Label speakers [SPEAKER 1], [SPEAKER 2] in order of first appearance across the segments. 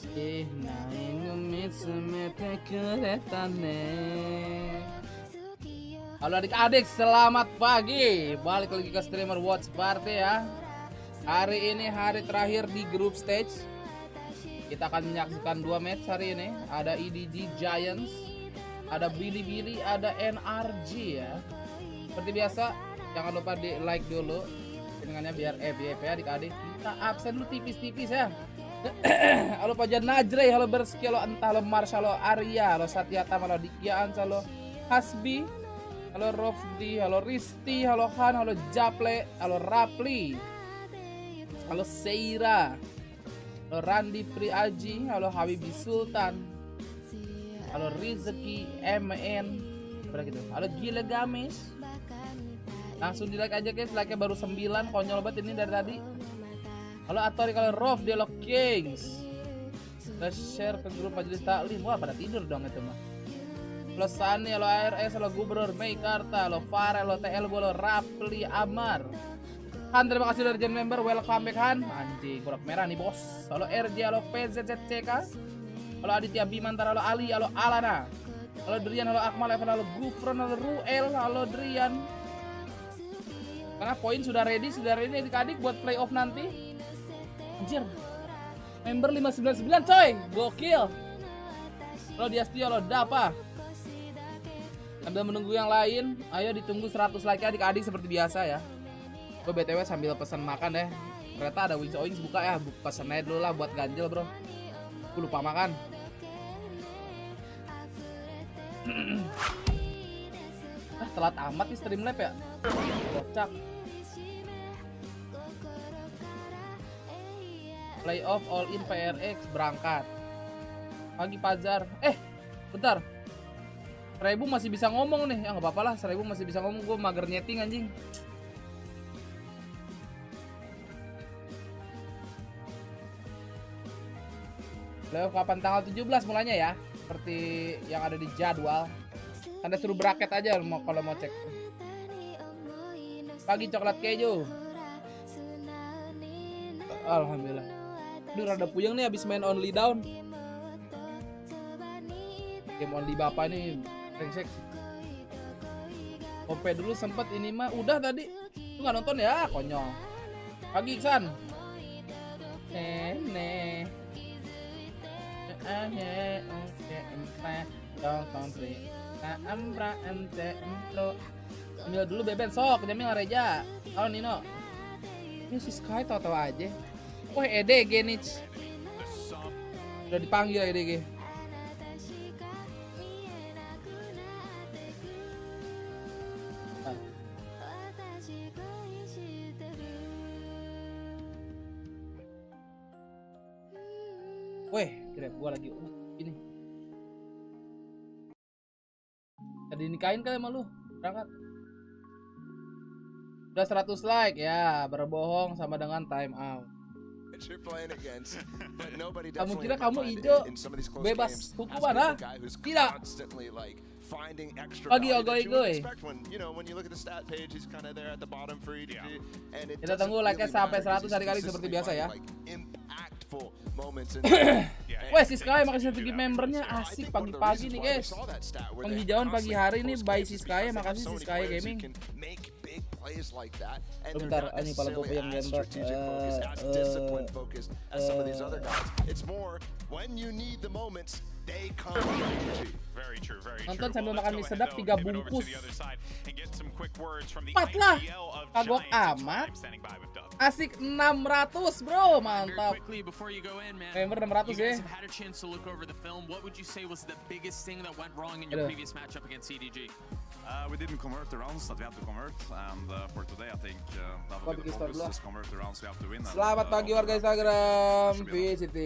[SPEAKER 1] Halo adik-adik, selamat pagi. Balik lagi ke streamer Watch Party ya. Hari ini hari terakhir di group stage. Kita akan menyaksikan 2 match hari ini. Ada EDG Giants, ada BiliBili, ada NRG ya. Seperti biasa, jangan lupa di like dulu dengannya biar FYP ya adik-adik. Kita absen dulu tipis-tipis ya. Halo Pajan Najrey, halo Berski, halo Entah, halo Mars, halo Arya, halo Satyata, halo Dikian, halo Hasbi, halo Rofdi, halo Risti, halo Han, halo Japle, halo Rapli, halo Seira, halo Randi Priaji, halo Habibi Sultan, halo Rizky MN, berapa gitu, halo Gila Games. Langsung di like aja guys, like-nya baru 9, konyol banget ini dari tadi. Halo Atori, kalau Rof, Dialog Kings. Let's share ke grup majelis taklim. Wah pada tidur dong itu mah. Halo Sani, halo ARS, halo Gubernur Meikarta, halo Farel, halo TL, halo Rapli Amar. Han, terima kasih dari Gen Member, welcome back Han. Anjing, kurang merah nih bos. Halo RJ, halo PZZCK, halo Aditya Bimantara, halo Ali, halo Alana, halo Drian, halo Akmal, halo Gufron, halo Ruel, halo Drian. Karena poin sudah ready adik-adik buat playoff nanti. Anjir, member 599 coy, gokil. Halo Diastio, halo Dapa. Sambil menunggu yang lain, ayo ditunggu 100 like adik-adik seperti biasa ya. Gue BTW sambil pesan makan deh. Ternyata ada Wings Oings buka ya, pesen aja dulu lah buat ganjel bro. Gue lupa makan. Telat amat nih Streamlab ya. Kocak. Playoff all in PRX berangkat. Pagi Pajar. Bentar. 1000 masih bisa ngomong nih. Ya nggak apa-apa lah, 1000 masih bisa ngomong. Gue mager nyeting anjing. Playoff kapan? Tanggal 17 mulanya ya. Seperti yang ada di jadwal. Anda suruh bracket aja kalau mau cek. Pagi coklat keju. Alhamdulillah. Aduh rada puyeng nih abis main Only Down. Game Only Bapak ini brengsek. Kompe dulu sempet ini mah udah tadi. Lu gak nonton ya? Konyol. Pagi Iksan. Ambil dulu Beben sok, Jamil Reja. Halo Nino. Ini si Sky tau-tau aja. Wah EDG nih. Udah dipanggil EDG. Weh, kira gua lagi ini. Tadi nikahin kali sama lu, berangkat. Udah 100 like ya, berbohong sama dengan time out. Kamu kira kamu hijau bebas hukuman ha? Tidak. Pagi ogoy-goy. Kita tunggu like-nya sampai 100 hari-hari seperti biasa ya. Wah si Sky makasih strategi membernya asik pagi-pagi nih guys. Penghijauan pagi hari nih by si Sky, makasih si Sky Gaming. Bentar, ini pala gue yang gambar. Nonton sambil makan mie sedap 3 bungkus. 4 lah. Kagok amat. Asik 600 bro, mantap. Member 600 ya.
[SPEAKER 2] We didn't convert the rounds that we have to convert, and for today I think that will be the focus, just convert the rounds we have to win.
[SPEAKER 1] Selamat pagi warga Instagram, VCT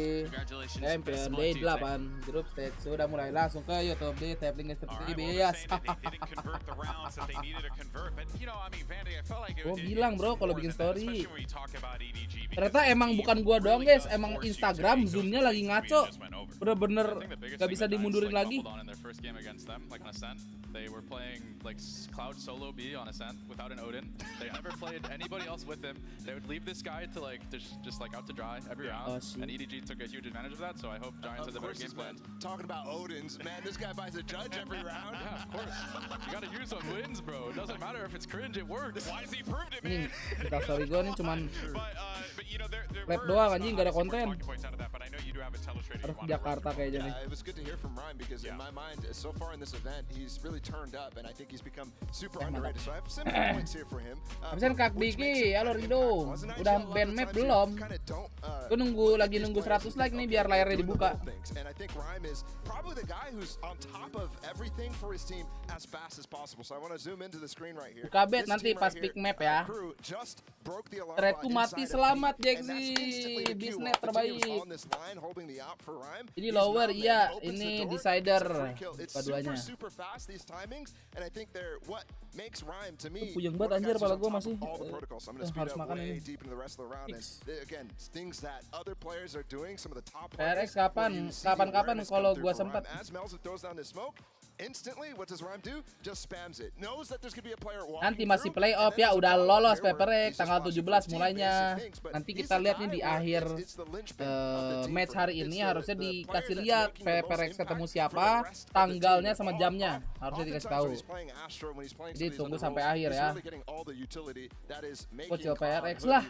[SPEAKER 1] Champion Day 8 Group Stage sudah mulai, langsung ke YouTube di tap link seperti biasa. Gua bilang bro kalau bikin story. Ternyata emang bukan gua doang guys, emang Instagram zoomnya lagi ngaco. Bener-bener gak bisa dimundurin lagi.
[SPEAKER 3] like Cloud solo B on Ascent without an Odin. They never played anybody else with him. They would leave this guy to like just like out to dry every round, and EDG took a huge advantage of that. So I hope Giants has a better game plan.
[SPEAKER 4] Talking about Odins, man, this guy buys a judge every round.
[SPEAKER 3] Yeah, of course. You gotta use those wins, bro. It doesn't matter if it's cringe, it works.
[SPEAKER 2] Why has he proved it,
[SPEAKER 1] Ini
[SPEAKER 2] man?
[SPEAKER 1] kita story gue nih cuman
[SPEAKER 2] But you know, there
[SPEAKER 1] rap
[SPEAKER 2] were
[SPEAKER 1] doang
[SPEAKER 2] some
[SPEAKER 1] anjing, gak ada
[SPEAKER 2] obvious
[SPEAKER 1] konten.
[SPEAKER 2] talking points out of that, but I know you do have a telestrator you
[SPEAKER 1] Harus
[SPEAKER 2] want
[SPEAKER 1] ke
[SPEAKER 2] to work
[SPEAKER 1] Jakarta
[SPEAKER 2] with.
[SPEAKER 1] kayaknya nih.
[SPEAKER 4] Yeah, it was good to hear from Rhyme because in my mind, so far in this event, he's really turned up, and I think he's become super underrated. So I have simple points here for him.
[SPEAKER 1] Absen Kak Diki, halo Rido. Udah ban map belum? Gue lagi nunggu 100 like nih biar layarnya dibuka.
[SPEAKER 4] And I think Rhyme is probably the guy who's on top of everything for his team as fast as possible. So I want to zoom into the screen right here.
[SPEAKER 1] Buka bet nanti pas pick map ya. Threadku mati, selamat Jaxi. Bisnet terbaik. Ini lower, iya. Ini decider. Keduanya. Puyeng banget anjir kepala gue masih. Harus makan ini. RX kapan kalau gue sempat. Nanti masih playoff ya, udah lolos Paperx tanggal 17 mulainya. Nanti kita lihat nih di akhir match hari ini harusnya dikasih lihat Paperx ketemu siapa, tanggalnya sama jamnya harusnya dikasih tahu. Jadi tunggu sampai akhir ya. Kocil PRX lah.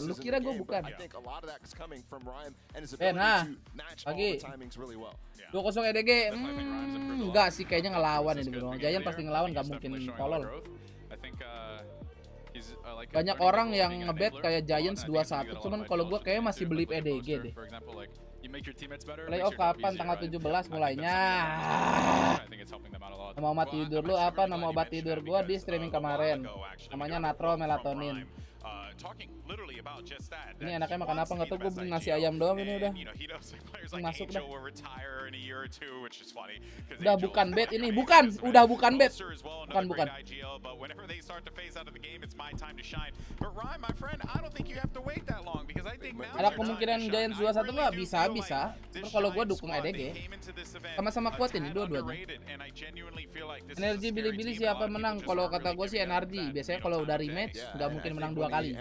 [SPEAKER 1] Lu kira gue bukan. Nah, lagi 2-0 EDG. Enggak sih, kayaknya ngelawan ini bro. Giant pasti ngelawan, gak mungkin tolol. Banyak orang yang ngebet kayak Giants 2-1, cuman kalau gue kayaknya masih beli EDG deh. Playoff kapan? Tanggal 17 mulainya. Nama obat tidur lu apa? Nama obat tidur gue di streaming kemarin. Namanya Natro Melatonin. Ini anaknya makan apa nggak tahu, gue beli nasi ayam doang ini udah. Masuk dah. Udah bukan bet ini, udah bukan bet. Bukan. Ada kemungkinan Giants 2-1 nggak? Bisa. Kalau gue dukung EDG. Sama-sama kuat ini dua-duanya. NRG BiliBili siapa menang? Kalau kata gue sih NRG. Biasanya kalau udah rematch nggak mungkin menang 2 kali.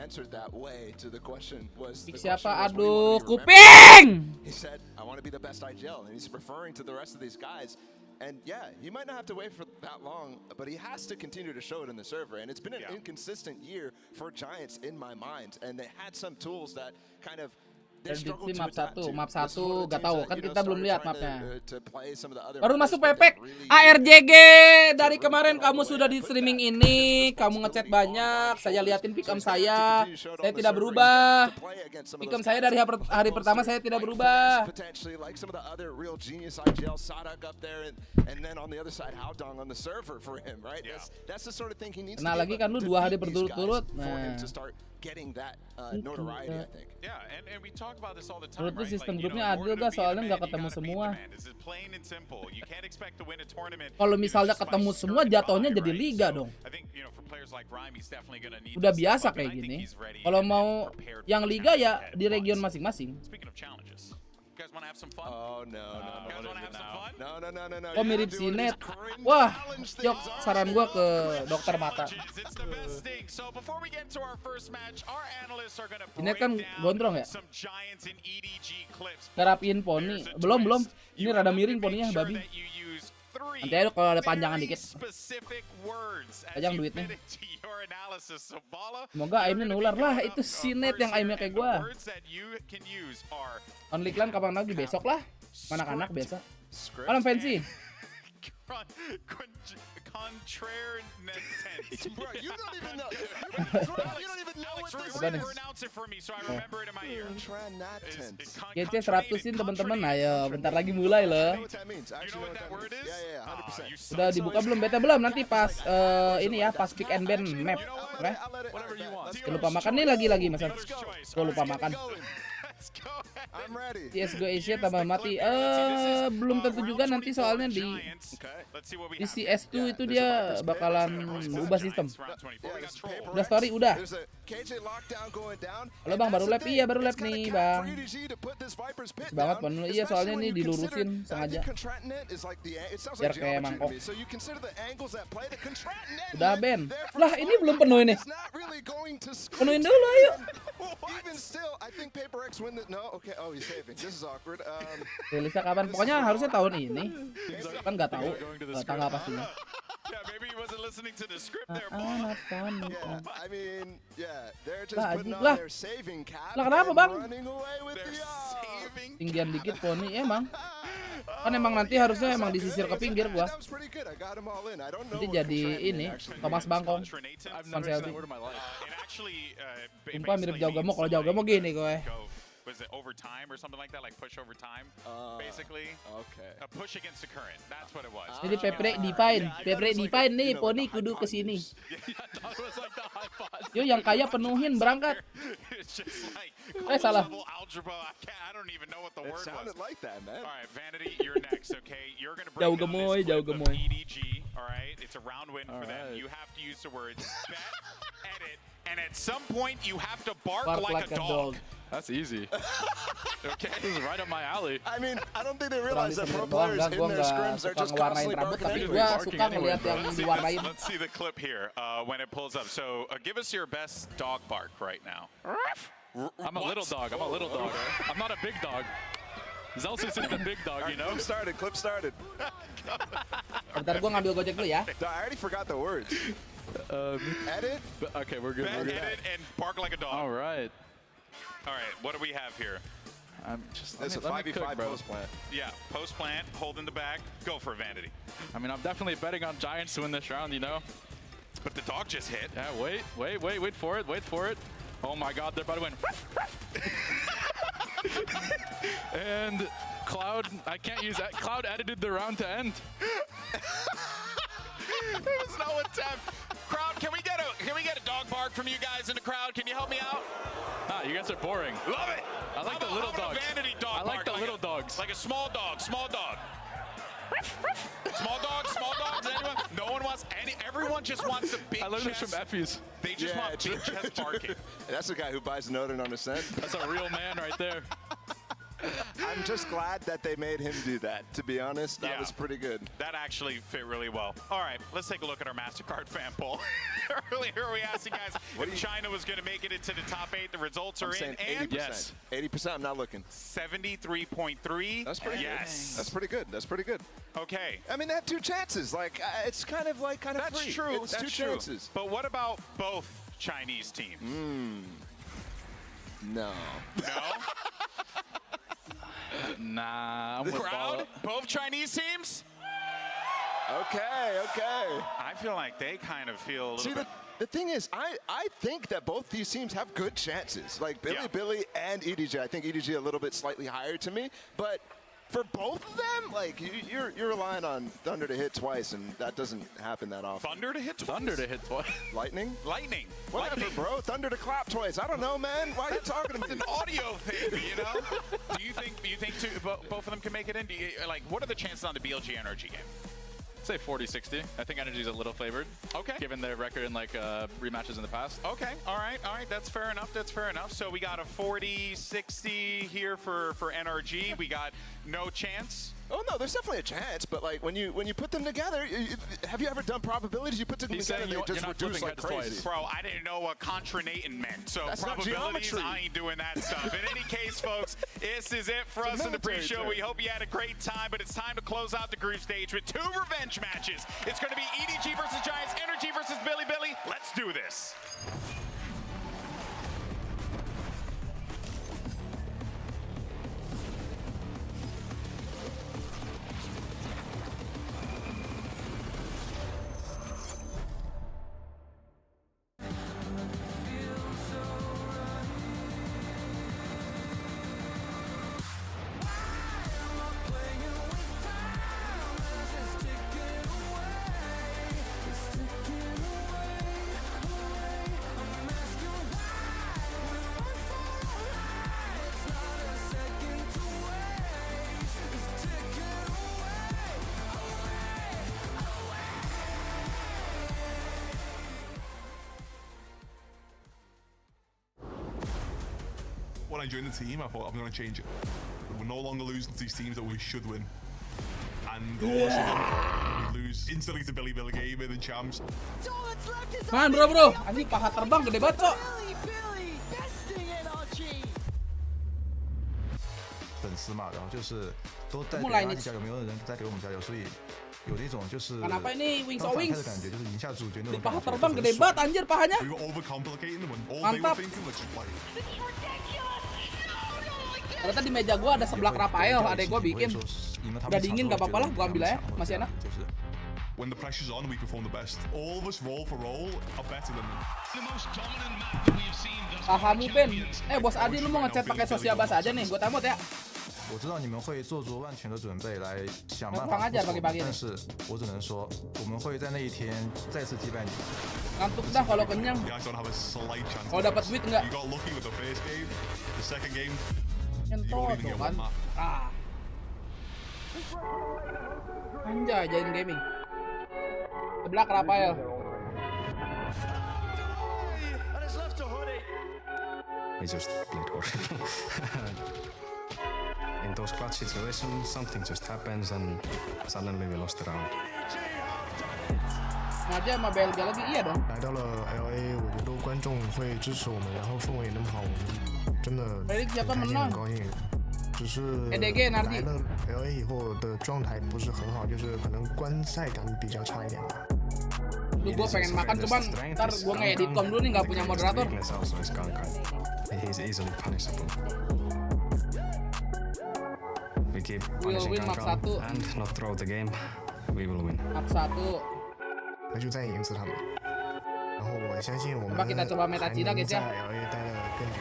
[SPEAKER 1] Pick siapa? Aduh, kuping!
[SPEAKER 4] And yeah, he might not have to wait for that long, but he has to continue to show it in the server. And it's been an inconsistent year for Giants in my mind. And they had some tools that kind of
[SPEAKER 1] prediksi map 1 gak tahu kan, kita belum lihat mapnya. Baru masuk Pepek. ARJG dari kemarin kamu sudah di streaming ini, kamu ngechat banyak, saya liatin pick'em saya tidak berubah. Pick'em saya dari hari pertama saya tidak berubah. Nah lagi kan lu 2 hari berturut-turut. Menurut lu sistem grupnya adil gak? Soalnya nggak ketemu semua. Kalau misalnya ketemu semua jatuhnya jadi liga dong. Udah biasa kayak gini. Kalau mau yang liga ya di region masing-masing. Oh mirip Sinet. Wah, Jok, saran gua ke dokter mata. Sinet kan gondrong ya? Terapiin poni. Belum. Ini rada miring poninya, babi. Nanti aja kalau ada panjangan dikit. Panjang duitnya. Semoga aimnya nular lah. Itu Sinet yang aimnya kayak gua. Only Clan kapan lagi? Besok lah. Anak-anak biasa. Malam fancy. GC 100-in teman-teman. Ayo, bentar lagi mulai loh. Udah dibuka belum? Beta belum. Nanti pas ini ya, pas pick and ban map. Oke. Lupa makan nih lagi masa. Gue lupa makan.
[SPEAKER 2] Let's go ahead.
[SPEAKER 4] I'm ready.
[SPEAKER 1] CSGO Asia
[SPEAKER 2] Use
[SPEAKER 1] tambah
[SPEAKER 2] the
[SPEAKER 1] mati.
[SPEAKER 2] clip here. Let's see, this is,
[SPEAKER 1] Belum tentu
[SPEAKER 2] round
[SPEAKER 1] juga nanti
[SPEAKER 2] 24
[SPEAKER 1] soalnya di
[SPEAKER 2] Giants. Let's see what we
[SPEAKER 1] di
[SPEAKER 2] have.
[SPEAKER 1] CS2
[SPEAKER 4] Yeah,
[SPEAKER 1] itu
[SPEAKER 4] there's a
[SPEAKER 1] dia
[SPEAKER 4] Viper's pit.
[SPEAKER 1] bakalan ubah sistem. Udah story udah.
[SPEAKER 4] There's a KJ lockdown going down.
[SPEAKER 1] Halo Bang, baru lap. Iya, baru lap nih, Bang. Banget penuh. Iya, soalnya ini dilurusin sengaja. Biar kayak mangkok. Udah Ben. Lah, ini belum penuh ini. Penuhin dulu ayo.
[SPEAKER 4] Even still, I think Paper X win the no. Okay, oh he's saving. This is awkward.
[SPEAKER 1] Rilisnya kapan? Pokoknya harusnya tahun ini. Kan nggak tahu tanggal pastinya.
[SPEAKER 2] Yeah, maybe he wasn't listening to the script there,
[SPEAKER 1] Anak
[SPEAKER 2] Paul.
[SPEAKER 4] Yeah, I mean, yeah, they're just
[SPEAKER 1] Lah,
[SPEAKER 4] putting on
[SPEAKER 1] lah.
[SPEAKER 4] their saving cap.
[SPEAKER 1] Lah, kenapa,
[SPEAKER 4] and
[SPEAKER 1] Bang?
[SPEAKER 4] running away with
[SPEAKER 2] They're
[SPEAKER 4] the
[SPEAKER 2] saving.
[SPEAKER 1] Tinggian dikit poni emang. Kan emang nanti harusnya emang disisir ke pinggir gua.
[SPEAKER 4] That was pretty good. I got him all in. I don't know
[SPEAKER 1] Nanti
[SPEAKER 4] what
[SPEAKER 1] jadi
[SPEAKER 4] contract
[SPEAKER 1] ini
[SPEAKER 4] actually
[SPEAKER 1] Thomas
[SPEAKER 4] means.
[SPEAKER 1] Bangkong.
[SPEAKER 3] I've
[SPEAKER 1] Fan
[SPEAKER 3] never said
[SPEAKER 1] Selby.
[SPEAKER 3] that word in my life.
[SPEAKER 2] It actually,
[SPEAKER 1] Sumpah mirip
[SPEAKER 2] basically
[SPEAKER 1] Jauh Gamo.
[SPEAKER 2] means
[SPEAKER 1] Kalau
[SPEAKER 2] to,
[SPEAKER 1] Jauh Gamo gini kowe.
[SPEAKER 2] go, was it overtime or something like that? Like push overtime, basically.
[SPEAKER 4] Okay.
[SPEAKER 2] A push against the current. That's what it was.
[SPEAKER 1] Jadi Peprek define. Peprek define nih poni kudu ke sini.
[SPEAKER 3] That was like the high five.
[SPEAKER 1] Yo yang kaya penuhin berangkat.
[SPEAKER 2] It's just like
[SPEAKER 1] salah.
[SPEAKER 2] level algebra. I don't even know what the
[SPEAKER 4] It
[SPEAKER 2] word was.
[SPEAKER 4] sounded like that, man.
[SPEAKER 2] All right, Vanity, you're next. Okay, you're gonna
[SPEAKER 1] Jauh
[SPEAKER 2] bring down
[SPEAKER 1] gemoy,
[SPEAKER 2] this
[SPEAKER 1] jauh
[SPEAKER 2] clip of
[SPEAKER 1] gemoy.
[SPEAKER 2] EDG. All right, it's a round win for them.
[SPEAKER 3] Alright.
[SPEAKER 2] You have to use the words bet, edit, and at some point you have to bark,
[SPEAKER 1] Bark
[SPEAKER 2] like a dog.
[SPEAKER 3] That's easy.
[SPEAKER 2] Okay.
[SPEAKER 3] This is right up my alley.
[SPEAKER 4] I mean, I don't think they
[SPEAKER 1] Kurang
[SPEAKER 4] realize that pro
[SPEAKER 1] disebut doang,
[SPEAKER 4] players
[SPEAKER 1] enggak,
[SPEAKER 4] in
[SPEAKER 1] gua
[SPEAKER 4] their
[SPEAKER 1] nggak
[SPEAKER 4] scrims are
[SPEAKER 1] suka
[SPEAKER 4] just
[SPEAKER 1] ngewarnain
[SPEAKER 4] constantly
[SPEAKER 1] rambut,
[SPEAKER 4] barking
[SPEAKER 1] tapi
[SPEAKER 4] anyway.
[SPEAKER 1] gua
[SPEAKER 3] Barking
[SPEAKER 1] suka
[SPEAKER 3] anyway,
[SPEAKER 1] ngeliat
[SPEAKER 3] bro.
[SPEAKER 1] yang
[SPEAKER 2] Let's see
[SPEAKER 1] diwarnain.
[SPEAKER 2] let's see the clip here when it pulls up. So give us your best dog bark right now.
[SPEAKER 3] I'm a little dog. I'm a little dog. I'm not a big dog. Zelsus is the big dog, you know?
[SPEAKER 4] Clip started.
[SPEAKER 1] Bentar gua ngambil gojek dulu ya.
[SPEAKER 4] I already forgot the words. Edit.
[SPEAKER 3] Okay, we're good.
[SPEAKER 2] Bet,
[SPEAKER 3] We're good.
[SPEAKER 2] edit, and bark like a dog.
[SPEAKER 3] All right.
[SPEAKER 2] All right, what do we have here?
[SPEAKER 3] I'm just.
[SPEAKER 4] It's a
[SPEAKER 3] let me
[SPEAKER 4] 5v5
[SPEAKER 3] cook, bro.
[SPEAKER 4] post plant.
[SPEAKER 2] Yeah, post plant, hold in the back, go for Vanity.
[SPEAKER 3] I mean, I'm definitely betting on Giants to win this round, you know?
[SPEAKER 2] But the dog just hit.
[SPEAKER 3] Yeah, wait for it, wait for it. Oh my god, they're about to win. And Cloud, I can't use that. Cloud edited the round to end.
[SPEAKER 2] There's no attempt. Crowd, can we get a dog bark from you guys in the crowd? Can you help me out?
[SPEAKER 3] Ah, you guys are boring.
[SPEAKER 2] Love it.
[SPEAKER 3] I like
[SPEAKER 2] How
[SPEAKER 3] the
[SPEAKER 2] about-
[SPEAKER 3] little
[SPEAKER 2] how about
[SPEAKER 3] dogs.
[SPEAKER 2] a Vanity dog
[SPEAKER 3] I like
[SPEAKER 2] bark,
[SPEAKER 3] the little dogs.
[SPEAKER 2] Like a small dog, small dog. Small dogs, anyone? No one wants any, everyone just wants the big
[SPEAKER 3] I learned this
[SPEAKER 2] chest.
[SPEAKER 3] from Effie's.
[SPEAKER 2] They just
[SPEAKER 4] Yeah,
[SPEAKER 2] want big chest barking.
[SPEAKER 4] That's the guy who buys an Odin on a cent.
[SPEAKER 3] That's a real man right there.
[SPEAKER 4] I'm just glad that they made him do that. To be honest, that
[SPEAKER 2] Yeah.
[SPEAKER 4] was pretty good.
[SPEAKER 2] That actually fit really well. All right, let's take a look at our MasterCard fan poll. Earlier we asked you guys if China was going to make it into the top 8. The results
[SPEAKER 4] I'm
[SPEAKER 2] are in,
[SPEAKER 4] saying
[SPEAKER 2] and
[SPEAKER 4] 80%.
[SPEAKER 3] Yes.
[SPEAKER 4] 80%. I'm not looking.
[SPEAKER 2] 73.3.
[SPEAKER 4] That's pretty
[SPEAKER 2] yes.
[SPEAKER 4] good. That's pretty good. That's pretty good.
[SPEAKER 2] Okay.
[SPEAKER 4] I mean, they had 2 chances. Like, it's kind of
[SPEAKER 2] That's
[SPEAKER 4] free.
[SPEAKER 2] true.
[SPEAKER 4] It's
[SPEAKER 2] That's
[SPEAKER 4] 2
[SPEAKER 2] true.
[SPEAKER 4] chances.
[SPEAKER 2] But what about both Chinese teams?
[SPEAKER 4] No.
[SPEAKER 2] No?
[SPEAKER 3] Nah, I'm with
[SPEAKER 2] Crowd?
[SPEAKER 3] Ball.
[SPEAKER 2] Both Chinese teams?
[SPEAKER 4] Okay.
[SPEAKER 2] I feel like they kind of feel a little
[SPEAKER 4] See,
[SPEAKER 2] bit.
[SPEAKER 4] the thing is, I think that both these teams have good chances. Like BiliBili and EDG. I think EDG a little bit slightly higher to me, but for both of them, like you're relying on Thunder to hit twice, and that doesn't happen that often.
[SPEAKER 2] Thunder to hit twice?
[SPEAKER 3] Thunder to hit twice.
[SPEAKER 4] Lightning?
[SPEAKER 2] Lightning.
[SPEAKER 4] Whatever,
[SPEAKER 2] Lightning.
[SPEAKER 4] bro. Thunder to clap twice. I don't know, man. Why are you talking to
[SPEAKER 2] It's
[SPEAKER 4] me?
[SPEAKER 2] an audio thing, you know? Do you think both of them can make it in? Do you, like, what are the chances on the BLG NRG game?
[SPEAKER 3] Say 40-60. I think Energy's a little favored.
[SPEAKER 2] Okay.
[SPEAKER 3] Given their record in like rematches in the past.
[SPEAKER 2] Okay, all right, that's fair enough, So we got a 40-60 here for NRG. We got no chance.
[SPEAKER 4] Oh no, there's definitely a chance, but like when you put them together, have you ever done probabilities? You put them
[SPEAKER 3] He's
[SPEAKER 4] together,
[SPEAKER 3] saying
[SPEAKER 4] they
[SPEAKER 3] you're
[SPEAKER 4] just
[SPEAKER 3] not
[SPEAKER 4] reduce
[SPEAKER 3] flipping
[SPEAKER 4] like
[SPEAKER 3] heads
[SPEAKER 4] crazy.
[SPEAKER 3] twice.
[SPEAKER 2] Bro, I didn't know what contranating meant, so
[SPEAKER 4] That's not
[SPEAKER 2] probabilities,
[SPEAKER 4] geometry.
[SPEAKER 2] I ain't doing that stuff. In any case, folks, this is it for
[SPEAKER 4] It's a
[SPEAKER 2] us in the
[SPEAKER 4] military
[SPEAKER 2] pre-show.
[SPEAKER 4] term.
[SPEAKER 2] We hope you had a great time, but it's time to close out the group stage with 2 revenge matches. It's going to be EDG versus Giants, NRG versus BiliBili. Let's do this.
[SPEAKER 5] when I joined the team, I thought I'm going to change it. We're no longer losing to these teams that we should win. And also we lose instantly to BiliBili Gamer, the champs.
[SPEAKER 1] Man bro, anjing paha terbang gede banget kok.
[SPEAKER 6] 粉丝嘛，然后就是都带给
[SPEAKER 1] 木来你
[SPEAKER 6] 阿迪加油，没有人在给我们加油，所以有那种就是当
[SPEAKER 1] Kenapa ini wings
[SPEAKER 6] 反
[SPEAKER 1] or
[SPEAKER 6] 派
[SPEAKER 1] wings?
[SPEAKER 6] 的感觉，就是赢下主角那
[SPEAKER 1] Di
[SPEAKER 6] 种
[SPEAKER 1] paha
[SPEAKER 6] 感觉。
[SPEAKER 1] terbang gede banget anjir pahanya.
[SPEAKER 5] We were overcomplicating them, and all they
[SPEAKER 1] Mantap.
[SPEAKER 5] were thinking was just like,
[SPEAKER 1] Ternyata di meja gua ada seblak Rafael, adek gua bikin. Udah dingin gak apa-apa lah, gua ambil aja, masih enak.
[SPEAKER 5] when the pressure's on, we perform the best. All of us roll for roll are better than them.
[SPEAKER 1] Pahamu Ben. Bos Adi lu mau ngechat pakai sosial bahasa aja nih, gua tamot ya.
[SPEAKER 6] 我知道你们会做足万全的准备来想办
[SPEAKER 1] Kurang
[SPEAKER 6] 法
[SPEAKER 1] ajar
[SPEAKER 6] 突破
[SPEAKER 1] pagi-pagi
[SPEAKER 6] 但是我只能说，我们会在那一天再次击败你。
[SPEAKER 1] Ngantuk dah kalau kenyang.
[SPEAKER 5] You guys don't have a slight chance.
[SPEAKER 1] Kalau dapat duit enggak?
[SPEAKER 5] You got lucky with the first game. The second game, you
[SPEAKER 1] Nyentot
[SPEAKER 5] don't even
[SPEAKER 1] tuh
[SPEAKER 5] get
[SPEAKER 1] kan.
[SPEAKER 5] one map.
[SPEAKER 1] Ah. Anjay, jain gaming. Seblak Rafael.
[SPEAKER 7] We just played horrible. In those clutch situations, something just happens and suddenly we lost the round.
[SPEAKER 1] Aja sama Belgia lagi, iya dong.
[SPEAKER 8] 来到了 LA， 我觉得观众会支持我们，然后氛围也那么好，我们真的
[SPEAKER 1] Felix siapa
[SPEAKER 8] 很开心
[SPEAKER 1] menang?
[SPEAKER 8] 很高兴。只是
[SPEAKER 1] NRG
[SPEAKER 8] 来了 LA 以后的状态不是很好，就是可能观赛感比较差一点吧。
[SPEAKER 1] Lu gua pengen makan cuman ntar gua ngedit kom dulu nih, nggak punya moderator.
[SPEAKER 7] Weakness also is Kankai. He's easily punishable. We keep
[SPEAKER 1] We'll
[SPEAKER 7] punishing
[SPEAKER 1] win map
[SPEAKER 7] Kankai
[SPEAKER 1] 1
[SPEAKER 7] and not throw the game. We will win.
[SPEAKER 1] Map 1.
[SPEAKER 8] 那就再赢死他们。然后我相信我们
[SPEAKER 1] Coba kita coba
[SPEAKER 8] 还
[SPEAKER 1] meta
[SPEAKER 8] 能
[SPEAKER 1] Cina guys
[SPEAKER 8] 在
[SPEAKER 1] ya.
[SPEAKER 8] LA 待得更久。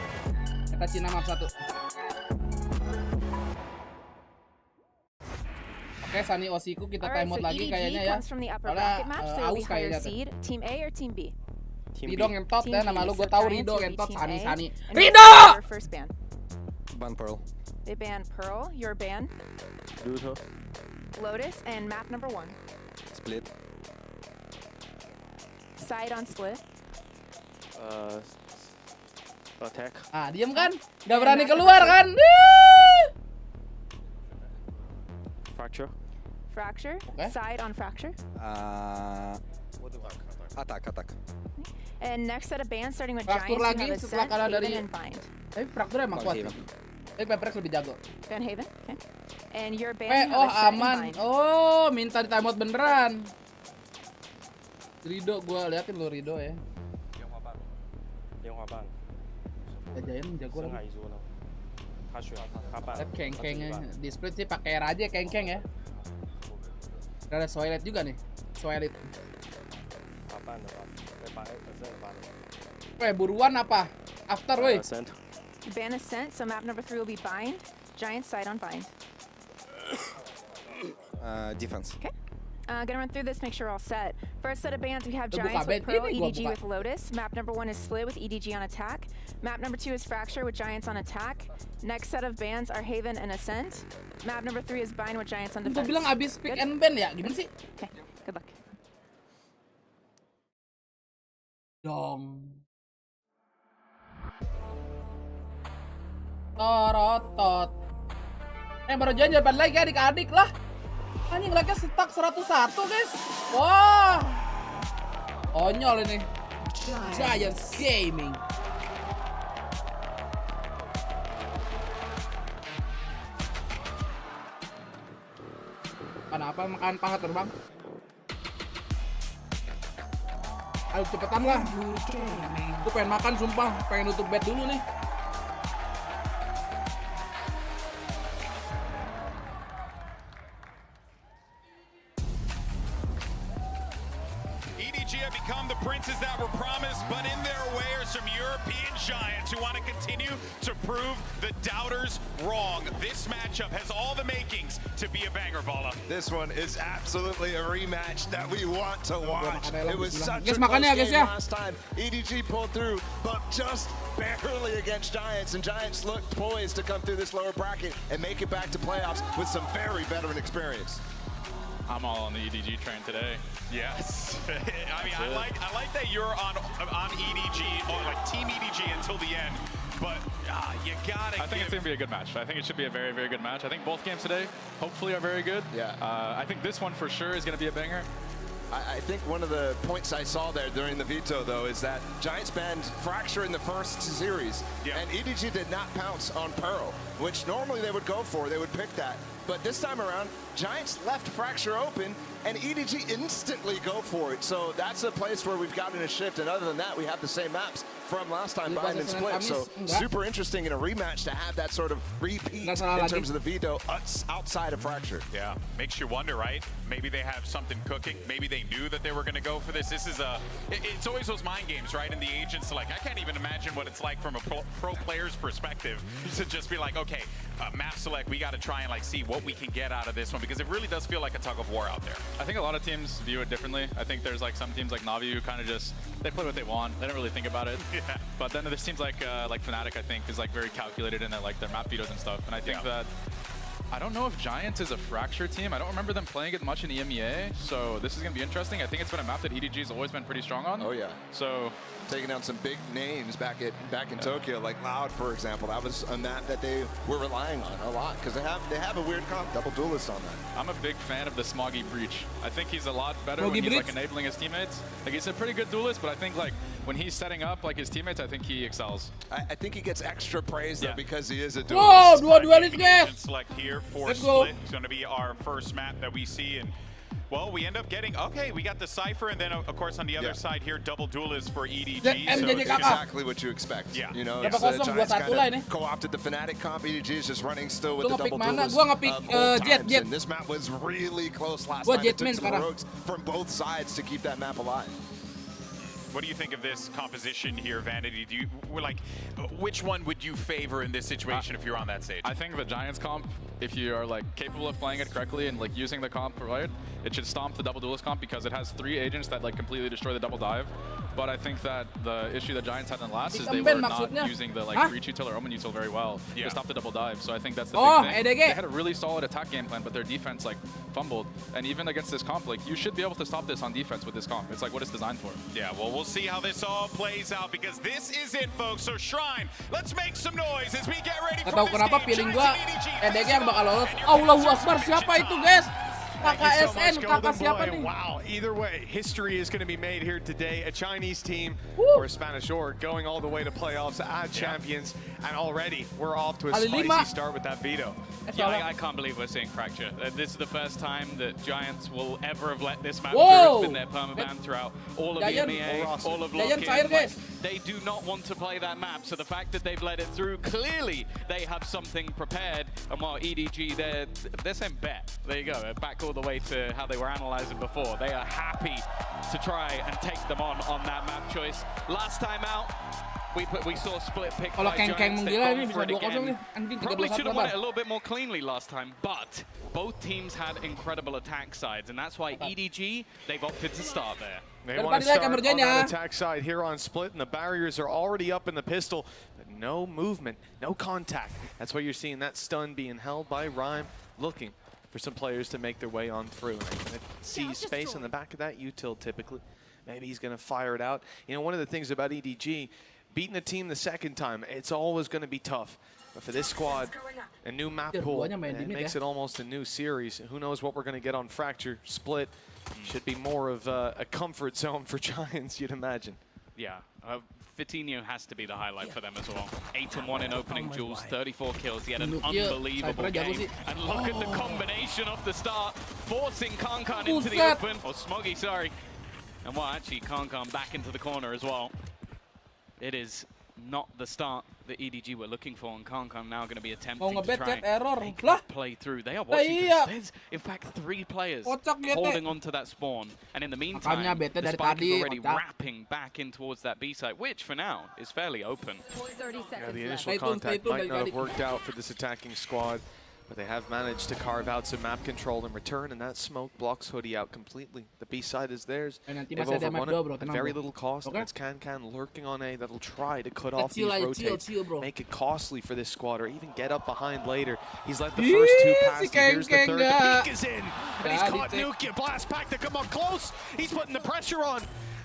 [SPEAKER 1] Kita Cina map 1. Oke, Sunny Osiku kita
[SPEAKER 9] Alright,
[SPEAKER 1] time out
[SPEAKER 9] so
[SPEAKER 1] lagi
[SPEAKER 9] EDG
[SPEAKER 1] kayaknya ya.
[SPEAKER 9] comes from the upper
[SPEAKER 1] Soalnya
[SPEAKER 9] bracket match, so it'll be
[SPEAKER 1] aus
[SPEAKER 9] higher
[SPEAKER 1] kayaknya tuh.
[SPEAKER 9] seed. Team A or Team B?
[SPEAKER 1] Rido ngentot
[SPEAKER 9] Team
[SPEAKER 1] ya,
[SPEAKER 9] B,
[SPEAKER 1] nama lu
[SPEAKER 9] so
[SPEAKER 1] gue tahu
[SPEAKER 9] Giants
[SPEAKER 1] Rido
[SPEAKER 9] will be
[SPEAKER 1] ngentot,
[SPEAKER 9] Team
[SPEAKER 1] Sani
[SPEAKER 9] A.
[SPEAKER 1] Sani.
[SPEAKER 9] And
[SPEAKER 1] Rido!
[SPEAKER 9] who's your first ban?
[SPEAKER 7] Ban Pearl.
[SPEAKER 9] They ban Pearl, your ban. Lotus, and map number 1.
[SPEAKER 7] Split.
[SPEAKER 9] Side on split.
[SPEAKER 10] Attack.
[SPEAKER 1] Ah, diem kan? Gak berani
[SPEAKER 9] map
[SPEAKER 1] keluar
[SPEAKER 9] number
[SPEAKER 1] kan?
[SPEAKER 10] Fracture.
[SPEAKER 9] Fracture.
[SPEAKER 1] Okay.
[SPEAKER 9] Side on fracture.
[SPEAKER 7] Attack.
[SPEAKER 9] And next set of bans starting with
[SPEAKER 1] Fraktur
[SPEAKER 9] Giants,
[SPEAKER 1] lagi
[SPEAKER 9] you have
[SPEAKER 1] setelah
[SPEAKER 9] Ascent,
[SPEAKER 1] kalah
[SPEAKER 9] Haven,
[SPEAKER 1] dari-
[SPEAKER 9] and Bind.
[SPEAKER 1] Tapi Fraktur emang kuat. Tapi Peprex lebih jago.
[SPEAKER 9] Van Haven, okay. And your ban, you
[SPEAKER 1] Oh
[SPEAKER 9] have Ascent and
[SPEAKER 1] aman.
[SPEAKER 9] Bind.
[SPEAKER 1] Oh, minta di time out beneran. Rido, gua liatin lo Rido ya.
[SPEAKER 10] 莲花瓣，
[SPEAKER 1] Jajain jago
[SPEAKER 10] 深
[SPEAKER 1] lagi.
[SPEAKER 10] 海一族呢？他选他办，
[SPEAKER 1] Lihat kengkeng
[SPEAKER 10] 他
[SPEAKER 1] ya.
[SPEAKER 10] 自己办
[SPEAKER 1] Di split sih pakai air aja kengkeng ya. Ada Swilight juga nih. Swilight.
[SPEAKER 10] 他办的吧，来办本身办的。
[SPEAKER 1] Weh, buruan apa? After woi.
[SPEAKER 10] Ascent.
[SPEAKER 9] You ban Ascent, so map number 3 will be Bind. Giants side on Bind.
[SPEAKER 7] Defense.
[SPEAKER 9] Okay. Gonna run through this, make sure we're all set. First set of bans, we have
[SPEAKER 1] Gua buka
[SPEAKER 9] Giants with
[SPEAKER 1] band
[SPEAKER 9] Pearl,
[SPEAKER 1] ini, gua
[SPEAKER 9] EDG
[SPEAKER 1] buka.
[SPEAKER 9] with Lotus. Map number 1 is Split with EDG on attack. Map number 2 is Fracture with Giants on attack. Next set of bans are Haven and Ascent. Map number 3 is Bind with Giants on
[SPEAKER 1] Gue
[SPEAKER 9] defense.
[SPEAKER 1] bilang abis pick
[SPEAKER 9] Good?
[SPEAKER 1] and ban ya, gimana sih?
[SPEAKER 9] Okay, good luck.
[SPEAKER 1] Dong. Torotot. Baru jalan lagi adik-adik lah. Anjing like-nya stuck 101 guys. Wah. Konyol ini. Giants Gaming. Kenapa makan paha terbang? Ayo cepetan lah. Gue pengen makan sumpah, pengen nutup bed dulu nih.
[SPEAKER 2] EDG have become the princes that were promised, but in their way are some European giants who want to continue to prove the doubters wrong. This matchup has all the makings to be a banger, Vala.
[SPEAKER 4] This one is absolutely a rematch that we want to watch. It was such
[SPEAKER 1] Guys,
[SPEAKER 4] a
[SPEAKER 1] makan ya,
[SPEAKER 4] close
[SPEAKER 1] guys,
[SPEAKER 4] game
[SPEAKER 1] ya.
[SPEAKER 4] last time. EDG pulled through, but just barely against Giants, and Giants looked poised to come through this lower bracket and make it back to playoffs with some very veteran experience.
[SPEAKER 3] I'm all on the EDG train today.
[SPEAKER 2] Yes. I mean, I like that you're on EDG, or like Team EDG until the end. but you gotta
[SPEAKER 3] I think it's going to be a good match. I think it should be a very, very good match. I think both games today, hopefully, are very good.
[SPEAKER 4] Yeah.
[SPEAKER 3] I think this one for sure is going to be a banger.
[SPEAKER 4] I think one of the points I saw there during the veto, though, is that Giants banned Fracture in the first series, and EDG did not pounce on Pearl, which normally they would go for. They would pick that. But this time around, Giants left Fracture open, and EDG instantly go for it. So that's a place where we've gotten a shift. And other than that, we have the same maps from last time, Bind and Split. So super interesting in a rematch to have that sort of repeat in terms of the veto outside of Fracture.
[SPEAKER 2] Yeah, makes you wonder, right? Maybe they have something cooking. Maybe they knew that they were going to go for this. This is it's always those mind games, right? And the agents, like, I can't even imagine what it's like from a pro player's perspective to just be like, okay, map select, we got to try and like see what we can get out of this one, because it really does feel like a tug of war out there.
[SPEAKER 3] I think a lot of teams view it differently. I think there's like some teams like Navi who kind of just, they play what they want. They don't really think about it. Yeah. But then there's teams like Fnatic, I think, is like very calculated in like their map vetoes and stuff. And I think that, I don't know if Giants is a Fracture team. I don't remember them playing it much in EMEA, so this is going to be interesting. I think it's been a map that EDG has always been pretty strong on.
[SPEAKER 4] Oh, yeah.
[SPEAKER 3] So
[SPEAKER 4] taking down some big names back in Tokyo, like Loud, for example. That was a map that they were relying on a lot, because they have a weird comp, double duelist on that.
[SPEAKER 3] I'm a big fan of the Smoggy Breach. I think he's a lot better when he's like enabling his teammates. Like, he's a pretty good duelist, but I think like when he's setting up like his teammates, I think he excels.
[SPEAKER 4] I think he gets extra praise though, because he is a
[SPEAKER 1] Whoa,
[SPEAKER 4] duelist.
[SPEAKER 1] duelist guys.
[SPEAKER 2] Select here for Split. It's going to be our first map that we see, and well, we end up getting, okay, we got the Cypher, and then of course on the other side here, double duelist for EDG. So
[SPEAKER 4] it's exactly what you expect.
[SPEAKER 2] Yeah.
[SPEAKER 4] You know, Giants kind of co-opted the Fnatic comp. EDG is just running still with the double duelist of old times, and this map was really close last time. It took some heroics from both sides to keep that map alive.
[SPEAKER 2] What do you think of this composition here, Vanity? Do you which one would you favor in this situation if you're on that stage?
[SPEAKER 3] I think the Giants comp, if you are like capable of playing it correctly and like using the comp right, it should stomp the double duelist comp, because it has 3 agents that like completely destroy the double dive. But I think that the issue that Giants had in the last is they were not using the like breach util or omen util very well to stop the double dive. So I think that's the big thing. They had a really solid attack game plan, but their defense like fumbled. And even against this comp, like, you should be able to stop this on defense with this comp. It's like what it's designed for.
[SPEAKER 2] Yeah, well, we'll see how this all plays out, because this is it, folks. So Shrine, let's make some noise as we get ready for this
[SPEAKER 1] kenapa feeling gua EDG yang bakal lolos. Allahu Akbar, siapa itu, guys? KKSN, kakak siapa nih?
[SPEAKER 11] Wow, either way, history is going to be made here today. A Chinese team or a Spanish org going all the way to playoffs as champions, and already we're off to a spicy start with that veto.
[SPEAKER 12] Yeah, I can't believe we're seeing Fracture. This is the first time that Giants will ever have let this map through. It's been their permaban throughout all of the EMEA, all of Lockin. They do not want to play that map, so the fact that they've let it through, clearly they have something prepared. And while EDG, they're saying bet. There you go, back all the way to how they were analyzing before. They are happy to try and take them on that map choice. Last time out, we saw Split pick by Giants. They've gone for it again. Probably should have won it a little bit more cleanly last time, but both teams had incredible attack sides, and that's why EDG, they've opted to start there.
[SPEAKER 11] They want to start on that attack side here on Split, and the barriers are already up in the pistol, but no movement, no contact. That's why you're seeing that stun being held by Rhyme, looking for some players to make their way on through. And see space in the back of that util typically. Maybe he's going to fire it out. You know, one of the things about EDG, beating a team the second time, it's always going to be tough. But for this squad, a new map pool, it makes it almost a new series. Who knows what we're going to get on Fracture. Split should be more of a comfort zone for Giants, you'd imagine.
[SPEAKER 12] Yeah, Vitinho has to be the highlight for them as well. 8-1 in opening duels, 34 kills. He had an unbelievable game. And look at the combination off the start, forcing Kankan into the open. Or Smoggy, sorry. And well, actually, Kankan back into the corner as well. It is not the start that EDG were looking for, and Kankan now going to be attempting to try and play through. They are watching this. There's, in fact, 3 players holding on to that spawn. And in the meantime, the spike is already wrapping back in towards that B site, which for now is fairly open.
[SPEAKER 11] Yeah, the initial contact might not have worked out for this attacking squad, but they have managed to carve out some map control in return, and that smoke blocks Hoodie out completely. The B side is theirs. They've overwon it at very little cost. And it's Kankan lurking on A that'll try to cut off these rotates, make it costly for this squad, or even get up behind later. He's let the first 2 pass. Here's the third. The peek is in, and he's caught Nuke. Blast back to come up close. He's putting the pressure on.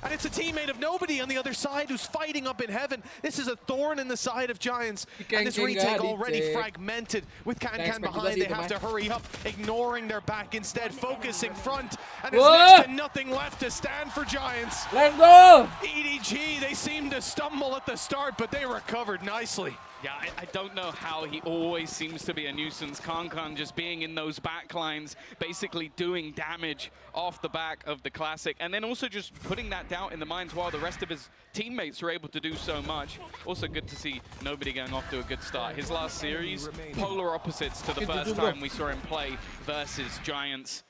[SPEAKER 11] And it's a teammate of nobody on the other side who's fighting up in heaven. This is a thorn in the side of Giants. And this retake already fragmented with Can behind. They have to hurry up, ignoring their back instead, focusing front. And there's next to nothing left to stand for Giants.
[SPEAKER 1] Let's go!
[SPEAKER 11] EDG, they seemed to stumble at the start, but they recovered nicely.
[SPEAKER 12] Yeah, I don't know how he always seems to be a nuisance. Kankan just being in those backlines, basically doing damage off the back of the Classic, and then also just putting that doubt in the minds while the rest of his teammates are able to do so much. Also good to see nobody getting off to a good start. His last series, polar opposites to the first time we saw him play versus Giants.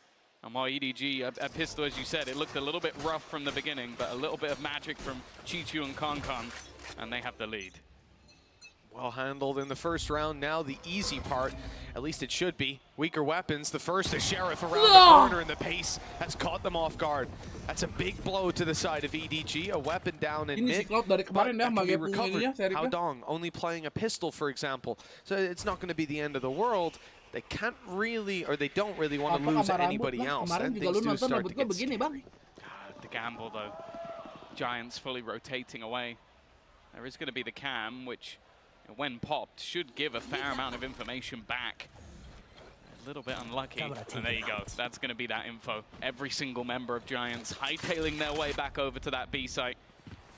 [SPEAKER 12] And while EDG, a pistol, as you said, it looked a little bit rough from the beginning, but a little bit of magic from Chichu and Kankan, and they have the lead.
[SPEAKER 11] Well handled in the first round. Now the easy part, at least it should be. Weaker weapons. The first, the Sheriff around the corner, and the pace has caught them off guard. That's a big blow to the side of EDG. A weapon down in mid, but that can be recovered. Haodong only playing a pistol, for example. So it's not going to be the end of the world. They can't really, or they don't really want to lose anybody else. And things do start to get scary.
[SPEAKER 12] The gamble, though. Giants fully rotating away. There is going to be the cam, which, when popped, should give a fair amount of information back. A little bit unlucky, and there you go. That's going to be that info. Every single member of Giants hightailing their way back over to that B site.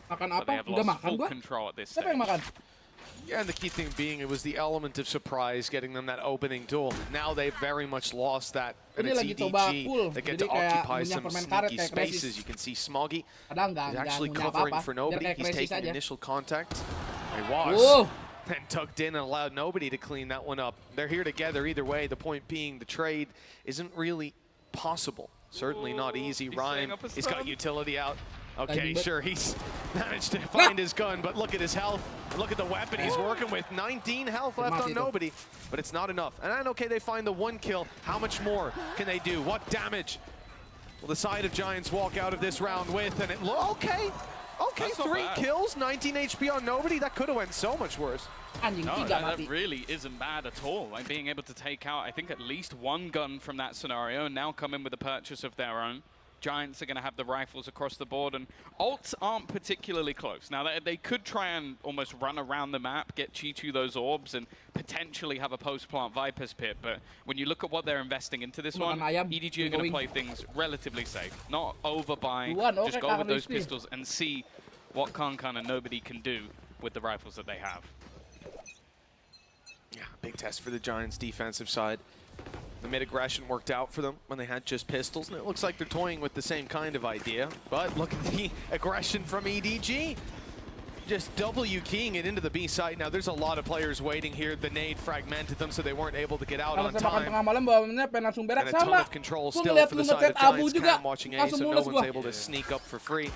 [SPEAKER 12] But they have lost full control at this stage.
[SPEAKER 11] Yeah, and the key thing being it was the element of surprise getting them that opening duel. Now they've very much lost that, and it's EDG. They get to occupy some sneaky spaces. You can see Smoggy is actually covering for nobody. He's taking initial contact. He was. Then tucked in and allowed nobody to clean that one up. They're here together either way. The point being the trade isn't really possible. Certainly not easy. Rhyme, he's got utility out. Okay, sure, he's managed to find his gun, but look at his health. Look at the weapon he's working with. 19 health left on nobody, but it's not enough. And then, okay, they find the one kill. How much more can they do? What damage will the side of Giants walk out of this round with? And it okay, 3 kills, 19 HP on nobody. That could have went so much worse.
[SPEAKER 12] No, that really isn't bad at all. Like being able to take out, I think, at least one gun from that scenario, and now come in with a purchase of their own. Giants are going to have the rifles across the board, and ults aren't particularly close. Now, they could try and almost run around the map, get Chichu those orbs, and potentially have a post-plant Viper's Pit, but when you look at what they're investing into this one, EDG are going to play things relatively safe. Not overbuy, just go with those pistols and see what Kankan and nobody can do with the rifles that they have.
[SPEAKER 11] Yeah, big test for the Giants' defensive side. The mid-aggression worked out for them when they had just pistols, and it looks like they're toying with the same kind of idea. But look at the aggression from EDG. Just W-keying it into the B site. Now, there's a lot of players waiting here. The nade fragmented them, so they weren't able to get out on time. And a ton of control still for the side of Giants. Cam watching A, so no one's able to sneak up for free.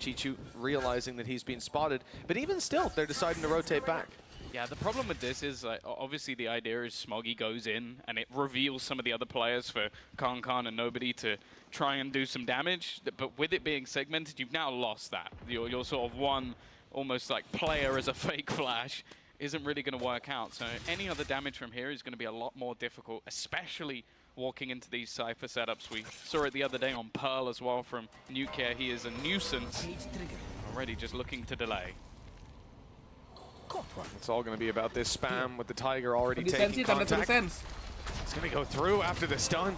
[SPEAKER 11] Chichu realizing that he's been spotted. But even still, they're deciding to rotate back.
[SPEAKER 12] Yeah, the problem with this is, obviously the idea is Smoggy goes in and it reveals some of the other players for Kankan and nobody to try and do some damage. But with it being segmented, you've now lost that. Your sort of one almost like player as a fake flash isn't really going to work out. So any other damage from here is going to be a lot more difficult, especially walking into these Cypher setups. We saw it the other day on Pearl as well from Nuclear. He is a nuisance, already just looking to delay.
[SPEAKER 11] It's all going to be about this spam with the Tiger already taking contact. It's going to go through after the stun.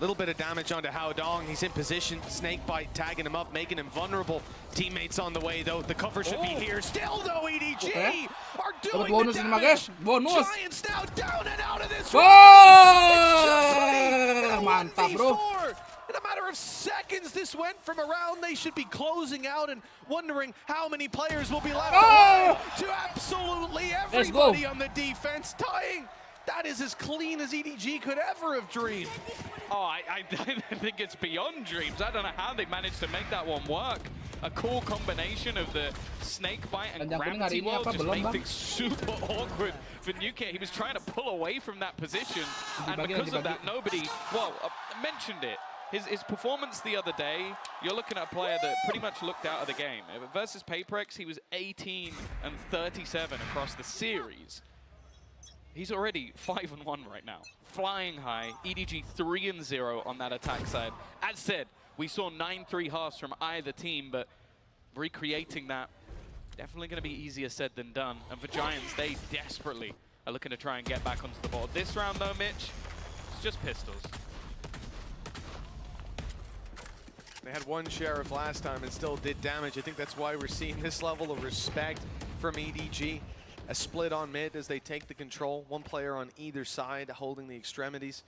[SPEAKER 11] Little bit of damage onto Haodong. He's in position. Snakebite tagging him up, making him vulnerable. Teammates on the way, though. The cover should be here. Still, though, EDG are doing the damage. Giants now down and out of this race. Mantap, bro. In a matter of seconds, this went from around they should be closing out and wondering how many players will be left to absolutely everybody on the defense, tying. That is as clean as EDG could ever have dreamed.
[SPEAKER 12] Oh, I think it's beyond dreams. I don't know how they managed to make that one work. A cool combination of the Snakebite and Gravity Wall just made things super awkward for Nuke. He was trying to pull away from that position, and because of that, nobody, mentioned it. His performance the other day, you're looking at a player that pretty much looked out of the game. Versus Paperex, he was 18 and 37 across the series. He's already 5-1 right now. Flying high, EDG 3-0 on that attack side. As said, we saw 9-3 halves from either team, but recreating that, definitely going to be easier said than done. And for Giants, they desperately are looking to try and get back onto the board. This round though, Mitch, it's just pistols.
[SPEAKER 11] They had one sheriff last time and still did damage. I think that's why we're seeing this level of respect from EDG. A split on mid as they take the control. One player on either side holding the extremities.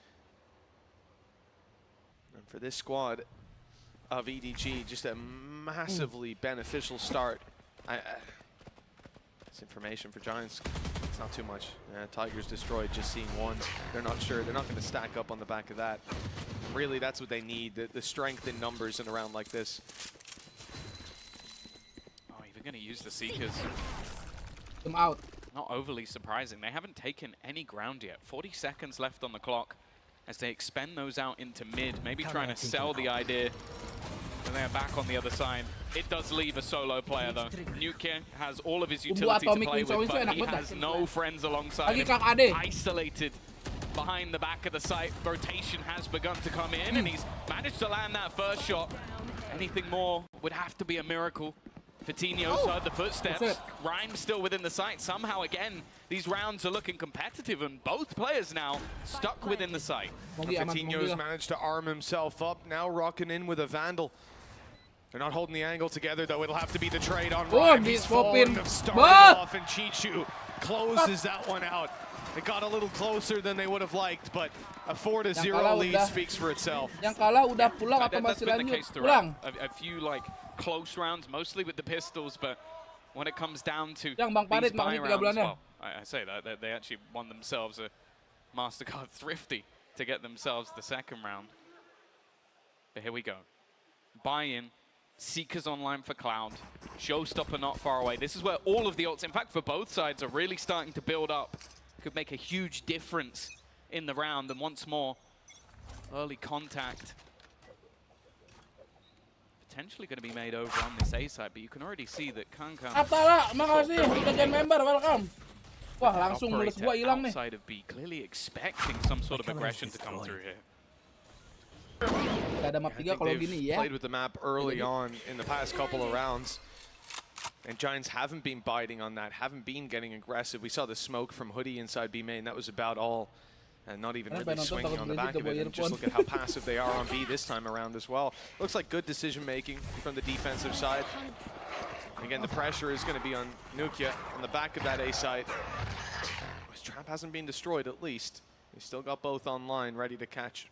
[SPEAKER 11] And for this squad of EDG, just a massively beneficial start. This information for Giants, it's not too much. Tigers destroyed, just seeing one. They're not sure. They're not going to stack up on the back of that. Really, that's what they need, the strength in numbers in a round like this.
[SPEAKER 12] Oh, even going to use the Seekers.
[SPEAKER 1] Them out.
[SPEAKER 12] Not overly surprising. They haven't taken any ground yet. 40 seconds left on the clock as they expend those out into mid, maybe trying to sell the idea. And they're back on the other side. It does leave a solo player though. Nuke has all of his utility to play with, but he has no friends alongside him. Isolated behind the back of the site. Rotation has begun to come in, and he's managed to land that first shot. Anything more would have to be a miracle. Fitinho's heard the footsteps. Rhyme's still within the site. Somehow, again, these rounds are looking competitive, and both players now stuck within the site.
[SPEAKER 11] Fitinho's managed to arm himself up, now rocking in with a Vandal. They're not holding the angle together, though. It'll have to be the trade on Rhyme. He's forward of starting off, and Chichu closes that one out. It got a little closer than they would have liked, but a 4-0 lead speaks for itself.
[SPEAKER 1] Yang kalah udah pulang atau
[SPEAKER 12] That's
[SPEAKER 1] masih
[SPEAKER 12] been the
[SPEAKER 1] lanjut?
[SPEAKER 12] case throughout. A few like close rounds, mostly with the pistols, but when it comes down to these buy rounds, well, I say that they actually won themselves a MasterCard Thrifty to get themselves the second round. But here we go. Buy-in. Seekers online for Cloud. Showstopper not far away. This is where all of the ults, in fact, for both sides, are really starting to build up. Could make a huge difference in the round. And once more, early contact. Potentially going to be made over on this A side, but you can already see that Kankan...
[SPEAKER 1] Apalah, makasih. Kita jadi member, welcome. Wah, langsung mulus gua hilang nih.
[SPEAKER 12] Outside of B, clearly expecting some sort of aggression to come through here.
[SPEAKER 1] Gak ada map 3 kalau gini ya.
[SPEAKER 11] Played with the map early on in the past couple of rounds. And Giants haven't been biting on that, haven't been getting aggressive. We saw the smoke from Hoodie inside B main, that was about all. And not even really swinging on the back of it. And just look at how passive they are on B this time around as well. Looks like good decision making from the defensive side. Again, the pressure is going to be on Nukia on the back of that A side. His trap hasn't been destroyed at least. He's still got both online, ready to catch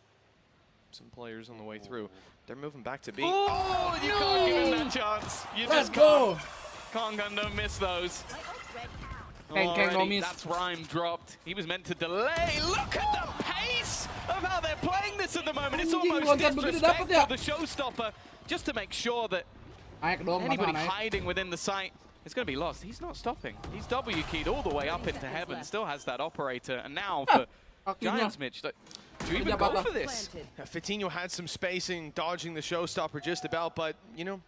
[SPEAKER 11] some players on the way through. They're moving back to B.
[SPEAKER 12] Oh, you can't give him that chance. You just can't. Kangan, don't miss those. That's Rhyme dropped. He was meant to delay. Look at the pace of how they're playing this at the moment. It's almost disrespectful, the showstopper, just to make sure that anybody hiding within the site is going to be lost. He's not stopping. He's W-keyed all the way up into heaven, still has that operator. And now for Giants, Mitch, do you even go for this?
[SPEAKER 11] Fitinho had some spacing, dodging the showstopper just about, but, you know,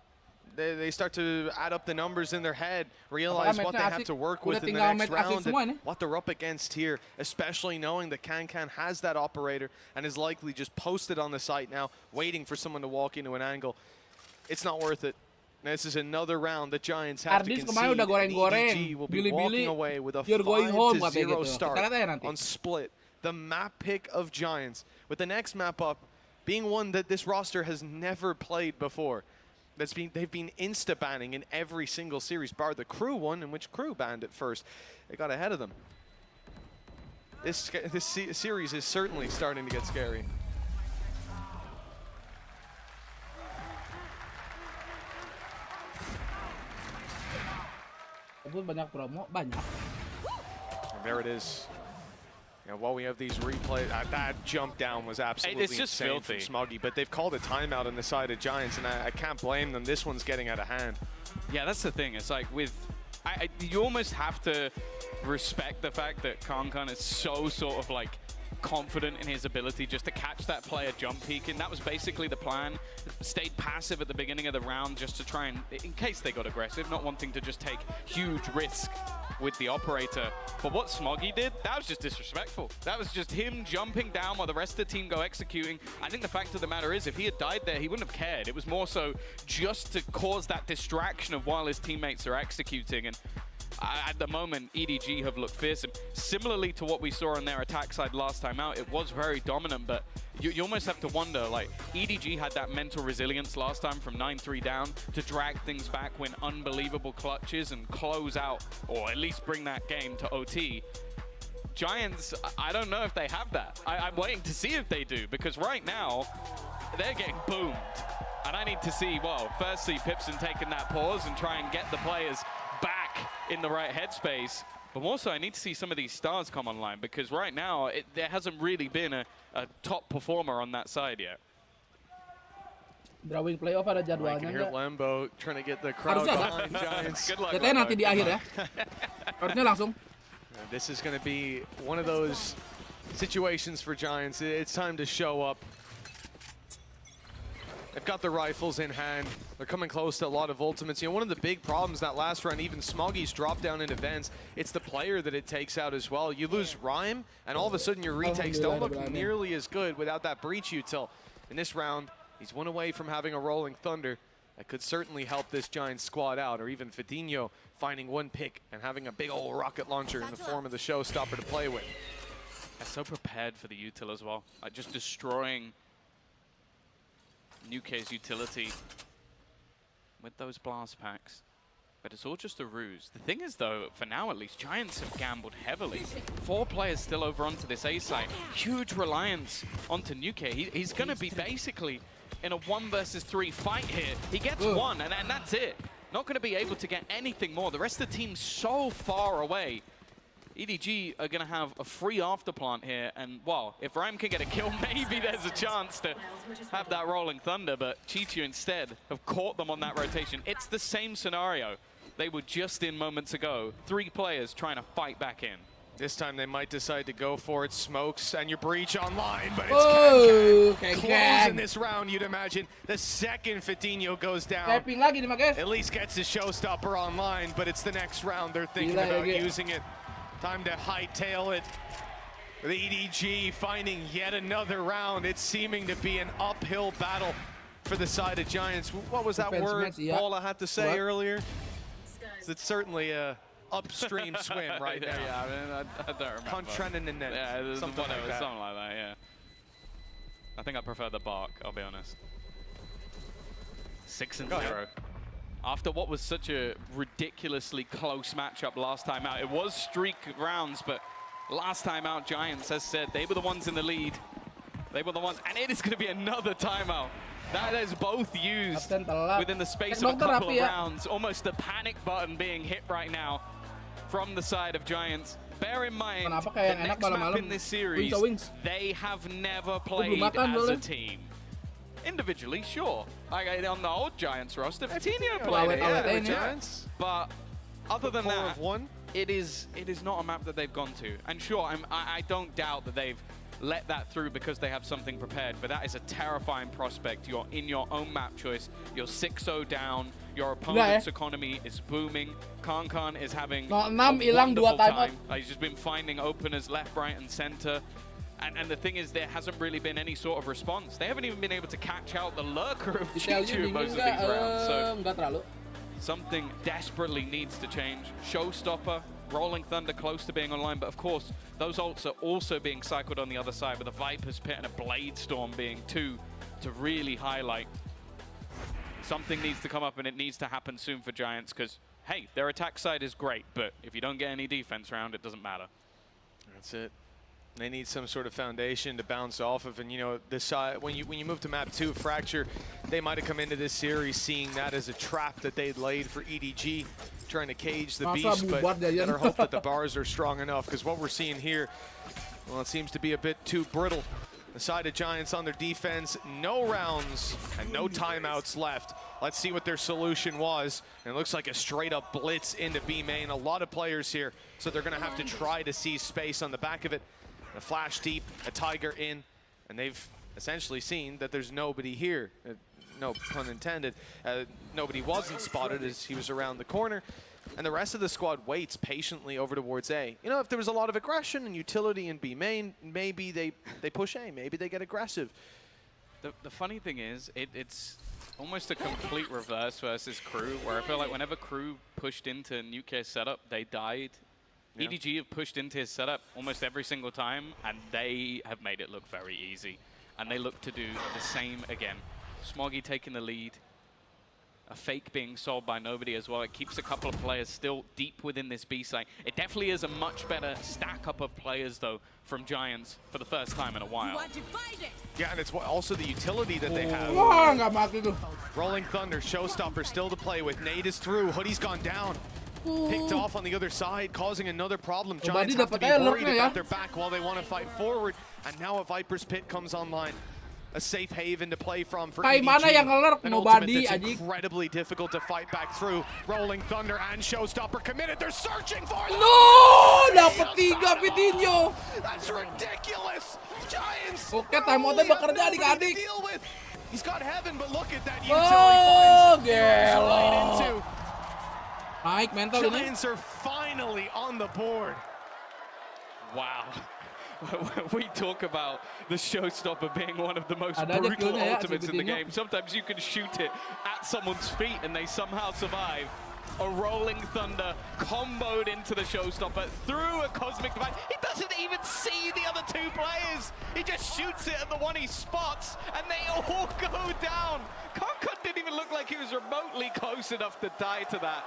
[SPEAKER 11] they start to add up the numbers in their head, realize what they have to work with in the next round and what they're up against here, especially knowing that Kankan has that operator and is likely just posted on the site now, waiting for someone to walk into an angle. It's not worth it. This is another round the Giants have to concede. EDG will be walking away with a 5-0 start on Split. The map pick of Giants, with the next map up being one that this roster has never played before. They've been insta-banning in every single series, bar the Crew one, in which Crew banned it first. They got ahead of them. This series is certainly starting to get scary.
[SPEAKER 1] Banyak.
[SPEAKER 11] And there it is. And while we have these replays, that jump down was absolutely insane from Smoggy, but they've called a timeout on the side of Giants, and I can't blame them. This one's getting out of hand.
[SPEAKER 12] Yeah, that's the thing. It's like you almost have to respect the fact that Kankan is so sort of like confident in his ability just to catch that player jump peeking. That was basically the plan. Stayed passive at the beginning of the round just to try and, in case they got aggressive, not wanting to just take huge risk with the operator. But what Smoggy did, that was just disrespectful. That was just him jumping down while the rest of the team go executing. I think the fact of the matter is, if he had died there, he wouldn't have cared. It was more so just to cause that distraction of while his teammates are executing. And at the moment, EDG have looked fearsome. Similarly to what we saw on their attack side last time out, it was very dominant, but you almost have to wonder, like, EDG had that mental resilience last time from 9-3 down to drag things back, win unbelievable clutches and close out, or at least bring that game to OT. Giants, I don't know if they have that. I'm waiting to see if they do, because right now, they're getting boomed. And I need to see, well, firstly, Pipson taking that pause and try and get the players back in the right headspace. But also, I need to see some of these stars come online, because right now, there hasn't really been a top performer on that side yet.
[SPEAKER 1] Drawing playoff ada
[SPEAKER 11] I can
[SPEAKER 1] jadwalnya
[SPEAKER 11] hear
[SPEAKER 1] nggak?
[SPEAKER 11] Lambo trying to get the crowd behind Giants.
[SPEAKER 12] Good luck,
[SPEAKER 1] Katanya nanti di akhir ya. Harusnya langsung.
[SPEAKER 11] This is going to be one of those situations for Giants. It's time to show up. They've got the rifles in hand. They're coming close to a lot of ultimates. You know, one of the big problems that last round, even Smoggy's drop down in events, it's the player that it takes out as well. You lose Rhyme, and all of a sudden your retakes don't look nearly as good without that breach util. In this round, he's one away from having a Rolling Thunder. That could certainly help this Giants squad out, or even Fidinho finding one pick and having a big old rocket launcher in the form of the showstopper to play with.
[SPEAKER 12] They're so prepared for the util as well. Like, just destroying NUK's utility with those blast packs. But it's all just a ruse. The thing is, though, for now at least, Giants have gambled heavily. 4 players still over onto this A side. Huge reliance onto NUK. He's going to be basically in a 1 versus 3 fight here. He gets one, and that's it. Not going to be able to get anything more. The rest of the team's so far away. EDG are going to have a free afterplant here, and, well, if Rhyme can get a kill, maybe there's a chance to have that Rolling Thunder, but Chichu instead have caught them on that rotation. It's the same scenario they were just in moments ago. 3 players trying to fight back in.
[SPEAKER 11] This time they might decide to go for it. Smokes and your breach online, but it's closing this round, you'd imagine. The second Fidinho goes down, at least gets the showstopper online, but it's the next round they're thinking about using it. Time to hightail it. The EDG finding yet another round. It's seeming to be an uphill battle for the side of Giants. What was that word Paula had to say earlier? It's certainly a upstream swim right now.
[SPEAKER 12] Yeah, I mean, I don't remember. Yeah, something like that, yeah. I think I prefer the bark, I'll be honest. 6-0. After what was such a ridiculously close matchup last time out. It was streak rounds, but last time out, Giants, as said, they were the ones in the lead. They were the ones, and it is going to be another timeout. That is both used within the space of a couple of rounds. Almost the panic button being hit right now from the side of Giants. Bear in mind, the next map in this series, they have never played as a team. Individually, sure. Like on the old Giants roster, Fidinho played it, Giants. But other than that, it is not a map that they've gone to. And sure, I don't doubt that they've let that through because they have something prepared, but that is a terrifying prospect. You're in your own map choice. You're 6-0 down. Your opponent's economy is booming. Khan is having a wonderful time. He's just been finding openers left, right, and center. And the thing is, there hasn't really been any sort of response. They haven't even been able to catch out the lurker of Chichu in most of these rounds. So something desperately needs to change. Showstopper, Rolling Thunder close to being online, but of course, those ults are also being cycled on the other side with a Viper's Pit and a Blade Storm being 2 to really highlight. Something needs to come up, and it needs to happen soon for Giants, because, hey, their attack side is great, but if you don't get any defense round, it doesn't matter.
[SPEAKER 11] That's it. They need some sort of foundation to bounce off of, and you know, this side, when you move to map 2, Fracture, they might have come into this series seeing that as a trap that they'd laid for EDG, trying to cage the beast, but better hope that the bars are strong enough, because what we're seeing here, well, it seems to be a bit too brittle. The side of Giants on their defense, no rounds and no timeouts left. Let's see what their solution was. And it looks like a straight up blitz into B main. A lot of players here, so they're gonna have to try to seize space on the back of it. A flash deep, a Tiger in, and they've essentially seen that there's nobody here. No pun intended. Nobody wasn't spotted as he was around the corner. And the rest of the squad waits patiently over towards A. You know, if there was a lot of aggression and utility in B main, maybe they push A, maybe they get aggressive.
[SPEAKER 12] The funny thing is, it's almost a complete reverse versus Crew, where I feel like whenever Crew pushed into Nuke's setup, they died.
[SPEAKER 11] Yeah.
[SPEAKER 12] EDG have pushed into his setup almost every single time, and they have made it look very easy. And they look to do the same again. Smoggy taking the lead. A fake being sold by nobody as well. It keeps a couple of players still deep within this B site. It definitely is a much better stack up of players, though, from Giants for the first time in a while.
[SPEAKER 11] Yeah, and it's also the utility that they have. Rolling Thunder, Showstopper still to play with. Nade is through. Hoodie's gone down. Picked off on the other side, causing another problem. Giants have to be worried about their back while they want to fight forward. And now a Viper's Pit comes online. A safe haven to play from for EDG. An ultimate that's incredibly difficult to fight back through. Rolling Thunder and Showstopper committed. They're searching for them.
[SPEAKER 1] No! Dapat 3 Vitinho.
[SPEAKER 11] That's ridiculous. Giants.
[SPEAKER 1] Oke, timeoutnya bekerja adik-adik.
[SPEAKER 11] He's got heaven, but look at that utility
[SPEAKER 1] gelo. Naik mental ini.
[SPEAKER 11] Giants are finally on the board.
[SPEAKER 12] Wow. We talk about the Showstopper being one of the most brutal ultimates in the game. Sometimes you can shoot it at someone's feet and they somehow survive. A Rolling Thunder comboed into the Showstopper through a Cosmic Divide. He doesn't even see the other two players. He just shoots it at the one he spots and they all go down. Konkon didn't even look like he was remotely close enough to die to that.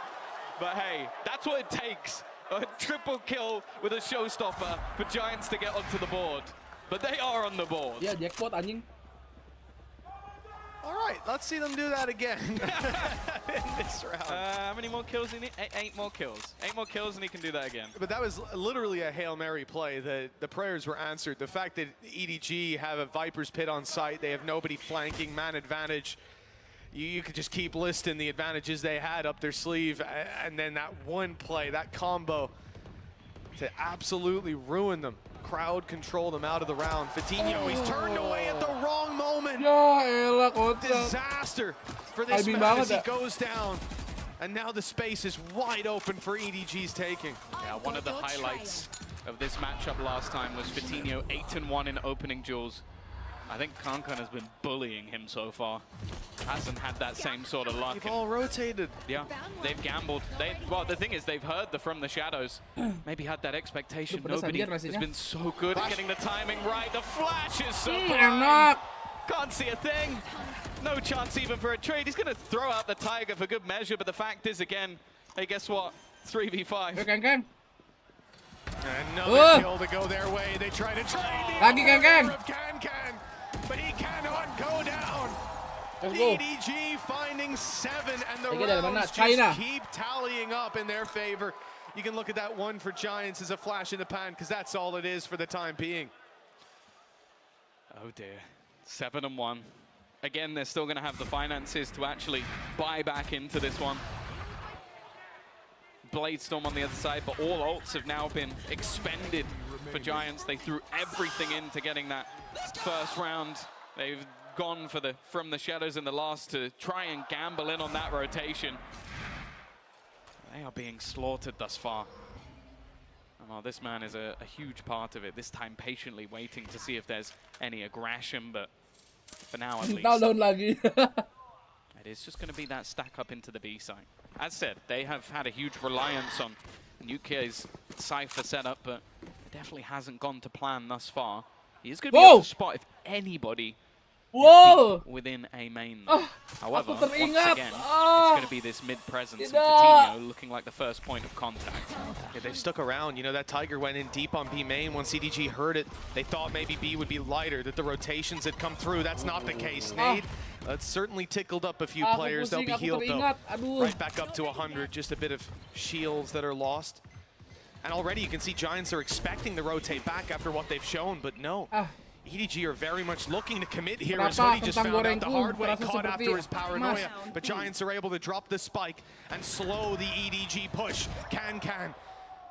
[SPEAKER 12] But hey, that's what it takes. A triple kill with a Showstopper for Giants to get onto the board. But they are on the board.
[SPEAKER 1] Yeah, jackpot anjing.
[SPEAKER 11] All right, let's see them do that again in this round.
[SPEAKER 12] How many more kills do you need? 8 more kills. 8 more kills and he can do that again.
[SPEAKER 11] But that was literally a Hail Mary play. The prayers were answered. The fact that EDG have a Viper's Pit on site, they have nobody flanking, man advantage. You could just keep listing the advantages they had up their sleeve, and then that one play, that combo, to absolutely ruin them. Crowd control them out of the round. Vitinho, he's turned away at the wrong moment. Disaster for this man as he goes down. And now the space is wide open for EDG's taking.
[SPEAKER 12] Yeah, one of the highlights of this matchup last time was Vitinho 8-1 in opening duels. I think Konkon has been bullying him so far. Hasn't had that same sort of luck.
[SPEAKER 11] They've all rotated.
[SPEAKER 12] Yeah, they've gambled. Well, the thing is, they've heard the From the Shadows. Maybe had that expectation. Nobody has been so good at getting the timing right. The flash is so blind. Can't see a thing. No chance even for a trade. He's going to throw out the Tiger for good measure, but the fact is, again, hey, guess what? 3v5.
[SPEAKER 11] Another kill to go their way. They try to trade Can, but he cannot go down. EDG finding 7, and the rounds just keep tallying up in their favor. You can look at that one for Giants as a flash in the pan, because that's all it is for the time being.
[SPEAKER 12] Oh dear, 7-1. Again, they're still going to have the finances to actually buy back into this one. Bladestorm on the other side, but all ults have now been expended for Giants. They threw everything into getting that first round. They've gone for the From the Shadows in the last to try and gamble in on that rotation. They are being slaughtered thus far. Oh, this man is a huge part of it, this time patiently waiting to see if there's any aggression, but for now at least. It is just going to be that stack up into the B side. As said, they have had a huge reliance on Nuke's Cypher setup, but it definitely hasn't gone to plan thus far. He is going to be able to spot if anybody within a main. However, once again, it's going to be this mid-presence of Vitinho looking like the first point of contact.
[SPEAKER 11] Yeah, they've stuck around. You know, that Tiger went in deep on B main. Once EDG heard it, they thought maybe B would be lighter, that the rotations had come through. That's not the case. Nade, that's certainly tickled up a few players. They'll be healed, though. Right back up to 100. Just a bit of shields that are lost. And already you can see Giants are expecting to rotate back after what they've shown, but no. EDG are very much looking to commit here, as Hoodie just found out the hard way, caught after his paranoia. But Giants are able to drop the spike and slow the EDG push. Can.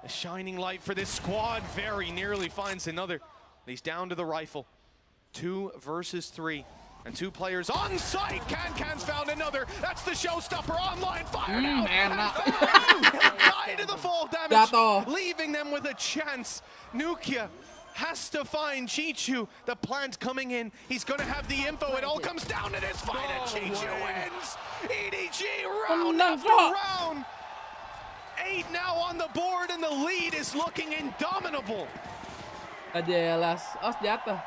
[SPEAKER 11] A shining light for this squad. Very nearly finds another He's down to the rifle. 2 versus 3. And 2 players on site. Can's found another. That's the showstopper. Online fired out. Guy to the fall damage, leaving them with a chance. Nukia has to find Chichu. The plant coming in. He's going to have the info. It all comes down to this fight, and Chichu wins. EDG round after round. 8 now on the board, and the lead is looking indomitable.
[SPEAKER 1] Jelas. Oh, jatuh.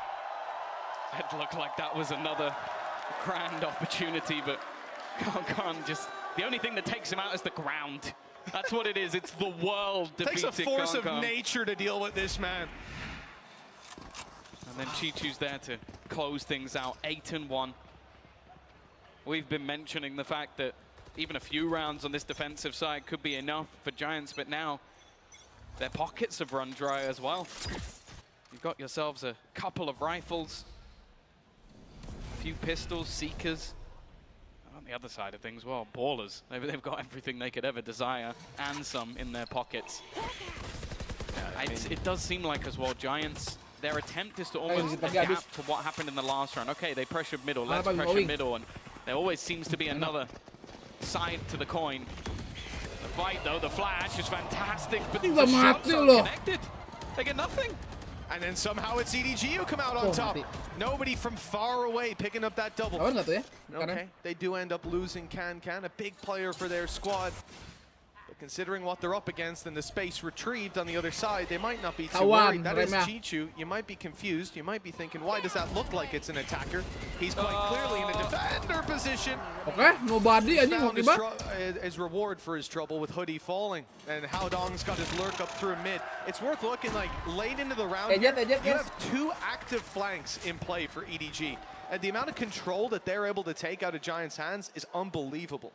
[SPEAKER 12] It looked like that was another grand opportunity, but Khan just, the only thing that takes him out is the ground. That's what it is. It's the world defeating
[SPEAKER 11] Takes a force of nature to deal with this man.
[SPEAKER 12] And then Chichu's there to close things out. 8-1. We've been mentioning the fact that even a few rounds on this defensive side could be enough for Giants, but now their pockets have run dry as well. You've got yourselves a couple of rifles, a few pistols, Seekers. On the other side of things, well, Ballers. They've got everything they could ever desire and some in their pockets. It does seem like as well, Giants, their attempt is to almost adapt to what happened in the last round. Okay, they pressured middle, let's pressure middle, and there always seems to be another side to the coin. The fight though, the flash is fantastic, but the shots are connected. They get nothing.
[SPEAKER 11] And then somehow it's EDG who come out on top. Nobody from far away picking up that double. Okay, they do end up losing Can, a big player for their squad. But considering what they're up against and the space retrieved on the other side, they might not be too worried. That is Chichu. You might be confused. You might be thinking, why does that look like it's an attacker? He's quite clearly in a defender position. His reward for his trouble with Hoodie falling. And Haodong's got his lurk up through mid. It's worth looking like late into the round. You have 2 active flanks in play for EDG. And the amount of control that they're able to take out of Giants' hands is unbelievable.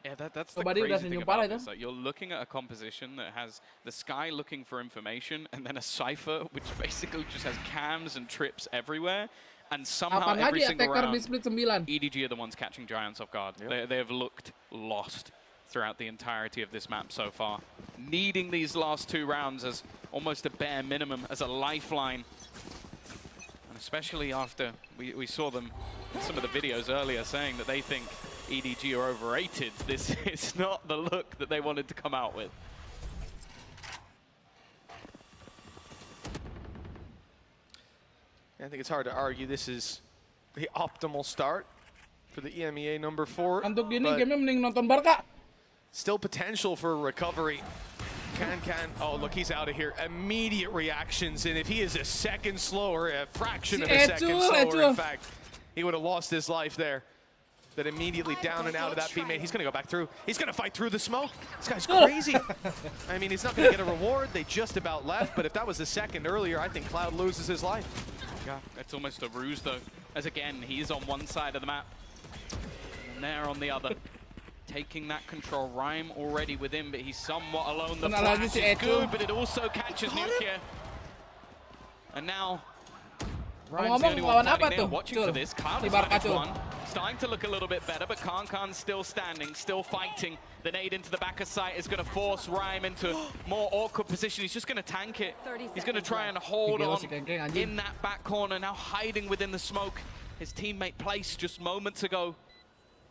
[SPEAKER 12] Yeah, that's the crazy thing about this. Like, you're looking at a composition that has the Sky looking for information, and then a Cypher, which basically just has cams and trips everywhere. And somehow every single round, EDG are the ones catching Giants off guard. They have looked lost throughout the entirety of this map so far. Needing these last 2 rounds as almost a bare minimum, as a lifeline. And especially after we saw them in some of the videos earlier saying that they think EDG are overrated. This is not the look that they wanted to come out with.
[SPEAKER 11] I think it's hard to argue this is the optimal start for the EMEA number 4. Still potential for recovery. Can. Oh, look, he's out of here. Immediate reactions, and if he is a second slower, a fraction of a second slower, in fact, he would have lost his life there. That immediately down and out of that teammate. He's going to go back through. He's going to fight through the smoke. This guy's crazy. I mean, he's not going to get a reward. They just about left, but if that was a second earlier, I think Cloud loses his life.
[SPEAKER 12] Yeah, it's almost a ruse, though, as again, he's on one side of the map, and they're on the other. Taking that control. Rhyme already with him, but he's somewhat alone. The flash is good, but it also catches Nukia. And now, Rhyme's the only one fighting there, watching for this. Khan has managed one. Starting to look a little bit better, but Khan's still standing, still fighting. The nade into the back of sight is going to force Rhyme into more awkward position. He's just going to tank it. He's going to try and hold on in that back corner, now hiding within the smoke. His teammate placed just moments ago.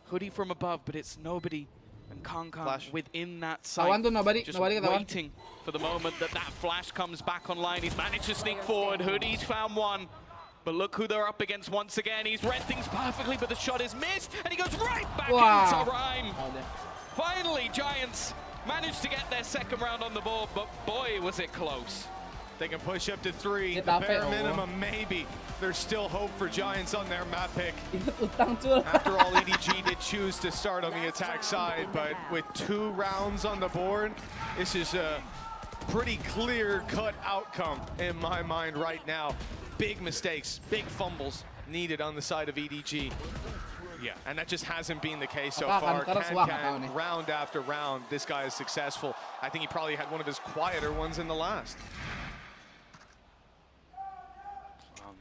[SPEAKER 12] Hoodie from above, but it's nobody. And Khan within that sight, just waiting for the moment that flash comes back online. He's managed to sneak forward. Hoodie's found one. But look who they're up against once again. He's read things perfectly, but the shot is missed, and he goes right back into Rhyme. Finally, Giants managed to get their second round on the board, but boy, was it close.
[SPEAKER 11] They can push up to 3, the bare minimum, maybe. There's still hope for Giants on their map pick. After all, EDG did choose to start on the attack side, but with 2 rounds on the board, this is a pretty clear-cut outcome in my mind right now. Big mistakes, big fumbles needed on the side of EDG. Yeah, and that just hasn't been the case so far. Can, round after round, this guy is successful. I think he probably had one of his quieter ones in the last.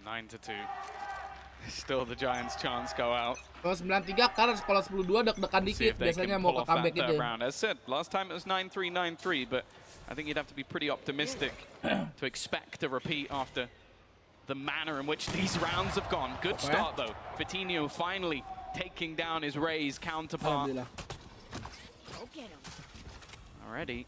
[SPEAKER 12] 9-2. Still the Giants' chance go out.
[SPEAKER 1] Kalau 9-3 karena kalau 10-2 deg-degan dikit biasanya mau ke comeback itu.
[SPEAKER 12] As said, last time it was 9-3, 9-3, but I think you'd have to be pretty optimistic to expect a repeat after the manner in which these rounds have gone. Good start though. Vitinho finally taking down his Rays counterpart. Already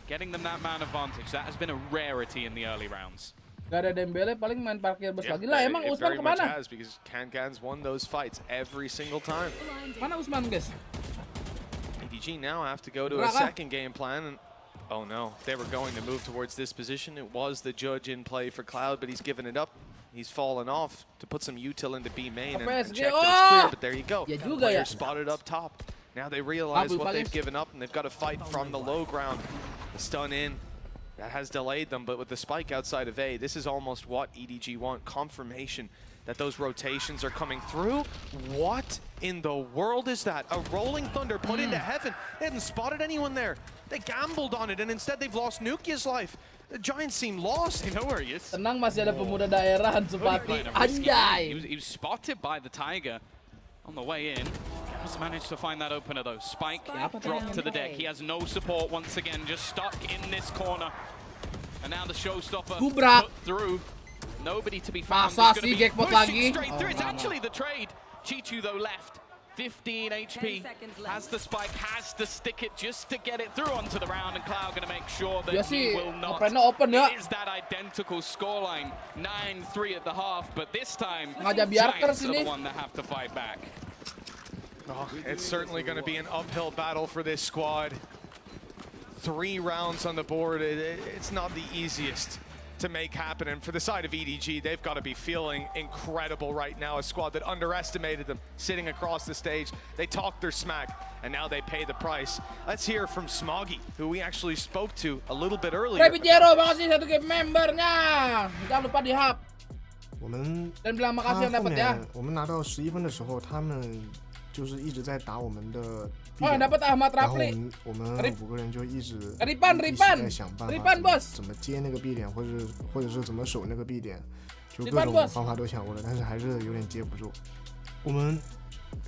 [SPEAKER 12] getting them that man advantage. That has been a rarity in the early rounds.
[SPEAKER 1] Gak ada Dembele, paling main parkir bus lagi lah. Emang
[SPEAKER 11] It
[SPEAKER 1] Usman
[SPEAKER 11] very much
[SPEAKER 1] kemana?
[SPEAKER 11] has, because Can's won those fights every single time.
[SPEAKER 1] Mana Usman, guys?
[SPEAKER 11] EDG now have to go to a second game plan. And oh no, they were going to move towards this position. It was the judge in play for Cloud, but he's given it up. He's fallen off to put some util into B main and check that it's clear, but there you go. Player spotted up top. Now they realize what they've given up, and they've got to fight from the low ground. The stun in, that has delayed them, but with the spike outside of A, this is almost what EDG want. Confirmation that those rotations are coming through. What in the world is that? A rolling thunder put into heaven. They hadn't spotted anyone there. They gambled on it, and instead they've lost Nukia's life. The Giants seem lost.
[SPEAKER 12] They know where he is.
[SPEAKER 1] Tenang, masih ada pemuda daerah Supati. Anjay.
[SPEAKER 12] He was spotted by the Tiger on the way in. Just managed to find that opener though. Spike dropped to the deck. He has no support once again, just stuck in this corner. And now the showstopper put through. Nobody to be found.
[SPEAKER 1] Masa sih jackpot lagi?
[SPEAKER 12] Straight through. It's actually the trade. Chichu though left. 15 HP, has the spike, has to stick it just to get it through onto the round, and Cloud gonna make sure that he will not. It is that identical scoreline, 9-3 at the half, but this time, Giants are the one that have to fight back.
[SPEAKER 11] Oh, it's certainly going to be an uphill battle for this squad. 3 rounds on the board, it's not the easiest to make happen, and for the side of EDG, they've got to be feeling incredible right now. A squad that underestimated them, sitting across the stage. They talked their smack, and now they pay the price. Let's hear from Smoggy, who we actually spoke to a little bit earlier.
[SPEAKER 1] Jero, makasih 1 game membernya. Jangan lupa di hub.
[SPEAKER 8] 我们
[SPEAKER 1] Dan bilang makasih yang dapat ya.
[SPEAKER 8] 我们拿到11分的时候，他们就是一直在打我们的。
[SPEAKER 1] Oh, dapat Ahmad
[SPEAKER 8] 然后
[SPEAKER 1] Rafli.
[SPEAKER 8] 我们5个人就一直
[SPEAKER 1] Ripan
[SPEAKER 8] 在想办法
[SPEAKER 1] Ripan bos
[SPEAKER 8] 怎么接那个 B 点，或者是怎么守那个 B 点，就各种方法都想过了，但是还是有点接不住。我们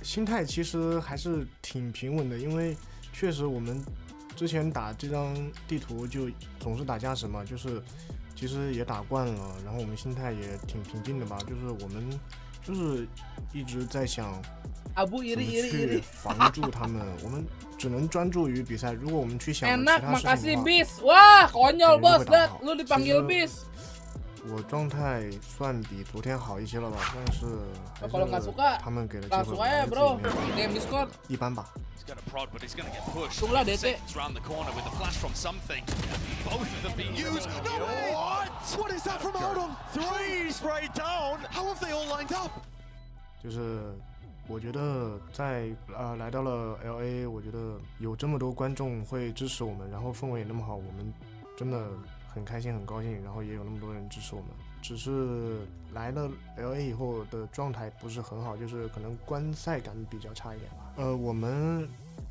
[SPEAKER 8] 心态其实还是挺平稳的，因为确实我们之前打这张地图就总是打加时嘛，就是其实也打惯了，然后我们心态也挺平静的吧，就是我们就是一直在想。 怎么去防住他们？我们只能专注于比赛。如果我们去想其他事情的话，
[SPEAKER 1] bis. Wah, konyol bos, Dad. Lu dipanggil bis.
[SPEAKER 8] 我状态算比昨天好一些了吧，但是
[SPEAKER 1] kalau nggak suka
[SPEAKER 8] 他们给的机
[SPEAKER 1] langsung
[SPEAKER 8] 会
[SPEAKER 1] aja bro. DM Discord.
[SPEAKER 8] 一般吧。
[SPEAKER 1] Tunggulah DT.
[SPEAKER 2] Around the corner with a flash from something. Both of them being used. No, what is that from Audon? 3 straight down. How have they all lined up?
[SPEAKER 8] 就是。 我觉得在来到了 LA， 我觉得有这么多观众会支持我们，然后氛围也那么好，我们真的很开心很高兴，然后也有那么多人支持我们。只是来了 LA 以后的状态不是很好，就是可能观赛感比较差一点吧。我们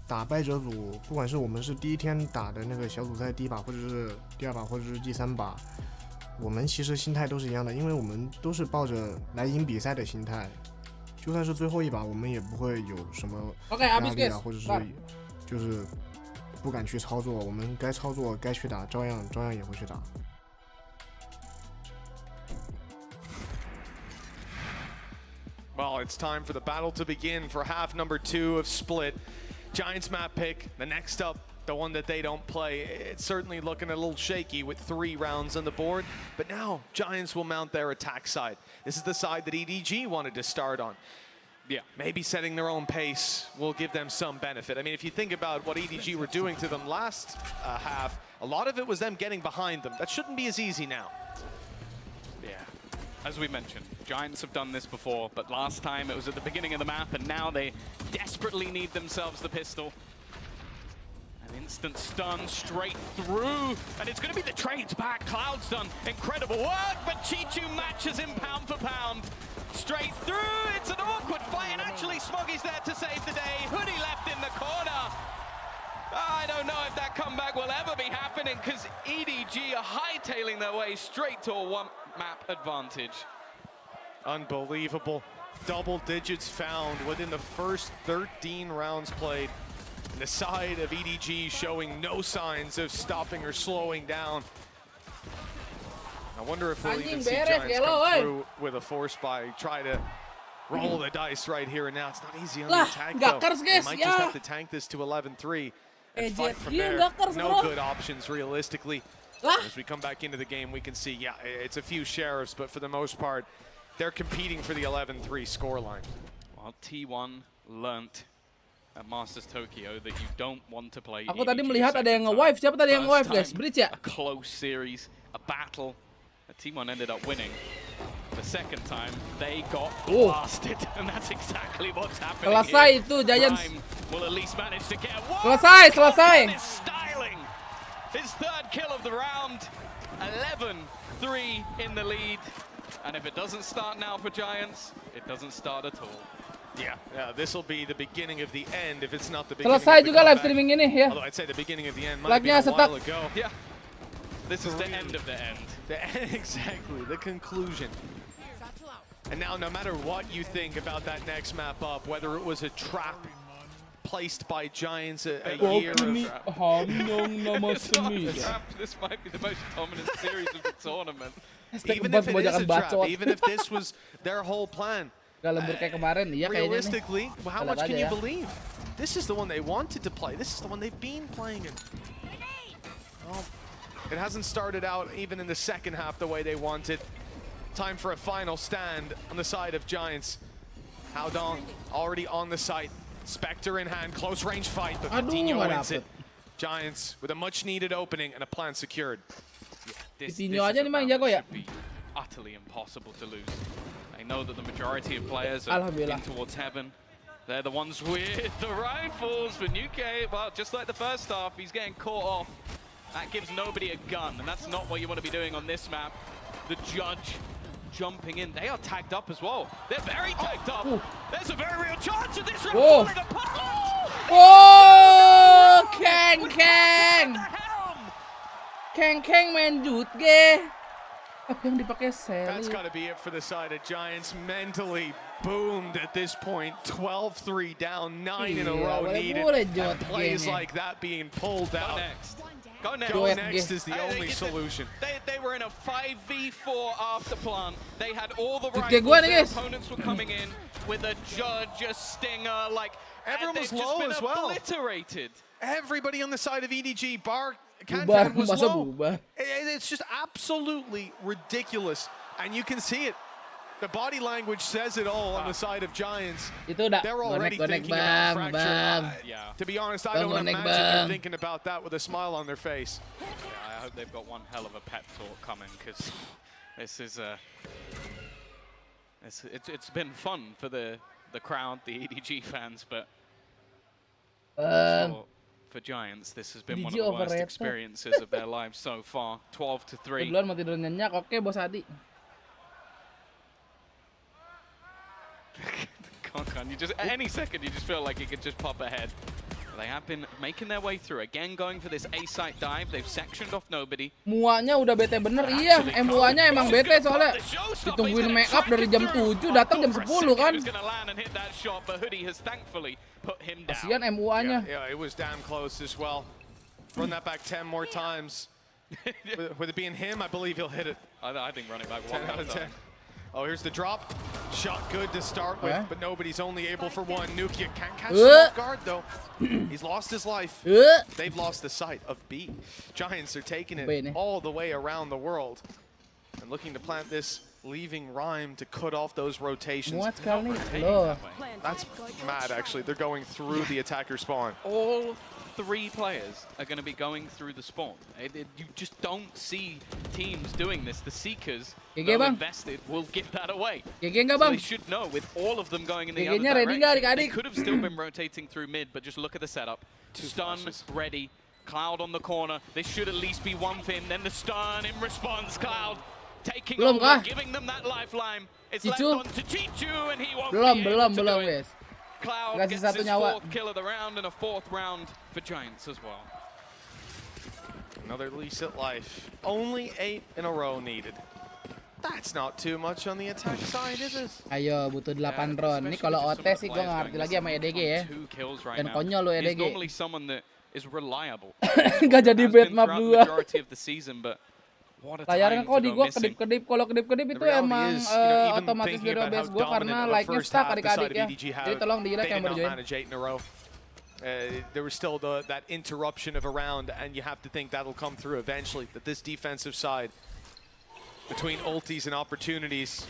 [SPEAKER 8] 打败者组，不管是我们是第一天打的那个小组赛第1把，或者是第2把，或者是第3把，我们其实心态都是一样的，因为我们都是抱着来赢比赛的心态。 就算是最后1把，我们也不会有什么压力啊，或者是就是不敢去操作。我们该操作、该去打，照样也会去打。
[SPEAKER 11] Well, it's time for the battle to begin for half number 2 of Split. Giants map pick. The next up, the one that they don't play. It's certainly looking a little shaky with 3 rounds on the board. But now, Giants will mount their attack side. This is the side that EDG wanted to start on. Yeah, maybe setting their own pace will give them some benefit. I mean, if you think about what EDG were doing to them last half, a lot of it was them getting behind them. That shouldn't be as easy now.
[SPEAKER 12] Yeah, as we mentioned, Giants have done this before, but last time it was at the beginning of the map, and now they desperately need themselves the pistol. An instant stun straight through, and it's going to be the trades back. Cloud's done incredible work, but Chichu matches him pound for pound. Straight through, it's an awkward fight, and actually Smoggy's there to save the day. Hoodie left in the corner. I don't know if that comeback will ever be happening, because EDG are hightailing their way straight to a 1-map advantage.
[SPEAKER 11] Unbelievable. Double digits found within the first 13 rounds played. And the side of EDG showing no signs of stopping or slowing down. I wonder if we'll even
[SPEAKER 1] Anjing
[SPEAKER 11] see
[SPEAKER 1] beres,
[SPEAKER 11] Giants
[SPEAKER 1] Gelo,
[SPEAKER 11] come
[SPEAKER 1] oi.
[SPEAKER 11] through with a force buy, try to roll the dice right here and now. It's not easy on the
[SPEAKER 1] Lah,
[SPEAKER 11] attack,
[SPEAKER 1] nggak
[SPEAKER 11] though.
[SPEAKER 1] kers,
[SPEAKER 11] They
[SPEAKER 1] guys,
[SPEAKER 11] might
[SPEAKER 1] ya.
[SPEAKER 11] just have to tank this to 11-3 and fight from there.
[SPEAKER 1] nggak kers,
[SPEAKER 11] No
[SPEAKER 1] bro.
[SPEAKER 11] good options, realistically.
[SPEAKER 1] Lah.
[SPEAKER 11] As we come back into the game, we can see, yeah, it's a few sheriffs, but for the most part, they're competing for the 11-3 scoreline.
[SPEAKER 12] Well, T1 learnt at Masters Tokyo that you don't want to play.
[SPEAKER 1] Aku tadi
[SPEAKER 12] EDG
[SPEAKER 1] melihat ada yang nge-wife. Siapa tadi yang nge-wife, guys? Bridge ya?
[SPEAKER 12] A close series, a battle. T1 ended up winning. The second time, they got blasted, and that's exactly what's happening
[SPEAKER 1] Selesai
[SPEAKER 12] here.
[SPEAKER 1] itu, Giants.
[SPEAKER 12] Rhyme will at least manage to get one.
[SPEAKER 1] Selesai.
[SPEAKER 12] Is styling his third kill of the round. 11-3 in the lead. And if it doesn't start now for Giants, it doesn't start at all.
[SPEAKER 11] Yeah, this will be the beginning of the end if it's not the beginning
[SPEAKER 1] Selesai
[SPEAKER 11] of the
[SPEAKER 1] juga live
[SPEAKER 11] comeback.
[SPEAKER 1] streaming ini ya.
[SPEAKER 11] Although I'd say the beginning of the end might have been
[SPEAKER 1] Like-nya
[SPEAKER 11] a while
[SPEAKER 1] setak.
[SPEAKER 11] ago.
[SPEAKER 12] Yeah. This is the end of the end.
[SPEAKER 11] Exactly, the conclusion. And now, no matter what you think about that next map up, whether it was a trap placed by Giants a year of...
[SPEAKER 12] It's not a trap. This might be the most dominant series of the tournament.
[SPEAKER 11] Even if it is a trap, even if this was their whole plan,
[SPEAKER 1] Gak lembur kayak kemarin, iya kayaknya nih.
[SPEAKER 11] realistically, how much
[SPEAKER 1] Lihat
[SPEAKER 11] can
[SPEAKER 1] aja
[SPEAKER 11] you
[SPEAKER 1] ya.
[SPEAKER 11] believe? This is the one they wanted to play. This is the one they've been playing in. Well, it hasn't started out even in the second half the way they wanted. Time for a final stand on the side of Giants. Haodong already on the site. Spectre in hand, close range fight, but Coutinho wins it. Giants with a much needed opening and a plan secured.
[SPEAKER 12] This
[SPEAKER 1] Coutinho aja nih Mang jago ya.
[SPEAKER 12] should be utterly impossible to lose. I know that the majority of players are in towards heaven. They're the ones with the rifles for Nuke. Well, just like the first half, he's getting caught off. That gives nobody a gun, and that's not what you want to be doing on this map. The judge jumping in. They are tagged up as well. They're very tagged up. There's a very real chance of this round falling apart.
[SPEAKER 1] Oh, Keng main jut ge. Yang dipakai Sally.
[SPEAKER 11] That's got to be it for the side of Giants. Mentally boomed at this point. 12-3 down, 9 in a row needed. And plays like that being pulled out.
[SPEAKER 12] Go next.
[SPEAKER 11] Go next is the only solution.
[SPEAKER 12] They were in a 5v4 after plant. They had all the
[SPEAKER 1] Okay,
[SPEAKER 12] rifles. Their
[SPEAKER 1] guys.
[SPEAKER 12] opponents were coming in with a judge, a stinger, like
[SPEAKER 11] everyone was
[SPEAKER 12] they've
[SPEAKER 11] low
[SPEAKER 12] just
[SPEAKER 11] as
[SPEAKER 12] been
[SPEAKER 11] well.
[SPEAKER 12] Obliterated.
[SPEAKER 11] Everybody on the side of EDG, bar
[SPEAKER 1] Bubar,
[SPEAKER 11] Kantan was
[SPEAKER 1] masa
[SPEAKER 11] low.
[SPEAKER 1] bubar?
[SPEAKER 11] It's just absolutely ridiculous, and you can see it. The body language says it all on the side of Giants.
[SPEAKER 1] Itu udah
[SPEAKER 11] They're already
[SPEAKER 1] gonek
[SPEAKER 11] thinking about
[SPEAKER 1] bang.
[SPEAKER 11] fracture. To be honest, I
[SPEAKER 1] Bang,
[SPEAKER 11] don't
[SPEAKER 1] gonek,
[SPEAKER 11] imagine they're
[SPEAKER 1] bang.
[SPEAKER 11] thinking about that with a smile on their face.
[SPEAKER 12] Yeah, I hope they've got one hell of a pep talk coming, because this is it's been fun for the crowd, the EDG fans, but for Giants, this has been one of the worst experiences of their lives so far. 12-3.
[SPEAKER 1] Sebelum mau tidur nyenyak, oke Bos Adi.
[SPEAKER 12] You just at any second you just feel like it could just pop ahead. They have been making their way through. Again, going for this A-site dive. They've sectioned off nobody.
[SPEAKER 1] Muanya udah bete bener, iya. MUA-nya emang bete soalnya. Ditungguin make up dari jam 7, datang jam 10 kan. Kasian MUA-nya.
[SPEAKER 11] Yeah, it was damn close as well. Run that back 10 more times. With it being him, I believe he'll hit it.
[SPEAKER 12] I think running back
[SPEAKER 11] 10 out of 10. Oh, here's the drop. Shot good to start with, but nobody's only able for one. Nukia can't catch him off guard, though. He's lost his life. They've lost the sight of B. Giants are taking it all the way around the world and looking to plant this, leaving Rhyme to cut off those rotations. That's mad, actually. They're going through the attacker spawn.
[SPEAKER 12] All 3 players are going to be going through the spawn. You just don't see teams doing this. The Seekers, though invested, will give that away. So they should know, with all of them going in the other direction. They could have still been rotating through mid, but just look at the setup. Stun ready. Cloud on the corner. This should at least be one for him. Then the stun in response. Cloud taking over, giving them that lifeline. It's left on to Chichu, and he won't be able to do it. Cloud gets his 4th kill of the round and a 4th round for Giants as well.
[SPEAKER 11] Another lease at life. Only 8 in a row needed. That's not too much on the attack side, is it?
[SPEAKER 1] Ayo, butuh 8 round. Ini kalau OT sih gue nggak ngerti lagi sama EDG ya. Dan konyol lo EDG.
[SPEAKER 12] He's normally someone that is reliable.
[SPEAKER 1] Gak jadi bad map 2.
[SPEAKER 12] Majority of the season, but
[SPEAKER 1] Layarnya kok di gua kedip-kedip. Kalau kedip-kedip itu emang otomatis dari OBS gua karena like-nya stuck adik-adik ya. Jadi tolong di-like yang baru join.
[SPEAKER 11] There was still that interruption of a round, and you have to think that'll come through eventually. That this defensive side, between ultis and opportunities,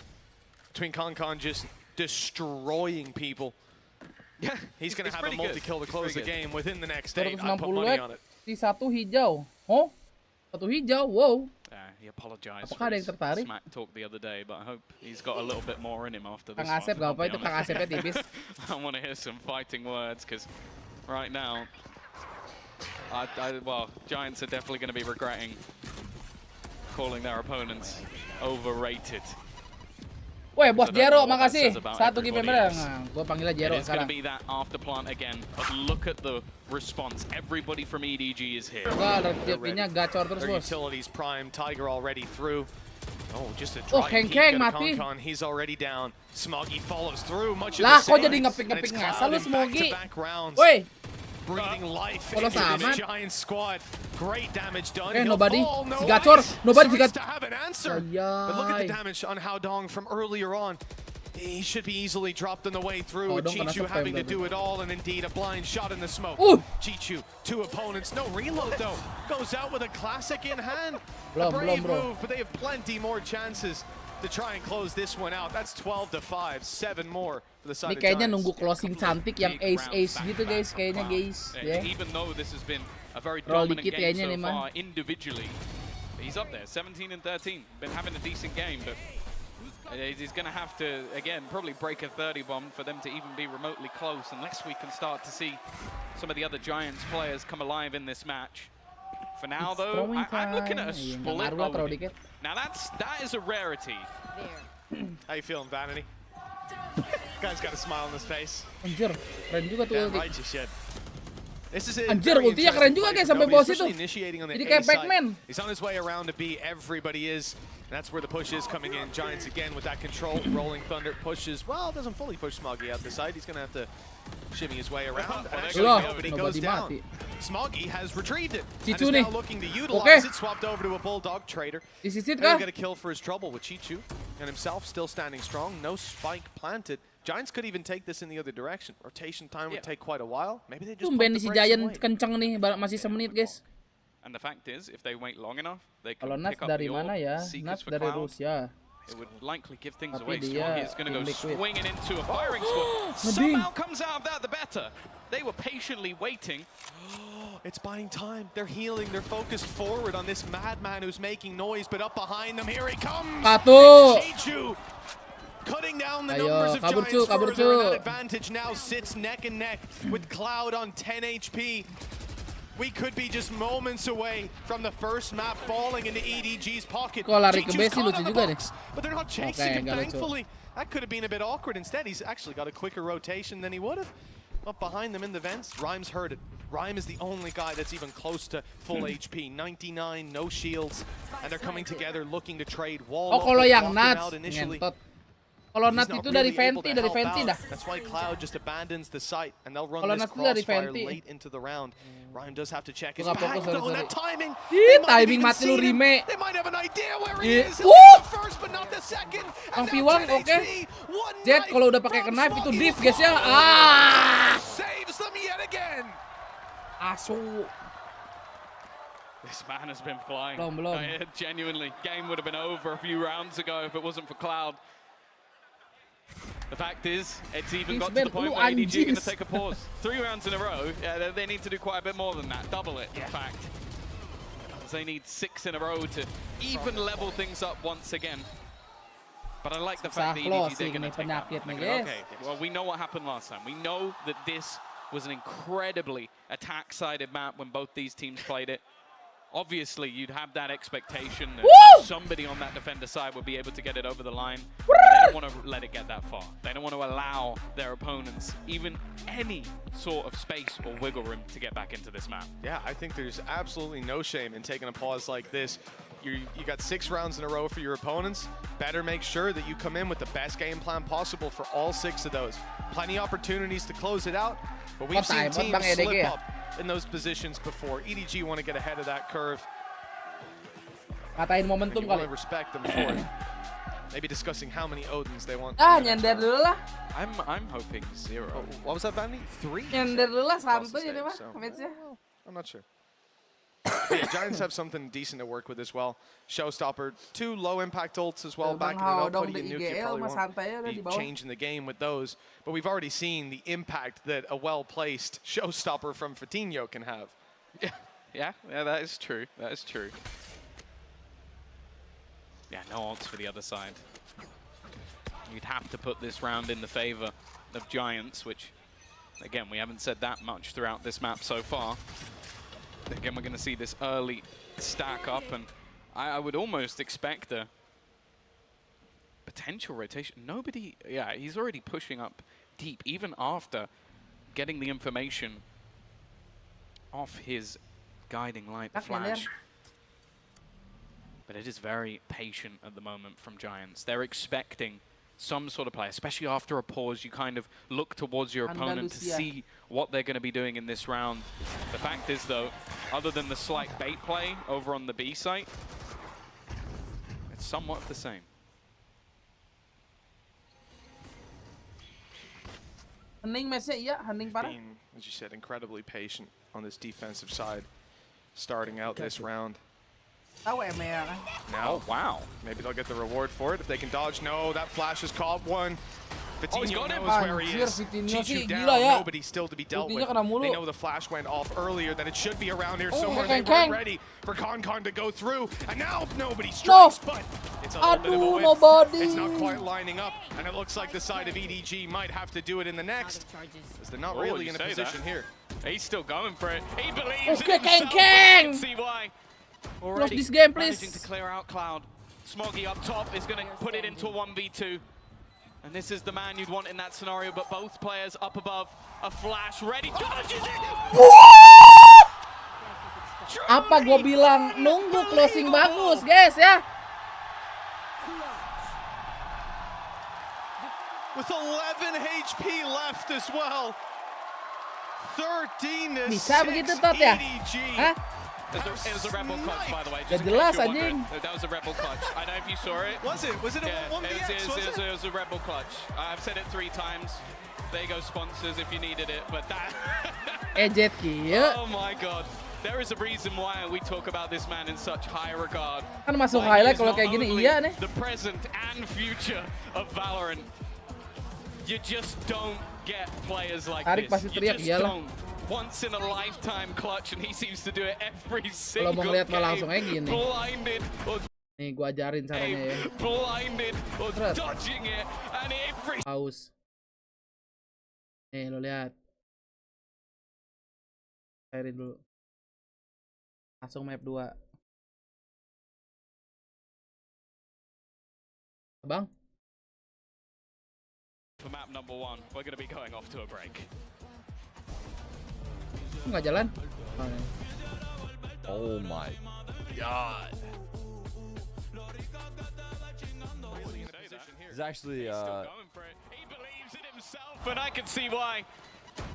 [SPEAKER 11] between Concon just destroying people. Yeah, he's going to have a multi-kill to close the game within the next day. I put money on it.
[SPEAKER 1] Di satu hijau. Oh, satu hijau. Wow.
[SPEAKER 12] He apologized for his smack talk the other day, but I hope he's got a little bit more in him after this.
[SPEAKER 1] Kang Asep gak apa itu, Kang Asepnya tipis.
[SPEAKER 12] I want to hear some fighting words, because right now, well, Giants are definitely going to be regretting calling their opponents overrated.
[SPEAKER 1] Woi, Bos Jero, makasih. Satu game member. Nah, gua panggilnya Jero
[SPEAKER 12] sekarang. It's going to be that after plant again. But look at the response. Everybody from EDG is here.
[SPEAKER 1] Enggak, JP-nya gacor terus, Bos.
[SPEAKER 11] Utilities prime, Tiger already through. Oh, just a dry peek at Concon. He's already down. Smoggy follows through much of the same.
[SPEAKER 1] Lah, kok jadi ngepik-ngepik ngasal lu Smoggy?
[SPEAKER 11] Woi. Breathing life into this giant squad. Great damage done.
[SPEAKER 1] Nobody. Si Gacor. Nobody si Gacor.
[SPEAKER 11] To have an answer. But look at the damage on Haodong from earlier on. He should be easily dropped on the way through with Chichu having to do it all, and indeed a blind shot in the smoke. Chichu, 2 opponents, no reload though. Goes out with a classic in hand. A brave move, but they have plenty more chances to try and close this one out. That's 12-5, 7 more for the side of Giants.
[SPEAKER 1] Ini kayaknya nunggu closing cantik yang ace gitu guys, kayaknya guys. Ya.
[SPEAKER 12] Even though this has been a very dominant game so far individually, he's up there, 17 and 13. Been having a decent game, but he's going to have to again probably break a 30 bomb for them to even be remotely close, unless we can start to see some of the other Giants players come alive in this match. For now, though, I'm looking at a split loading. Now that is a rarity.
[SPEAKER 11] How you feeling, Vanity? Guy's got a smile on his face.
[SPEAKER 1] Anjir, keren juga tuh ulti.
[SPEAKER 11] Right, you should. This is
[SPEAKER 1] Anjir, ultinya keren juga guys sampai bawah situ. Jadi kayak Pac-Man.
[SPEAKER 11] He's on his way around to B. Everybody is. And that's where the push is coming in. Giants again with that control. Rolling Thunder pushes. Well, doesn't fully push Smoggy out the side. He's going to have to shimmy his way around. And actually, nobody goes down. Smoggy has retrieved it. And is now looking to utilize it. Swapped over to a Bulldog Trader.
[SPEAKER 1] This is it,
[SPEAKER 11] guys. Get a kill for his trouble with Chichu. And himself still standing strong. No spike planted. Giants could even take this in the other direction. Rotation time would take quite a while. Maybe they just pump the
[SPEAKER 1] si
[SPEAKER 11] brakes
[SPEAKER 1] Giant
[SPEAKER 11] away.
[SPEAKER 1] Kenceng nih, masih semenit guys.
[SPEAKER 12] And the fact is, if they wait long enough, they can
[SPEAKER 1] Kalau Nats
[SPEAKER 12] pick up
[SPEAKER 1] dari
[SPEAKER 12] the
[SPEAKER 1] mana ya?
[SPEAKER 12] Seekers
[SPEAKER 1] Nats
[SPEAKER 12] for
[SPEAKER 1] dari
[SPEAKER 12] Cloud.
[SPEAKER 1] Rusia.
[SPEAKER 12] It would likely give things
[SPEAKER 1] Tapi
[SPEAKER 12] away.
[SPEAKER 1] dia
[SPEAKER 12] He's going to go
[SPEAKER 1] liquid.
[SPEAKER 12] swinging into a firing squad. Somehow comes out of that the better. They were patiently waiting.
[SPEAKER 11] It's buying time. They're healing. They're focused forward on this madman who's making noise, but up behind them, here he comes. Chichu cutting down the numbers of Giants further, and that advantage now sits neck and neck with Cloud on 10 HP. We could be just moments away from the first map falling into EDG's pocket. Chichu's caught on the box, but they're not chasing him, thankfully. That could have been a bit awkward. Instead, he's actually got a quicker rotation than he would have. Up behind them in the vents, Rhyme's heard it. Rhyme is the only guy that's even close to full HP. 99, no shields, and they're coming together looking to trade. Wall
[SPEAKER 1] kalau yang Nats ngentot. Kalau Nats itu dari Venti dah.
[SPEAKER 11] That's why Cloud just abandons the site, and they'll run this crossfire late into the round. Rhyme does have to check his back, though, and that timing.
[SPEAKER 1] Timing mati lu Rime.
[SPEAKER 11] They might have an idea where he is. The first, but not the second.
[SPEAKER 1] Kang Piwang, oke. Jet kalau udah pakai knife itu div guys ya.
[SPEAKER 11] Saves them yet again.
[SPEAKER 1] Asu.
[SPEAKER 12] This man has been flying.
[SPEAKER 1] Belum.
[SPEAKER 12] Genuinely, game would have been over a few rounds ago if it wasn't for Cloud. The fact is, it's even got to the point where EDG are going to take a pause. 3 rounds in a row, they need to do quite a bit more than that. Double it, in fact. They need 6 in a row to even level things up once again. But I like the fact that EDG are going to take that. Okay, well, we know what happened last time. We know that this was an incredibly attack-sided map when both these teams played it. Obviously, you'd have that expectation that somebody on that defender side would be able to get it over the line. But they don't want to let it get that far. They don't want to allow their opponents even any sort of space or wiggle room to get back into this map.
[SPEAKER 11] Yeah, I think there's absolutely no shame in taking a pause like this. You got 6 rounds in a row for your opponents. Better make sure that you come in with the best game plan possible for all 6 of those. Plenty opportunities to close it out, but we've seen teams slip up in those positions before. EDG want to get ahead of that curve.
[SPEAKER 1] Katain momentum
[SPEAKER 11] you
[SPEAKER 1] kali.
[SPEAKER 11] want to respect them for it. Maybe discussing how many Odins they want.
[SPEAKER 1] Nyender dulu lah.
[SPEAKER 3] I'm hoping 0.
[SPEAKER 11] Oh, what was that, Vandy? 3?
[SPEAKER 1] Nyender dulu lah, santuy ini mah
[SPEAKER 11] So,
[SPEAKER 1] matchnya.
[SPEAKER 11] I'm not sure. But yeah, Giants have something decent to work with as well. Showstopper, 2 low impact ults as well, backing it up, putting in nuke. You probably won't be changing the game with those. But we've already seen the impact that a well-placed Showstopper from Fatinho can have.
[SPEAKER 12] Yeah, that is true. That is true. Yeah, no odds for the other side. You'd have to put this round in the favor of Giants, which, again, we haven't said that much throughout this map so far. Again, we're going to see this early stack up, and I would almost expect a potential rotation. Nobody, yeah, he's already pushing up deep, even after getting the information off his guiding light, the flash. But it is very patient at the moment from Giants. They're expecting some sort of play, especially after a pause. You kind of look towards your opponent to see what they're going to be doing in this round. The fact is, though, other than the slight bait play over on the B site, it's somewhat the same.
[SPEAKER 1] Hening matchnya iya, hening parah.
[SPEAKER 11] Being, as you said, incredibly patient on this defensive side, starting out this round.
[SPEAKER 1] Tahu ML.
[SPEAKER 11] Now, wow, maybe they'll get the reward for it if they can dodge. No, that flash has caught one. Fatinho knows where he is. Chichu down, nobody still to be dealt with. They know the flash went off earlier, that it should be around here somewhere. They weren't ready for Concon to go through, and now nobody strikes, but it's a little bit of a whiff. It's not quite lining up, and it looks like the side of EDG might have to do it in the next, because they're not really in a position here.
[SPEAKER 12] He's still going for it. He believes
[SPEAKER 1] in
[SPEAKER 12] himself. I can see why.
[SPEAKER 1] Already this game, please.
[SPEAKER 12] Managing to clear out Cloud. Smoggy up top is going to put it into a 1v2. And this is the man you'd want in that scenario, but both players up above. A flash ready. Dodges it!
[SPEAKER 1] Apa gua bilang, nunggu closing bagus, guys, ya.
[SPEAKER 11] With 11 HP left as well. 13 to 6
[SPEAKER 1] Bisa begitu, Tot, ya? Hah?
[SPEAKER 12] It was a rebel clutch, by the way.
[SPEAKER 1] Gak jelas, anjing.
[SPEAKER 12] That was a rebel clutch. I don't know if you saw it.
[SPEAKER 11] Was it? Was it a 1vx?
[SPEAKER 12] It was a rebel clutch. I've said it 3 times. There you go, sponsors, if you needed it. But that...
[SPEAKER 1] Ejet kieu.
[SPEAKER 12] Oh my god. There is a reason why we talk about this man in such high regard.
[SPEAKER 1] Kan masuk highlight kalau kayak gini, iya nih.
[SPEAKER 12] The present and future of Valorant. You just don't get players like
[SPEAKER 1] Tarik
[SPEAKER 12] this.
[SPEAKER 1] pasti teriak,
[SPEAKER 12] You just
[SPEAKER 1] iyalah.
[SPEAKER 12] don't. Once in a lifetime clutch, and he seems to do it every single
[SPEAKER 1] Kalau mau ngeliat mah
[SPEAKER 12] game.
[SPEAKER 1] langsung aja gini.
[SPEAKER 12] Blinded or
[SPEAKER 1] Nih gua ajarin caranya ya.
[SPEAKER 12] blinded or dodging it, and every
[SPEAKER 1] Paus. Nih lo lihat. Cairin dulu. Langsung map 2. Bang.
[SPEAKER 12] for map number 1, we're going to be going off to a break.
[SPEAKER 1] Nggak jalan?
[SPEAKER 13] Oh my god. He's actually
[SPEAKER 12] going for it. He believes in himself, and I can see why.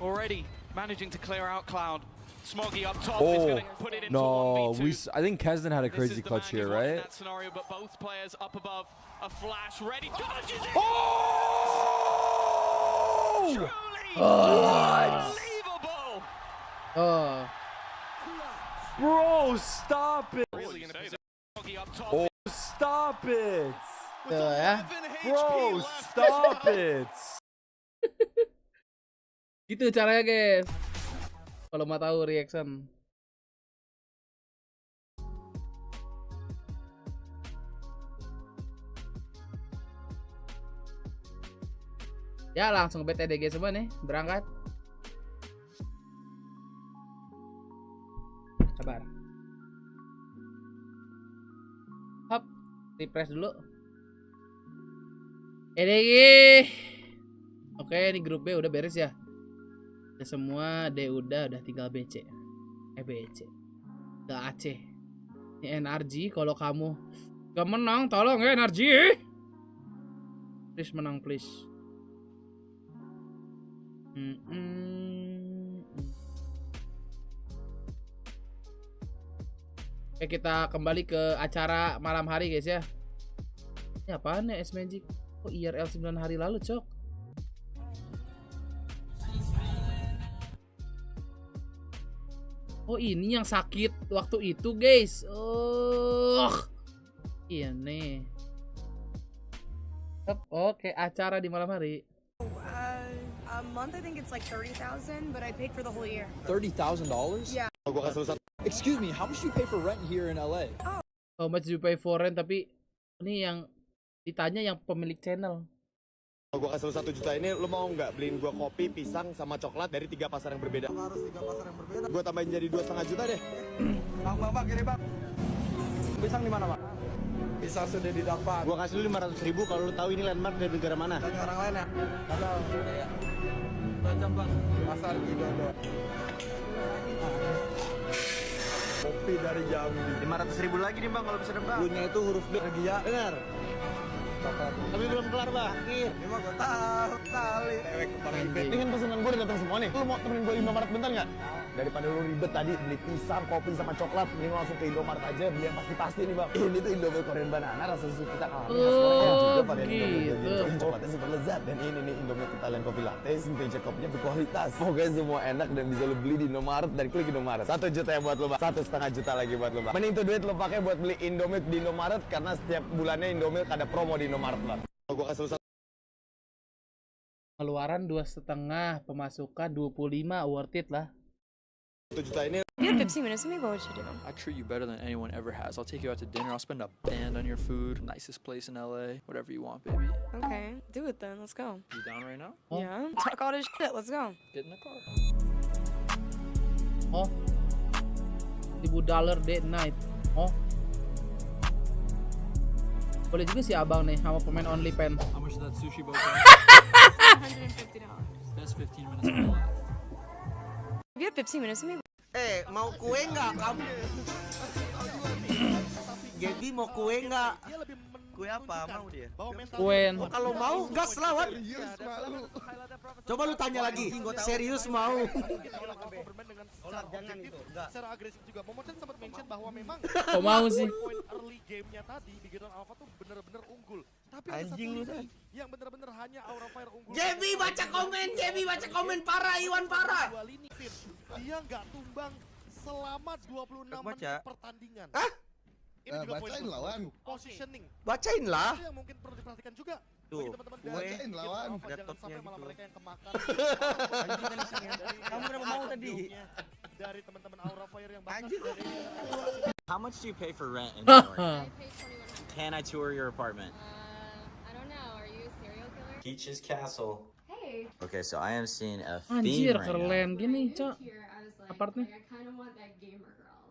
[SPEAKER 12] Already managing to clear out Cloud. Smoggy up top is going to put it into
[SPEAKER 13] no,
[SPEAKER 12] 1v2.
[SPEAKER 13] I think Kesden had a crazy clutch here, right?
[SPEAKER 12] That scenario, but both players up above. A flash ready. Dodges it.
[SPEAKER 13] Oh!
[SPEAKER 12] Truly unbelievable.
[SPEAKER 1] Oh.
[SPEAKER 13] Bro, stop it.
[SPEAKER 12] Really in a position. Smoggy up top.
[SPEAKER 13] Oh, stop it.
[SPEAKER 1] Ya.
[SPEAKER 13] Bro, stop it.
[SPEAKER 1] Gitu caranya, guys. Kalau mau tahu reaction. Ya, langsung BTDG semua nih, berangkat. Sabar. Hop, refresh dulu. EDG. Oke, ini grup B udah beres ya. Udah semua, D udah tinggal BC. BC. Udah AC. Ini NRG, kalau kamu gak menang, tolong ya NRG. Please menang, please. Oke, kita kembali ke acara malam hari guys ya. Ini apaan ya S-Magic? Oh IRL 9 hari lalu cok. Oh ini yang sakit waktu itu guys. Oh iya nih. Oke, acara di malam hari.
[SPEAKER 14] A month I think it's like 30,000, but I paid for the whole year.
[SPEAKER 15] $30,000?
[SPEAKER 14] Yeah.
[SPEAKER 15] Excuse me, how much do you pay for rent here in LA?
[SPEAKER 1] How much do you pay for rent? Tapi ini yang ditanya yang pemilik channel.
[SPEAKER 16] Kalau gua kasih lu 1 juta ini, lu mau nggak beliin gua kopi, pisang, sama coklat dari 3 pasar yang berbeda?
[SPEAKER 15] Harus 3 pasar yang berbeda.
[SPEAKER 16] Gua tambahin jadi 2,5 juta deh.
[SPEAKER 15] Bang, gini bang. Pisang di mana bang? Pisang sudah didapat.
[SPEAKER 16] Gua kasih lu 500.000 kalau lu tahu ini landmark dari negara mana.
[SPEAKER 15] Tanya orang lain ya. Halo. Tajam bang. Pasar Cidodo. Kopi dari Jambi.
[SPEAKER 16] 500.000 lagi nih bang kalau bisa nebak.
[SPEAKER 15] Lu-nya itu huruf D. Lagi ya. Dengar.
[SPEAKER 16] Tapi belum kelar bang. Akhir.
[SPEAKER 15] Ini mah gua tahu kali. Dewek kemarin.
[SPEAKER 16] Ini kan pesanan gua udah datang semua nih. Lu mau temenin gua di Indomaret bentar nggak? Daripada lu ribet tadi beli pisang, kopi sama coklat, mending langsung ke Indomaret aja beli yang pasti-pasti nih bang. Ini tuh Indomie Korean banana rasa susu kita alami khas Korea juga varian Indomie coklatnya super lezat dan ini nih Indomie Italian Coffee Latte, signature kopinya berkualitas. Pokoknya semua enak dan bisa lu beli di Indomaret dari klik Indomaret. 1 juta ya buat lu bang, 1,5 juta lagi buat lu bang. Mending tuh duit lu pakai buat beli Indomie di Indomaret karena setiap bulannya Indomie ada promo di Indomaret bang. Gua kasih lu
[SPEAKER 1] Pengeluaran 2,5, pemasukan 25, worth it lah.
[SPEAKER 16] 1 juta ini.
[SPEAKER 14] You had 15 minutes with me, what would you do?
[SPEAKER 15] I treat you better than anyone ever has. I'll take you out to dinner. I'll spend a band on your food. Nicest place in LA. Whatever you want, baby.
[SPEAKER 14] Okay, do it then. Let's go.
[SPEAKER 15] You down right now?
[SPEAKER 1] Oh.
[SPEAKER 14] Yeah. Talk all this shit. Let's go.
[SPEAKER 15] Get in the car.
[SPEAKER 1] Oh, $1,000 date night. Oh, boleh juga sih abang nih sama pemain OnlyFans.
[SPEAKER 15] How much is that sushi boat?
[SPEAKER 14] $150.
[SPEAKER 15] Best 15 minutes of my life.
[SPEAKER 14] You had 15 minutes with me.
[SPEAKER 17] Mau kue nggak kamu? Gaby mau kue nggak? Kue apa mau dia?
[SPEAKER 1] Kue.
[SPEAKER 17] Kalau mau gas lawan. Coba lu tanya lagi. Serius mau?
[SPEAKER 16] Jangan itu. Secara agresif juga. Momochan sempat mention bahwa memang
[SPEAKER 1] Kok mau sih?
[SPEAKER 16] early game-nya tadi di Gideon Alpha tuh bener-bener unggul. Tapi
[SPEAKER 17] Anjing lu
[SPEAKER 16] ada yang bener-bener hanya Aura Fire unggul.
[SPEAKER 17] Gaby baca komen parah Iwan parah.
[SPEAKER 16] Dia nggak tumbang selama 26 menit pertandingan.
[SPEAKER 17] Hah?
[SPEAKER 16] Ini juga bacain lawan. Positioning.
[SPEAKER 17] Bacain lah.
[SPEAKER 16] Itu yang mungkin perlu diperhatikan juga.
[SPEAKER 17] Tuh,
[SPEAKER 16] bacain lawan. Jangan sampai malah mereka yang kemakan. Kamu kenapa mau tadi? Dari teman-teman Aura Fire yang bahkan
[SPEAKER 18] How much do you pay for rent in New York?
[SPEAKER 19] I pay $2,100.
[SPEAKER 18] Can I tour your apartment?
[SPEAKER 19] I don't know. Are you a serial killer?
[SPEAKER 18] Peach's Castle.
[SPEAKER 19] Hey.
[SPEAKER 18] Okay, so I am seeing a
[SPEAKER 1] Anjir,
[SPEAKER 18] theme right now.
[SPEAKER 1] keren gini, Cok.
[SPEAKER 19] Here, I was like,
[SPEAKER 1] Apartment.
[SPEAKER 19] I kind of want that gamer girl.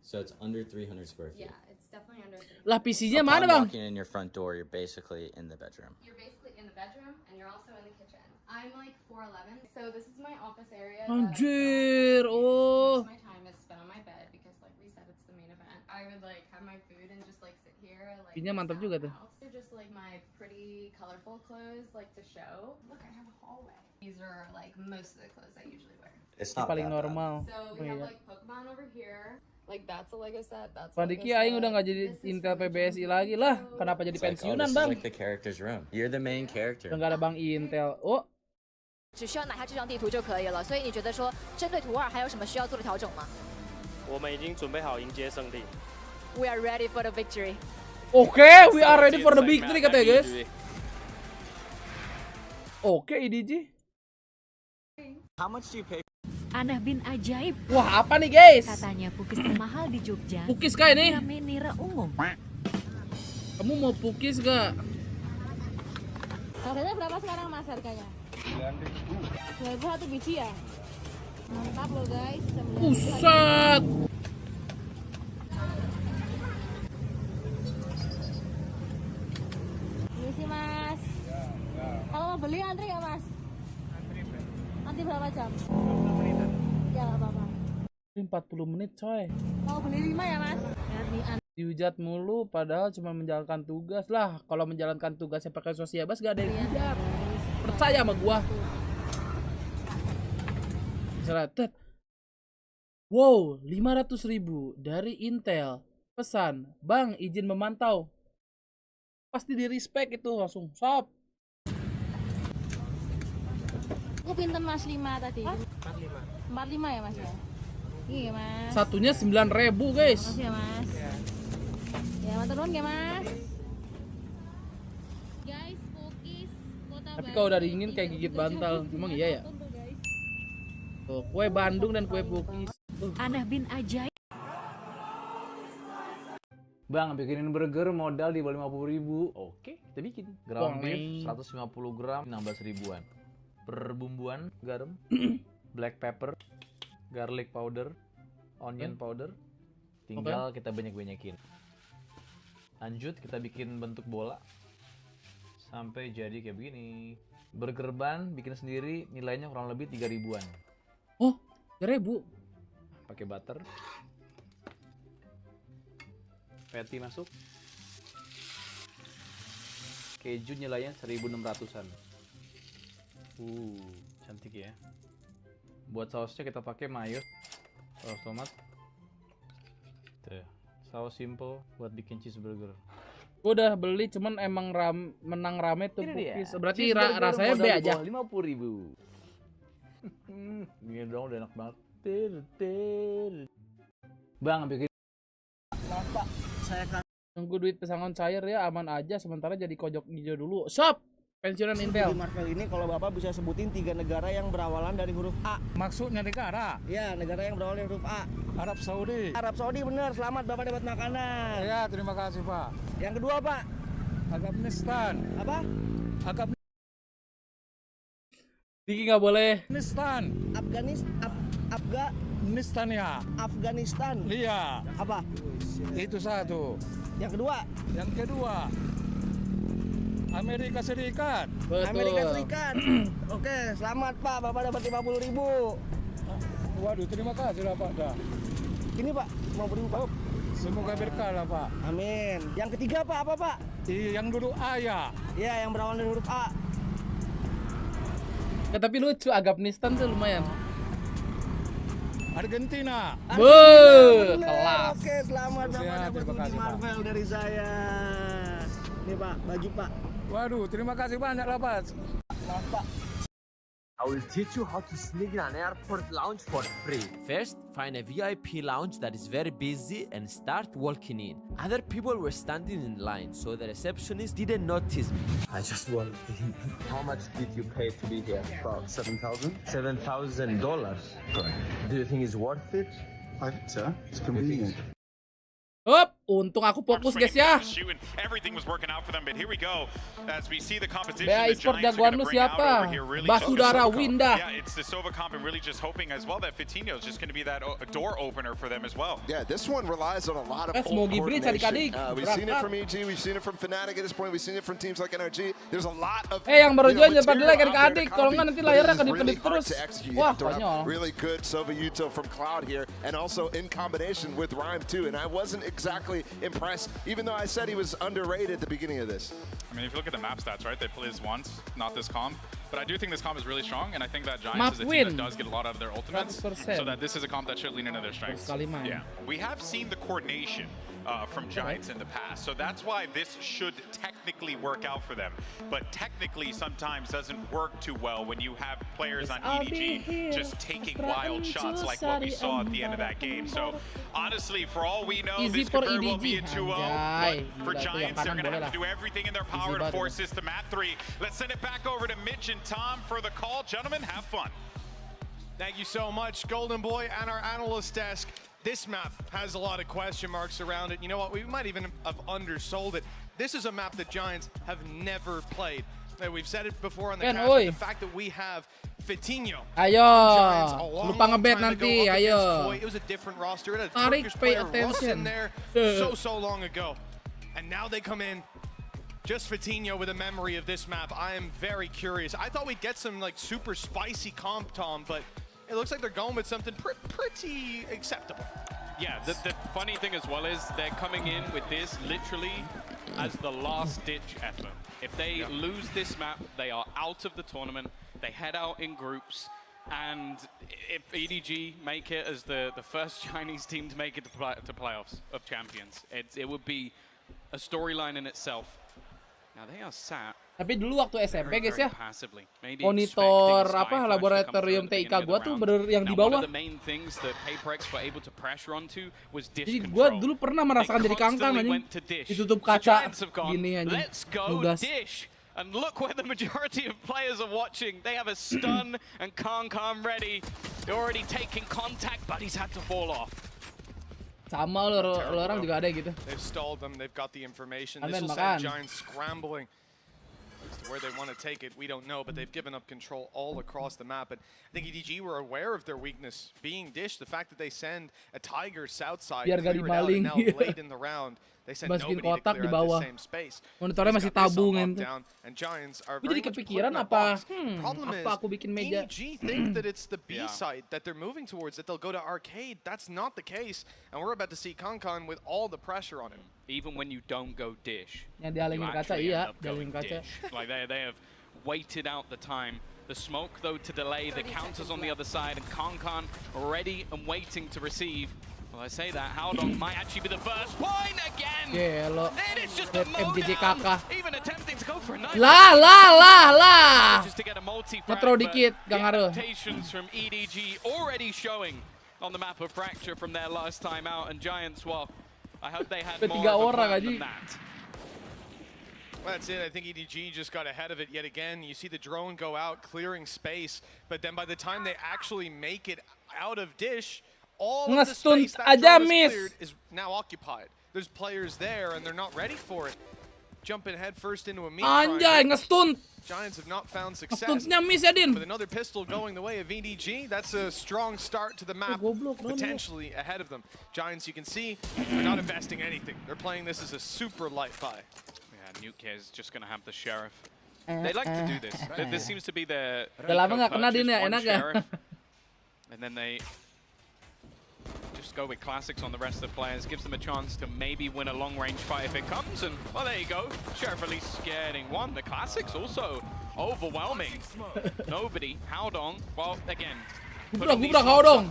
[SPEAKER 18] So it's under 300 square feet.
[SPEAKER 19] Yeah, it's definitely under 300.
[SPEAKER 1] Lah PC-nya
[SPEAKER 18] Upon
[SPEAKER 1] mana bang?
[SPEAKER 18] walking in your front door, you're basically in the bedroom.
[SPEAKER 19] You're basically in the bedroom, and you're also in the kitchen. I'm like 4'11", so this is my office area.
[SPEAKER 1] Anjir, oh.
[SPEAKER 19] Most of my time is spent on my bed because, like we said, it's the main event. I would like have my food and just like sit here. Like,
[SPEAKER 1] Pinya mantap juga tuh.
[SPEAKER 19] they're just like my pretty, colorful clothes, like to show. Look, I have a hallway. These are like most of the clothes I usually wear.
[SPEAKER 18] It's
[SPEAKER 1] not paling
[SPEAKER 18] that bad.
[SPEAKER 1] normal.
[SPEAKER 19] So we have like Pokemon over here. Like that's a Lego set. That's.
[SPEAKER 1] Padiki aing udah nggak jadi Intel PBSI lagi lah. Kenapa jadi
[SPEAKER 18] It's like, oh,
[SPEAKER 1] pensiunan
[SPEAKER 18] this is
[SPEAKER 1] bang?
[SPEAKER 18] like the character's room. You're the main character.
[SPEAKER 1] Udah nggak ada bang Intel. Oh.
[SPEAKER 20] 只需要拿下这张地图就可以了，所以你觉得说针对图2还有什么需要做的调整吗？
[SPEAKER 10] 我们已经准备好迎接胜利。
[SPEAKER 20] We are ready for the victory.
[SPEAKER 1] Okay, we are ready for the victory katanya guys. Oke, IDG.
[SPEAKER 18] How much do you pay?
[SPEAKER 21] Aneh bin ajaib.
[SPEAKER 1] Wah, apa nih guys?
[SPEAKER 21] Katanya pukis termahal di Jogja.
[SPEAKER 1] Pukis kah ini?
[SPEAKER 21] Nira umum.
[SPEAKER 1] Kamu mau pukis gak?
[SPEAKER 22] Harganya berapa sekarang mas harganya? 9.000 satu biji ya? Mantap loh guys.
[SPEAKER 1] Pusat.
[SPEAKER 22] Ini sih mas. Kalau mau beli antri nggak mas? Nanti berapa jam? Ya nggak apa-apa.
[SPEAKER 1] 40 menit coy.
[SPEAKER 22] Mau beli 5 ya mas?
[SPEAKER 1] Dihujat mulu padahal cuma menjalankan tugas lah. Kalau menjalankan tugasnya pakai sosiabas gak ada yang hujat. Percaya sama gua. Seratet. Wow, 500.000 dari Intel. Pesan, Bang, izin memantau. Pasti di respect itu langsung. Sop.
[SPEAKER 22] Aku pinten Mas 5 tadi. 45. 45 ya Mas ya? Iya Mas.
[SPEAKER 1] Satunya 9.000, guys.
[SPEAKER 22] Makasih ya Mas. Ya, matur nuwun ya Mas. Guys, cookies Kota
[SPEAKER 1] Tapi
[SPEAKER 22] Bandung.
[SPEAKER 1] kalau udah dingin kayak gigit bantal. Emang iya ya? Tuh, kue Bandung dan kue pukis.
[SPEAKER 21] Anah bin ajaib.
[SPEAKER 5] Bang, bikinin burger modal di bawah 50.000. Oke, kita bikin. Ground beef 150 gram 16 ribuan. Perbumbuan garam, black pepper, garlic powder, onion powder. Tinggal kita banyak-banyakin. Lanjut kita bikin bentuk bola sampai jadi kayak begini. Burger bun bikin sendiri, nilainya kurang lebih 3 ribuan.
[SPEAKER 1] Oh, 3.000.
[SPEAKER 5] Pakai butter. Patty masuk. Keju nilainya 1.600-an. Cantik ya. Buat sausnya kita pakai mayo, saus tomat. Tuh, saus simple buat bikin cheeseburger.
[SPEAKER 1] Gue udah beli, cuman emang menang rame tuh pukis. Berarti
[SPEAKER 5] Cheeseburger
[SPEAKER 1] rasanya B aja.
[SPEAKER 5] 50.000. Ini dong udah enak banget. Bang, bikin.
[SPEAKER 17] Pak, saya kan
[SPEAKER 1] Nunggu duit pesangon cair ya, aman aja. Sementara jadi kojok hijau dulu. Shop! Pensiunan Intel.
[SPEAKER 17] di Marvel ini kalau Bapak bisa sebutin 3 negara yang berawalan dari huruf A.
[SPEAKER 13] Maksudnya negara?
[SPEAKER 17] Ya, negara yang berawalan dari huruf A.
[SPEAKER 13] Arab Saudi.
[SPEAKER 17] Arab Saudi benar, selamat Bapak dapat makanan.
[SPEAKER 13] Ya, terima kasih Pak.
[SPEAKER 17] Yang kedua Pak.
[SPEAKER 13] Afghanistan.
[SPEAKER 17] Apa?
[SPEAKER 1] Diki nggak boleh.
[SPEAKER 13] Afghanistan. Afghanistan ya.
[SPEAKER 17] Afghanistan.
[SPEAKER 13] Iya.
[SPEAKER 17] Apa?
[SPEAKER 13] Itu satu.
[SPEAKER 17] Yang kedua.
[SPEAKER 13] Yang kedua. Amerika Serikat.
[SPEAKER 1] Betul.
[SPEAKER 17] Amerika Serikat. Oke, selamat Pak, Bapak dapat 50.000.
[SPEAKER 13] Waduh, terima kasih lah Pak. Dah.
[SPEAKER 17] Ini Pak, 50.000 Pak.
[SPEAKER 13] Semoga berkah lah Pak.
[SPEAKER 17] Amin. Yang ketiga Pak, apa Pak?
[SPEAKER 13] Yang dulu A ya.
[SPEAKER 17] Ya, yang berawal dari huruf A.
[SPEAKER 1] Ya, tapi lucu, Afghanistan tuh lumayan.
[SPEAKER 13] Argentina.
[SPEAKER 1] Kelas.
[SPEAKER 17] Oke, selamat Bapak
[SPEAKER 13] Ya,
[SPEAKER 17] dapat
[SPEAKER 13] terima kasih, Pak.
[SPEAKER 17] Marvel dari saya. Ini Pak, baju Pak.
[SPEAKER 13] Waduh, terima kasih banyak lah Pak.
[SPEAKER 17] Selamat Pak.
[SPEAKER 6] I will teach you how to sneak in an airport lounge for free. First, find a VIP lounge that is very busy and start walking in. Other people were standing in line, so the receptionist didn't notice me. I just walked in. How much did you pay to be here? About $7,000. $7,000. Do you think it's worth it? I think so. It's convenient.
[SPEAKER 1] Up, untung aku fokus guys ya.
[SPEAKER 2] Everything was working out for them, but here we go. As we see the competition,
[SPEAKER 1] Bea
[SPEAKER 2] the
[SPEAKER 1] Esport
[SPEAKER 2] Giants are
[SPEAKER 1] jagoan
[SPEAKER 2] going
[SPEAKER 1] lu
[SPEAKER 2] to bring out
[SPEAKER 1] siapa?
[SPEAKER 2] over here really.
[SPEAKER 1] Basudara Winda.
[SPEAKER 2] Yeah, it's the Sova comp and really just hoping as well that Fitinho is just going to be that door opener for them as well.
[SPEAKER 4] Yeah, this one relies on a lot of
[SPEAKER 1] Mau Gibri
[SPEAKER 4] coordination. We've seen it from EG, we've seen it from Fnatic at this point, we've seen it from teams like NRG. There's a lot of
[SPEAKER 1] yang baru join jangan pada
[SPEAKER 4] material
[SPEAKER 1] like
[SPEAKER 4] out
[SPEAKER 1] adik-adik,
[SPEAKER 4] there to
[SPEAKER 1] kalau
[SPEAKER 4] copy,
[SPEAKER 1] nggak nanti
[SPEAKER 4] but
[SPEAKER 1] layarnya
[SPEAKER 4] it is
[SPEAKER 1] kedip-kedip
[SPEAKER 4] really hard
[SPEAKER 1] terus.
[SPEAKER 4] to execute.
[SPEAKER 1] Wah,
[SPEAKER 4] You have to have
[SPEAKER 1] konyol.
[SPEAKER 4] really good Sova Yuto from Cloud here, and also in combination with Rhyme too. And I wasn't exactly impressed, even though I said he was underrated at the beginning of this.
[SPEAKER 3] I mean, if you look at the map stats, right, they play this once, not this comp. But I do think this comp is really strong, and I think that Giants is a team that does get a lot out of their ultimates,
[SPEAKER 1] 100%.
[SPEAKER 3] so that this is a comp that should lean into their strengths.
[SPEAKER 2] Yeah, we have seen the coordination from Giants in the past, so that's why this should technically work out for them. But technically, sometimes doesn't work too well when you have players on EDG just taking wild shots like what we saw at the end of that game. So honestly, for all we know,
[SPEAKER 1] Easy
[SPEAKER 2] this could
[SPEAKER 1] for
[SPEAKER 2] very well
[SPEAKER 1] EDG.
[SPEAKER 2] be a 2-0.
[SPEAKER 1] Anjay,
[SPEAKER 2] But for
[SPEAKER 1] gila tuh, yang
[SPEAKER 2] Giants, they're
[SPEAKER 1] kanan
[SPEAKER 2] going to
[SPEAKER 1] boleh
[SPEAKER 2] have to
[SPEAKER 1] lah.
[SPEAKER 2] do everything in their power to force this to map 3. Let's send it back over to Mitch and Tom for the call. Gentlemen, have fun.
[SPEAKER 11] Thank you so much, Golden Boy, and our analyst desk. This map has a lot of question marks around it. You know what? We might even have undersold it. This is a map that Giants have never played. We've said it before on the cast, but the fact that we have Fitinho.
[SPEAKER 1] Ayo, lupa ngebet nanti, ayo.
[SPEAKER 11] It was a different roster. It had a
[SPEAKER 1] Tarik,
[SPEAKER 11] Turkish
[SPEAKER 1] pay
[SPEAKER 11] player Russ in
[SPEAKER 1] attention.
[SPEAKER 11] there so long ago. And now they come in. Just Fitinho with a memory of this map. I am very curious. I thought we'd get some like super spicy comp, Tom, but it looks like they're going with something pretty acceptable.
[SPEAKER 12] Yeah, the funny thing as well is they're coming in with this literally as the last-ditch effort. If they lose this map, they are out of the tournament. They head out in groups. And if EDG make it as the first Chinese team to make it to playoffs of champions, it would be a storyline in itself. Now they are sat.
[SPEAKER 1] Tapi dulu waktu SMP guys ya,
[SPEAKER 12] passively.
[SPEAKER 1] monitor apa laboratorium TIK gua tuh bener yang di bawah. Jadi gua dulu pernah merasakan jadi kangkang anjing. Ditutup kaca gini anjing. Nugas.
[SPEAKER 12] And look where the majority of players are watching. They have a stun and Kong ready. They're already taking contact, but he's had to fall off.
[SPEAKER 1] Sama lo orang juga ada gitu.
[SPEAKER 11] They've stalled them. They've got the information. This will send Giants scrambling. As to where they want to take it, we don't know, but they've given up control all across the map. And I think EDG were aware of their weakness being Dish. The fact that they send a Tiger south side, clear it out, and now late in the round, they send nobody to clear out the same space.
[SPEAKER 1] Monitornya masih tabung kan.
[SPEAKER 11] And Giants are
[SPEAKER 1] Gue
[SPEAKER 11] very
[SPEAKER 1] jadi
[SPEAKER 11] much
[SPEAKER 1] kepikiran
[SPEAKER 11] put in that
[SPEAKER 1] apa?
[SPEAKER 11] box. Problem is,
[SPEAKER 1] Apa aku bikin meja?
[SPEAKER 11] EDG think that it's the B side that they're moving towards, that they'll go to arcade. That's not the case, and we're about to see Kong with all the pressure on him.
[SPEAKER 12] Even when you don't go Dish,
[SPEAKER 1] yang dihalangin kaca, iya, dihalangin kaca.
[SPEAKER 12] Like they have waited out the time. The smoke though to delay, the counters on the other side, and Kong ready and waiting to receive. Well, I say that Howdong might actually be the first point again.
[SPEAKER 1] Yeah, look.
[SPEAKER 12] It is just a MGG
[SPEAKER 1] kakak.
[SPEAKER 12] Even attempting to go for a knife.
[SPEAKER 1] Lah.
[SPEAKER 12] Just to get a
[SPEAKER 1] Ngetro dikit, gak ngaruh.
[SPEAKER 12] Adaptations from EDG already showing on the map of Fracture from their last time out, and Giants, well, I hope they had more of a plan than that.
[SPEAKER 11] Well, that's it. I think EDG just got ahead of it yet again. You see the drone go out, clearing space, but then by the time they actually make it out of Dish, all of the space that drone is cleared is now occupied. There's players there, and they're not ready for it. Jumping head first into a meat
[SPEAKER 1] Anjay, ngestunt.
[SPEAKER 11] Giants have not found success.
[SPEAKER 1] Ngestuntnya miss ya, Din.
[SPEAKER 11] With another pistol going the way of EDG, that's a strong start to the map, potentially ahead of them. Giants, you can see, they're not investing anything. They're playing this as a super light buy.
[SPEAKER 12] Nuke is just going to have the sheriff. They like to do this. This seems to be their
[SPEAKER 1] lama nggak kena Din ya, enak ya.
[SPEAKER 12] And then they just go with classics on the rest of the players, gives them a chance to maybe win a long-range fight if it comes. And well, there you go. Sheriff at least getting one. The classics also overwhelming. Nobody. Howdong. Well, again.
[SPEAKER 1] Gubrak Howdong.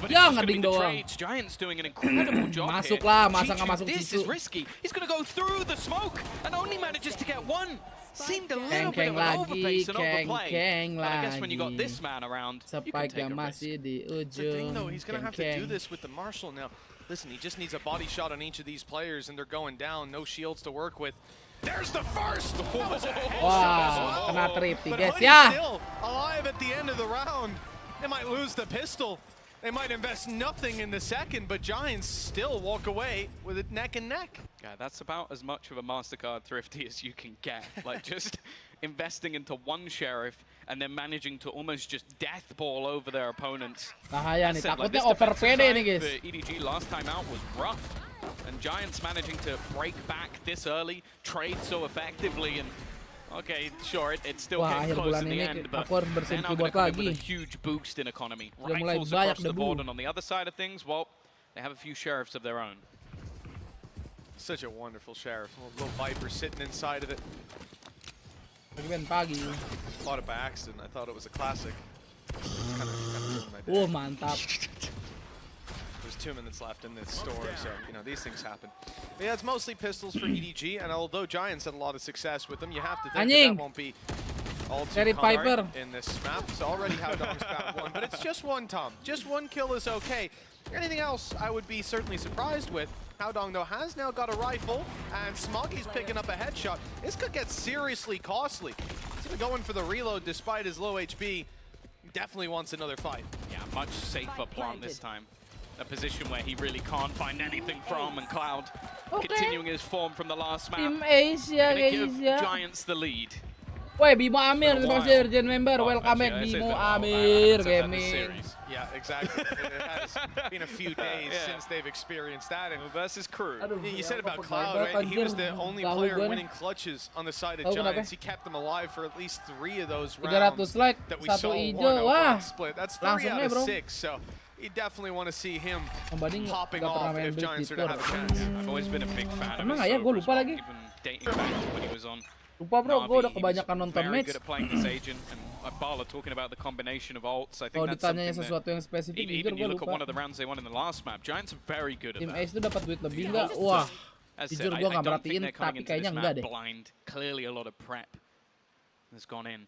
[SPEAKER 12] Ya ngading doang. Giants doing an incredible job.
[SPEAKER 1] Masuk lah, masa nggak masuk
[SPEAKER 12] This
[SPEAKER 1] situ.
[SPEAKER 12] is risky. He's going to go through the smoke and only manages to get one. Seemed a little bit of an overpace and overplay. But I guess when you got this man around, you can take a risk.
[SPEAKER 11] It's the thing though, he's going to have to do this with the Marshal now. Listen, he just needs a body shot on each of these players and they're going down, no shields to work with. There's the first!
[SPEAKER 1] Wow, kena tripti guys
[SPEAKER 11] But
[SPEAKER 1] ya.
[SPEAKER 11] still alive at the end of the round. They might lose the pistol. They might invest nothing in the second, but Giants still walk away with it neck and neck.
[SPEAKER 12] Yeah, that's about as much of a MasterCard thrifty as you can get. Like just investing into one sheriff and then managing to almost just death ball over their opponents.
[SPEAKER 1] Bahaya nih, takutnya over PD nih guys.
[SPEAKER 12] The EDG last time out was rough. And Giants managing to break back this early, trade so effectively, and okay, sure, it still came close in the end, but they're now going to come in with a huge boost in economy. Rifles across the board, and on the other side of things, well, they have a few sheriffs of their own.
[SPEAKER 11] Such a wonderful sheriff. A little Viper sitting inside of it. Bought it by accident. I thought it was a classic. Kind of ruined my day.
[SPEAKER 1] Oh, mantap.
[SPEAKER 11] There's 2 minutes left in this store, so, you know, these things happen. But yeah, it's mostly pistols for EDG, and although Giants had a lot of success with them, you have to think that won't be all too common in this map. So already Howdong's got one, but it's just one, Tom. Just one kill is okay. Anything else I would be certainly surprised with. Howdong, though, has now got a rifle, and Smoggy's picking up a headshot. This could get seriously costly. He's even going for the reload despite his low HP. He definitely wants another fight.
[SPEAKER 12] Yeah, much safer plant this time. A position where he really can't find anything from, and Cloud continuing his form from the last map.
[SPEAKER 1] Tim Asia
[SPEAKER 12] Give
[SPEAKER 1] guys ya.
[SPEAKER 12] Giants the lead.
[SPEAKER 1] Woi, Bimo Amir, terima kasih Urgent member. Welcome back Bimo Amir Gaming.
[SPEAKER 11] Yeah, exactly. It has been a few days since they've experienced that. And
[SPEAKER 12] versus Crew.
[SPEAKER 11] You said about Cloud, right? He was the only player winning clutches on the side of Giants. He kept them alive for at least 3 of those rounds that we saw one split. That's 3 out of 6. So you definitely want to see him popping off if Giants are to have a chance.
[SPEAKER 12] I've always been a big fan of
[SPEAKER 1] Emang ya, gue lupa lagi.
[SPEAKER 12] even dating back to when he was on.
[SPEAKER 1] Lupa bro, gue udah kebanyakan nonton
[SPEAKER 12] very
[SPEAKER 1] match.
[SPEAKER 12] good at playing this agent, and Bala talking about the combination of ults. I think
[SPEAKER 1] Kalau
[SPEAKER 12] that's
[SPEAKER 1] ditanya
[SPEAKER 12] something
[SPEAKER 1] sesuatu yang spesifik,
[SPEAKER 12] even you look at one of the rounds they won in the last map, Giants are very good at
[SPEAKER 1] Tim
[SPEAKER 12] that.
[SPEAKER 1] Ace itu dapat duit lebih nggak? Wah,
[SPEAKER 12] As
[SPEAKER 1] jujur
[SPEAKER 12] said,
[SPEAKER 1] gue
[SPEAKER 12] I
[SPEAKER 1] nggak
[SPEAKER 12] don't think
[SPEAKER 1] perhatiin,
[SPEAKER 12] they're coming
[SPEAKER 1] tapi
[SPEAKER 12] into
[SPEAKER 1] kayaknya
[SPEAKER 12] this
[SPEAKER 1] enggak
[SPEAKER 12] map
[SPEAKER 1] deh.
[SPEAKER 12] blind. Clearly a lot of prep has gone in.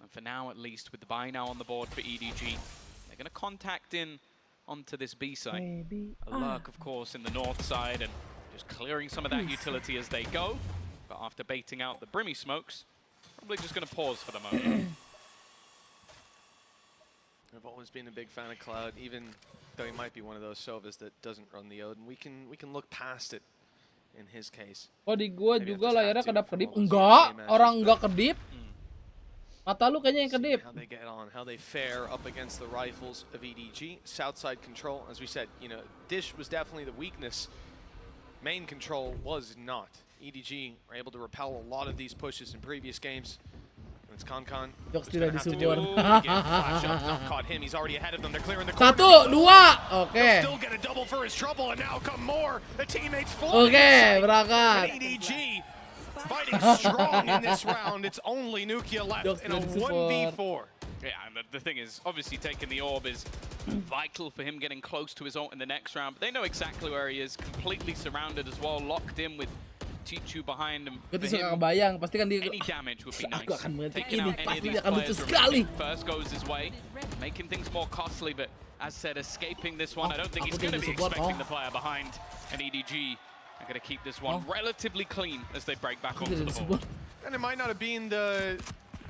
[SPEAKER 12] And for now, at least, with the buy now on the board for EDG, they're going to contact in onto this B site. A lurk, of course, in the north side, and just clearing some of that utility as they go. But after baiting out the Brimmy smokes, probably just going to pause for the moment.
[SPEAKER 11] I've always been a big fan of Cloud, even though he might be one of those Sovas that doesn't run the Odin. We can look past it in his case.
[SPEAKER 1] Oh, di gua juga layarnya kedap-kedip. Enggak, orang enggak kedip. Mata lu kayaknya yang kedip.
[SPEAKER 11] How they get on, how they fare up against the rifles of EDG. Southside control, as we said, you know, Dish was definitely the weakness. Main control was not. EDG were able to repel a lot of these pushes in previous games. It's Concon.
[SPEAKER 1] Tidak disupport.
[SPEAKER 11] Not caught him. He's already ahead of them. They're clearing the corner.
[SPEAKER 1] 1, 2. Oke.
[SPEAKER 11] Still get a double for his trouble, and now come more. The teammates
[SPEAKER 1] Oke, berangkat.
[SPEAKER 11] EDG fighting strong in this round. It's only Nukia left in a 1v4.
[SPEAKER 12] Yeah, and the thing is, obviously taking the orb is vital for him getting close to his ult in the next round. But they know exactly where he is, completely surrounded as well, locked in with Chichu behind him.
[SPEAKER 1] Gue tuh suka kebayang, pasti kan dia.
[SPEAKER 12] Any damage would be nice.
[SPEAKER 1] Aku akan mengecek
[SPEAKER 12] Taking
[SPEAKER 1] ini,
[SPEAKER 12] out any
[SPEAKER 1] pasti
[SPEAKER 12] of
[SPEAKER 1] dia
[SPEAKER 12] these
[SPEAKER 1] akan lucu
[SPEAKER 12] players
[SPEAKER 1] sekali.
[SPEAKER 12] First goes his way, making things more costly. But as said, escaping this one, I don't think he's
[SPEAKER 1] aku
[SPEAKER 12] going to be
[SPEAKER 1] support,
[SPEAKER 12] expecting the player behind. And EDG are going to keep this one relatively clean as they break back onto the board.
[SPEAKER 11] And it might not have been the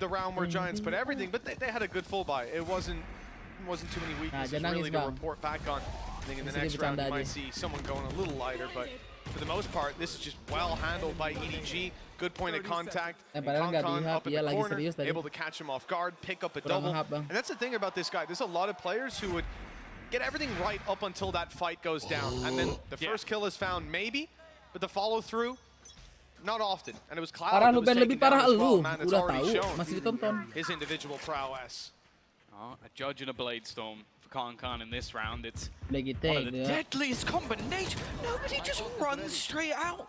[SPEAKER 11] round where Giants put everything, but they had a good full buy. It wasn't too many weaknesses really to report back on. I think in the next round you might see someone going a little lighter, but for the most part, this is just well handled by EDG. Good point of contact. Concon up in the corner, able to catch him off guard, pick up a double. And that's the thing about this guy. There's a lot of players who would get everything right up until that fight goes down. And then the first kill is found, maybe, but the follow through, not often. And it was Cloud who was taken down as well. Man, it's already shown his individual prowess.
[SPEAKER 12] Oh, a judge and a blade storm for Concon in this round. It's
[SPEAKER 1] one
[SPEAKER 12] of the deadliest combinations. Nobody just runs straight out.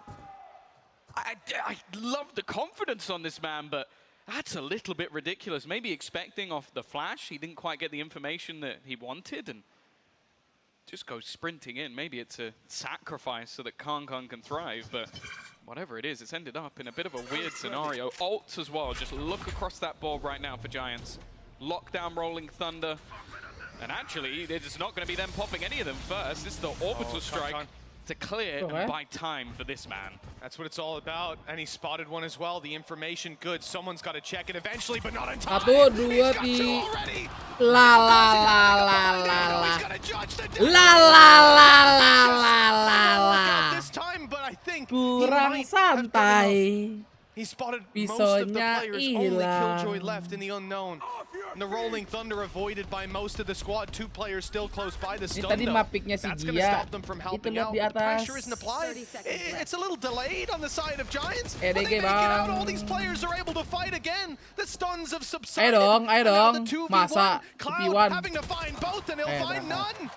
[SPEAKER 12] I love the confidence on this man, but that's a little bit ridiculous. Maybe expecting off the flash, he didn't quite get the information that he wanted and just goes sprinting in. Maybe it's a sacrifice so that Concon can thrive, but whatever it is, it's ended up in a bit of a weird scenario. Ults as well, just look across that board right now for Giants. Lockdown Rolling Thunder. And actually, it's not going to be them popping any of them first. This is the orbital strike to clear and buy time for this man.
[SPEAKER 11] That's what it's all about. And he spotted one as well. The information good. Someone's got to check it eventually, but not in time.
[SPEAKER 1] 1, 2, 3. La la la la la la. La la la la la la.
[SPEAKER 11] This time, but I think
[SPEAKER 1] kurang santai.
[SPEAKER 11] He spotted most of the players, only Killjoy left in the unknown. And the Rolling Thunder avoided by most of the squad. 2 players still close by the stun though. That's going to stop them from helping out. The pressure isn't applied. It's a little delayed on the side of Giants. But they make it out. All these players are able to fight again. The stuns have subsided.
[SPEAKER 1] Ayo dong. Masa
[SPEAKER 11] Cloud having to find both and he'll find none.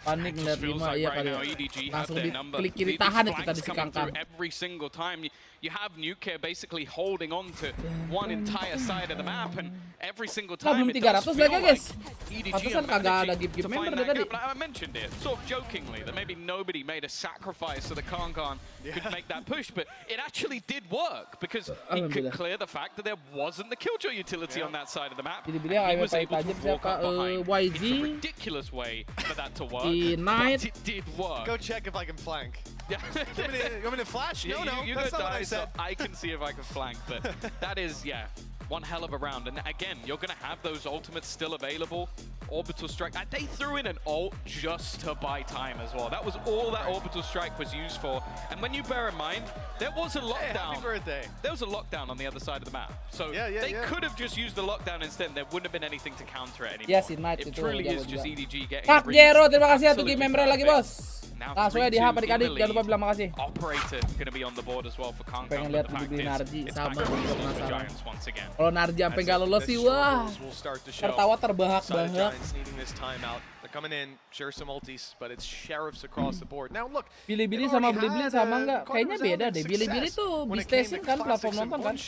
[SPEAKER 1] Panik ngeliat 5 iya kali ya. Langsung diklik kiri tahan itu tadi si Kangkang.
[SPEAKER 12] Every single time you have Nukia basically holding on to one entire side of the map, and every single time it does feel like EDG are managing to find that gap. I mentioned it sort of jokingly that maybe nobody made a sacrifice so that Concon could make that push, but it actually did work because he could clear the fact that there wasn't the Killjoy utility on that side of the map. He was able to walk up behind. It's a ridiculous way for that to work, but it did work.
[SPEAKER 11] Go check if I can flank. Yeah. You want me to flash? No,
[SPEAKER 12] you
[SPEAKER 11] that's
[SPEAKER 12] go
[SPEAKER 11] not what I
[SPEAKER 12] die,
[SPEAKER 11] said.
[SPEAKER 12] so I can see if I can flank, but that is, yeah, one hell of a round. And again, you're going to have those ultimates still available. Orbital strike. They threw in an ult just to buy time as well. That was all that orbital strike was used for. And when you bear in mind, there was a lockdown.
[SPEAKER 11] Happy birthday.
[SPEAKER 12] There was a lockdown on the other side of the map. So they could have just used the lockdown instead. There wouldn't have been anything to counter it anymore.
[SPEAKER 1] Yes, it
[SPEAKER 12] truly is just EDG getting
[SPEAKER 1] Kak Jero, terima kasih ya tuh game member lagi, Bos. Langsung aja di HP adik-adik, jangan lupa bilang makasih.
[SPEAKER 12] Operator going to be on the board as well for Kong.
[SPEAKER 1] Pengen lihat BiliBili NRG sama gue penasaran. Kalau NRG sampai nggak lolos sih, wah tertawa terbahak-bahak.
[SPEAKER 11] Coming in, share some ultis, but it's sheriffs across the board. Now look,
[SPEAKER 1] BiliBili sama BiliBili sama nggak? Kayaknya beda deh. BiliBili tuh di station kan, platform nonton kan.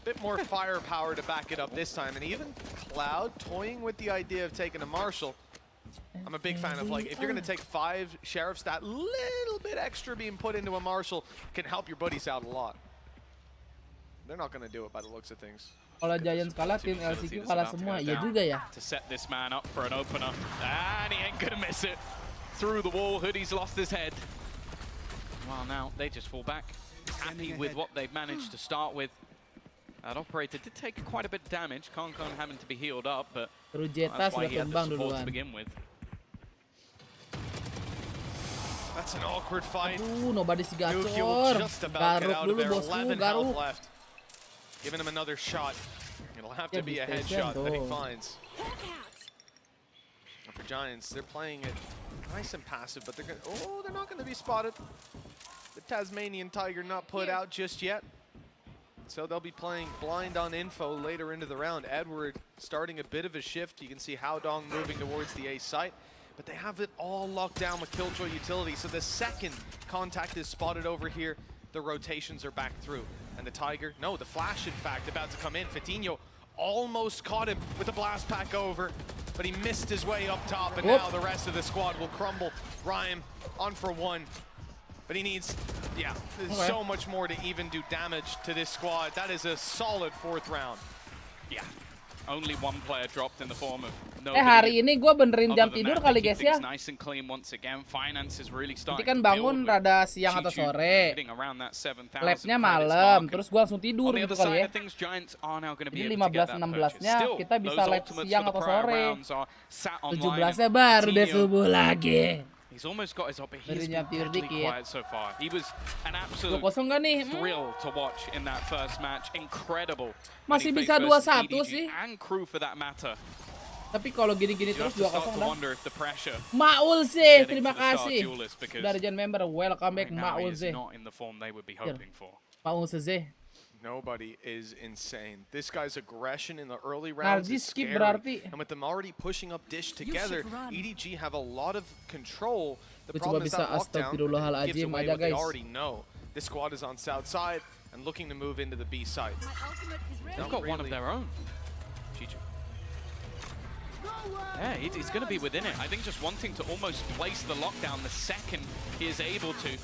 [SPEAKER 11] Bit more firepower to back it up this time, and even Cloud toying with the idea of taking a Marshall. I'm a big fan of, like, if you're going to take 5 sheriffs, that little bit extra being put into a Marshall can help your buddies out a lot. They're not going to do it by the looks of things.
[SPEAKER 1] Kalau Giants kalah, tim LCQ kalah semua. Iya juga ya.
[SPEAKER 12] To set this man up for an opener, and he ain't gonna miss it. Through the wall, Hoodie's lost his head. Well, now they just fall back, happy with what they've managed to start with. That operator did take quite a bit of damage. Kong having to be healed up, but that's why he had the support to begin with.
[SPEAKER 11] That's an awkward fight.
[SPEAKER 1] Nobody's gacor.
[SPEAKER 11] Just about get out of there. 11 health left. Giving him another shot. It'll have to be a headshot that he finds. And for Giants, they're playing it nice and passive, but they're not going to be spotted. The Tasmanian Tiger not put out just yet. So they'll be playing blind on info later into the round. Edward starting a bit of a shift. You can see Howdong moving towards the A site. But they have it all locked down with Killjoy utility. So the second contact is spotted over here, the rotations are back through. And the Tiger, no, the Flash, in fact, about to come in. Fatinho almost caught him with the blast pack over, but he missed his way up top, and now the rest of the squad will crumble. Rhyme on for 1, but he needs, yeah, there's so much more to even do damage to this squad. That is a solid 4th round.
[SPEAKER 12] Yeah. Only one player dropped in the form of
[SPEAKER 1] hari ini gue benerin jam tidur kali guys ya.
[SPEAKER 12] Nice and clean once again. Finance is really
[SPEAKER 1] starting. Nanti kan bangun rada siang atau sore. Labnya malam, terus gue langsung tidur gitu kali ya. Jadi 15-16-nya kita bisa lab siang atau sore. 17-nya baru deh subuh lagi.
[SPEAKER 12] He's almost got his up, but he's been deadly quiet so far. He was an absolute thrill to watch in that first match. Incredible.
[SPEAKER 1] Masih bisa 2-1 sih.
[SPEAKER 12] And crew for that matter.
[SPEAKER 1] Tapi kalau gini-gini terus 2-0 dah. Maul
[SPEAKER 12] Maulze,
[SPEAKER 1] terima kasih. Dari Gen member, welcome back Maulze. Maulze.
[SPEAKER 11] Nobody is insane. This guy's aggression in the early rounds is scary. And with them already pushing up Dish together, EDG have a lot of control. The problem is that lockdown gives away what they already know. This squad is on south side and looking to move into the B side.
[SPEAKER 12] They've got one of their own. Yeah, he's going to be within it. I think just wanting to almost place the lockdown the second he is able to.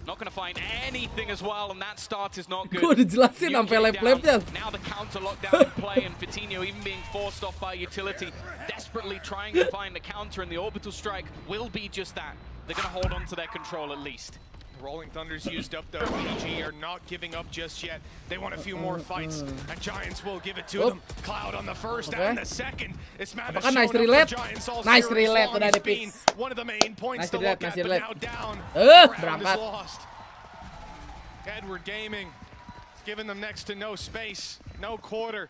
[SPEAKER 12] Not going to find anything as well, and that start is not good.
[SPEAKER 1] Gue dijelasin sampai lap-lapnya.
[SPEAKER 12] Now the counter lockdown in play, and Fatinho even being forced off by utility, desperately trying to find the counter, and the orbital strike will be just that. They're going to hold on to their control at least.
[SPEAKER 11] Rolling Thunder's used up though. EG are not giving up just yet. They want a few more fights, and Giants will give it to them. Cloud on the first and the second. It's Mavis showing up for Giants all
[SPEAKER 1] nice relay
[SPEAKER 11] udah ada picks. One of the main points to look at, but now down. Round is lost. Edward Gaming giving them next to no space, no quarter,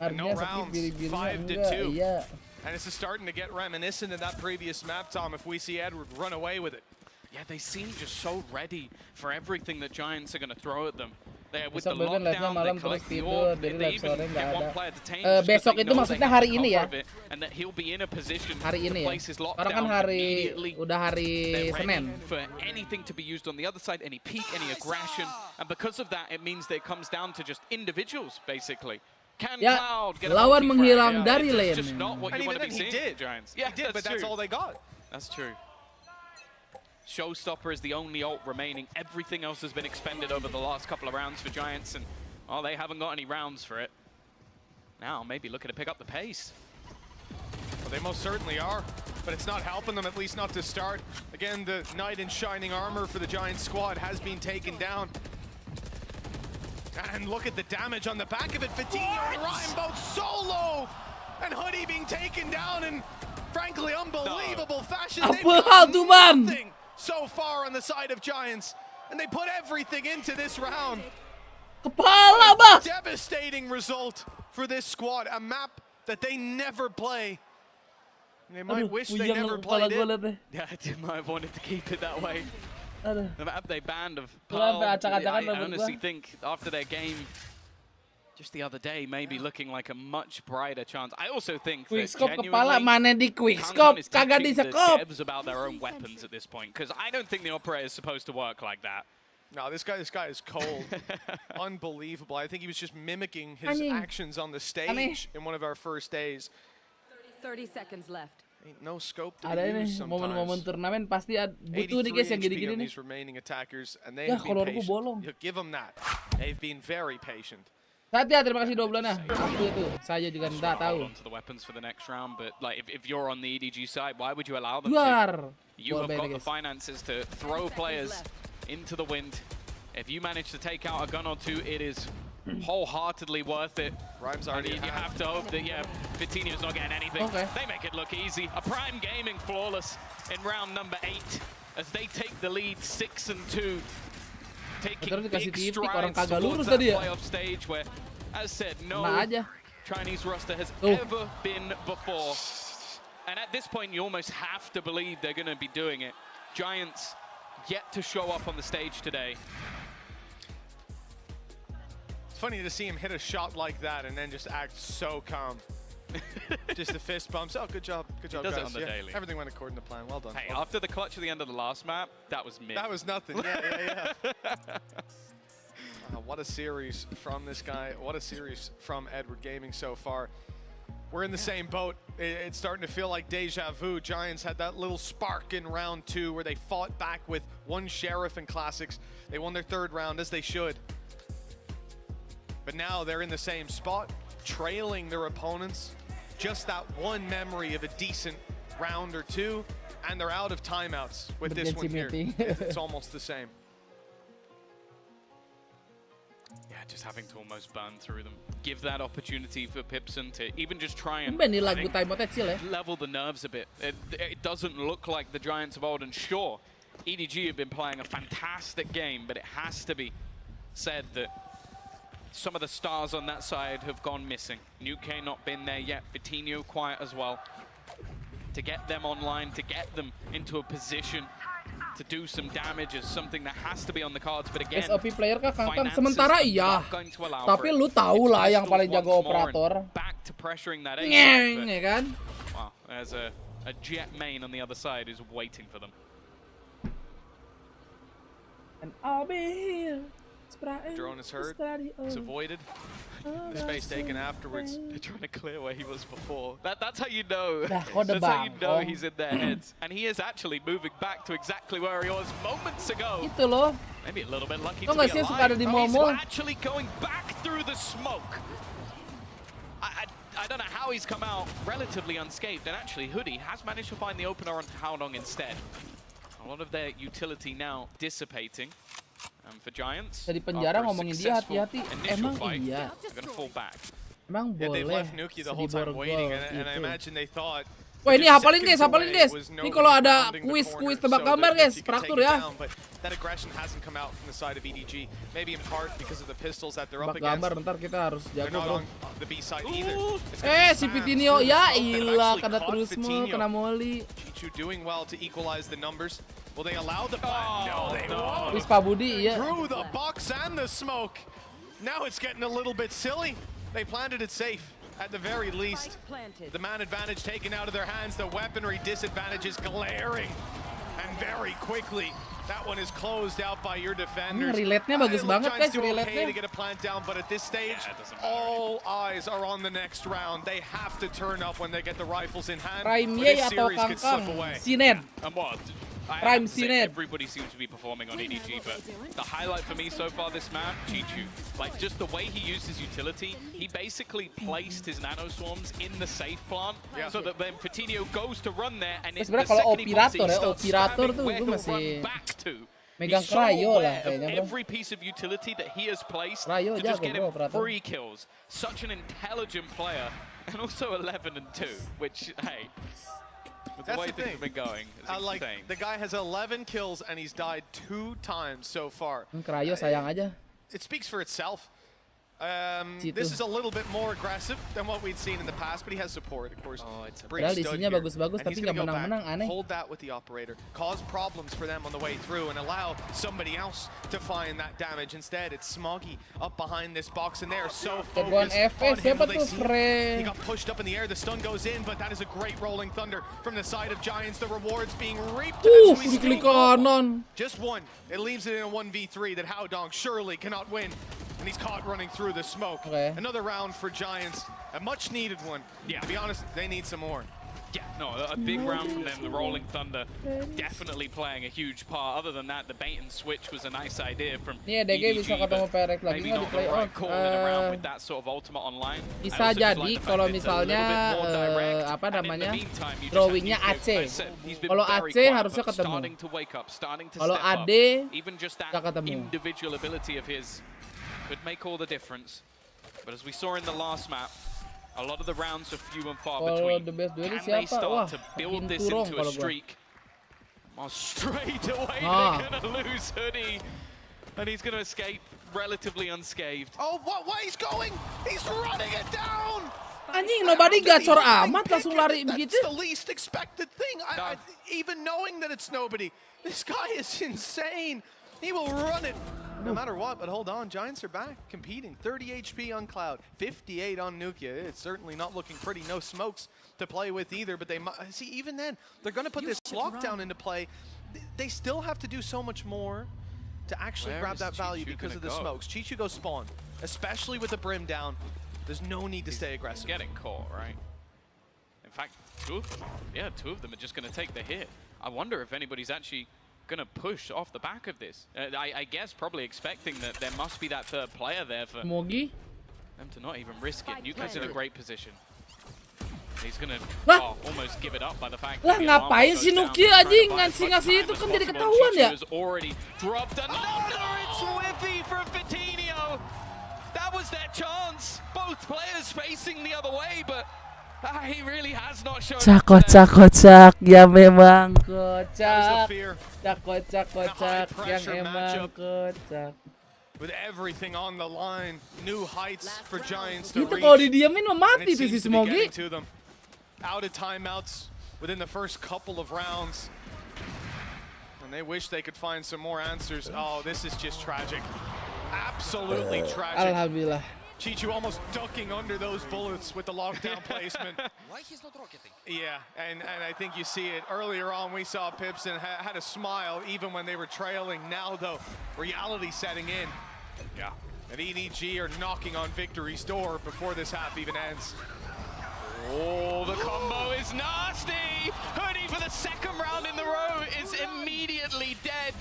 [SPEAKER 11] and no rounds. 5-2. And this is starting to get reminiscent of that previous map, Tom, if we see Edward run away with it.
[SPEAKER 12] Yeah, they seem just so ready for everything that Giants are going to throw at them. With the lockdown, they collect the orb, they even get one player detained.
[SPEAKER 1] Besok itu maksudnya hari ini ya.
[SPEAKER 12] And that he'll be in a position
[SPEAKER 1] hari ini ya. Sekarang kan udah hari Senin.
[SPEAKER 12] For anything to be used on the other side, any peak, any aggression, and because of that, it means that it comes down to just individuals, basically. Can Cloud get
[SPEAKER 1] lawan menghilang dari lane.
[SPEAKER 12] Just not what you want to be seeing, Giants.
[SPEAKER 11] Yeah, he did, but that's all they got.
[SPEAKER 12] That's true. Showstopper is the only ult remaining. Everything else has been expended over the last couple of rounds for Giants, and they haven't got any rounds for it. Now maybe looking to pick up the pace.
[SPEAKER 11] Well, they most certainly are, but it's not helping them, at least not to start. Again, the Knight in Shining Armor for the Giants squad has been taken down. And look at the damage on the back of it. Fatinho and Ryan both solo! And Hoodie being taken down in, frankly, unbelievable fashion. They've done nothing so far on the side of Giants, and they put everything into this round.
[SPEAKER 1] Kepala,
[SPEAKER 11] devastating result for this squad, a map that they never play. They might wish they never played it.
[SPEAKER 12] Yeah, they might have wanted to keep it that way.
[SPEAKER 1] Aduh.
[SPEAKER 12] The map they banned of
[SPEAKER 1] Sampai
[SPEAKER 12] Pearl,
[SPEAKER 1] acak-acakan
[SPEAKER 12] I
[SPEAKER 1] rambut
[SPEAKER 12] honestly
[SPEAKER 1] gua.
[SPEAKER 12] think after their game just the other day, maybe looking like a much brighter chance. I also think that
[SPEAKER 1] Quickscope kepala
[SPEAKER 12] genuinely
[SPEAKER 1] mana di quickscope,
[SPEAKER 12] is
[SPEAKER 1] kagak
[SPEAKER 12] teaching the
[SPEAKER 1] di-scope.
[SPEAKER 12] devs about their own weapons at this point, because I don't think the operator is supposed to work like that.
[SPEAKER 11] No, this guy is cold. Unbelievable. I think he was just mimicking his actions on the stage in one of our first days.
[SPEAKER 7] 30 seconds left.
[SPEAKER 11] Ain't no scope to
[SPEAKER 1] Ada
[SPEAKER 11] use
[SPEAKER 1] nih
[SPEAKER 11] sometimes.
[SPEAKER 1] momen-momen turnamen pasti butuh nih guys yang
[SPEAKER 11] 83
[SPEAKER 1] gini-gini
[SPEAKER 11] HP on
[SPEAKER 1] nih.
[SPEAKER 11] these remaining attackers, and they
[SPEAKER 1] Ya,
[SPEAKER 11] have been
[SPEAKER 1] kolorku
[SPEAKER 11] patient.
[SPEAKER 1] bolong.
[SPEAKER 11] You give them that. They've been very patient.
[SPEAKER 1] Satya, terima kasih 2 bulannya. Aku itu, saya juga enggak tahu.
[SPEAKER 12] To the weapons for the next round, but like if you're on the EDG side, why would you allow them
[SPEAKER 1] Juar.
[SPEAKER 12] to? You have got the finances to throw players into the wind. If you manage to take out a gun or two, it is wholeheartedly worth it.
[SPEAKER 11] Rhymes
[SPEAKER 12] I
[SPEAKER 11] already
[SPEAKER 12] mean, you have to hope that Vitinho's not getting anything.
[SPEAKER 1] Okay.
[SPEAKER 12] They make it look easy. A Prime Gaming flawless in round number 8 as they take the lead 6-2. Taking big strides towards that playoff stage where, as said, no Chinese roster has ever been before. And at this point, you almost have to believe they're going to be doing it. Giants yet to show up on the stage today.
[SPEAKER 11] It's funny to see him hit a shot like that and then just act so calm. Just the fist bumps. Oh, good job,
[SPEAKER 12] He
[SPEAKER 11] guys.
[SPEAKER 12] does it on the daily.
[SPEAKER 11] Everything went according to plan. Well done.
[SPEAKER 12] Hey, after the clutch at the end of the last map, that was mid.
[SPEAKER 11] That was nothing. Yeah. What a series from this guy. What a series from Edward Gaming so far. We're in the same boat. It's starting to feel like deja vu. Giants had that little spark in round 2 where they fought back with one Sheriff in Classics. They won their 3rd round, as they should. But now they're in the same spot, trailing their opponents. Just that one memory of a decent round or 2, and they're out of timeouts with this one here. It's almost the same.
[SPEAKER 12] Yeah, just having to almost burn through them. Give that opportunity for Pipson to even just try and
[SPEAKER 1] Nih lagu timeoutnya chill ya.
[SPEAKER 12] level the nerves a bit. It doesn't look like the Giants of old, and sure, EDG have been playing a fantastic game, but it has to be said that some of the stars on that side have gone missing. Nuke not been there yet, Vitinho quiet as well. To get them online, to get them into a position to do some damage is something that has to be on the cards. But again,
[SPEAKER 1] SOP player kah Kangkang? Sementara iya. Tapi lu tahu lah yang paling jago operator.
[SPEAKER 12] Back to pressuring that
[SPEAKER 1] Ngeng, ya kan?
[SPEAKER 12] Wow, there's a Jet main on the other side who's waiting for them.
[SPEAKER 1] And I'll be here.
[SPEAKER 11] Drone is hurt. It's avoided. The space taken afterwards.
[SPEAKER 12] They're trying to clear where he was before. That's how you know.
[SPEAKER 1] That's
[SPEAKER 12] how you know he's in their heads. And he is actually moving back to exactly where he was moments ago.
[SPEAKER 1] Itu loh.
[SPEAKER 12] Maybe a little bit lucky
[SPEAKER 1] Kok
[SPEAKER 12] to be
[SPEAKER 1] nggak sih suka ada
[SPEAKER 12] alive.
[SPEAKER 1] di
[SPEAKER 12] Oh, he's
[SPEAKER 1] mall-mall?
[SPEAKER 12] actually going back through the smoke. I don't know how he's come out relatively unscathed. And actually, Hoodie has managed to find the opener on Haodong instead. A lot of their utility now dissipating. For Giants,
[SPEAKER 1] Dari penjara ngomongin dia hati-hati. Emang iya. Emang boleh.
[SPEAKER 11] They've left Nuki the whole time waiting, and I imagine they thought.
[SPEAKER 1] Wah ini hafalin guys. Ini kalau ada kuis tebak gambar guys, traktor ya.
[SPEAKER 11] That aggression hasn't come out from the side of EDG, maybe in part because of the pistols that they're up
[SPEAKER 1] Tebak
[SPEAKER 11] against.
[SPEAKER 1] gambar, bentar kita harus
[SPEAKER 11] They're
[SPEAKER 1] jago
[SPEAKER 11] not
[SPEAKER 1] bro.
[SPEAKER 11] on the B side either.
[SPEAKER 1] Si Vitinho, ya ilah, kena terus mul, kena molly.
[SPEAKER 11] Chichu doing well to equalize the numbers. Will they allow the plant? No, they won't.
[SPEAKER 1] Wis Pak Budi, iya.
[SPEAKER 11] Through the box and the smoke. Now it's getting a little bit silly. They planted it safe, at the very least. The man advantage taken out of their hands. The weaponry disadvantage is glaring. And very quickly, that one is closed out by your defenders.
[SPEAKER 1] Relate-nya bagus banget guys, relate-nya.
[SPEAKER 11] To get a plant down, but at this stage, all eyes are on the next round. They have to turn up when they get the rifles in hand.
[SPEAKER 1] Prime
[SPEAKER 11] or this
[SPEAKER 1] atau
[SPEAKER 11] series could slip
[SPEAKER 1] Kangkang?
[SPEAKER 11] away.
[SPEAKER 1] Sined.
[SPEAKER 12] Prime Sinet. Everybody seems to be performing on EDG, but the highlight for me so far this map, Chichu. Like, just the way he used his utility, he basically placed his nano swarms in the safe plant, so that when Vitinho goes to run there, and it's the
[SPEAKER 1] Sebenarnya kalau
[SPEAKER 12] second he passes, he starts
[SPEAKER 1] operator
[SPEAKER 12] grabbing
[SPEAKER 1] tuh
[SPEAKER 12] where
[SPEAKER 1] gue
[SPEAKER 12] he'll
[SPEAKER 1] masih
[SPEAKER 12] run back to.
[SPEAKER 1] megang
[SPEAKER 12] He's so
[SPEAKER 1] cryo lah
[SPEAKER 12] aware of
[SPEAKER 1] kayaknya bro.
[SPEAKER 12] every piece of utility that he has placed
[SPEAKER 1] Cryo
[SPEAKER 12] to just
[SPEAKER 1] jago
[SPEAKER 12] get
[SPEAKER 1] bro
[SPEAKER 12] him
[SPEAKER 1] operator.
[SPEAKER 12] free kills. Such an intelligent player, and also 11 and 2, which, hey, with the
[SPEAKER 11] That's
[SPEAKER 12] way
[SPEAKER 11] the
[SPEAKER 12] things
[SPEAKER 11] thing.
[SPEAKER 12] have been going, it's
[SPEAKER 11] Like,
[SPEAKER 12] insane.
[SPEAKER 11] the guy has 11 kills and he's died 2 times so far.
[SPEAKER 1] Cryo sayang aja.
[SPEAKER 11] It speaks for itself. This is a little bit more aggressive than what we'd seen in the past, but he has support, of course.
[SPEAKER 1] Padahal isinya bagus-bagus tapi nggak menang-menang, aneh.
[SPEAKER 11] Hold that with the operator, cause problems for them on the way through, and allow somebody else to find that damage. Instead, it's Smoggy up behind this box, and they're so focused on him. He got pushed up in the air. The stun goes in, but that is a great rolling thunder from the side of Giants. The rewards being reaped. Just one. It leaves it in a 1v3 that Howdong surely cannot win. And he's caught running through the smoke. Another round for Giants, a much needed one. Yeah. To be honest, they need some more.
[SPEAKER 12] Yeah, no, a big round from them. The Rolling Thunder definitely playing a huge part. Other than that, the bait and switch was a nice idea from
[SPEAKER 1] DG,
[SPEAKER 12] bisa ketemu Perek lagi nggak di playoff. With that sort of ultimate online.
[SPEAKER 1] Bisa jadi kalau misalnya apa namanya drawingnya AC. Kalau AC harusnya ketemu. Kalau AD nggak ketemu.
[SPEAKER 12] Individual ability of his could make all the difference. But as we saw in the last map, a lot of the rounds are few and far between. Can they start to build this into a streak? Well, straight away they're going to lose Hoodie. And he's going to escape relatively unscathed.
[SPEAKER 11] Oh, what way he's going? He's running it down!
[SPEAKER 1] Anjing, nobody gacor amat langsung lari begitu.
[SPEAKER 11] That's the least expected thing. Even knowing that it's nobody, this guy is insane. He will run it no matter what, but hold on, Giants are back, competing. 30 HP on Cloud, 58 on Nukia. It's certainly not looking pretty. No smokes to play with either, but they see, even then, they're going to put this lockdown into play. They still have to do so much more to actually grab that value because of the smokes. Chichu goes spawn, especially with the brim down. There's no need to stay aggressive.
[SPEAKER 12] Getting caught, right? In fact, two of them are just going to take the hit. I wonder if anybody's actually going to push off the back of this. I guess probably expecting that there must be that third player there for them to not even risk it. Nukia's in a great position. He's going to almost give it up by the fact that
[SPEAKER 1] ngapain si Nukia anjing ngasih itu kan jadi ketahuan ya.
[SPEAKER 12] Has already dropped another. It's whiffy from Vitinho. That was their chance. Both players facing the other way, but he really has not shown.
[SPEAKER 1] Kocak ya memang kocak. Kocak yang emang kocak.
[SPEAKER 11] With everything on the line, new heights for Giants to
[SPEAKER 1] reach.
[SPEAKER 11] Itu
[SPEAKER 1] kalau didiamin mati tuh si Smoggy.
[SPEAKER 11] Out of timeouts within the first couple of rounds. And they wish they could find some more answers. Oh, this is just tragic. Absolutely tragic.
[SPEAKER 1] Alhamdulillah.
[SPEAKER 11] Chichu almost ducking under those bullets with the lockdown placement.
[SPEAKER 8] Why he's not rocketing?
[SPEAKER 11] Yeah, and I think you see it. Earlier on, we saw Pipson had a smile even when they were trailing. Now, though, reality setting in. Yeah, and NRG are knocking on victory's door before this half even ends.
[SPEAKER 12] Oh, the combo is nasty! Hoodie for the second round in the row is immediately dead.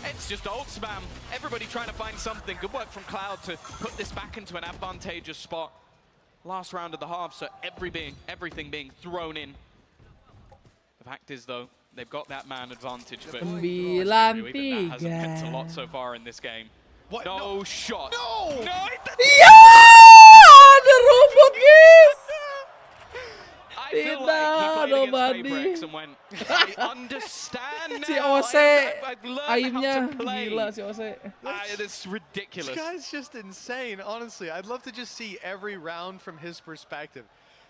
[SPEAKER 12] It's just ult spam. Everybody trying to find something. Good work from Cloud to put this back into an advantageous spot. Last round of the half, so everything being thrown in. The fact is, though, they've got that man advantage, but that hasn't meant a lot so far in this game.
[SPEAKER 11] What?
[SPEAKER 12] No shot.
[SPEAKER 11] No!
[SPEAKER 1] The robot, guys!
[SPEAKER 12] I feel like he played against Fabrics and went, I understand now.
[SPEAKER 1] Si Ose, aimnya gila si Ose.
[SPEAKER 12] It's ridiculous.
[SPEAKER 11] This guy's just insane, honestly. I'd love to just see every round from his perspective.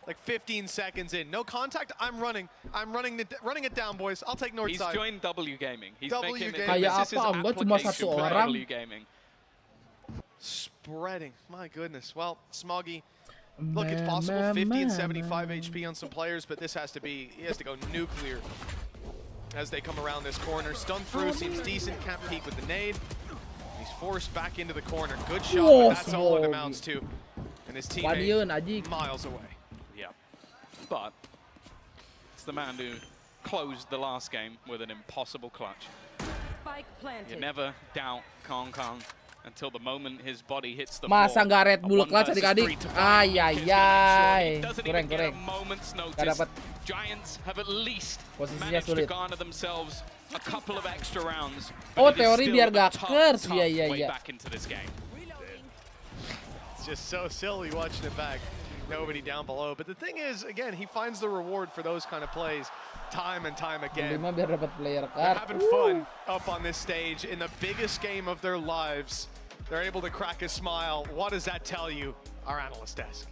[SPEAKER 11] Like 15 seconds in, no contact, I'm running it down, boys. I'll take north side.
[SPEAKER 12] He's joined W Gaming. He's
[SPEAKER 11] W
[SPEAKER 12] making
[SPEAKER 11] Gaming.
[SPEAKER 12] this is his application for W Gaming.
[SPEAKER 11] Spreading, my goodness. Well, Smoggy, look, it's possible 50 and 75 HP on some players, but this has to be, he has to go nuclear as they come around this corner. Stun through, seems decent, can't peek with the nade. He's forced back into the corner. Good shot, but that's all it amounts to. And his teammate miles away.
[SPEAKER 12] Yeah, but it's the man who closed the last game with an impossible clutch. You never doubt Kong Kong until the moment his body hits the floor.
[SPEAKER 1] Masa nggak Red Bull clutch adik-adik? Ayayay. Kurang. Gak dapat.
[SPEAKER 12] Giants have at least managed to garner themselves a couple of extra rounds.
[SPEAKER 1] Oh, teori biar gak curse. Iya.
[SPEAKER 12] Back into this game.
[SPEAKER 11] It's just so silly watching it back. Nobody down below. But the thing is, again, he finds the reward for those kind of plays time and time again. They're having fun up on this stage in the biggest game of their lives. They're able to crack a smile. What does that tell you? Our analyst desk.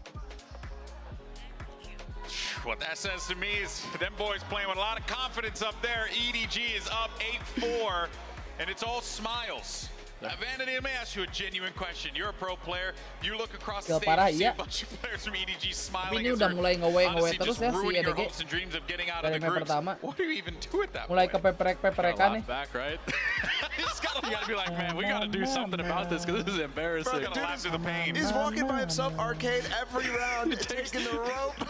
[SPEAKER 2] What that says to me is them boys playing with a lot of confidence up there. EDG is up 8-4, and it's all smiles. Vanity, let me ask you a genuine question. You're a pro player. You look across the stage, you see a bunch of players from EDG smiling.
[SPEAKER 1] Ini udah mulai nge-way terus ya si
[SPEAKER 2] your
[SPEAKER 1] EDG.
[SPEAKER 2] hopes and dreams of getting out
[SPEAKER 1] Dari
[SPEAKER 2] of the
[SPEAKER 1] map
[SPEAKER 2] groups.
[SPEAKER 1] pertama.
[SPEAKER 2] What do you even do at that
[SPEAKER 1] Mulai
[SPEAKER 2] point?
[SPEAKER 1] kepeprek-peprekan nih.
[SPEAKER 3] Back, right? You gotta be like, man, we gotta do something about this because this is embarrassing.
[SPEAKER 2] Bro, gotta laugh through the pain.
[SPEAKER 4] He's walking by himself, arcade every round, taking the rope.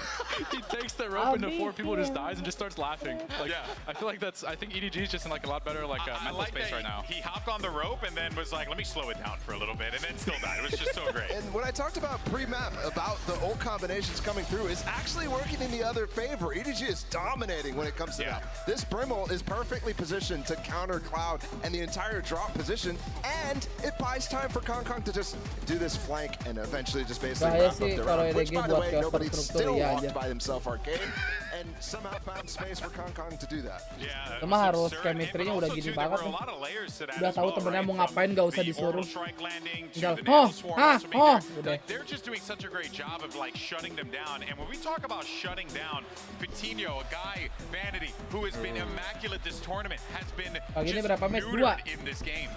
[SPEAKER 3] He takes the rope into 4 people, just dies and just starts laughing. Like, I feel like I think EDG is just in like a lot better like mental space right now.
[SPEAKER 2] He hopped on the rope and then was like, let me slow it down for a little bit, and then still died. It was just so great.
[SPEAKER 4] And what I talked about pre-map about the ult combinations coming through is actually working in the other favor. EDG is dominating when it comes to that. This Brimble is perfectly positioned to counter Cloud and the entire drop position, and it buys time for KongKong to just do this flank and eventually just basically wrap up their round. Which, by the way, nobody still walked by themselves arcade, and somehow found space for KongKong to do that.
[SPEAKER 2] Yeah,
[SPEAKER 1] Cuma harus chemistry-nya udah gini banget nih. Udah tahu temennya mau ngapain, gak usah disuruh. Tinggal, udah.
[SPEAKER 2] They're just doing such a great job of like shutting them down. And when we talk about shutting down, Vitinho, a guy, Vanity, who has been immaculate this tournament, has been just neutered in this game.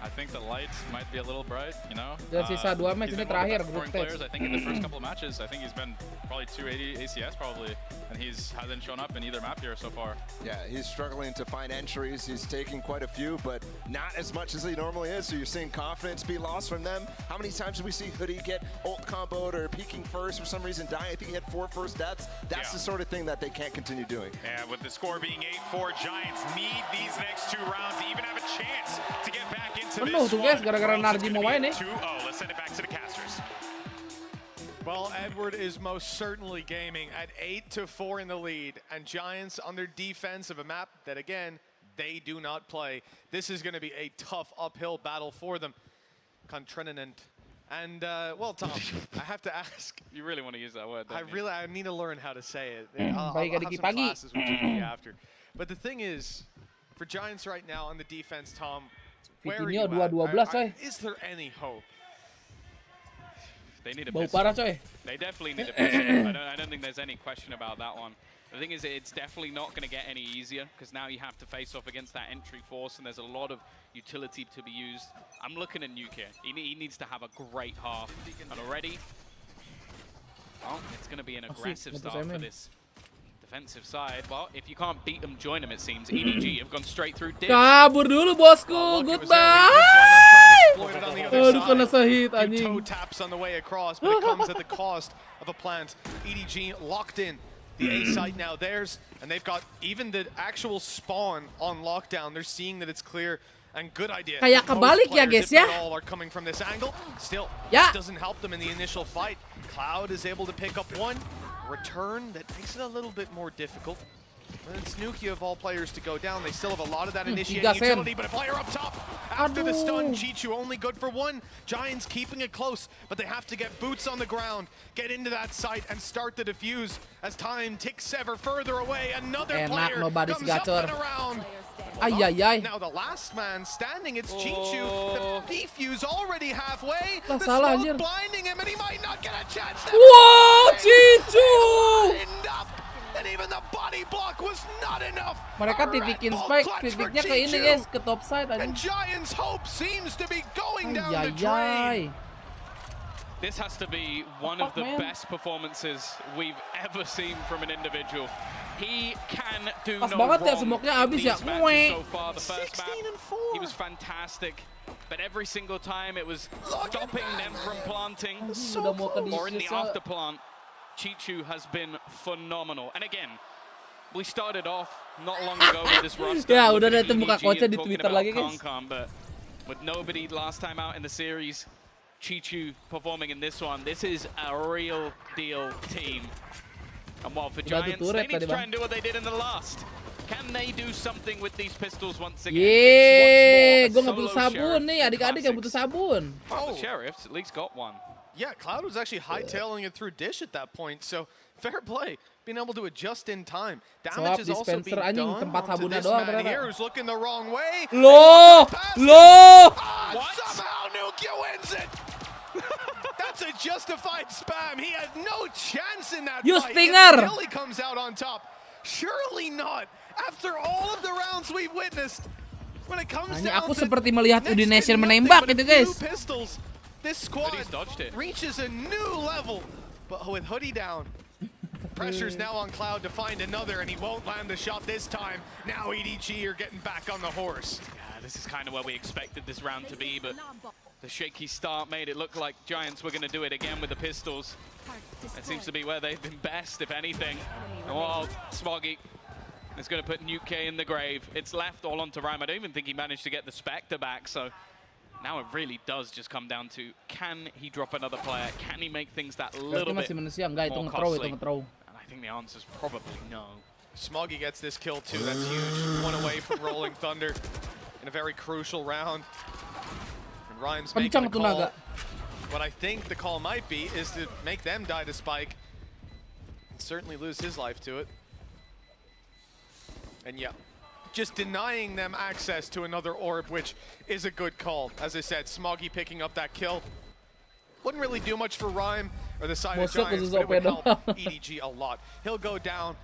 [SPEAKER 3] I think the lights might be a little bright, you know.
[SPEAKER 1] Dan sisa 2 match ini terakhir group stage.
[SPEAKER 3] I think in the first couple of matches, I think he's been probably 280 ACS probably, and hasn't shown up in either map here so far.
[SPEAKER 4] Yeah, he's struggling to find entries. He's taking quite a few, but not as much as he normally is. So you're seeing confidence be lost from them. How many times did we see Hoodie get ult comboed or peeking first for some reason dying? I think he had 4 first deaths. That's the sort of thing that they can't continue doing.
[SPEAKER 2] Yeah, with the score being 8-4, Giants need these next 2 rounds to even have a chance to get back into
[SPEAKER 1] Penuh tuh guys, gara-gara NRG mau main nih.
[SPEAKER 2] 2-0. Let's send it back to the casters.
[SPEAKER 11] Well, Edward is most certainly gaming at 8-4 in the lead, and Giants on their defense of a map that, again, they do not play. This is going to be a tough uphill battle for them. Contranent. And, well, Tom, I have to ask.
[SPEAKER 3] You really want to use that word,
[SPEAKER 11] I need to learn how to say it. I'll
[SPEAKER 1] Baik
[SPEAKER 11] have some classes which will be after. But the thing is, for Giants right now on the defense, Tom, where are you at? Is there any hope?
[SPEAKER 3] They need a
[SPEAKER 1] Bau
[SPEAKER 3] pistol.
[SPEAKER 1] parah coy.
[SPEAKER 3] They definitely need a pistol. I don't think there's any question about that one. The thing is, it's definitely not going to get any easier because now you have to face off against that entry force, and there's a lot of utility to be used. I'm looking at Nuke here. He needs to have a great half. And already, well, it's going to be an aggressive start for this defensive side. Well, if you can't beat them, join them, it seems. EDG have gone straight through.
[SPEAKER 1] Kabur dulu bosku, goodbye. Aduh, kena sahit anjing.
[SPEAKER 11] Toe taps on the way across, but it comes at the cost of a plant. EDG locked in. The A site now theirs, and they've got even the actual spawn on lockdown. They're seeing that it's clear. And good idea.
[SPEAKER 1] Kayak kebalik ya guys ya.
[SPEAKER 11] All are coming from this angle. Still,
[SPEAKER 1] Ya.
[SPEAKER 11] doesn't help them in the initial fight. Cloud is able to pick up one return that makes it a little bit more difficult. And it's Nuki of all players to go down. They still have a lot of that initiating utility, but a player up top after the stun. Chichu only good for one. Giants keeping it close, but they have to get boots on the ground, get into that site, and start the defuse as time ticks ever further away. Another player comes up and around. Now the last man standing, it's Chichu. The defuse already halfway. The smoke blinding him, and he might not get a chance.
[SPEAKER 1] Wow, Chichu!
[SPEAKER 11] And even the body block was not enough.
[SPEAKER 1] Mereka titikin spike, titiknya ke ini guys, ke top side aja.
[SPEAKER 11] And Giants' hope seems to be going down the drain.
[SPEAKER 3] This has to be one of the best performances we've ever seen from an individual. He can do no wrong. These matches so far, the first map, he was fantastic. But every single time it was stopping them from planting or in the after plant. Chichu has been phenomenal. And again, we started off not long ago with this roster.
[SPEAKER 1] Ya, udah ada muka coachnya di Twitter lagi guys.
[SPEAKER 3] But with nobody last time out in the series, Chichu performing in this one. This is a real deal team. And while for Giants, they need to try and do what they did in the last. Can they do something with these pistols once again?
[SPEAKER 1] Yeay, gue nggak butuh sabun nih, adik-adik yang butuh sabun.
[SPEAKER 3] The Sheriff's at least got one.
[SPEAKER 11] Yeah, Cloud was actually hightailing it through Dish at that point, so fair play. Being able to adjust in time. Damage is also being done onto this man here who's looking the wrong way.
[SPEAKER 1] Loh!
[SPEAKER 11] but somehow Nukia wins it. That's a justified spam. He had no chance in that fight.
[SPEAKER 1] Stinger.
[SPEAKER 11] Kelly comes out on top. Surely not. After all of the rounds we've witnessed, when it comes
[SPEAKER 1] Hanya
[SPEAKER 11] down
[SPEAKER 1] aku
[SPEAKER 11] to
[SPEAKER 1] seperti melihat
[SPEAKER 11] next to
[SPEAKER 1] Udinese
[SPEAKER 11] nothing
[SPEAKER 1] menembak
[SPEAKER 11] but a
[SPEAKER 1] gitu
[SPEAKER 11] few
[SPEAKER 1] guys.
[SPEAKER 11] pistols, this squad reaches a new level. But with Hoodie down, pressure's now on Cloud to find another, and he won't land the shot this time. Now EDG are getting back on the horse.
[SPEAKER 12] Yeah, this is kind of where we expected this round to be, but the shaky start made it look like Giants were going to do it again with the pistols. It seems to be where they've been best, if anything. And while Smoggy is going to put Nuke in the grave, it's left all onto Rhyme. I don't even think he managed to get the Spectre back, so now it really does just come down to, can he drop another player? Can he make things that little bit more costly? And I think the answer is probably no.
[SPEAKER 11] Smoggy gets this kill too, that's huge. One away from Rolling Thunder in a very crucial round. And Rhyme's making a call. What I think the call might be is to make them die to Spike. And certainly lose his life to it. And yeah, just denying them access to another orb, which is a good call. As I said, Smoggy picking up that kill. Wouldn't really do much for Rhyme or the side of Giants, but it would help EDG a lot. He'll go down,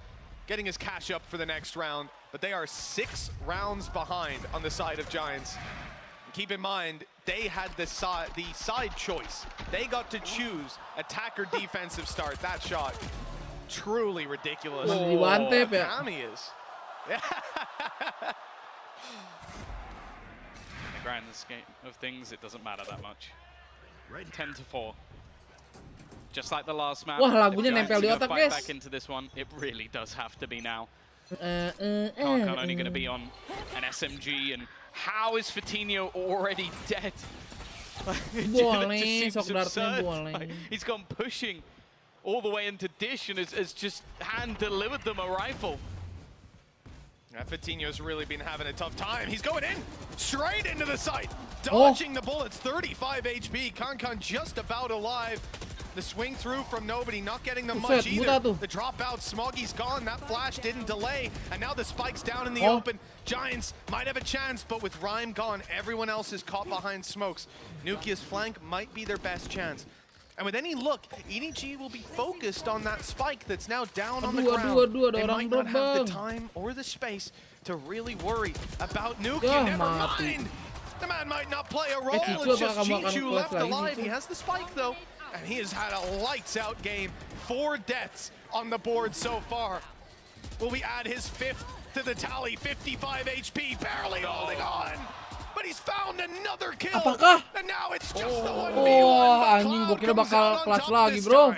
[SPEAKER 11] getting his cash up for the next round, but they are 6 rounds behind on the side of Giants. And keep in mind, they had the side choice. They got to choose attack or defensive start. That shot, truly ridiculous.
[SPEAKER 1] Oh,
[SPEAKER 11] Kami is.
[SPEAKER 12] In the grand scheme of things, it doesn't matter that much. 10-4. Just like the last map.
[SPEAKER 1] Wah, lagunya
[SPEAKER 12] if
[SPEAKER 1] nempel di
[SPEAKER 12] Giants are
[SPEAKER 1] otak,
[SPEAKER 12] gonna fight
[SPEAKER 1] guys.
[SPEAKER 12] back into this one, it really does have to be now. Kankan only going to be on an SMG, and how is Fatinho already dead? It just seems absurd. Like, he's gone pushing all the way into Dish and has just hand-delivered them a rifle.
[SPEAKER 11] Fatinho's really been having a tough time. He's going in, straight into the site, dodging the bullets, 35 HP. Kankan just about alive. The swing through from nobody, not getting them much either. The dropout, Smoggy's gone. That flash didn't delay, and now the Spike's down in the open. Giants might have a chance, but with Rhyme gone, everyone else is caught behind smokes. Nukia's flank might be their best chance. And with any look, EDG will be focused on that Spike that's now down on the ground. They might not have the time or the space to really worry about Nukia. Never mind! The man might not play a role, it's just Chichu left alive. He has the Spike though, and he has had a lights-out game. 4 deaths on the board so far. Will we add his 5th to the tally? 55 HP, barely holding on. But he's found another kill.
[SPEAKER 1] Apakah?
[SPEAKER 11] And now it's just the 1v1.
[SPEAKER 1] Anjing, gua kira bakal kelas lagi, bro.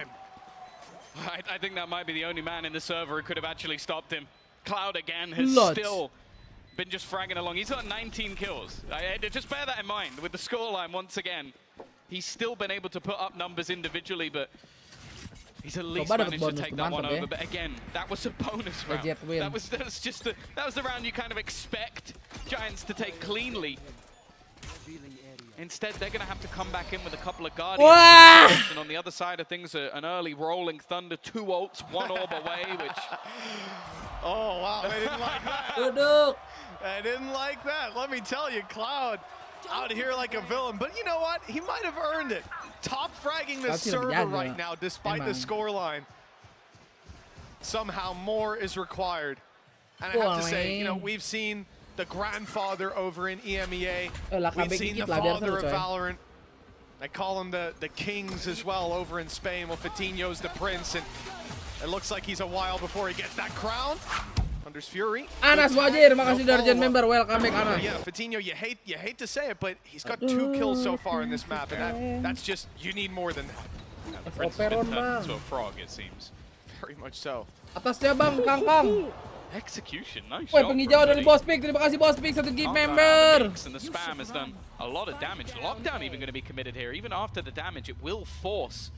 [SPEAKER 12] I think that might be the only man in the server who could have actually stopped him. Cloud again has still been just fragging along. He's got 19 kills. Just bear that in mind with the scoreline once again. He's still been able to put up numbers individually, but he's at least managed to take that one over. But again, that was a bonus round. That was the round you kind of expect Giants to take cleanly. Instead, they're going to have to come back in with a couple of Guardians. And on the other side of things, an early Rolling Thunder, 2 ults, 1 orb away, which...
[SPEAKER 11] Oh, wow, they didn't like that. They didn't like that. Let me tell you, Cloud out here like a villain. But you know what? He might have earned it. Top fragging the server right now, despite the scoreline. Somehow more is required. And I have to say, you know, we've seen the grandfather over in EMEA. We've seen the father of Valorant. I call him the kings as well over in Spain. Well, Fatinho's the prince, and it looks like he's a while before he gets that crown. Thunder's Fury.
[SPEAKER 1] Anas Wajir, makasih Darjen member. Welcome back, Anas.
[SPEAKER 11] Yeah, Fatinho, you hate to say it, but he's got 2 kills so far in this map, and that's just, you need more than that.
[SPEAKER 12] Yeah, the prince has been turned into a frog, it seems.
[SPEAKER 11] Very much so.
[SPEAKER 1] Atasnya bang, Kangkang.
[SPEAKER 12] Execution, nice
[SPEAKER 1] Woi,
[SPEAKER 12] shot.
[SPEAKER 1] penghijau dari Boss Pig. Terima kasih Boss Pig, 1 gift member.
[SPEAKER 12] And the spam has done a lot of damage. Lockdown even going to be committed here. Even after the damage, it will force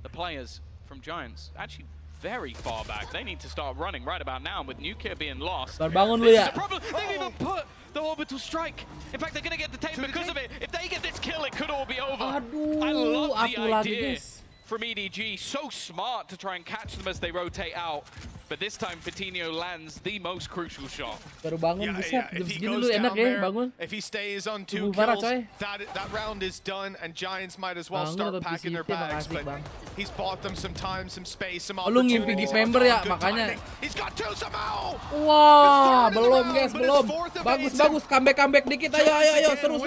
[SPEAKER 12] the players from Giants actually very far back. They need to start running right about now. With Nukia being lost,
[SPEAKER 1] Bangun
[SPEAKER 12] this
[SPEAKER 1] lu ya.
[SPEAKER 12] is a problem. They've even put the orbital strike. In fact, they're going to get detained because of it. If they get this kill, it could all be over.
[SPEAKER 1] Aduh,
[SPEAKER 12] I love the
[SPEAKER 1] lagi,
[SPEAKER 12] idea
[SPEAKER 1] guys.
[SPEAKER 12] from EDG. So smart to try and catch them as they rotate out. But this time, Vitinho lands the most crucial shot.
[SPEAKER 1] Baru bangun, buset. Jam
[SPEAKER 11] If he
[SPEAKER 1] segini
[SPEAKER 11] goes
[SPEAKER 1] lu enak
[SPEAKER 11] down
[SPEAKER 1] ya
[SPEAKER 11] there,
[SPEAKER 1] bangun.
[SPEAKER 11] if he stays on 2
[SPEAKER 1] Parah,
[SPEAKER 11] kills,
[SPEAKER 1] coy.
[SPEAKER 11] that round is done, and Giants might as well
[SPEAKER 1] Bangun
[SPEAKER 11] start
[SPEAKER 1] atau
[SPEAKER 11] packing their
[SPEAKER 1] PCT,
[SPEAKER 11] bags.
[SPEAKER 1] makasih,
[SPEAKER 11] But
[SPEAKER 1] Bang.
[SPEAKER 11] he's bought them some time, some space, some
[SPEAKER 1] Oh, lu ngimpi
[SPEAKER 11] opportunities.
[SPEAKER 1] di member ya,
[SPEAKER 11] Good
[SPEAKER 1] makanya.
[SPEAKER 11] timing. He's got 2 somehow.
[SPEAKER 1] Wah, belum guys, belum. Bagus, comeback dikit. Ayo, seru.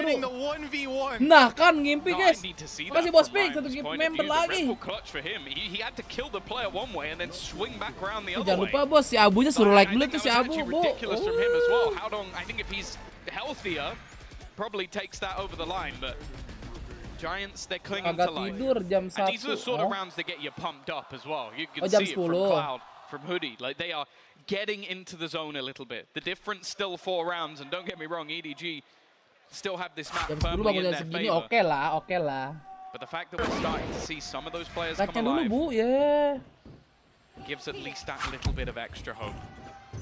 [SPEAKER 1] Nah kan, ngimpi guys. Makasih Bos Pink, satu member lagi.
[SPEAKER 12] Clutch for him. He had to kill the player one way and then swing back around the other
[SPEAKER 1] Jangan
[SPEAKER 12] way.
[SPEAKER 1] lupa Bos, si Abunya suruh like dulu tuh si Abu, Bu.
[SPEAKER 12] Ridiculous from him as well. How long? I think if he's healthier, probably takes that over the line. But Giants, they're clinging
[SPEAKER 1] Agak
[SPEAKER 12] to life.
[SPEAKER 1] tidur jam 1.
[SPEAKER 12] And these are the sort of rounds that get you pumped up as well. You can
[SPEAKER 1] jam
[SPEAKER 12] see it from
[SPEAKER 1] 10.
[SPEAKER 12] Cloud, from Hoodie. Like they are getting into the zone a little bit. The difference still 4 rounds, and don't get me wrong, EDG still have this map
[SPEAKER 1] Jam 10
[SPEAKER 12] firmly in
[SPEAKER 1] bangun jam
[SPEAKER 12] their
[SPEAKER 1] segini,
[SPEAKER 12] favor.
[SPEAKER 1] oke lah.
[SPEAKER 12] But the fact that we're starting to see some of those players
[SPEAKER 1] Like-nya
[SPEAKER 12] come
[SPEAKER 1] dulu
[SPEAKER 12] alive
[SPEAKER 1] Bu, ya.
[SPEAKER 12] gives at least that little bit of extra hope.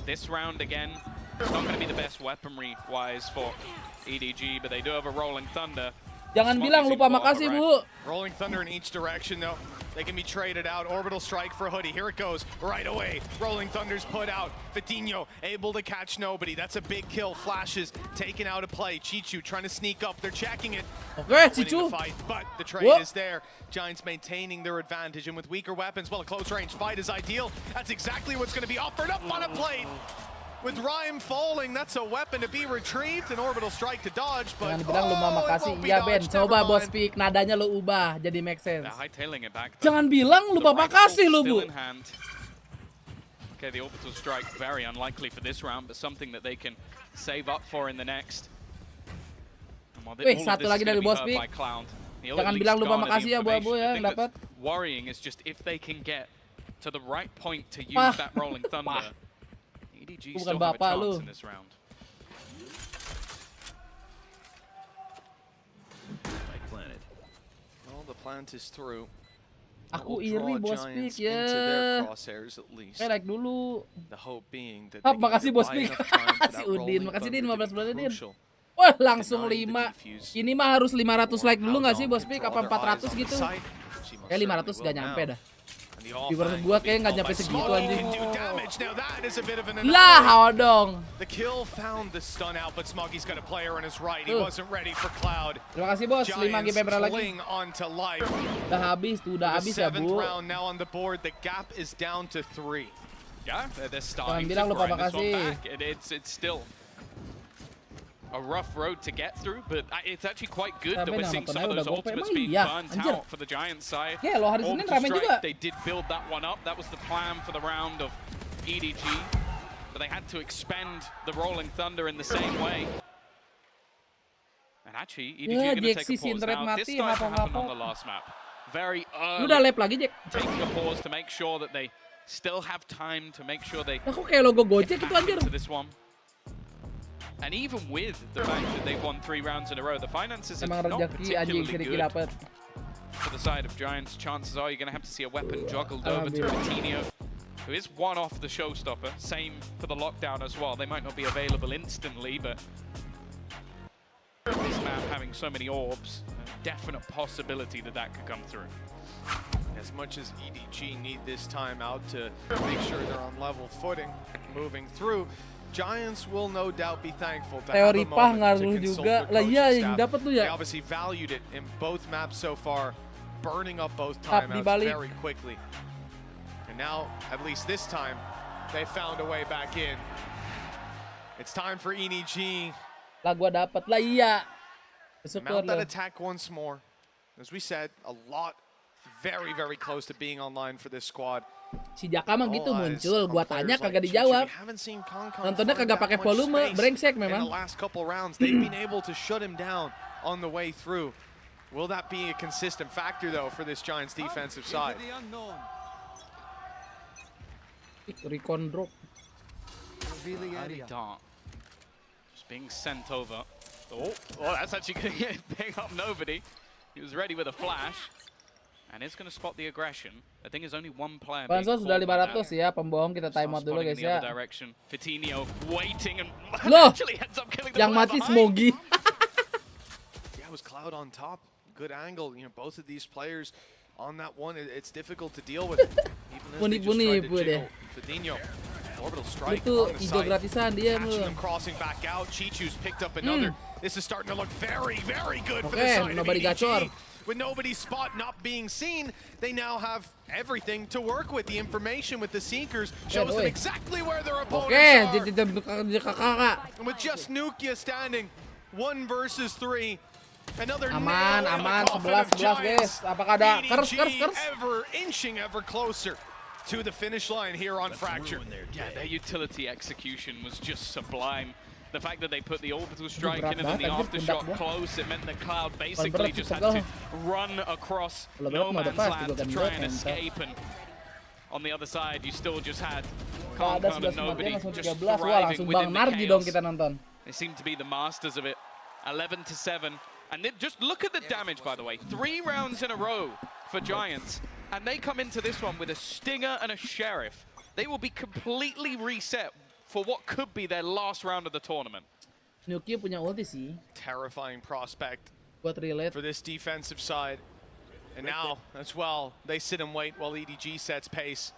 [SPEAKER 12] This round again, it's not going to be the best weaponry-wise for EDG, but they do have a Rolling Thunder.
[SPEAKER 1] Jangan bilang lupa makasih Bu.
[SPEAKER 11] Rolling Thunder in each direction, though. They can be traded out. Orbital strike for Hoodie. Here it goes right away. Rolling Thunder's put out. Vitinho able to catch nobody. That's a big kill. Flashes taken out of play. Chichu trying to sneak up. They're checking it.
[SPEAKER 1] Okay, Chichu.
[SPEAKER 11] Fight, but the trade is there. Giants maintaining their advantage, and with weaker weapons, well, a close range fight is ideal. That's exactly what's going to be offered up on a plate. With Rhyme falling, that's a weapon to be retrieved, an orbital strike to dodge, but
[SPEAKER 1] Jangan bilang lupa makasih. Iya Ben, coba Bos Pink, nadanya lu ubah jadi make sense.
[SPEAKER 12] Hightailing it back.
[SPEAKER 1] Jangan bilang lupa makasih lu Bu.
[SPEAKER 12] Okay, the orbital strike very unlikely for this round, but something that they can save up for in the next.
[SPEAKER 1] Wih, satu lagi dari Bos Pink. Jangan bilang lupa makasih ya Bu ya yang dapat.
[SPEAKER 12] Worrying is just if they can get to the right point to use that Rolling Thunder. EDG still have a chance in this round.
[SPEAKER 11] Well, the plant is through.
[SPEAKER 1] Aku iri Bos Pink ya. Kayak like dulu. Makasih Bos Pink. Si Udin, makasih Din 15 bulan Din. Wah, langsung 5. Ini mah harus 500 like dulu nggak sih Bos Pink? Apa 400 gitu? Kayak 500 gak nyampe dah. Viewer gua kayak nggak nyampe segitu anjing. Lah, hawa dong.
[SPEAKER 11] The kill found the stun out, but Smoggy's got a player on his right. He wasn't ready for Cloud.
[SPEAKER 1] Terima kasih Bos, 5 game lagi. Udah habis tuh, udah habis ya Bu.
[SPEAKER 11] Round now on the board. The gap is down to 3.
[SPEAKER 12] Yeah, they're starting to
[SPEAKER 1] bilang lupa
[SPEAKER 12] grind this one
[SPEAKER 1] makasih.
[SPEAKER 12] back. It's still a rough road to get through, but it's actually quite good that we're seeing some of those ultimates being burnt out for the Giants side.
[SPEAKER 1] Ya, lo hari Senin
[SPEAKER 12] Orbital
[SPEAKER 1] rame
[SPEAKER 12] strike,
[SPEAKER 1] juga.
[SPEAKER 12] they did build that one up. That was the plan for the round of EDG, but they had to expend the Rolling Thunder in the same way. And actually, EDG are going to take a pause now. This started to happen on the last map. Very early.
[SPEAKER 1] Udah lap lagi, Jack.
[SPEAKER 12] Taking a pause to make sure that they still have time to make sure they
[SPEAKER 1] Aku kayak logo Gojek itu anjir.
[SPEAKER 12] to this one. And even with the fact that they've won 3 rounds in a row, the finances are
[SPEAKER 1] Emang
[SPEAKER 12] not
[SPEAKER 1] rezeki anjing
[SPEAKER 12] particularly
[SPEAKER 1] sedikit
[SPEAKER 12] good
[SPEAKER 1] dapat.
[SPEAKER 12] for the side of Giants. Chances are you're going to have to see a weapon juggled over to Vitinho, who is one off the showstopper. Same for the lockdown as well. They might not be available instantly, but this map having so many orbs, a definite possibility that that could come through.
[SPEAKER 11] As much as EDG need this time out to make sure they're on level footing, moving through, Giants will no doubt be thankful to have a moment to consult their coaching staff. They obviously valued it in both maps so far, burning up both timeouts very quickly. And now, at least this time, they found a way back in. It's time for NRG.
[SPEAKER 1] Lah gua dapat lah iya.
[SPEAKER 11] Mount that attack once more. As we said, a lot very, very close to being online for this squad.
[SPEAKER 1] Si Jaka mah gitu muncul, gua tanya kagak dijawab. Nontonnya kagak pakai volume, brengsek memang.
[SPEAKER 11] In the last couple rounds, they've been able to shut him down on the way through. Will that be a consistent factor though for this Giants defensive side?
[SPEAKER 1] Recon drop.
[SPEAKER 12] Dart just being sent over. Oh, that's actually going to pick up nobody. He was ready with a flash. And it's going to spot the aggression. I think there's only one player.
[SPEAKER 1] Pansos sudah 500 ya, pembohong kita time out dulu guys ya.
[SPEAKER 12] Vitinho waiting and
[SPEAKER 1] Loh,
[SPEAKER 12] actually ends up killing the
[SPEAKER 1] yang mati Smoggy.
[SPEAKER 11] Yeah, it was Cloud on top. Good angle. You know, both of these players on that one, it's difficult to deal with. Even as they just tried to jiggle Fadinho. Orbital strike on the side. Catching them crossing back out. Chichu's picked up another. This is starting to look very, very good for the side of EDG. With nobody's spot not being seen, they now have everything to work with. The information with the Seekers shows them exactly where their opponents are. And with just Nukia standing 1 versus 3, another
[SPEAKER 1] aman 11 guys. Apakah ada kers
[SPEAKER 11] ever inching ever closer to the finish line here on Fracture.
[SPEAKER 12] Yeah, their utility execution was just sublime. The fact that they put the orbital strike in and then the aftershock close, it meant that Cloud basically just had to run across no man's land to try and escape. And on the other side, you still just had Concon and nobody just thriving within the chaos. They seem to be the masters of it. 11-7. And just look at the damage, by the way. 3 rounds in a row for Giants. And they come into this one with a Stinger and a Sheriff. They will be completely reset for what could be their last round of the tournament.
[SPEAKER 1] Nukia punya ulti sih.
[SPEAKER 11] Terrifying prospect
[SPEAKER 1] buat relate
[SPEAKER 11] for this defensive side. And now, as well, they sit and wait while EDG sets pace.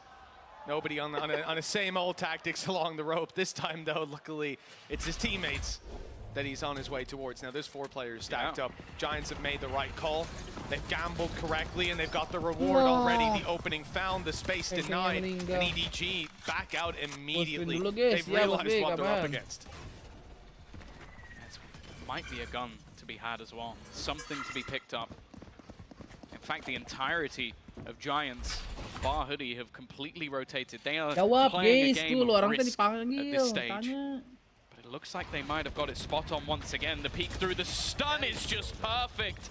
[SPEAKER 11] Nobody on the same old tactics along the rope. This time, though, luckily, it's his teammates that he's on his way towards. Now, there's 4 players stacked up. Giants have made the right call. They've gambled correctly, and they've got the reward already. The opening found, the space denied, and EDG back out immediately. They've realized what they're up against.
[SPEAKER 12] It might be a gun to be had as well. Something to be picked up. In fact, the entirety of Giants, bar Hoodie, have completely rotated. They are playing a game of risk at this stage. It looks like they might have got it spot on once again. The peek through the stun is just perfect.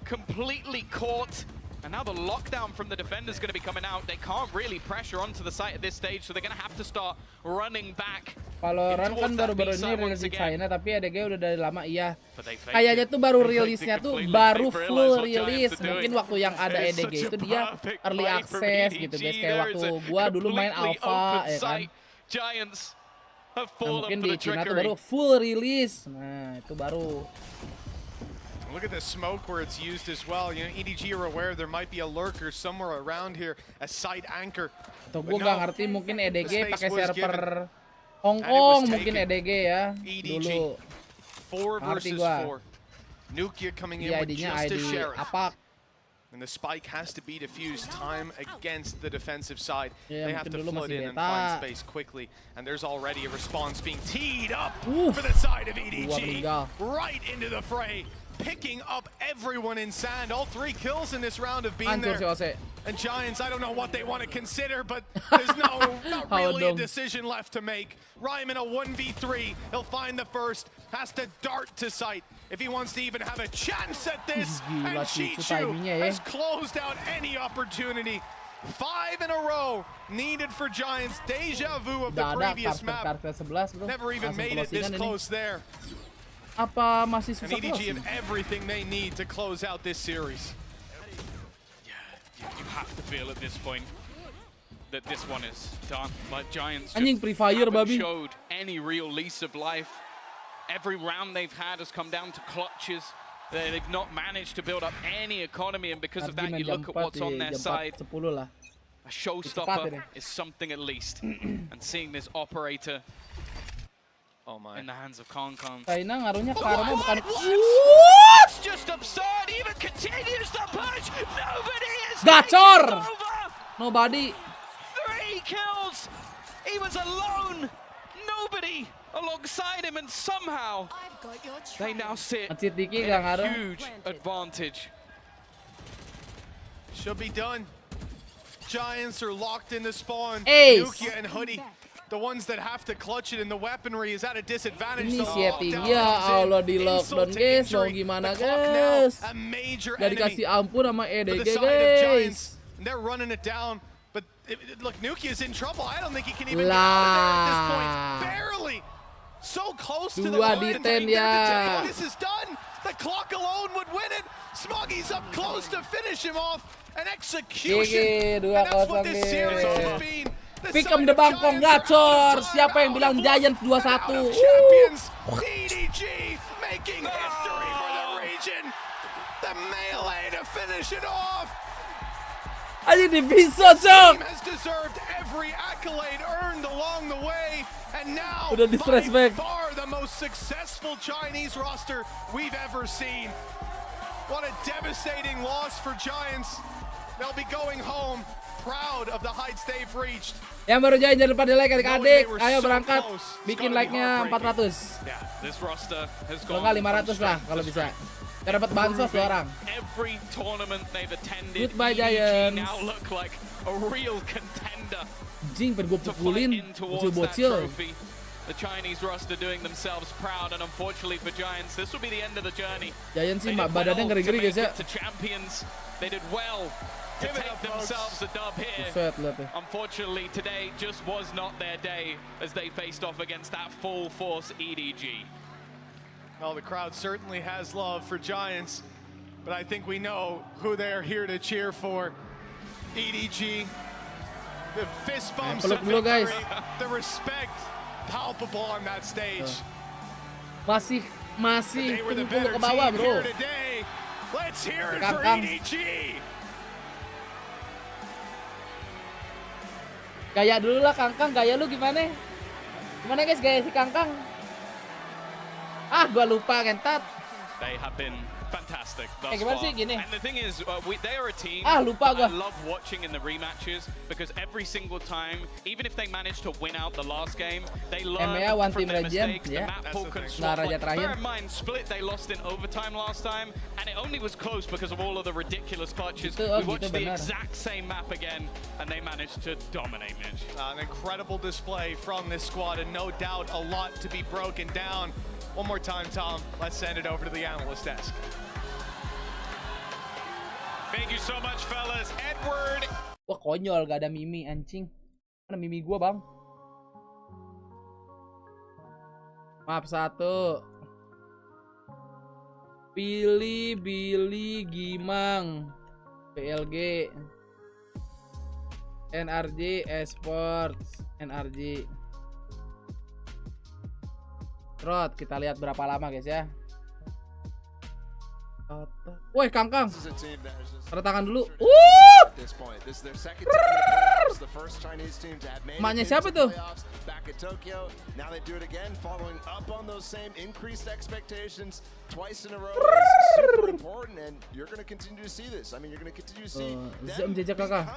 [SPEAKER 12] Completely caught. And now the lockdown from the defender is going to be coming out. They can't really pressure onto the site at this stage, so they're going to have to start running back.
[SPEAKER 1] Valorant kan baru-baru ini rilis di China, tapi ADG udah dari lama iya. Kayaknya tuh baru rilisnya tuh baru full rilis. Mungkin waktu yang ada ADG itu dia early access gitu guys. Kayak waktu gua dulu main alpha ya kan. Nah, mungkin di China tuh baru full release. Nah, itu baru.
[SPEAKER 11] Look at the smoke where it's used as well. You know, EDG are aware there might be a lurker somewhere around here, a site anchor.
[SPEAKER 1] Tuh gue nggak ngerti, mungkin EDG pakai server Hong Kong, mungkin EDG ya. Dulu.
[SPEAKER 11] 4 versus 4. Nukia coming in with just a Sheriff.
[SPEAKER 1] Apa?
[SPEAKER 11] And the spike has to be diffused time against the defensive side. They have to flood in and find space quickly. And there's already a response being teed up for the side of EDG. Right into the fray. Picking up everyone in sand. All 3 kills in this round have been there. And Giants, I don't know what they want to consider, but there's not really a decision left to make. Rhyme in a 1v3. He'll find the first. Has to dart to sight if he wants to even have a chance at this. And Chichu has closed out any opportunity. 5 in a row needed for Giants. Deja vu of the previous map. Never even made it this close there.
[SPEAKER 1] Apa masih susah
[SPEAKER 11] EDG have everything they need to close out this series.
[SPEAKER 12] Yeah, you have to feel at this point that this one is done. But Giants
[SPEAKER 1] just haven't
[SPEAKER 12] showed any real lease of life. Every round they've had has come down to clutches. They've not managed to build up any economy, and because of that, you look at what's on their side. A showstopper is something at least. And seeing this operator in the hands of Concon.
[SPEAKER 1] China ngaruhnya karma bukan.
[SPEAKER 12] It's just absurd. Even continues the push. Nobody is
[SPEAKER 1] gacor. Nobody.
[SPEAKER 12] 3 kills. He was alone. Nobody alongside him, and somehow they now sit in a huge advantage.
[SPEAKER 11] Should be done. Giants are locked in the spawn.
[SPEAKER 1] Nukia
[SPEAKER 11] and Hoodie. The ones that have to clutch it in the weaponry is at a disadvantage.
[SPEAKER 1] Ini setting ya Allah di lockdown guys, mau gimana guys? Gak dikasih ampun sama EDG guys.
[SPEAKER 11] They're running it down, but look, Nukia's in trouble. I don't think he can even get out of there at this point. Barely. So close to the line. This is done. The clock alone would win it. Smoggy's up close to finish him off. An execution. And that's what this series has been.
[SPEAKER 1] Pick em DBangkongS gacor. Siapa yang bilang Giants 2-1?
[SPEAKER 11] EDG making history for the region. The melee to finish it off.
[SPEAKER 1] Anjing dipisah, Cok.
[SPEAKER 11] Has deserved every accolade earned along the way, and now
[SPEAKER 1] Udah disrespect.
[SPEAKER 11] by far the most successful Chinese roster we've ever seen. What a devastating loss for Giants. They'll be going home proud of the heights they've reached.
[SPEAKER 1] Yang baru join jangan lupa di like adik-adik. Ayo berangkat. Bikin like-nya 400.
[SPEAKER 12] Yeah, this roster has
[SPEAKER 1] Kalau
[SPEAKER 12] gone
[SPEAKER 1] nggak 500 lah kalau bisa. Biar dapat bansos 2 orang.
[SPEAKER 12] Every tournament they've attended,
[SPEAKER 1] Goodbye,
[SPEAKER 12] EDG
[SPEAKER 1] Giants.
[SPEAKER 12] now look like a real contender
[SPEAKER 1] Jing, pengen gue
[SPEAKER 12] to
[SPEAKER 1] pukulin.
[SPEAKER 12] fight in towards that
[SPEAKER 1] Bocil-bocil.
[SPEAKER 12] trophy. The Chinese roster doing themselves proud, and unfortunately for Giants, this will be the end of the journey.
[SPEAKER 1] Giants sih
[SPEAKER 12] They did
[SPEAKER 1] badannya
[SPEAKER 12] well
[SPEAKER 1] ngeri-ngeri
[SPEAKER 12] to
[SPEAKER 1] guys
[SPEAKER 12] make
[SPEAKER 1] ya.
[SPEAKER 12] it to champions. They did well to take themselves a dub here.
[SPEAKER 1] Buset, lihat ya.
[SPEAKER 12] Unfortunately, today just was not their day as they faced off against that full force EDG.
[SPEAKER 11] Well, the crowd certainly has love for Giants, but I think we know who they are here to cheer for. EDG, the fist bumps of
[SPEAKER 1] peluk dulu, guys.
[SPEAKER 11] victory, the respect palpable on that stage.
[SPEAKER 1] Masih
[SPEAKER 11] They were the
[SPEAKER 1] tunggu
[SPEAKER 11] better
[SPEAKER 1] ke bawah,
[SPEAKER 11] team
[SPEAKER 1] bro.
[SPEAKER 11] here today. Let's hear it for
[SPEAKER 1] Kangkang.
[SPEAKER 11] EDG.
[SPEAKER 1] Gaya dulu lah Kangkang, gaya lu gimana? Gimana guys gaya si Kangkang? Ah, gua lupa kentat.
[SPEAKER 12] They have been fantastic thus
[SPEAKER 1] gimana
[SPEAKER 12] far.
[SPEAKER 1] sih gini?
[SPEAKER 12] And the thing is, they are a team
[SPEAKER 1] Ah, lupa
[SPEAKER 12] I
[SPEAKER 1] gua.
[SPEAKER 12] love watching in the rematches because every single time, even if they manage to win out the last game, they learn
[SPEAKER 1] MA one
[SPEAKER 12] from
[SPEAKER 1] team
[SPEAKER 12] their
[SPEAKER 1] legend,
[SPEAKER 12] mistakes.
[SPEAKER 1] yeah.
[SPEAKER 12] The map pool can
[SPEAKER 1] Nah,
[SPEAKER 12] swap.
[SPEAKER 1] raja
[SPEAKER 12] Like,
[SPEAKER 1] terakhir.
[SPEAKER 12] bear in mind, Split they lost in overtime last time, and it only was close because of all of the ridiculous clutches.
[SPEAKER 1] Gitu, oh,
[SPEAKER 12] We watched
[SPEAKER 1] gitu,
[SPEAKER 12] the
[SPEAKER 1] benar.
[SPEAKER 12] exact same map again, and they managed to dominate, Mitch.
[SPEAKER 11] An incredible display from this squad, and no doubt a lot to be broken down. One more time, Tom. Let's send it over to the analyst desk.
[SPEAKER 2] Thank you so much, fellas. Edward.
[SPEAKER 1] Wah, konyol gak ada Mimi anjing. Mana Mimi gua, Bang? Maaf 1. BiliBili Gimang. PLG. NRG Esports. NRG. Rod, kita lihat berapa lama guys ya. Woi, Kangkang. Tanda tangan dulu. Emaknya siapa tuh?
[SPEAKER 4] Back at Tokyo, now they do it again, following up on those same increased expectations twice in a row is super important, and you're going to continue to see this. I mean, you're going to continue to see them become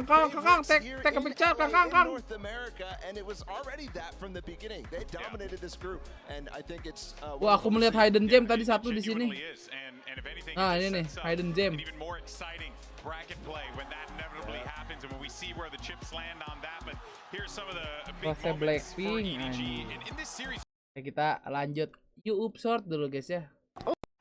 [SPEAKER 1] Kang, take a picture, Kang.
[SPEAKER 4] North America, and it was already that from the beginning. They dominated this group, and I think it's.
[SPEAKER 1] Wah, aku melihat hidden gem tadi satu di sini. Ah, ini nih, hidden gem.
[SPEAKER 2] Even more exciting bracket play when that inevitably happens, and when we see where the chips land on that. But here's some of the big
[SPEAKER 1] Rasa
[SPEAKER 2] moments for
[SPEAKER 1] Blackpink.
[SPEAKER 2] EDG in this series.
[SPEAKER 1] Kita lanjut. You upsort dulu guys ya.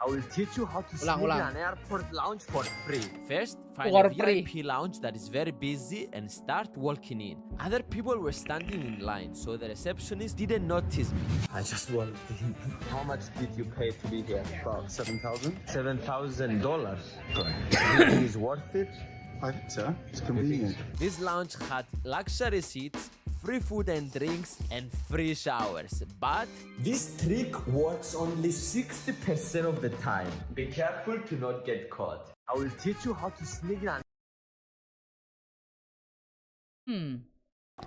[SPEAKER 6] I will teach you how to sneak in an airport lounge for free. First, find
[SPEAKER 1] For
[SPEAKER 6] a
[SPEAKER 1] free.
[SPEAKER 6] VIP lounge that is very busy and start walking in. Other people were standing in line, so the receptionist didn't notice me. I just walked in. How much did you pay to be here?
[SPEAKER 8] About $7,000.
[SPEAKER 6] $7,000. It is worth it.
[SPEAKER 8] I think so. It's convenient.
[SPEAKER 6] This lounge had luxury seats, free food and drinks, and free showers. But this trick works only 60% of the time. Be careful to not get caught. I will teach you how to sneak in.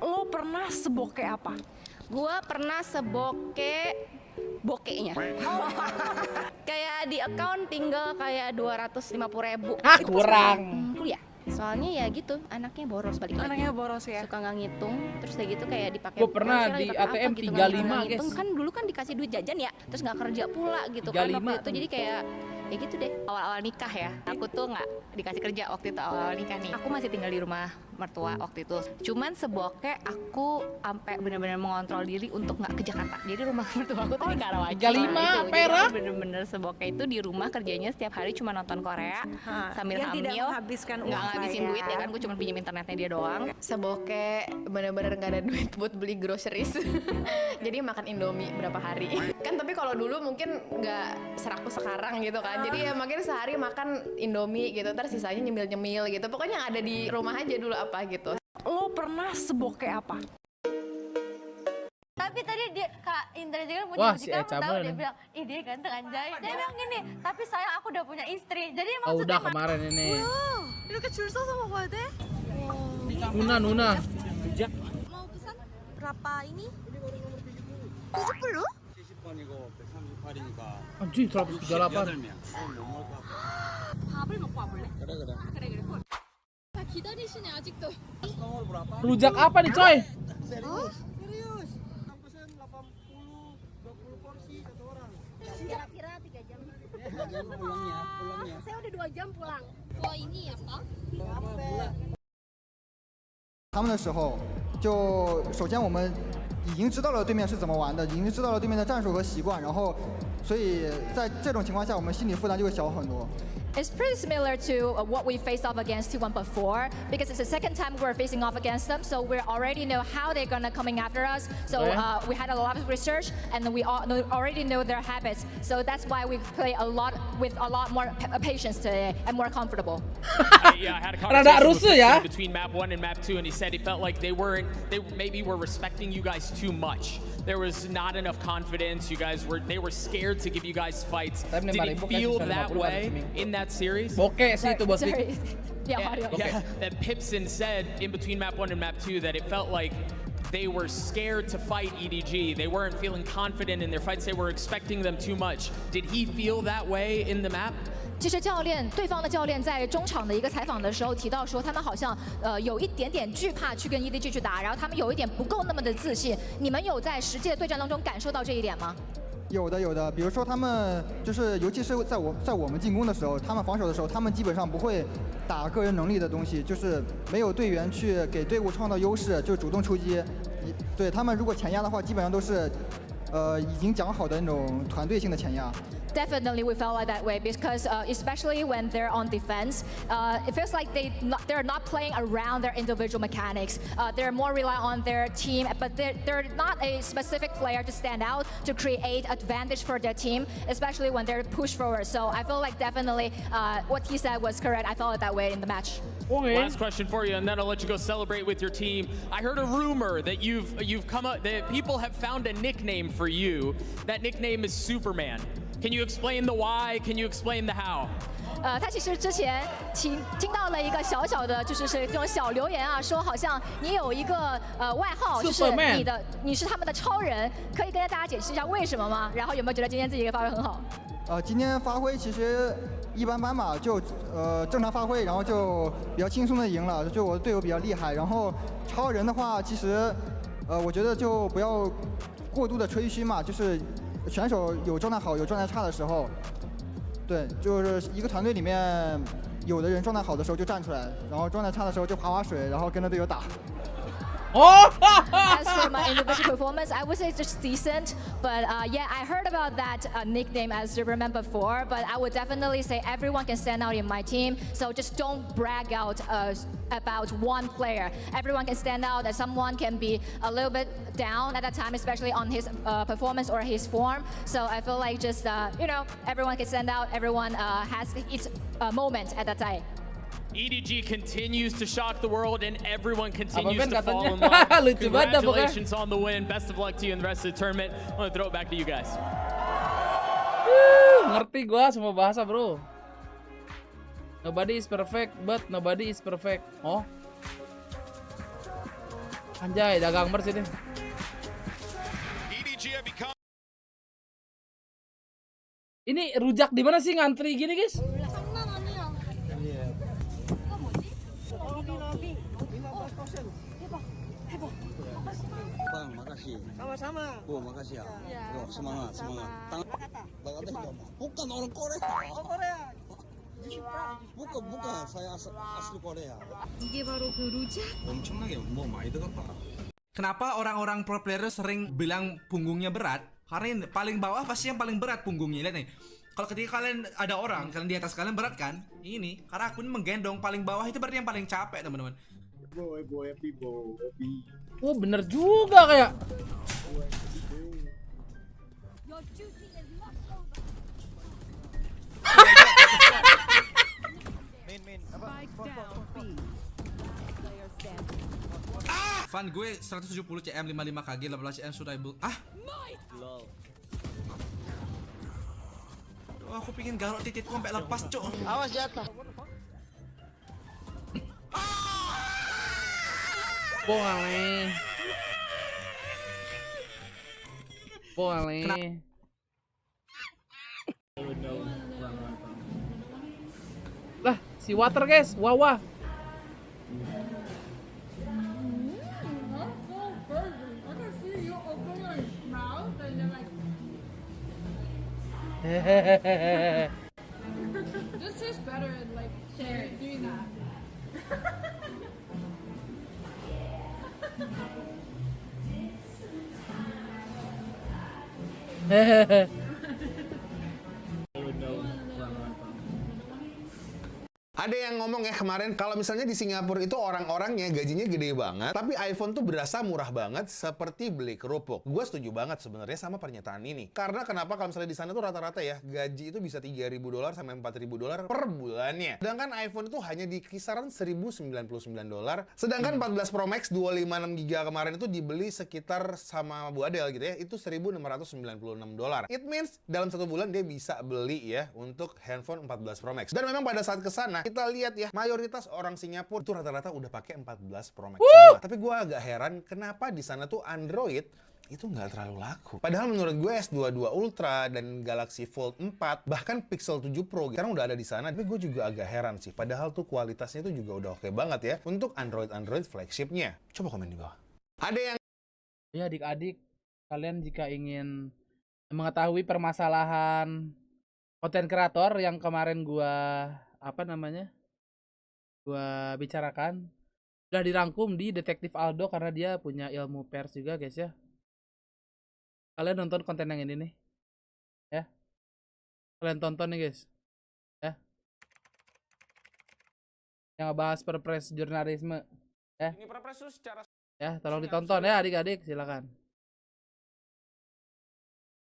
[SPEAKER 9] Lo pernah seboke apa?
[SPEAKER 19] Gua pernah seboke bokehnya. Kayak di account tinggal kayak 250.000.
[SPEAKER 1] Ah, kurang.
[SPEAKER 19] Kuliah. Soalnya ya gitu, anaknya boros balik lagi.
[SPEAKER 9] Anaknya boros ya.
[SPEAKER 19] Suka nggak ngitung, terus kayak gitu kayak dipakai.
[SPEAKER 1] Gua pernah di ATM 35, guys.
[SPEAKER 19] Kan dulu kan dikasih duit jajan ya, terus nggak kerja pula gitu
[SPEAKER 1] 35.
[SPEAKER 19] kan waktu itu, jadi kayak ya gitu deh. Awal-awal nikah ya, aku tuh nggak dikasih kerja waktu itu awal-awal nikah nih. Aku masih tinggal di rumah mertua waktu itu. Cuman seboke aku sampai benar-benar mengontrol diri untuk nggak ke Jakarta. Jadi rumah mertua aku tuh di Karawaci.
[SPEAKER 1] 35 perak.
[SPEAKER 19] Bener-bener seboke itu di rumah kerjanya setiap hari cuma nonton Korea sambil
[SPEAKER 9] yang
[SPEAKER 19] hamil.
[SPEAKER 9] tidak menghabiskan uang,
[SPEAKER 19] nggak ngabisin
[SPEAKER 9] ya.
[SPEAKER 19] duit ya kan, gue cuma pinjam internetnya dia doang. Seboke bener-bener nggak ada duit buat beli groceries. Jadi makan Indomie berapa hari. Kan tapi kalau dulu mungkin nggak serakus sekarang gitu kan. Jadi ya makin sehari makan Indomie gitu, terus sisanya nyemil-nyemil gitu. Pokoknya yang ada di rumah aja dulu apa gitu.
[SPEAKER 9] Lo pernah seboke apa?
[SPEAKER 22] Tapi tadi dia Kak Indra juga
[SPEAKER 1] Wah,
[SPEAKER 22] muji
[SPEAKER 1] si
[SPEAKER 22] kamu
[SPEAKER 1] Eca
[SPEAKER 22] tahu,
[SPEAKER 1] bener.
[SPEAKER 22] dia bilang, ih dia ganteng anjay. Dia bilang gini, tapi sayang aku udah punya istri. Jadi
[SPEAKER 1] Oh,
[SPEAKER 22] maksudnya
[SPEAKER 1] udah kemarin ini.
[SPEAKER 22] 이렇게 줄 서서 먹어야 돼?
[SPEAKER 1] Nuna.
[SPEAKER 22] mau pesan berapa ini? 70?
[SPEAKER 1] Anjing 138.
[SPEAKER 22] 밥을 먹고 와볼래? 그래. 다 기다리시네 아직도.
[SPEAKER 1] Rujak apa nih coy?
[SPEAKER 22] Serius? Pesan 80, 20 porsi satu orang. Kira-kira 3 jam. Pulangnya. Saya udah 2 jam pulang. Oh ini ya Pak?
[SPEAKER 8] 他们的时候，就首先我们已经知道了对面是怎么玩的，已经知道了对面的战术和习惯，然后，所以在这种情况下，我们心理负担就会小很多。
[SPEAKER 20] It's pretty similar to what we faced off against T1 before, because it's the second time we're facing off against them, so we already know how they're gonna coming after us. So we had a lot of research, and we already know their habits. So that's why we play with a lot more patience today and more comfortable.
[SPEAKER 14] Yeah, I had a conversation with him between map 1 and map 2, and he said he felt like they maybe were respecting you guys too much. There was not enough confidence. They were scared to give you guys fights. Did it feel that way in that series?
[SPEAKER 1] Bokeh sih itu bos.
[SPEAKER 14] Yeah, that Pipson said in between map 1 and map 2 that it felt like they were scared to fight EDG. They weren't feeling confident in their fights. They were expecting them too much. Did he feel that way in the map?
[SPEAKER 20] 其实对方的教练在中场的一个采访的时候提到说，他们好像有一点点惧怕去跟 EDG 去打，然后他们有一点不够那么的自信。你们有在实际的对战当中感受到这一点吗？
[SPEAKER 8] 有的，比如说他们就是，尤其是在我们进攻的时候，他们防守的时候，他们基本上不会打个人能力的东西，就是没有队员去给队伍创造优势，就主动出击。对他们如果前压的话，基本上都是已经讲好的那种团队性的前压。
[SPEAKER 20] Definitely, we felt like that way because especially when they're on defense, it feels like they're not playing around their individual mechanics. They're more reliant on their team, but they're not a specific player to stand out to create advantage for their team, especially when they're pushed forward. So I feel like definitely what he said was correct. I felt it that way in the match.
[SPEAKER 14] Last question for you, and then I'll let you go celebrate with your team. I heard a rumor that you've come up that people have found a nickname for you. That nickname is Superman. Can you explain the why? Can you explain the how?
[SPEAKER 20] 他其实之前听到了一个小的，就是这种小留言啊，说好像你有一个外号，就是你是他们的超人，可以跟大家解释一下为什么吗？然后有没有觉得今天自己发挥很好？
[SPEAKER 8] 今天发挥其实一般般吧，就正常发挥，然后就比较轻松的赢了，就我的队友比较厉害。然后超人的话，其实我觉得就不要过度的吹嘘嘛，就是选手有状态好有状态差的时候，对，就是一个团队里面有的人状态好的时候就站出来，然后状态差的时候就划水，然后跟着队友打。
[SPEAKER 20] As for my individual performance, I would say just decent. But yeah, I heard about that nickname as Superman before. But I would definitely say everyone can stand out in my team. So just don't brag out about one player. Everyone can stand out. That someone can be a little bit down at that time, especially on his performance or his form. So I feel like just everyone can stand out. Everyone has its moment at that time.
[SPEAKER 14] EDG continues to shock the world and everyone continues to fall in love. Congratulations on the win. Best of luck to you in the rest of the tournament. I'm going to throw it back to you guys.
[SPEAKER 1] Ngerti gua semua bahasa, bro. Nobody is perfect, but nobody is perfect. Oh. Anjay, dagang mer sini. Ini rujak di mana sih ngantri gini, guys?
[SPEAKER 15] Bang, makasih.
[SPEAKER 22] Sama-sama.
[SPEAKER 15] Bu, makasih ya. Yo, semangat. Bukan orang Korea.
[SPEAKER 22] Oh, Korea.
[SPEAKER 15] Bukan. Saya asli Korea.
[SPEAKER 22] 이게 바로 그 rujak.
[SPEAKER 15] 엄청나게 뭐 많이 들어갔다.
[SPEAKER 23] Kenapa orang-orang pro player sering bilang punggungnya berat? Karena yang paling bawah pasti yang paling berat punggungnya. Lihat nih. Kalau ketika kalian ada orang, kalian di atas kalian berat kan? Ini, karena aku ini menggendong paling bawah itu berarti yang paling capek, teman-teman.
[SPEAKER 8] Boy.
[SPEAKER 1] Oh, bener juga kayak.
[SPEAKER 23] Fan gue 170 CM 55 KG 18 CM Survival. Aduh, aku pingin garuk titikku sampai lepas, cok.
[SPEAKER 22] Awas jatuh.
[SPEAKER 1] Boleh. Boleh. Lah, si water guys, wah. Hehehehe.
[SPEAKER 9] This tastes better like doing that.
[SPEAKER 1] Hehehe.
[SPEAKER 10] Ada yang ngomong ya kemarin kalau misalnya di Singapura itu orang-orangnya gajinya gede banget, tapi iPhone tuh berasa murah banget seperti beli kerupuk. Gue setuju banget sebenarnya sama pernyataan ini. Karena kenapa kalau misalnya di sana tuh rata-rata ya gaji itu bisa $3.000 sampai $4.000 per bulannya. Sedangkan iPhone itu hanya di kisaran $1.099. Sedangkan 14 Pro Max 256GB kemarin itu dibeli sekitar sama Bu Adel gitu ya, itu $1.696. It means dalam satu bulan dia bisa beli ya untuk handphone 14 Pro Max. Dan memang pada saat kesana kita lihat ya, mayoritas orang Singapura itu rata-rata udah pakai 14 Pro Max semua. Tapi gue agak heran kenapa di sana tuh Android itu nggak terlalu laku. Padahal menurut gue S22 Ultra dan Galaxy Fold 4 bahkan Pixel 7 Pro sekarang udah ada di sana. Tapi gue juga agak heran sih. Padahal tuh kualitasnya tuh juga udah oke banget ya untuk Android flagshipnya. Coba komen di bawah. Ada yang
[SPEAKER 1] ya adik-adik, kalian jika ingin mengetahui permasalahan konten kreator yang kemarin gua gua bicarakan, udah dirangkum di Detektif Aldo karena dia punya ilmu pers juga guys ya. Kalian nonton konten yang ini nih ya, kalian tonton nih guys ya, yang ngebahas perpres jurnalisme ya.
[SPEAKER 16] Ini perpres secara
[SPEAKER 1] ya, tolong ditonton ya adik-adik, silakan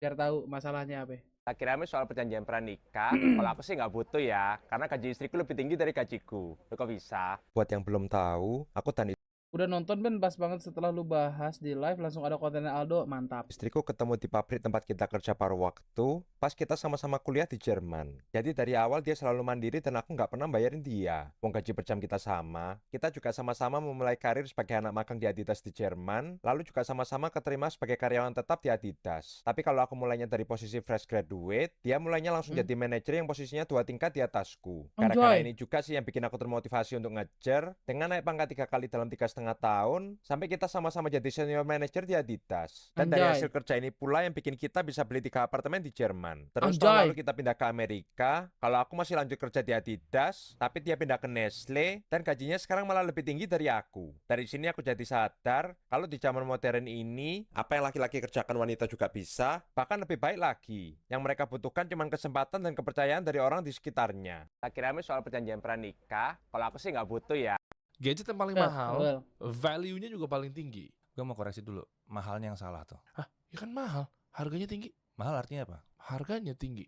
[SPEAKER 1] biar tahu masalahnya apa.
[SPEAKER 16] Kira-kira soal perjanjian pranikah, kalau aku sih nggak butuh ya, karena gaji istriku lebih tinggi dari gajiku. Loh, kok bisa?
[SPEAKER 18] Buat yang belum tahu, aku dan
[SPEAKER 1] Udah nonton Ben, pas banget setelah lu bahas di live langsung ada kontennya Aldo, mantap.
[SPEAKER 18] istriku ketemu di pabrik tempat kita kerja paruh waktu, pas kita sama-sama kuliah di Jerman. Jadi dari awal dia selalu mandiri dan aku nggak pernah bayarin dia. Wong gaji per jam kita sama, kita juga sama-sama memulai karir sebagai anak magang di Adidas di Jerman, lalu juga sama-sama keterima sebagai karyawan tetap di Adidas. Tapi kalau aku mulainya dari posisi fresh graduate, dia mulainya langsung jadi manajer yang posisinya 2 tingkat di atasku. Gara-gara ini juga sih yang bikin aku termotivasi untuk ngejar, dengan naik pangkat 3 kali dalam 3,5 tahun, sampai kita sama-sama jadi senior manager di Adidas. Dan dari hasil kerja ini pula yang bikin kita bisa beli 3 apartemen di Jerman. Terus tahun lalu kita pindah ke Amerika, kalau aku masih lanjut kerja di Adidas, tapi dia pindah ke Nestle, dan gajinya sekarang malah lebih tinggi dari aku. Dari sini aku jadi sadar, kalau di zaman modern ini, apa yang laki-laki kerjakan wanita juga bisa, bahkan lebih baik lagi. Yang mereka butuhkan cuma kesempatan dan kepercayaan dari orang di sekitarnya.
[SPEAKER 16] Kira-kira soal perjanjian pranikah, kalau aku sih nggak butuh ya.
[SPEAKER 24] Gadget yang paling mahal, value-nya juga paling tinggi.
[SPEAKER 25] Gue mau koreksi dulu, mahalnya yang salah tuh.
[SPEAKER 24] Hah? Ya kan mahal, harganya tinggi.
[SPEAKER 25] Mahal artinya apa?
[SPEAKER 24] Harganya tinggi.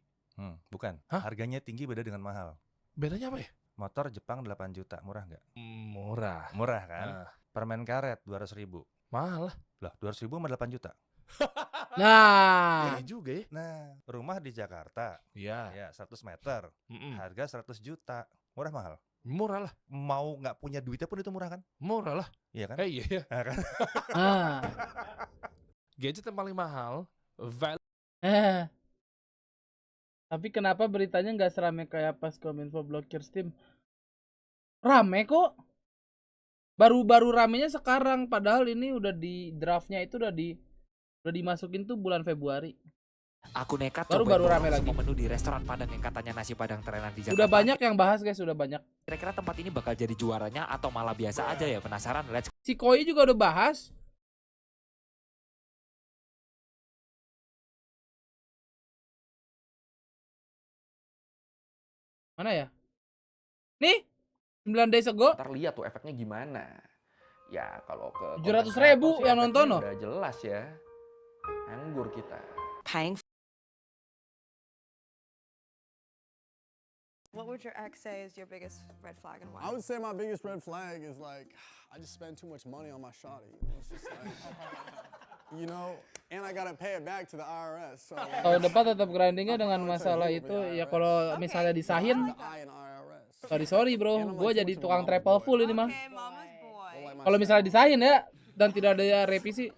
[SPEAKER 25] Bukan.
[SPEAKER 24] Hah?
[SPEAKER 25] Harganya tinggi beda dengan mahal.
[SPEAKER 24] Bedanya apa ya?
[SPEAKER 25] Motor Jepang 8 juta, murah nggak?
[SPEAKER 24] Murah.
[SPEAKER 25] Murah kan? Permen karet 200.000.
[SPEAKER 24] Mahal lah.
[SPEAKER 25] Lah, 200.000 sama 8 juta.
[SPEAKER 1] Nah,
[SPEAKER 24] ini juga ya.
[SPEAKER 25] Nah, rumah di Jakarta.
[SPEAKER 24] Iya.
[SPEAKER 25] Ya, 100 meter. Harga 100 juta. Murah mahal?
[SPEAKER 24] Murah lah.
[SPEAKER 25] Mau nggak punya duitnya pun itu murah kan?
[SPEAKER 24] Murah lah.
[SPEAKER 25] Iya kan?
[SPEAKER 24] Iya ya.
[SPEAKER 25] Nah, kan?
[SPEAKER 24] Gadget yang paling mahal,
[SPEAKER 1] tapi kenapa beritanya nggak serame kayak pas Kominfo blokir Steam? Rame kok. Baru ramenya sekarang, padahal ini udah di draftnya itu udah dimasukin tuh bulan Februari.
[SPEAKER 26] Aku nekat
[SPEAKER 1] baru rame lagi
[SPEAKER 26] menu di restoran Padang yang katanya nasi Padang terenan di Jakarta.
[SPEAKER 1] Udah banyak yang bahas guys, udah banyak.
[SPEAKER 26] Kira-kira tempat ini bakal jadi juaranya atau malah biasa aja ya? Penasaran? Let's.
[SPEAKER 1] Si Koi juga udah bahas. Mana ya? Nih, 9 days ago.
[SPEAKER 27] Ntar lihat tuh efeknya gimana. Ya kalau ke
[SPEAKER 1] 700.000 yang nonton loh.
[SPEAKER 27] Udah jelas ya. Anggur kita.
[SPEAKER 7] Paying.
[SPEAKER 28] What would your ex say is your biggest red flag and why?
[SPEAKER 29] I would say my biggest red flag is like, I just spend too much money on my shawty. It's just like, you know, and I gotta pay it back to the IRS. So,
[SPEAKER 1] tahun depan tetap grindingnya dengan masalah itu ya, kalau misalnya disahin Sorry bro, gue jadi tukang travel full ini mah. Kalau misalnya disahin ya dan tidak ada revisi.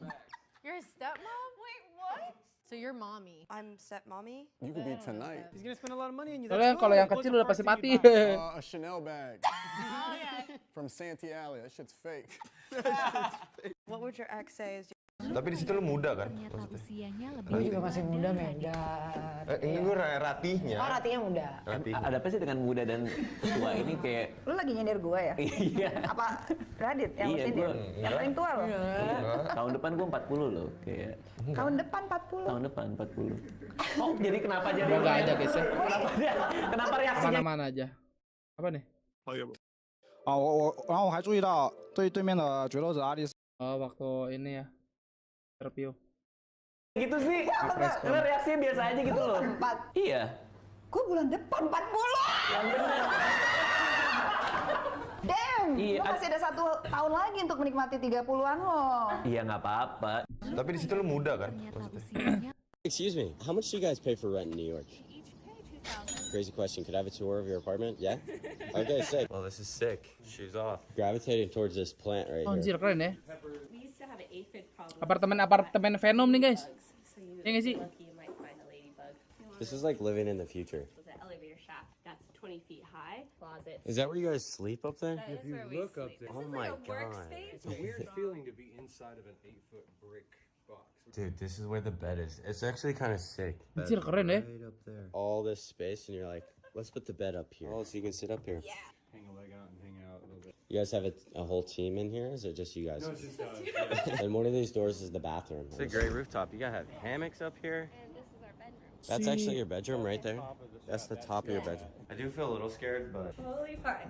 [SPEAKER 28] You're a stepmom? Wait, what? So you're mommy. I'm stepmommy?
[SPEAKER 29] You could be tonight.
[SPEAKER 22] He's gonna spend a lot of money on you.
[SPEAKER 1] Soalnya kalau yang kecil udah pasti mati.
[SPEAKER 29] A Chanel bag. From Santee Alley. That shit's fake.
[SPEAKER 28] What would your ex say is
[SPEAKER 25] Tapi di situ lu muda kan?
[SPEAKER 2] Gue juga masih muda, Meda.
[SPEAKER 25] Ini gue ratihnya.
[SPEAKER 2] Oh, Ratinya muda.
[SPEAKER 3] Ada apa sih dengan muda dan tua ini kayak?
[SPEAKER 2] Lu lagi nyindir gue ya?
[SPEAKER 3] Iya.
[SPEAKER 2] Apa Radit yang
[SPEAKER 3] Iya,
[SPEAKER 2] nyindir?
[SPEAKER 3] gue.
[SPEAKER 2] Yang paling tua loh?
[SPEAKER 3] Tahun depan gue 40 loh, kayak.
[SPEAKER 2] Tahun depan 40?
[SPEAKER 3] Tahun depan 40. Oh, jadi kenapa jadi?
[SPEAKER 1] Enggak aja guys ya.
[SPEAKER 3] Kenapa reaksinya?
[SPEAKER 1] Mana-mana aja. Apa nih?
[SPEAKER 22] 然后我还注意到对面的决斗者阿丽丝。
[SPEAKER 1] Oh, waktu ini ya. Interview.
[SPEAKER 3] Gitu sih. Karena reaksinya biasa aja gitu loh. Iya.
[SPEAKER 2] Gue bulan depan 40.
[SPEAKER 3] Yang benar.
[SPEAKER 2] Damn,
[SPEAKER 3] Iya,
[SPEAKER 2] lu masih ada 1 tahun lagi untuk menikmati 30-an lo.
[SPEAKER 3] Iya nggak apa-apa.
[SPEAKER 25] Tapi di situ lu muda kan?
[SPEAKER 4] Excuse me, how much do you guys pay for rent in New York? Crazy question. Could I have a tour of your apartment? Yeah? Okay, sick.
[SPEAKER 25] Well, this is sick. Shoes off.
[SPEAKER 4] Gravitating towards this plant right
[SPEAKER 1] Anjir,
[SPEAKER 4] here.
[SPEAKER 1] keren ya. Apartemen Venom nih guys. Ya nggak sih?
[SPEAKER 4] This is like living in the future. Is that where you guys sleep up there?
[SPEAKER 5] If you look up there,
[SPEAKER 4] Oh my god.
[SPEAKER 5] it's a weird feeling to be inside of an 8-foot brick box.
[SPEAKER 4] Dude, this is where the bed is. It's actually kind of sick.
[SPEAKER 1] Anjir, keren ya.
[SPEAKER 4] Right up there. All this space and you're like, let's put the bed up here. Oh, so you can sit up here. Yeah.
[SPEAKER 5] Hang a leg out and hang out a little bit.
[SPEAKER 4] You guys have a whole team in here? Is it just you guys?
[SPEAKER 5] No, it's just us.
[SPEAKER 4] And one of these doors is the bathroom. It's a great rooftop. You gotta have hammocks up here. That's actually your bedroom right there. That's the top of your bedroom. I do feel a little scared, but
[SPEAKER 28] Totally fine.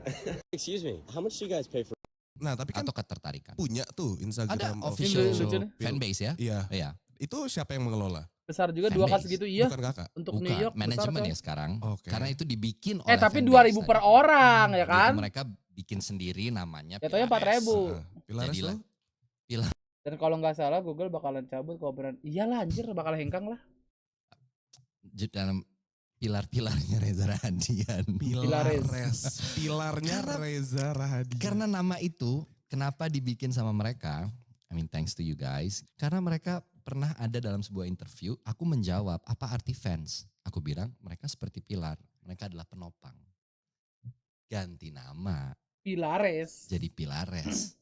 [SPEAKER 4] excuse me, how much do you guys pay for?
[SPEAKER 11] Nah, tapi kan
[SPEAKER 12] atau ketertarikan.
[SPEAKER 11] punya tuh Instagram
[SPEAKER 12] Ada
[SPEAKER 1] official
[SPEAKER 12] fanbase ya?
[SPEAKER 11] Iya.
[SPEAKER 12] Iya.
[SPEAKER 11] Itu siapa yang mengelola?
[SPEAKER 1] Besar juga 2 kali segitu iya.
[SPEAKER 11] Bukan kakak.
[SPEAKER 1] Untuk
[SPEAKER 12] Bukan,
[SPEAKER 1] New York
[SPEAKER 12] manajemen
[SPEAKER 1] besar,
[SPEAKER 12] ya sekarang.
[SPEAKER 11] Oke.
[SPEAKER 12] Karena itu dibikin oleh
[SPEAKER 1] tapi
[SPEAKER 12] fanbase
[SPEAKER 1] 2.000 per
[SPEAKER 12] tadi.
[SPEAKER 1] orang ya
[SPEAKER 12] Jadi
[SPEAKER 1] kan?
[SPEAKER 12] mereka bikin sendiri namanya
[SPEAKER 1] Jatuhnya
[SPEAKER 12] Pilares.
[SPEAKER 1] 4.000.
[SPEAKER 11] Pilares
[SPEAKER 12] Jadilah
[SPEAKER 11] tuh?
[SPEAKER 12] Pilar.
[SPEAKER 1] Dan kalau nggak salah Google bakalan cabut kalau beneran. Iyalah anjir bakal hengkang lah.
[SPEAKER 12] Dalam pilar-pilarnya Reza Rahadian.
[SPEAKER 11] Pilarnya Reza Rahadian.
[SPEAKER 12] Karena nama itu kenapa dibikin sama mereka? I mean thanks to you guys. Karena mereka pernah ada dalam sebuah interview, aku menjawab, apa arti fans? Aku bilang, mereka seperti pilar, mereka adalah penopang. Ganti nama.
[SPEAKER 1] Pilares.
[SPEAKER 12] Jadi Pilares.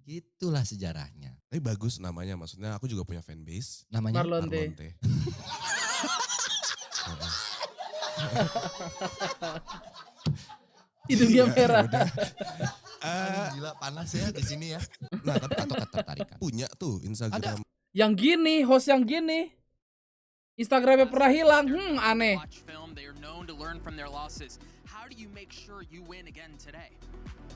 [SPEAKER 12] Gitulah sejarahnya.
[SPEAKER 11] Tapi bagus namanya, maksudnya aku juga punya fanbase.
[SPEAKER 12] Namanya
[SPEAKER 1] Marlonte. Hidungnya merah.
[SPEAKER 12] Gila panas ya di sini ya. Nah, tapi atau ketertarikan.
[SPEAKER 11] Punya tuh Instagram.
[SPEAKER 1] Yang gini, host yang gini. Instagramnya pernah hilang, aneh.
[SPEAKER 13] They are known to learn from their losses. How do you make sure you win again today?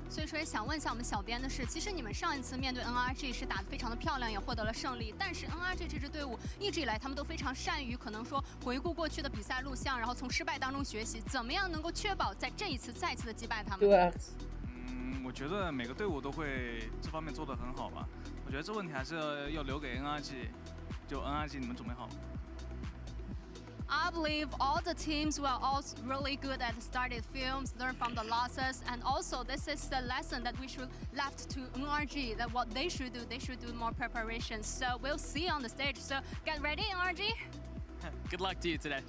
[SPEAKER 17] 所以说想问一下我们小编的是，其实你们上一次面对 NRG 是打得非常的漂亮，也获得了胜利。但是 NRG 这支队伍一直以来他们都非常善于可能说回顾过去的比赛录像，然后从失败当中学习，怎么样能够确保在这一次再次的击败他们？
[SPEAKER 21] 我觉得每个队伍都会这方面做得很好吧。我觉得这问题还是要留给 NRG， 就 NRG 你们准备好了？
[SPEAKER 17] I believe all the teams were all really good at started films, learn from the losses, and also this is the lesson that we should left to NRG, that what they should do more preparation. So we'll see on the stage. So get ready, NRG.
[SPEAKER 13] Good luck to you today.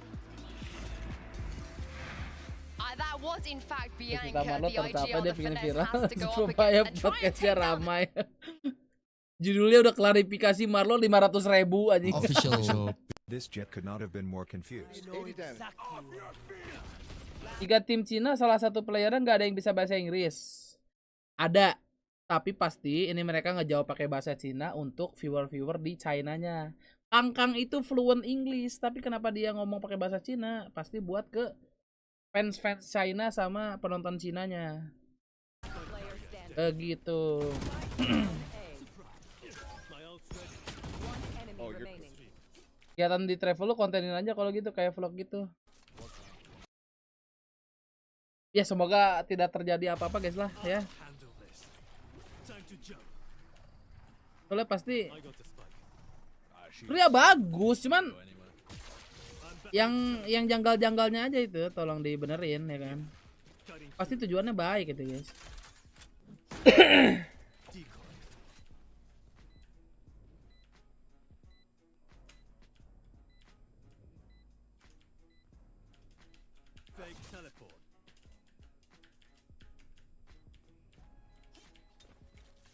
[SPEAKER 19] That was in fact
[SPEAKER 1] Kita
[SPEAKER 19] Bianca,
[SPEAKER 1] Marlo
[SPEAKER 19] the IG
[SPEAKER 1] tercapai
[SPEAKER 19] on
[SPEAKER 1] dia
[SPEAKER 19] the
[SPEAKER 1] pengen
[SPEAKER 19] finesse
[SPEAKER 1] viral
[SPEAKER 19] has to go up
[SPEAKER 1] supaya
[SPEAKER 19] again and try and
[SPEAKER 1] podcastnya
[SPEAKER 19] take that.
[SPEAKER 1] ramai. Judulnya udah klarifikasi Marlo 500.000 anjing.
[SPEAKER 12] Official.
[SPEAKER 30] This jet could not have been more confused.
[SPEAKER 1] 3 tim Cina salah satu playernya nggak ada yang bisa bahasa Inggris. Ada, tapi pasti ini mereka ngejawab pakai bahasa Cina untuk viewer-viewer di China-nya. Kang itu fluent English, tapi kenapa dia ngomong pakai bahasa Cina? Pasti buat ke fans China sama penonton Cinanya. Gitu. Kegiatan di travel lu kontenin aja kalau gitu, kayak vlog gitu. Ya semoga tidak terjadi apa-apa guys lah ya. Soalnya pasti ya bagus, cuman yang janggal-janggalnya aja itu tolong dibenerin ya kan. Pasti tujuannya baik gitu guys.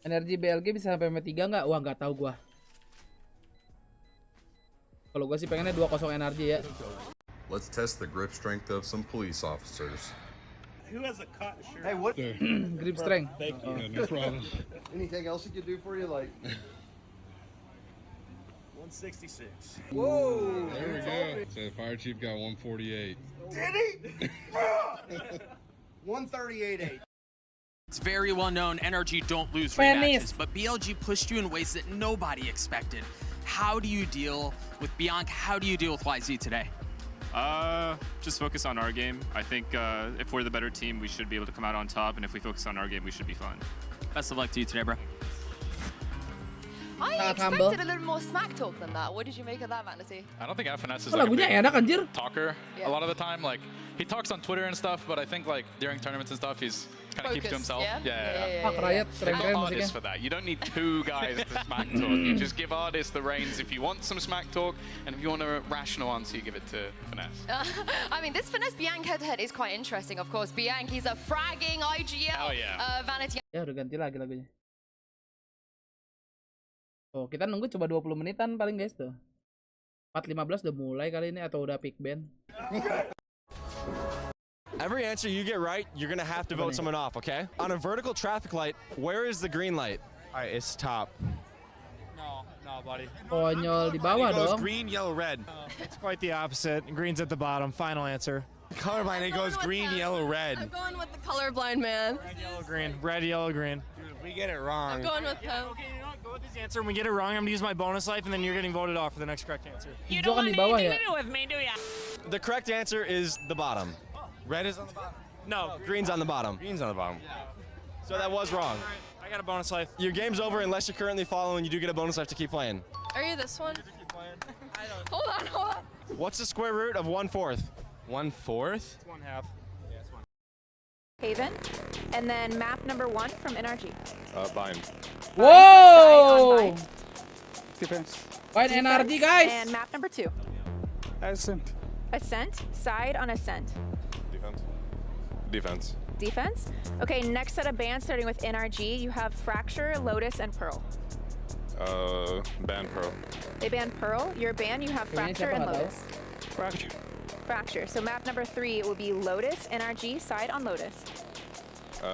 [SPEAKER 1] NRG BLG bisa sampai M3 nggak? Wah nggak tahu gua. Kalau gua sih pengennya 2-0 NRG ya.
[SPEAKER 6] Let's test the grip strength of some police officers.
[SPEAKER 8] Who has a cotton shirt?
[SPEAKER 6] Hey, what?
[SPEAKER 1] Grip strength.
[SPEAKER 8] Thank you.
[SPEAKER 6] No problem. Anything else he could do for you, like?
[SPEAKER 8] 166.
[SPEAKER 6] Whoa!
[SPEAKER 8] There we go.
[SPEAKER 6] So the fire chief got 148.
[SPEAKER 8] Did he? 138.8.
[SPEAKER 13] It's very well known NRG don't lose
[SPEAKER 1] Spanish.
[SPEAKER 13] rematches, but BLG pushed you in ways that nobody expected. How do you deal with Bianca? How do you deal with YZ today?
[SPEAKER 9] Just focus on our game. I think if we're the better team, we should be able to come out on top, and if we focus on our game, we should be fine.
[SPEAKER 13] Best of luck to you today, bro.
[SPEAKER 10] I expected a little more smack talk than that. What did you make of that, Vanity?
[SPEAKER 14] I don't think FNS is
[SPEAKER 1] Oh,
[SPEAKER 14] like a
[SPEAKER 1] lagunya
[SPEAKER 14] big
[SPEAKER 1] enak anjir.
[SPEAKER 14] talker
[SPEAKER 10] Yeah.
[SPEAKER 14] a lot of the time. Like he talks on Twitter and stuff, but I think like during tournaments and stuff, he's kind of keeps to
[SPEAKER 10] Focused,
[SPEAKER 14] himself.
[SPEAKER 10] yeah?
[SPEAKER 1] Fuck Riot,
[SPEAKER 14] They got
[SPEAKER 1] keren-keren
[SPEAKER 14] artists
[SPEAKER 1] musiknya.
[SPEAKER 14] for that. You don't need two guys to smack talk. You just give artists the reins if you want some smack talk, and if you want a rational answer, you give it to Finesse.
[SPEAKER 10] I mean, this Finesse Bianc head-to-head is quite interesting, of course. Bianc, he's a fragging IGL.
[SPEAKER 14] Hell yeah.
[SPEAKER 10] Vanity.
[SPEAKER 1] Ya udah ganti lagi lagunya. Oh, kita nunggu coba 20 menitan paling guys tuh. 4:15 udah mulai kali ini atau udah pick band.
[SPEAKER 15] Every answer you get right, you're gonna have to vote someone off, okay? On a vertical traffic light, where is the green light? All right, it's top.
[SPEAKER 16] No, buddy.
[SPEAKER 1] Konyol di bawah
[SPEAKER 15] It goes
[SPEAKER 1] dong.
[SPEAKER 15] green, yellow, red.
[SPEAKER 16] It's quite the opposite. Green's at the bottom. Final answer.
[SPEAKER 15] Colorblind, it goes green, yellow, red.
[SPEAKER 10] I'm going with the colorblind man.
[SPEAKER 16] Red, yellow, green. Red, yellow, green.
[SPEAKER 15] Dude, if we get it wrong.
[SPEAKER 10] I'm going with him.
[SPEAKER 16] Okay, you know what? Go with this answer. When we get it wrong, I'm gonna use my bonus life, and then you're getting voted off for the next correct answer.
[SPEAKER 1] You don't want anything to
[SPEAKER 10] do with me, do ya?
[SPEAKER 15] The correct answer is the bottom. Red is on the bottom.
[SPEAKER 16] No,
[SPEAKER 15] Green's on the bottom. Green's on the bottom. So that was wrong.
[SPEAKER 16] I got a bonus life.
[SPEAKER 15] Your game's over unless you're currently following. You do get a bonus life to keep playing.
[SPEAKER 10] Are you this one? Hold on.
[SPEAKER 15] What's the square root of 1/4? 1/4?
[SPEAKER 16] It's 1/2. Yeah, it's 1.
[SPEAKER 18] Haven, and then map number 1 from NRG.
[SPEAKER 6] Bind.
[SPEAKER 1] Whoa!
[SPEAKER 16] Defense.
[SPEAKER 1] Find NRG guys.
[SPEAKER 18] And map number 2.
[SPEAKER 16] Ascent.
[SPEAKER 18] Ascent, side on ascent.
[SPEAKER 6] Defense. Defense.
[SPEAKER 18] Defense. Okay, next set of bans starting with NRG, you have Fracture, Lotus, and Pearl.
[SPEAKER 6] Ban Pearl.
[SPEAKER 18] They ban Pearl. Your ban, you have Fracture and Lotus.
[SPEAKER 16] Fracture.
[SPEAKER 18] Fracture. So map number 3 will be Lotus, NRG, side on Lotus.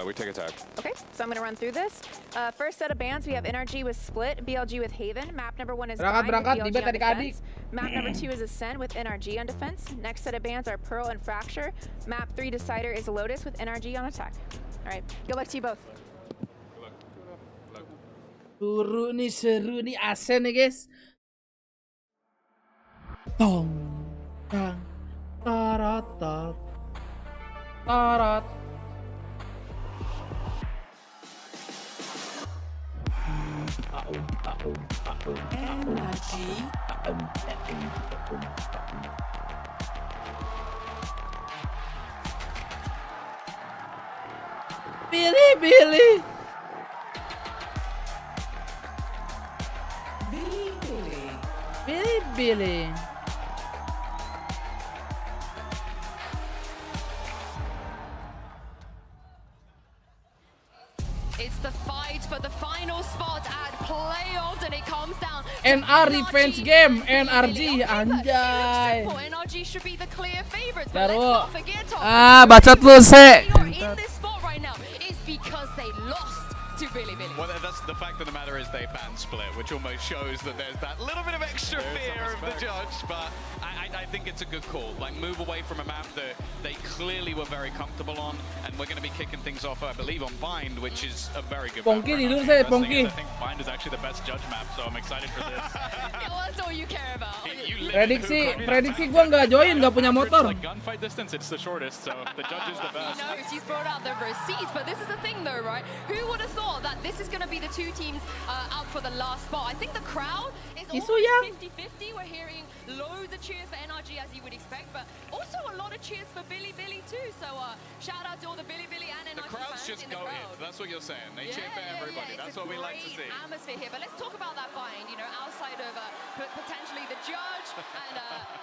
[SPEAKER 6] We take attack.
[SPEAKER 18] Okay, so I'm going to run through this. First set of bans, we have NRG with Split, BLG with Haven. Map number 1 is Bind with
[SPEAKER 1] Berangkat,
[SPEAKER 18] BLG
[SPEAKER 1] Dibet
[SPEAKER 18] on
[SPEAKER 1] adik-adik.
[SPEAKER 18] defense. Map number 2 is Ascent with NRG on defense. Next set of bans are Pearl and Fracture. Map 3 Decider is Lotus with NRG on attack. All right, good luck to you both.
[SPEAKER 1] Seru nih Asen nih guys. Tong, tang, tarat, tarat. BiliBili. BiliBili.
[SPEAKER 10] It's the fight for the final spot at playoffs, and it comes down to
[SPEAKER 1] NR revenge game,
[SPEAKER 10] Okay,
[SPEAKER 1] NRG anjay.
[SPEAKER 10] simple. NRG should be the clear favorites, but
[SPEAKER 1] Daru.
[SPEAKER 10] let's not forget Tom.
[SPEAKER 1] Bacot lu se.
[SPEAKER 10] You're in this spot right now is because they lost to BiliBili.
[SPEAKER 14] Well, that's the fact of the matter is they banned Split, which almost shows that there's that little bit of extra fear of the judge, but I think it's a good call. Like, move away from a map that they clearly were very comfortable on, and we're going to be kicking things off, I believe, on Bind, which is a very good map.
[SPEAKER 1] Pongki tidur saya, Pongki.
[SPEAKER 14] I think Bind is actually the best judge map, so I'm excited for this.
[SPEAKER 10] Yeah, well, that's all you care about.
[SPEAKER 14] You
[SPEAKER 1] Prediksi gue nggak join, nggak punya motor.
[SPEAKER 9] Like gunfight distance, it's the shortest, so the judge is the best.
[SPEAKER 10] He knows, he's brought out the receipts, but this is the thing though, right? Who would have thought that this is going to be the two teams out for the last spot? I think the crowd is almost 50-50. We're hearing loads of cheers for NRG as you would expect, but also a lot of cheers for BiliBili too. So shout out to all the BiliBili and NRG
[SPEAKER 9] The crowd's
[SPEAKER 10] fans
[SPEAKER 9] just
[SPEAKER 10] in the
[SPEAKER 9] go
[SPEAKER 10] crowd.
[SPEAKER 9] in. That's what you're saying. They cheer for everybody. That's what we like to see.
[SPEAKER 10] Atmosphere here, but let's talk about that bind. You know, outside of potentially the judge and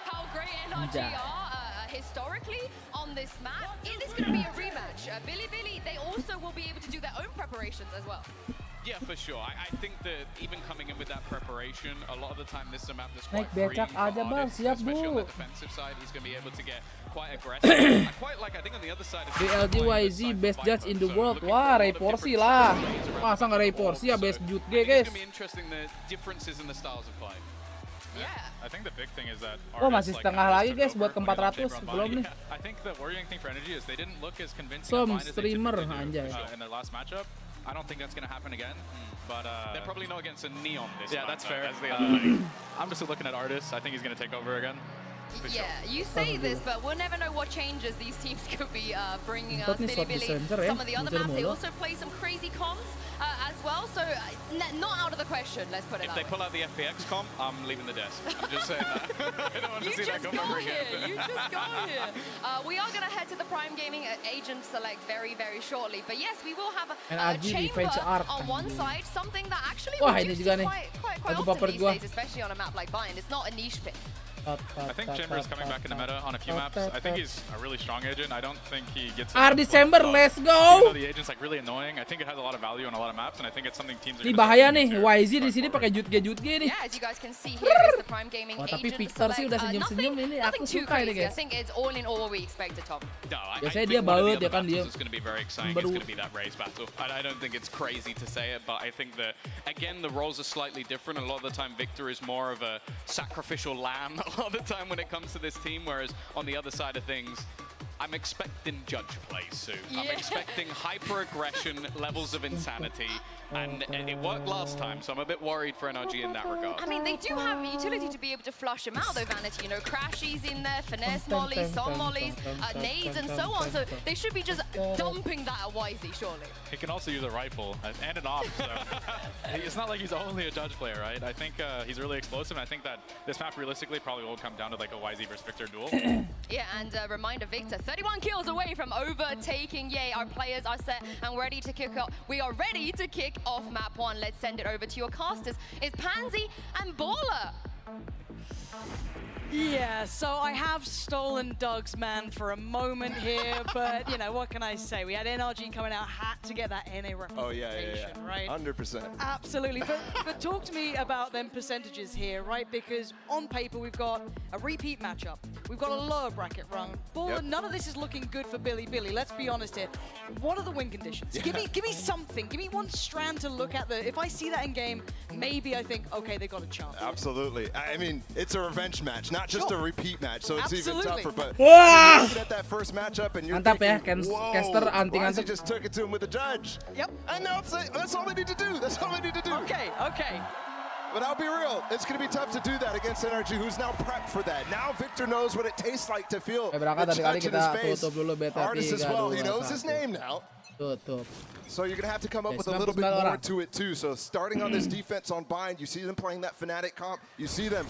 [SPEAKER 10] how great NRG are historically on this map. It is going to be a rematch. BiliBili, they also will be able to do their own preparations as well.
[SPEAKER 9] Yeah, for sure. I think that even coming in with that preparation, a lot of the time this is a map that's
[SPEAKER 1] Naik
[SPEAKER 9] quite free
[SPEAKER 1] becak
[SPEAKER 9] for
[SPEAKER 1] aja bang,
[SPEAKER 9] artists,
[SPEAKER 1] siap
[SPEAKER 9] especially on
[SPEAKER 1] bu.
[SPEAKER 9] the defensive side. He's going to be able to get quite aggressive. I quite like, I think on the other side of
[SPEAKER 1] BLG YZ best judge in the world. Wah, Ray Porsi lah. Masa nggak Ray Porsi ya best judge guys.
[SPEAKER 9] It's going to be interesting the differences in the styles of play. I think the big thing is that
[SPEAKER 1] Oh, masih setengah lagi guys buat ke 400 belum nih.
[SPEAKER 9] I think the worrying thing for NRG is they didn't look as convincing
[SPEAKER 1] Som streamer anjay.
[SPEAKER 9] in their last matchup. I don't think that's going to happen again, but they're probably not against a Neon this time. Yeah, that's fair. That's the other thing. I'm just looking at artists. I think he's going to take over again.
[SPEAKER 10] Yeah, you say this, but we'll never know what changes these teams could be bringing us. BiliBili, some of the other maps, they also play some crazy comms as well, so not out of the question, let's put it
[SPEAKER 9] If
[SPEAKER 10] that
[SPEAKER 9] they
[SPEAKER 10] way.
[SPEAKER 9] pull out the FPX comp, I'm leaving the desk. I'm just saying that. I don't want to see that come over again.
[SPEAKER 10] You just go here. We are going to head to the Prime Gaming agent select very, very shortly. But yes, we will have a
[SPEAKER 1] NRG
[SPEAKER 10] chamber
[SPEAKER 1] defense art.
[SPEAKER 10] on one side, something that actually
[SPEAKER 1] Wah,
[SPEAKER 10] we
[SPEAKER 1] ini
[SPEAKER 10] do
[SPEAKER 1] juga
[SPEAKER 10] see
[SPEAKER 1] nih.
[SPEAKER 10] quite
[SPEAKER 1] Lagu
[SPEAKER 10] often
[SPEAKER 1] favorit
[SPEAKER 10] these
[SPEAKER 1] gua.
[SPEAKER 10] days, especially on a map like Bind. It's not a niche pick.
[SPEAKER 9] I think Chamber is coming back in the meta on a few maps. I think he's a really strong agent. I don't think he gets
[SPEAKER 1] December, let's
[SPEAKER 9] Even
[SPEAKER 1] go.
[SPEAKER 9] though the agent's like really annoying, I think it has a lot of value on a lot of maps, and I think it's something teams are
[SPEAKER 1] Ini
[SPEAKER 9] gonna
[SPEAKER 1] bahaya
[SPEAKER 9] start
[SPEAKER 1] nih,
[SPEAKER 9] using to
[SPEAKER 1] YZ di sini pakai jutge nih.
[SPEAKER 10] Yeah, as you guys can see here is the Prime Gaming
[SPEAKER 1] Wah, tapi
[SPEAKER 10] agent
[SPEAKER 1] Victor sih
[SPEAKER 10] select.
[SPEAKER 1] udah senyum-senyum ini,
[SPEAKER 10] Nothing
[SPEAKER 1] aku
[SPEAKER 10] too
[SPEAKER 1] suka ini
[SPEAKER 10] crazy. I
[SPEAKER 1] guys.
[SPEAKER 10] think it's all in all what we expected, Tom.
[SPEAKER 9] No, I
[SPEAKER 1] Biasanya
[SPEAKER 9] think
[SPEAKER 1] dia
[SPEAKER 9] one of the
[SPEAKER 1] baut
[SPEAKER 9] other
[SPEAKER 1] ya kan
[SPEAKER 9] battles
[SPEAKER 1] dia.
[SPEAKER 9] is going to be very exciting. It's going to be that race battle. I don't think it's crazy to say it, but I think that again the roles are slightly different. A lot of the time, Victor is more of a sacrificial lamb. A lot of the time when it comes to this team, whereas on the other side of things, I'm expecting judge play soon. I'm expecting hyper-aggression, levels of insanity, and it worked last time, so I'm a bit worried for NRG in that regard.
[SPEAKER 10] I mean, they do have utility to be able to flush him out, though, Vanity. You know, Crashies in there, finesse mollies, some mollies, nades, and so on. So they should be just dumping that at YZ, surely.
[SPEAKER 9] He can also use a rifle and an op, so it's not like he's only a judge player, right? I think he's really explosive, and I think that this map realistically probably will come down to like a YZ versus Victor duel.
[SPEAKER 10] Yeah, and reminder, Victor, 31 kills away from overtaking. Yay, our players are set and ready to kick off. We are ready to kick off map 1. Let's send it over to your casters. It's Pansy and Baller.
[SPEAKER 2] Yeah, so I have stolen Doug's man for a moment here, but, you know, what can I say? We had NRG coming out, had to get that NA representation,
[SPEAKER 3] Oh, yeah.
[SPEAKER 2] right?
[SPEAKER 3] 100%.
[SPEAKER 2] Absolutely, but talk to me about them percentages here, right? Because on paper, we've got a repeat matchup. We've got a lower bracket run. Baller, none of this is looking good for BiliBili. Let's be honest here. What are the win conditions?
[SPEAKER 3] Yeah.
[SPEAKER 2] Give me something. Give me one strand to look at. If I see that in game, maybe I think, okay, they got a chance.
[SPEAKER 3] Absolutely. I mean, it's a revenge match, not just a repeat match, so it's even
[SPEAKER 2] Absolutely.
[SPEAKER 3] tougher. But
[SPEAKER 1] Wah!
[SPEAKER 3] you're looking at that first matchup and you're
[SPEAKER 1] Mantap ya,
[SPEAKER 3] thinking, whoa,
[SPEAKER 1] caster
[SPEAKER 3] why
[SPEAKER 1] anting-anting.
[SPEAKER 3] he just took it to him with a judge.
[SPEAKER 2] Yep.
[SPEAKER 3] And now that's all they need to do. That's all they need to do.
[SPEAKER 2] Okay.
[SPEAKER 3] But I'll be real, it's going to be tough to do that against NRG, who's now prepped for that. Now Victor knows what it tastes like to feel the
[SPEAKER 1] Berangkat dari kali
[SPEAKER 3] judge in his
[SPEAKER 1] kita
[SPEAKER 3] face.
[SPEAKER 1] tutup dulu beta
[SPEAKER 3] Artist as
[SPEAKER 1] 3,
[SPEAKER 3] well,
[SPEAKER 1] 2,
[SPEAKER 3] he knows his
[SPEAKER 1] 1.
[SPEAKER 3] name now.
[SPEAKER 1] Tutup.
[SPEAKER 3] So you're going to have to come up
[SPEAKER 1] Okay,
[SPEAKER 3] with a little bit
[SPEAKER 1] 99
[SPEAKER 3] more
[SPEAKER 1] orang.
[SPEAKER 3] to it too. So starting on this defense on Bind, you see them playing that Fnatic comp. You see them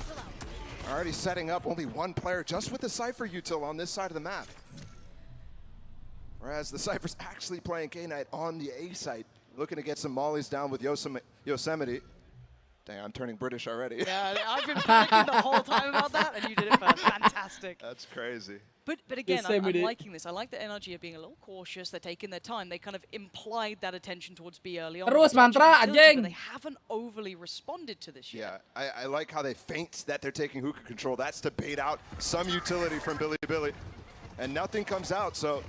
[SPEAKER 3] already setting up only one player just with the Cypher util on this side of the map. Whereas the Cypher's actually playing K-Knight on the A site, looking to get some mollies down with Yosemite. Dang, I'm turning British already.
[SPEAKER 2] Yeah, I've been panicking the whole time about that, and you did it first. Fantastic.
[SPEAKER 3] That's crazy.
[SPEAKER 2] But again, I'm liking this. I like that NRG are being a little cautious. They're taking their time. They kind of implied that attention towards B early on.
[SPEAKER 1] Terus, mantra,
[SPEAKER 2] But
[SPEAKER 1] anjing.
[SPEAKER 2] they haven't overly responded to this yet.
[SPEAKER 3] Yeah, I like how they feint that they're taking hookah control. That's to bait out some utility from BiliBili. And nothing comes out, so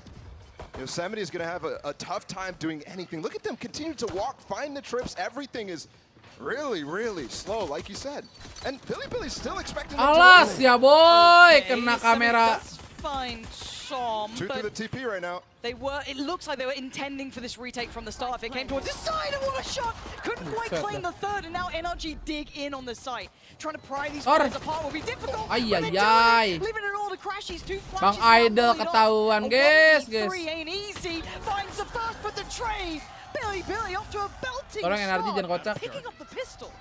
[SPEAKER 3] Yosemite is going to have a tough time doing anything. Look at them continue to walk, find the trips. Everything is really, really slow, like you said. And BiliBili's still expecting them to
[SPEAKER 1] Alas
[SPEAKER 3] win.
[SPEAKER 1] ya boy, kena kamera.
[SPEAKER 2] find Som.
[SPEAKER 3] Two through the TP right now.
[SPEAKER 2] It looks like they were intending for this retake from the start. If it came towards this side, and what a shot! Couldn't quite claim the third, and now NRG dig in on the site. Trying to pry these players apart will be difficult. Leaving it all to crash. These two
[SPEAKER 1] Bang
[SPEAKER 2] flashes.
[SPEAKER 1] Idol ketahuan, guys.
[SPEAKER 2] Three ain't easy. Finds the first, but the trade. BiliBili off to a belting
[SPEAKER 1] Orang NRG
[SPEAKER 2] start.
[SPEAKER 1] jangan kocak.
[SPEAKER 2] Picking up the pistol.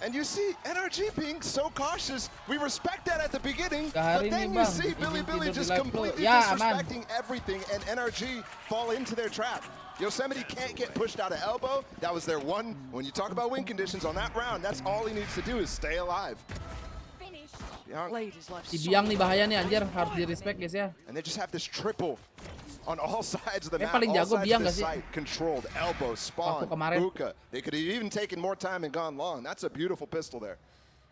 [SPEAKER 3] And you see NRG being so cautious. We respect that at the beginning,
[SPEAKER 1] Hari
[SPEAKER 3] but then
[SPEAKER 1] ini,
[SPEAKER 3] you
[SPEAKER 1] Bang,
[SPEAKER 3] see
[SPEAKER 1] tidur
[SPEAKER 3] BiliBili
[SPEAKER 1] di
[SPEAKER 3] just
[SPEAKER 1] live
[SPEAKER 3] completely
[SPEAKER 1] Ya, aman.
[SPEAKER 3] disrespecting everything, and NRG fall into their trap. Yosemite can't get pushed out of elbow. That was their one. When you talk about win conditions on that round, that's all he needs to do is stay alive.
[SPEAKER 1] Biang nih bahaya nih anjir, harus di respect guys ya.
[SPEAKER 3] And they just have this triple on all sides of the map.
[SPEAKER 1] Paling
[SPEAKER 3] All
[SPEAKER 1] jago
[SPEAKER 3] sides
[SPEAKER 1] Biang
[SPEAKER 3] of the
[SPEAKER 1] gak sih?
[SPEAKER 3] site controlled. Elbow, spawn, hookah. They could have even taken more time and gone long. That's a beautiful pistol there.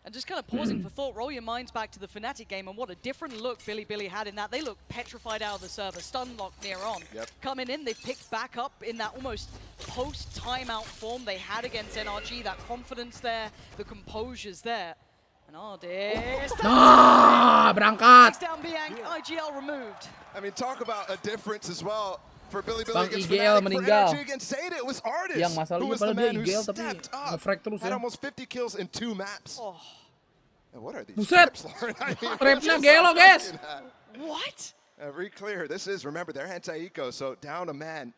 [SPEAKER 2] And just kind of pausing for thought, roll your minds back to the Fnatic game and what a different look BiliBili had in that. They look petrified out of the server, stun locked near on. Coming in, they picked back up in that almost post-timeout form they had against NRG, that confidence there, the composure's there. And
[SPEAKER 1] berangkat.
[SPEAKER 2] down IGL removed.
[SPEAKER 3] I mean, talk about a difference as well. For BiliBili
[SPEAKER 1] Bang
[SPEAKER 3] against
[SPEAKER 1] IGL
[SPEAKER 3] Fnatic, for
[SPEAKER 1] meninggal.
[SPEAKER 3] NRG against Zeta, it was Artis
[SPEAKER 1] Yang masalahnya
[SPEAKER 3] who was the
[SPEAKER 1] padahal
[SPEAKER 3] man
[SPEAKER 1] dia
[SPEAKER 3] who
[SPEAKER 1] IGL tapi
[SPEAKER 3] stepped up.
[SPEAKER 1] nge-frag terus
[SPEAKER 3] Had
[SPEAKER 1] ya.
[SPEAKER 3] almost 50 kills in 2 maps. And what are these
[SPEAKER 1] Buset.
[SPEAKER 3] traps, Lauren? I mean,
[SPEAKER 1] Trapnya
[SPEAKER 3] what
[SPEAKER 1] gelo,
[SPEAKER 3] is
[SPEAKER 1] guys.
[SPEAKER 3] that?
[SPEAKER 2] What?
[SPEAKER 3] Re-clear. This is, remember, they're anti-eco, so down a man.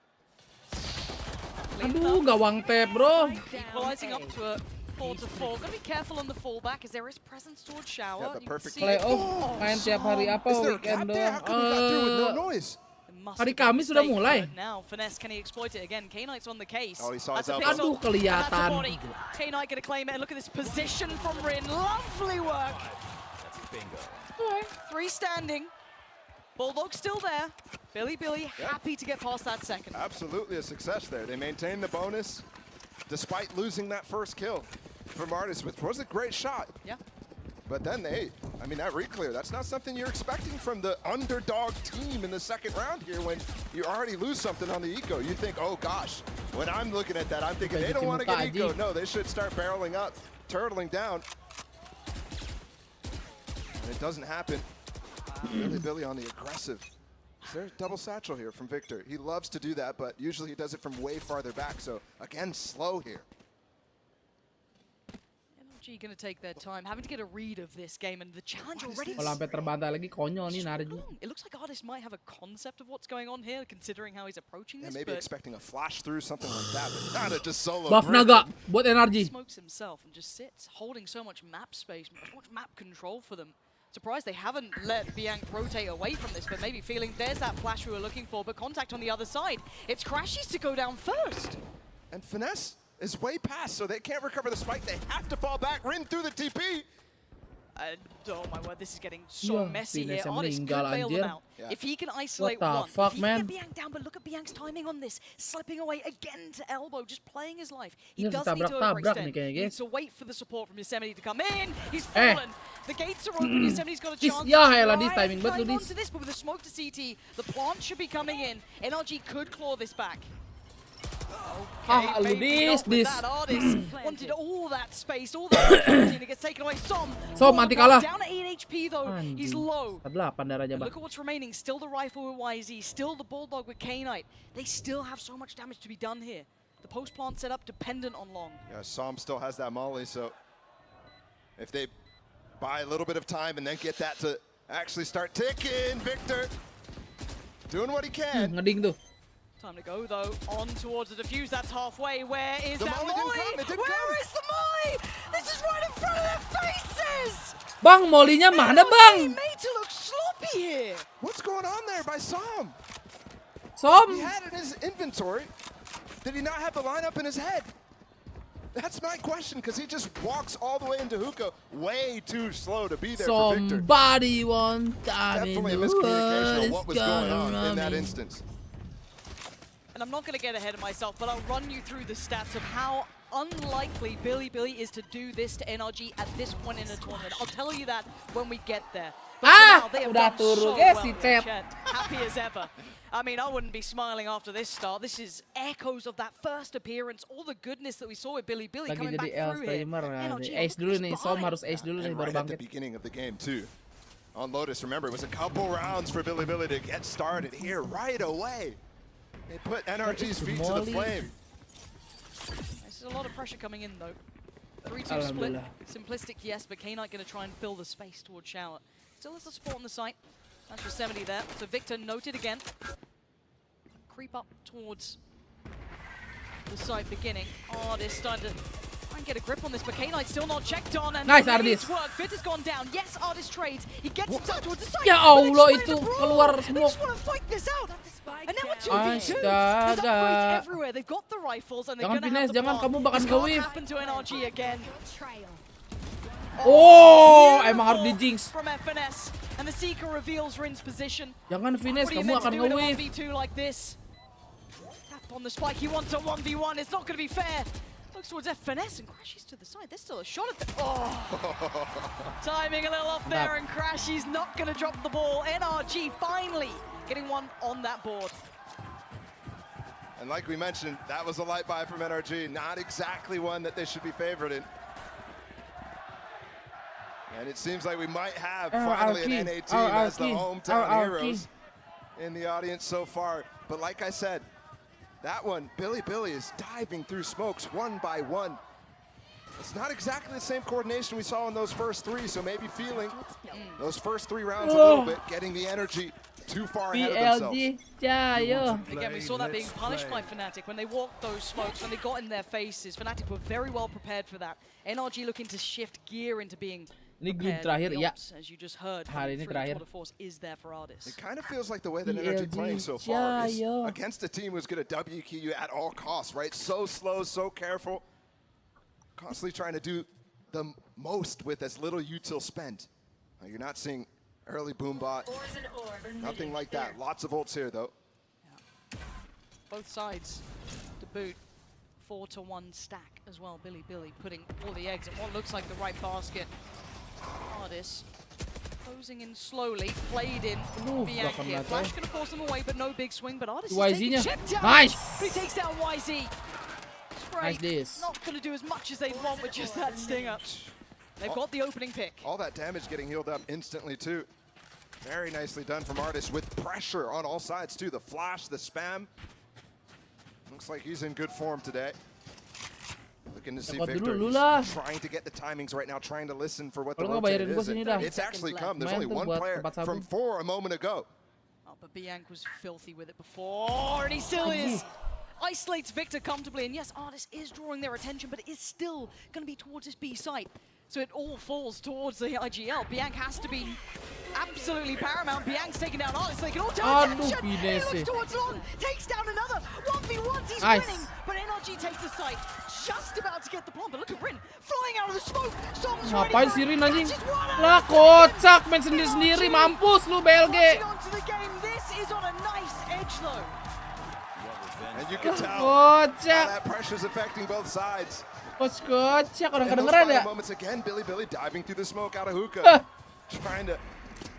[SPEAKER 1] Aduh, gawang tap, bro.
[SPEAKER 2] Equalizing up to a 4-4. Gotta be careful on the fallback as there is presence towards shower.
[SPEAKER 3] Yeah, but perfect.
[SPEAKER 1] Playoff main tiap hari apa
[SPEAKER 3] Is there a
[SPEAKER 1] weekend
[SPEAKER 3] gap there? How come we got through with no noise?
[SPEAKER 1] Hari Kamis sudah mulai.
[SPEAKER 2] Now, Finesse, can he exploit it again? K-Knight's on the case.
[SPEAKER 3] Oh, he saw his
[SPEAKER 2] That's a
[SPEAKER 3] elbow.
[SPEAKER 2] pixel.
[SPEAKER 1] Aduh, kelihatan.
[SPEAKER 2] That's a body. K-Knight gonna claim it. And look at this position from Rin. Lovely work. Alright, 3 standing. Bulldog still there. BiliBili happy to get past that second.
[SPEAKER 3] Absolutely a success there. They maintained the bonus despite losing that first kill from Artis, which was a great shot.
[SPEAKER 2] Yeah.
[SPEAKER 3] But then I mean, that re-clear, that's not something you're expecting from the underdog team in the second round here when you already lose something on the eco. You think, oh gosh, when I'm looking at that, I'm thinking they don't want to get eco. No, they should start barreling up, turtling down. And it doesn't happen. BiliBili on the aggressive. Is there a double satchel here from Victor? He loves to do that, but usually he does it from way farther back. So again, slow here.
[SPEAKER 2] NRG gonna take their time, having to get a read of this game, and the challenge already.
[SPEAKER 1] Kalau sampai terbantai lagi konyol nih NRG.
[SPEAKER 2] It looks like Artis might have a concept of what's going on here, considering how he's approaching this.
[SPEAKER 3] Yeah, maybe
[SPEAKER 2] but
[SPEAKER 3] expecting a flash through, something like that, but not a just solo.
[SPEAKER 1] Buff naga buat
[SPEAKER 2] he
[SPEAKER 1] NRG.
[SPEAKER 2] smokes himself and just sits, holding so much map space, so much map control for them. Surprised they haven't let Bianc rotate away from this, but maybe feeling there's that flash we were looking for, but contact on the other side. It's Crashies to go down first.
[SPEAKER 3] And Finesse is way past, so they can't recover the spike. They have to fall back. Rin through the TP.
[SPEAKER 2] Oh my word, this is getting so
[SPEAKER 1] Yeah,
[SPEAKER 2] messy
[SPEAKER 1] Finesse
[SPEAKER 2] here.
[SPEAKER 1] yang
[SPEAKER 2] Artis could
[SPEAKER 1] meninggal,
[SPEAKER 2] bail them
[SPEAKER 1] anjir.
[SPEAKER 2] out. If he can isolate
[SPEAKER 1] What the
[SPEAKER 2] one,
[SPEAKER 1] fuck,
[SPEAKER 2] if he
[SPEAKER 1] man?
[SPEAKER 2] can get Bianc down, but look at Bianc's timing on this. Slipping away again to elbow, just playing his life. He
[SPEAKER 1] Ini harus
[SPEAKER 2] doesn't need to
[SPEAKER 1] tabrak-tabrak
[SPEAKER 2] overextend.
[SPEAKER 1] nih kayaknya,
[SPEAKER 2] He
[SPEAKER 1] guys.
[SPEAKER 2] needs to wait for the support from Yosemite to come in. He's fallen. The gates are open. Yosemite's got a chance.
[SPEAKER 1] Ya
[SPEAKER 2] to
[SPEAKER 1] elah, this
[SPEAKER 2] try
[SPEAKER 1] timing
[SPEAKER 2] and
[SPEAKER 1] banget lu,
[SPEAKER 2] climb
[SPEAKER 1] this.
[SPEAKER 2] onto this, but with a smoke to CT, the plant should be coming in. NRG could claw this back.
[SPEAKER 1] Ah, lu
[SPEAKER 2] Maybe not with
[SPEAKER 1] this.
[SPEAKER 2] that. Artis wanted all that space, all that opportunity, and it gets taken away. Som
[SPEAKER 1] anti kalah.
[SPEAKER 2] down to 8 HP though. He's
[SPEAKER 1] Anjing.
[SPEAKER 2] low.
[SPEAKER 1] 8 darahnya, Bang.
[SPEAKER 2] Look at what's remaining. Still the rifle with YZ, still the Bulldog with K-Knight. They still have so much damage to be done here. The post plant setup dependent on long.
[SPEAKER 3] Yeah, Som still has that molly, so if they buy a little bit of time and then get that to actually start ticking, Victor doing what he can.
[SPEAKER 1] Ngeding tuh.
[SPEAKER 2] Time to go though, on towards the defuse. That's halfway. Where is
[SPEAKER 3] The
[SPEAKER 2] that
[SPEAKER 3] molly didn't
[SPEAKER 2] molly?
[SPEAKER 3] come, it didn't
[SPEAKER 2] Where
[SPEAKER 3] come.
[SPEAKER 2] is the molly? This is right in front of their faces.
[SPEAKER 1] Bang, molinya mana, Bang?
[SPEAKER 2] Made to look sloppy here.
[SPEAKER 3] What's going on there by Som?
[SPEAKER 1] Som.
[SPEAKER 3] He had it in his inventory. Did he not have the lineup in his head? That's my question, because he just walks all the way into hookah, way too slow to be there for Victor.
[SPEAKER 1] Somebody want time in
[SPEAKER 3] Definitely a
[SPEAKER 1] the
[SPEAKER 3] miscommunication
[SPEAKER 1] world
[SPEAKER 3] of what was
[SPEAKER 1] is
[SPEAKER 3] going
[SPEAKER 1] gonna
[SPEAKER 3] on in that
[SPEAKER 1] run me.
[SPEAKER 3] instance.
[SPEAKER 2] And I'm not going to get ahead of myself, but I'll run you through the stats of how unlikely BiliBili is to do this to NRG at this point in the tournament. I'll tell you that when we get there. But for now, they have
[SPEAKER 1] udah
[SPEAKER 2] done
[SPEAKER 1] turun,
[SPEAKER 2] so
[SPEAKER 1] guys,
[SPEAKER 2] well
[SPEAKER 1] si
[SPEAKER 2] in
[SPEAKER 1] Cep.
[SPEAKER 2] chat. Happy as ever. I mean, I wouldn't be smiling after this start. This is echoes of that first appearance, all the goodness that we saw with BiliBili
[SPEAKER 1] Lagi
[SPEAKER 2] coming back
[SPEAKER 1] jadi L
[SPEAKER 2] through here.
[SPEAKER 1] streamer.
[SPEAKER 2] NRG
[SPEAKER 1] Ace dulu nih,
[SPEAKER 2] looks
[SPEAKER 1] Som
[SPEAKER 2] behind.
[SPEAKER 1] harus ace dulu nih
[SPEAKER 3] And
[SPEAKER 1] baru
[SPEAKER 3] right at the
[SPEAKER 1] bangkit.
[SPEAKER 3] beginning of the game, too. on Lotus. Remember, it was a couple rounds for BiliBili to get started here right away. They put NRG's feet to the flame.
[SPEAKER 2] This is a lot of pressure coming in though. 3-2 split. Simplistic, yes, but K-Knight going to try and fill the space towards Shower. Still has the support on the site. That's Yosemite there. So Victor noted again. Creep up towards the site beginning. Artist starting to try and get a grip on this, but K-Knight still not checked on. And
[SPEAKER 1] Nice, Artist.
[SPEAKER 2] Victor's gone down. Yes, Artist trades. He gets himself towards the site.
[SPEAKER 1] Ya Allah, itu keluar
[SPEAKER 2] They
[SPEAKER 1] smoke.
[SPEAKER 2] just want to fight this out. And now it's 2v2. There's upgrades everywhere. They've got the rifles and they're going to have the
[SPEAKER 1] Jangan
[SPEAKER 2] bomb.
[SPEAKER 1] kamu bakal
[SPEAKER 2] This can't
[SPEAKER 1] nge-whiff.
[SPEAKER 2] happen to NRG again.
[SPEAKER 1] Oh, emang harus di jinx.
[SPEAKER 2] From FNS, and the Seeker reveals Rin's position.
[SPEAKER 1] Jangan Vines,
[SPEAKER 2] What are you
[SPEAKER 1] kamu
[SPEAKER 2] meant to
[SPEAKER 1] akan
[SPEAKER 2] do in a
[SPEAKER 1] nge-whiff.
[SPEAKER 2] 1v2 like this? Tap on the spike, he wants a 1v1, it's not going to be fair. Looks towards FNS and crashes to the side. There's still a shot at the... Oh! Timing a little off there, and Crashy's not going to drop the ball. NRG finally getting one on that board.
[SPEAKER 3] And like we mentioned, that was a light buy from NRG. Not exactly one that they should be favored in. And it seems like we might have finally an NA team as the hometown heroes in the audience so far. But like I said, that one, BiliBili is diving through smokes one by one. It's not exactly the same coordination we saw in those first three, so maybe feeling those first 3 rounds a little bit, getting the energy too far ahead of themselves.
[SPEAKER 2] Again, we saw that being punished by Fnatic when they walked those smokes, when they got in their faces. Fnatic were very well prepared for that. NRG looking to shift gear into being
[SPEAKER 1] Ini grup
[SPEAKER 2] prepared.
[SPEAKER 1] terakhir
[SPEAKER 2] The
[SPEAKER 1] ya.
[SPEAKER 2] ops, as you just heard,
[SPEAKER 1] Hari ini terakhir.
[SPEAKER 2] Tour de Force is there for Artis.
[SPEAKER 3] It kind of feels like the way that NRG playing so far is against a team who's going to WQ you at all costs, right? So slow, so careful. Constantly trying to do the most with as little util spent. You're not seeing early boom bot. Nothing like that. Lots of ults here, though.
[SPEAKER 2] Both sides to boot. 4-to-1 stack as well. BiliBili putting all the eggs in what looks like the right basket. Artis closing in slowly, played in. Bianc here. Flash gonna force them away, but no big swing. But Artis is taking chip down.
[SPEAKER 1] Nice.
[SPEAKER 2] But he takes down YZ.
[SPEAKER 1] Nice this.
[SPEAKER 2] Not gonna do as much as they want with just that stinger. They've got the opening pick.
[SPEAKER 3] All that damage getting healed up instantly, too. Very nicely done from Artis with pressure on all sides, too. The flash, the spam. Looks like he's in good form today. Looking to see Victor. He's trying to get the timings right now, trying to listen for what the rotate is. It's actually come. There's only one player from 4 a moment ago.
[SPEAKER 2] Oh, but Bianc was filthy with it before, and he still is. Isolates Victor comfortably, and yes, Artis is drawing their attention, but it is still going to be towards his B site. So it all falls towards the IGL. Bianc has to be absolutely paramount. Bianc's taking down Artis, so they can all turn attention. He looks towards Long, takes down another. 1v1s, he's winning, but NRG takes the site. Just about to get the bomb, but look at Rin flying out of the smoke. Som's ready.
[SPEAKER 1] Ngapain si Rin anjing? Lah kocak, main sendiri-sendiri, mampus lu BLG.
[SPEAKER 2] Onto the game. This is on a nice edge though.
[SPEAKER 3] And you can tell how
[SPEAKER 1] Kocak.
[SPEAKER 3] that pressure's affecting both sides.
[SPEAKER 1] Kocak, orang
[SPEAKER 3] And those
[SPEAKER 1] kedengeran ya?
[SPEAKER 3] final moments again, BiliBili diving through the smoke out of hookah. Trying to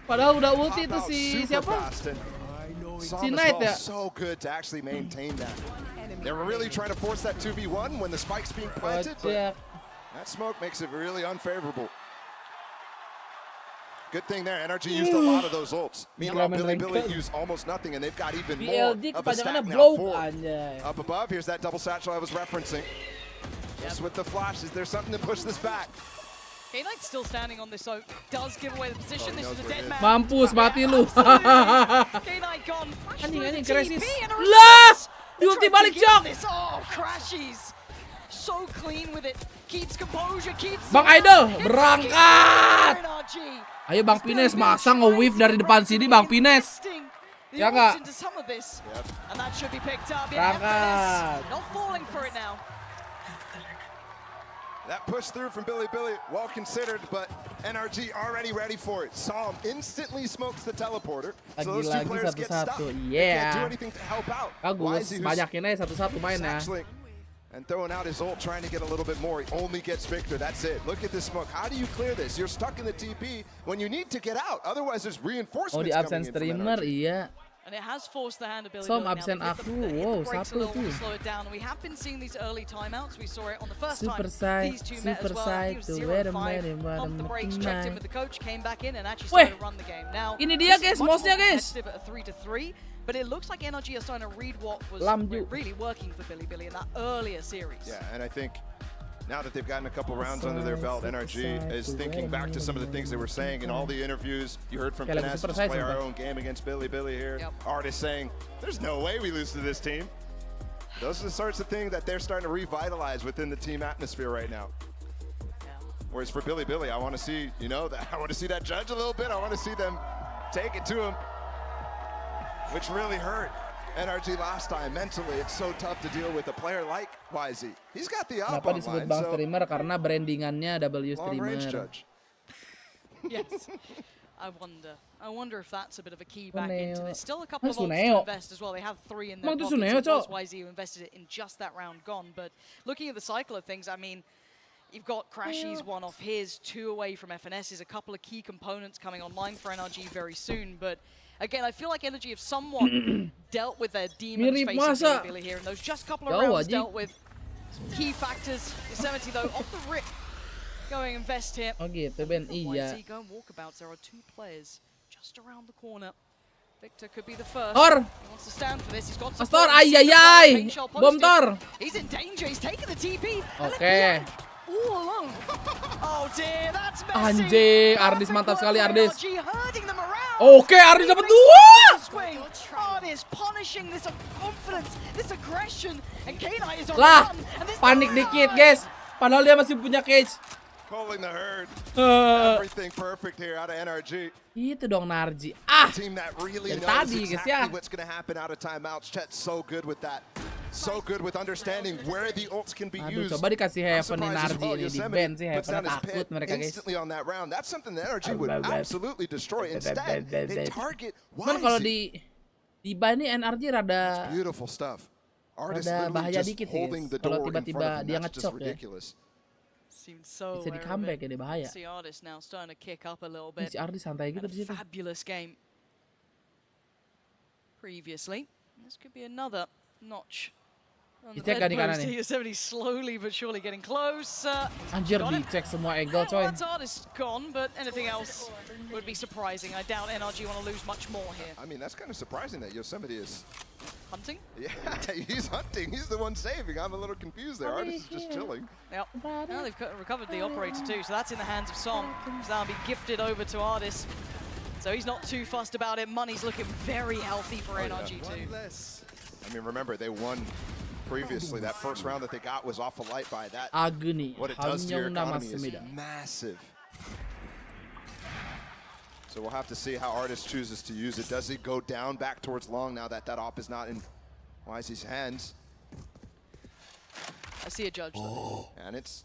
[SPEAKER 1] Padahal udah ulti
[SPEAKER 3] pop
[SPEAKER 1] itu
[SPEAKER 3] out
[SPEAKER 1] si
[SPEAKER 3] super
[SPEAKER 1] siapa?
[SPEAKER 3] fast. And
[SPEAKER 1] Si
[SPEAKER 3] Som as
[SPEAKER 1] Knight
[SPEAKER 3] well,
[SPEAKER 1] ya?
[SPEAKER 3] so good to actually maintain that. They were really trying to force that 2v1 when the spike's being planted, but that smoke makes it really unfavorable. Good thing there, NRG used a lot of those ults. Meanwhile, BiliBili used almost nothing, and they've got even more of a stack now. 4 up above, here's that double satchel I was referencing. Just with the flashes, there's something to push this back.
[SPEAKER 2] K-Knight's still standing on this, so does give away the position. This is a dead man.
[SPEAKER 1] Mampus, mati lu.
[SPEAKER 2] K-Knight gone.
[SPEAKER 1] Anjing, Crashes. Lah! Di ulti balik, Cok!
[SPEAKER 2] Oh, Crashes. So clean with it. Keeps composure, keeps...
[SPEAKER 1] Bang Idol, berangkat! Ayo Bang Pines, masa nge-whiff dari depan sini Bang Pines? Ya nggak? Berangkat.
[SPEAKER 2] Not falling for it now.
[SPEAKER 3] That push through from BiliBili, well considered, but NRG already ready for it. Som instantly smokes the teleporter, so those two players get stuck. They can't do anything to help out.
[SPEAKER 1] Bagus, banyakin aja satu-satu main ya.
[SPEAKER 3] And throwing out his ult, trying to get a little bit more. He only gets Victor, that's it. Look at this smoke. How do you clear this? You're stuck in the TP when you need to get out. Otherwise, there's reinforcements
[SPEAKER 1] Oh, di absen
[SPEAKER 3] coming in from
[SPEAKER 1] streamer,
[SPEAKER 3] NRG.
[SPEAKER 1] iya.
[SPEAKER 2] And it has forced the hand of BiliBili.
[SPEAKER 1] Som absen aku. Wow, satu tuh.
[SPEAKER 2] Slow it down. We have been seeing these early timeouts. We saw it on the first
[SPEAKER 1] Super
[SPEAKER 2] time.
[SPEAKER 1] side,
[SPEAKER 2] These two met as
[SPEAKER 1] super
[SPEAKER 2] well.
[SPEAKER 1] side.
[SPEAKER 2] He was
[SPEAKER 1] Tuh, wait a
[SPEAKER 2] 0-5.
[SPEAKER 1] minute,
[SPEAKER 2] Pumped the brakes, checked in with the coach, came back in and actually
[SPEAKER 1] Weh,
[SPEAKER 2] started to run the game. Now,
[SPEAKER 1] ini dia
[SPEAKER 2] this is
[SPEAKER 1] guys,
[SPEAKER 2] much
[SPEAKER 1] mouse-nya
[SPEAKER 2] more
[SPEAKER 1] guys.
[SPEAKER 2] competitive at a 3-3, but it looks like NRG are starting to read what was
[SPEAKER 1] Lamju.
[SPEAKER 2] really working for BiliBili in that earlier series.
[SPEAKER 3] Yeah, and I think now that they've gotten a couple rounds under their belt, NRG is thinking back to some of the things they were saying in all the interviews. You heard from
[SPEAKER 1] Okay,
[SPEAKER 3] Finesse,
[SPEAKER 1] let's
[SPEAKER 3] let's play
[SPEAKER 1] surprise
[SPEAKER 3] our
[SPEAKER 1] them.
[SPEAKER 3] own game against BiliBili here. Artist saying, there's no way we lose to this team. Those are the sorts of things that they're starting to revitalize within the team atmosphere right now. Whereas for BiliBili, I want to see, I want to see that judge a little bit. I want to see them take it to him, which really hurt NRG last time. Mentally, it's so tough to deal with a player like YZ. He's got the up
[SPEAKER 1] Kenapa disebut
[SPEAKER 3] online,
[SPEAKER 1] Bang
[SPEAKER 3] so
[SPEAKER 1] Streamer? Karena brandingannya W
[SPEAKER 3] long range
[SPEAKER 1] Streamer.
[SPEAKER 3] judge.
[SPEAKER 2] Yes. I wonder if that's a bit of a key back into this. Still a couple of
[SPEAKER 1] Mas
[SPEAKER 2] options
[SPEAKER 1] Suneo.
[SPEAKER 2] to invest as well. They have 3 in their
[SPEAKER 1] Emang itu
[SPEAKER 2] pockets.
[SPEAKER 1] Suneo,
[SPEAKER 2] It was
[SPEAKER 1] Cok?
[SPEAKER 2] YZ who invested it in just that round gone. But looking at the cycle of things, I mean, you've got Crashy's one off his, 2 away from FNS's, a couple of key components coming online for NRG very soon. But again, I feel like NRG have somewhat dealt with their demons
[SPEAKER 1] Mirip
[SPEAKER 2] facing
[SPEAKER 1] masa.
[SPEAKER 2] BiliBili here. And those just couple of
[SPEAKER 1] Jauh,
[SPEAKER 2] rounds
[SPEAKER 1] Haji.
[SPEAKER 2] dealt with some key factors. Yosemite, though, off the rip, going invest here.
[SPEAKER 1] Oh gitu Ben, iya.
[SPEAKER 2] YZ going walkabouts. There are 2 players just around the corner. Victor could be the first.
[SPEAKER 1] Tor!
[SPEAKER 2] He wants to stand for this. He's got
[SPEAKER 1] Mas
[SPEAKER 2] support.
[SPEAKER 1] Tor,
[SPEAKER 2] He's seen the
[SPEAKER 1] ay.
[SPEAKER 2] pink shell
[SPEAKER 1] Bom
[SPEAKER 2] posted.
[SPEAKER 1] Tor.
[SPEAKER 2] He's in danger. He's taking the TP.
[SPEAKER 1] Oke.
[SPEAKER 2] All alone. Oh dear, that's messy.
[SPEAKER 1] Anjing, Ardis mantap sekali Ardis.
[SPEAKER 2] NRG herding them around.
[SPEAKER 1] Oke, Ardis dapat 2.
[SPEAKER 2] Swing. Ardis punishing this confidence, this aggression, and K-Knight is on
[SPEAKER 1] Lah,
[SPEAKER 2] the run. And this
[SPEAKER 1] panik dikit guys. Padahal dia masih punya cage.
[SPEAKER 3] Calling the herd.
[SPEAKER 1] Eh.
[SPEAKER 3] Everything perfect here out of NRG.
[SPEAKER 1] Itu dong Narji. Ah.
[SPEAKER 3] A team that really
[SPEAKER 1] Dari
[SPEAKER 3] knows
[SPEAKER 1] tadi, guys,
[SPEAKER 3] exactly
[SPEAKER 1] ya.
[SPEAKER 3] what's going to happen out of timeouts. Chet's so good with that. So good with understanding where the ults can be
[SPEAKER 1] Aduh,
[SPEAKER 3] used.
[SPEAKER 1] coba dikasih
[SPEAKER 3] I'm
[SPEAKER 1] Heaven
[SPEAKER 3] surprised as
[SPEAKER 1] Narji
[SPEAKER 3] well.
[SPEAKER 1] ini di
[SPEAKER 3] Yosemite
[SPEAKER 1] band sih,
[SPEAKER 3] puts
[SPEAKER 1] Heaven
[SPEAKER 3] down his
[SPEAKER 1] takut
[SPEAKER 3] pit
[SPEAKER 1] mereka guys.
[SPEAKER 3] instantly on that round. That's something that NRG would absolutely destroy. Instead, they target
[SPEAKER 1] Cuman kalau
[SPEAKER 3] YZ.
[SPEAKER 1] di ban ini NRG rada
[SPEAKER 3] Beautiful stuff. Artist
[SPEAKER 1] rada
[SPEAKER 3] literally
[SPEAKER 1] bahaya
[SPEAKER 3] just
[SPEAKER 1] dikit sih
[SPEAKER 3] holding
[SPEAKER 1] guys.
[SPEAKER 3] the
[SPEAKER 1] Kalau
[SPEAKER 3] door in front
[SPEAKER 1] tiba-tiba
[SPEAKER 3] of him.
[SPEAKER 1] dia
[SPEAKER 3] That's just
[SPEAKER 1] ngecok ya.
[SPEAKER 3] ridiculous.
[SPEAKER 2] Seems so
[SPEAKER 1] Bisa di comeback ya, dia bahaya.
[SPEAKER 2] See Ardis now starting to kick up a little
[SPEAKER 1] Ini
[SPEAKER 2] bit.
[SPEAKER 1] si Ardis santai gitu
[SPEAKER 2] Had a
[SPEAKER 1] di situ.
[SPEAKER 2] fabulous game previously. This could be another notch. On the
[SPEAKER 1] Dicek kan di kanan
[SPEAKER 2] bedpost.
[SPEAKER 1] nih.
[SPEAKER 2] Yosemite slowly but surely getting close.
[SPEAKER 1] Anjir,
[SPEAKER 2] Got him.
[SPEAKER 1] dicek semua eagle
[SPEAKER 2] Well,
[SPEAKER 1] coy.
[SPEAKER 2] that's Ardis gone, but anything else would be surprising. I doubt NRG want to lose much more here.
[SPEAKER 3] I mean, that's kind of surprising that Yosemite is.
[SPEAKER 2] Hunting?
[SPEAKER 3] Yeah, he's hunting. He's the one saving. I'm a little confused there. Artist is just chilling.
[SPEAKER 2] Yep. Now they've recovered the operator too, so that's in the hands of Song. So that'll be gifted over to Ardis. So he's not too fussed about it. Money's looking very healthy for NRG too.
[SPEAKER 3] I mean, remember, they won previously. That first round that they got was off a light by that.
[SPEAKER 1] Agni.
[SPEAKER 3] What it does to your
[SPEAKER 1] Hanyang nama
[SPEAKER 3] economy is
[SPEAKER 1] semida.
[SPEAKER 3] massive. So we'll have to see how Artist chooses to use it. Does he go down back towards long now that that op is not in YZ's hands?
[SPEAKER 2] I see a judge though.
[SPEAKER 3] And it's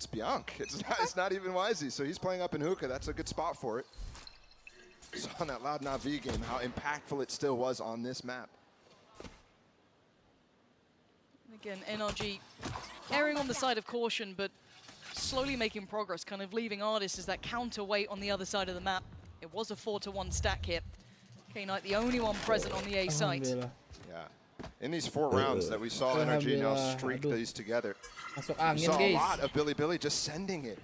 [SPEAKER 3] Bianc. It's not even YZ. So he's playing up in hookah. That's a good spot for it. Saw on that Loud Navi game how impactful it still was on this map.
[SPEAKER 2] Again, NRG erring on the side of caution, but slowly making progress, kind of leaving Ardis as that counterweight on the other side of the map. It was a 4-1 stack here. K-Knight, the only one present on the A site.
[SPEAKER 3] Yeah. In these 4 rounds that we saw NRG now streak these together,
[SPEAKER 1] Masuk
[SPEAKER 3] we
[SPEAKER 1] angin
[SPEAKER 3] saw a
[SPEAKER 1] guys.
[SPEAKER 3] lot of BiliBili just sending it.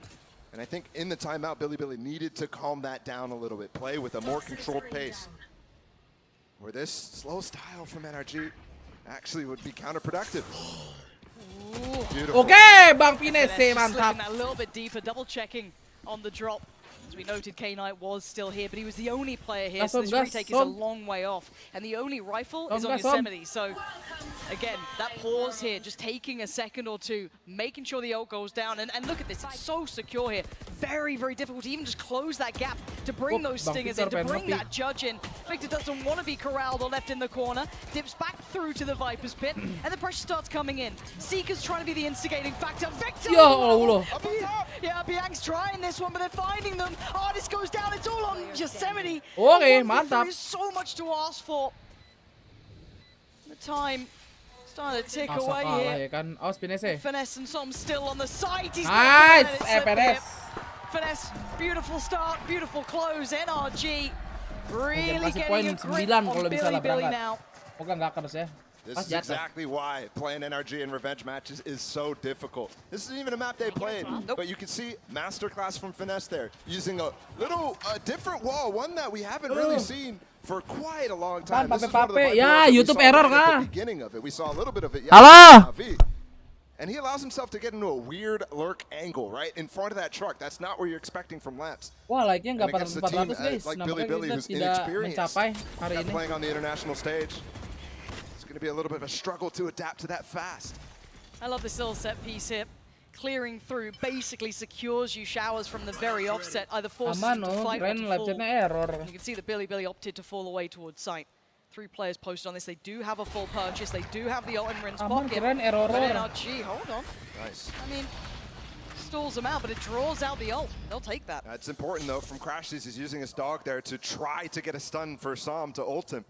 [SPEAKER 3] And I think in the timeout, BiliBili needed to calm that down a little bit, play with a more controlled pace. Where this slow style from NRG actually would be counterproductive. Beautiful.
[SPEAKER 1] Oke, Bang Finesse
[SPEAKER 2] Slipping
[SPEAKER 1] mantap.
[SPEAKER 2] that a little bit deeper, double checking on the drop. As we noted, K-Knight was still here, but he was the only player here, so this retake is a long way off. And the only rifle is on Yosemite, so again, that pause here, just taking a second or two, making sure the ult goes down, and look at this, it's so secure here. Very, very difficult to even just close that gap, to bring those stingers in, to bring that judge in. Victor doesn't want to be corralled or left in the corner, dips back through to the Viper's pit, and the pressure starts coming in. Seeker's trying to be the instigating factor. Victor!
[SPEAKER 1] Ya Allah.
[SPEAKER 2] Yeah, Bianc's trying this one, but they're finding them. Artist goes down, it's all on Yosemite.
[SPEAKER 1] Oke,
[SPEAKER 2] One
[SPEAKER 1] mantap.
[SPEAKER 2] there is so much to ask for. The time starting to tick
[SPEAKER 1] Masa
[SPEAKER 2] away
[SPEAKER 1] kalah
[SPEAKER 2] here.
[SPEAKER 1] ya kan. Awas Finesse.
[SPEAKER 2] Finesse and Som still on the side. He's
[SPEAKER 1] Nice,
[SPEAKER 2] not gonna let it slip
[SPEAKER 1] Finesse.
[SPEAKER 2] here. Finesse, beautiful start, beautiful close. NRG Really
[SPEAKER 1] kasih
[SPEAKER 2] getting
[SPEAKER 1] poin
[SPEAKER 2] a grip
[SPEAKER 1] 9
[SPEAKER 2] on
[SPEAKER 1] kalau misalnya
[SPEAKER 2] BiliBili
[SPEAKER 1] berangkat.
[SPEAKER 2] now.
[SPEAKER 1] Moga nggak kers ya.
[SPEAKER 3] This
[SPEAKER 1] Pas
[SPEAKER 3] is
[SPEAKER 1] jatuh.
[SPEAKER 3] exactly why playing NRG in revenge matches is so difficult. This isn't even a map they played, but you can see masterclass from Finesse there, using a little different wall, one that we haven't really seen for quite a long time. This is one of the
[SPEAKER 1] Pape.
[SPEAKER 3] bug
[SPEAKER 1] Ya,
[SPEAKER 3] rolls that we
[SPEAKER 1] YouTube
[SPEAKER 3] saw
[SPEAKER 1] error
[SPEAKER 3] right at
[SPEAKER 1] kah?
[SPEAKER 3] the beginning of it. We saw a little bit of it.
[SPEAKER 1] Halo?
[SPEAKER 3] And he allows himself to get into a weird lurk angle right in front of that truck. That's not what you're expecting from Lamps.
[SPEAKER 1] Wah, like-nya nggak
[SPEAKER 3] And against a team
[SPEAKER 1] 400 guys.
[SPEAKER 3] like
[SPEAKER 1] Nampaknya
[SPEAKER 3] BiliBili,
[SPEAKER 1] kita
[SPEAKER 3] who's
[SPEAKER 1] tidak
[SPEAKER 3] inexperienced
[SPEAKER 1] mencapai hari
[SPEAKER 3] at
[SPEAKER 1] ini.
[SPEAKER 3] playing on the international stage, it's going to be a little bit of a struggle to adapt to that fast.
[SPEAKER 2] I love this little set piece here. Clearing through basically secures you showers from the very offset, either forces
[SPEAKER 1] Aman
[SPEAKER 2] them to
[SPEAKER 1] no,
[SPEAKER 2] fight or
[SPEAKER 1] keren
[SPEAKER 2] to
[SPEAKER 1] live
[SPEAKER 2] fall.
[SPEAKER 1] chatnya error.
[SPEAKER 2] You can see that BiliBili opted to fall away towards site. 3 players posted on this. They do have a full purchase. They do have the ult in Rin's
[SPEAKER 1] Aman,
[SPEAKER 2] pocket.
[SPEAKER 1] keren, error.
[SPEAKER 2] But NRG, hold on.
[SPEAKER 3] Nice.
[SPEAKER 2] I mean, stalls them out, but it draws out the ult. They'll take that.
[SPEAKER 3] That's important though from Crashies. He's using his dog there to try to get a stun for Sam to ult him.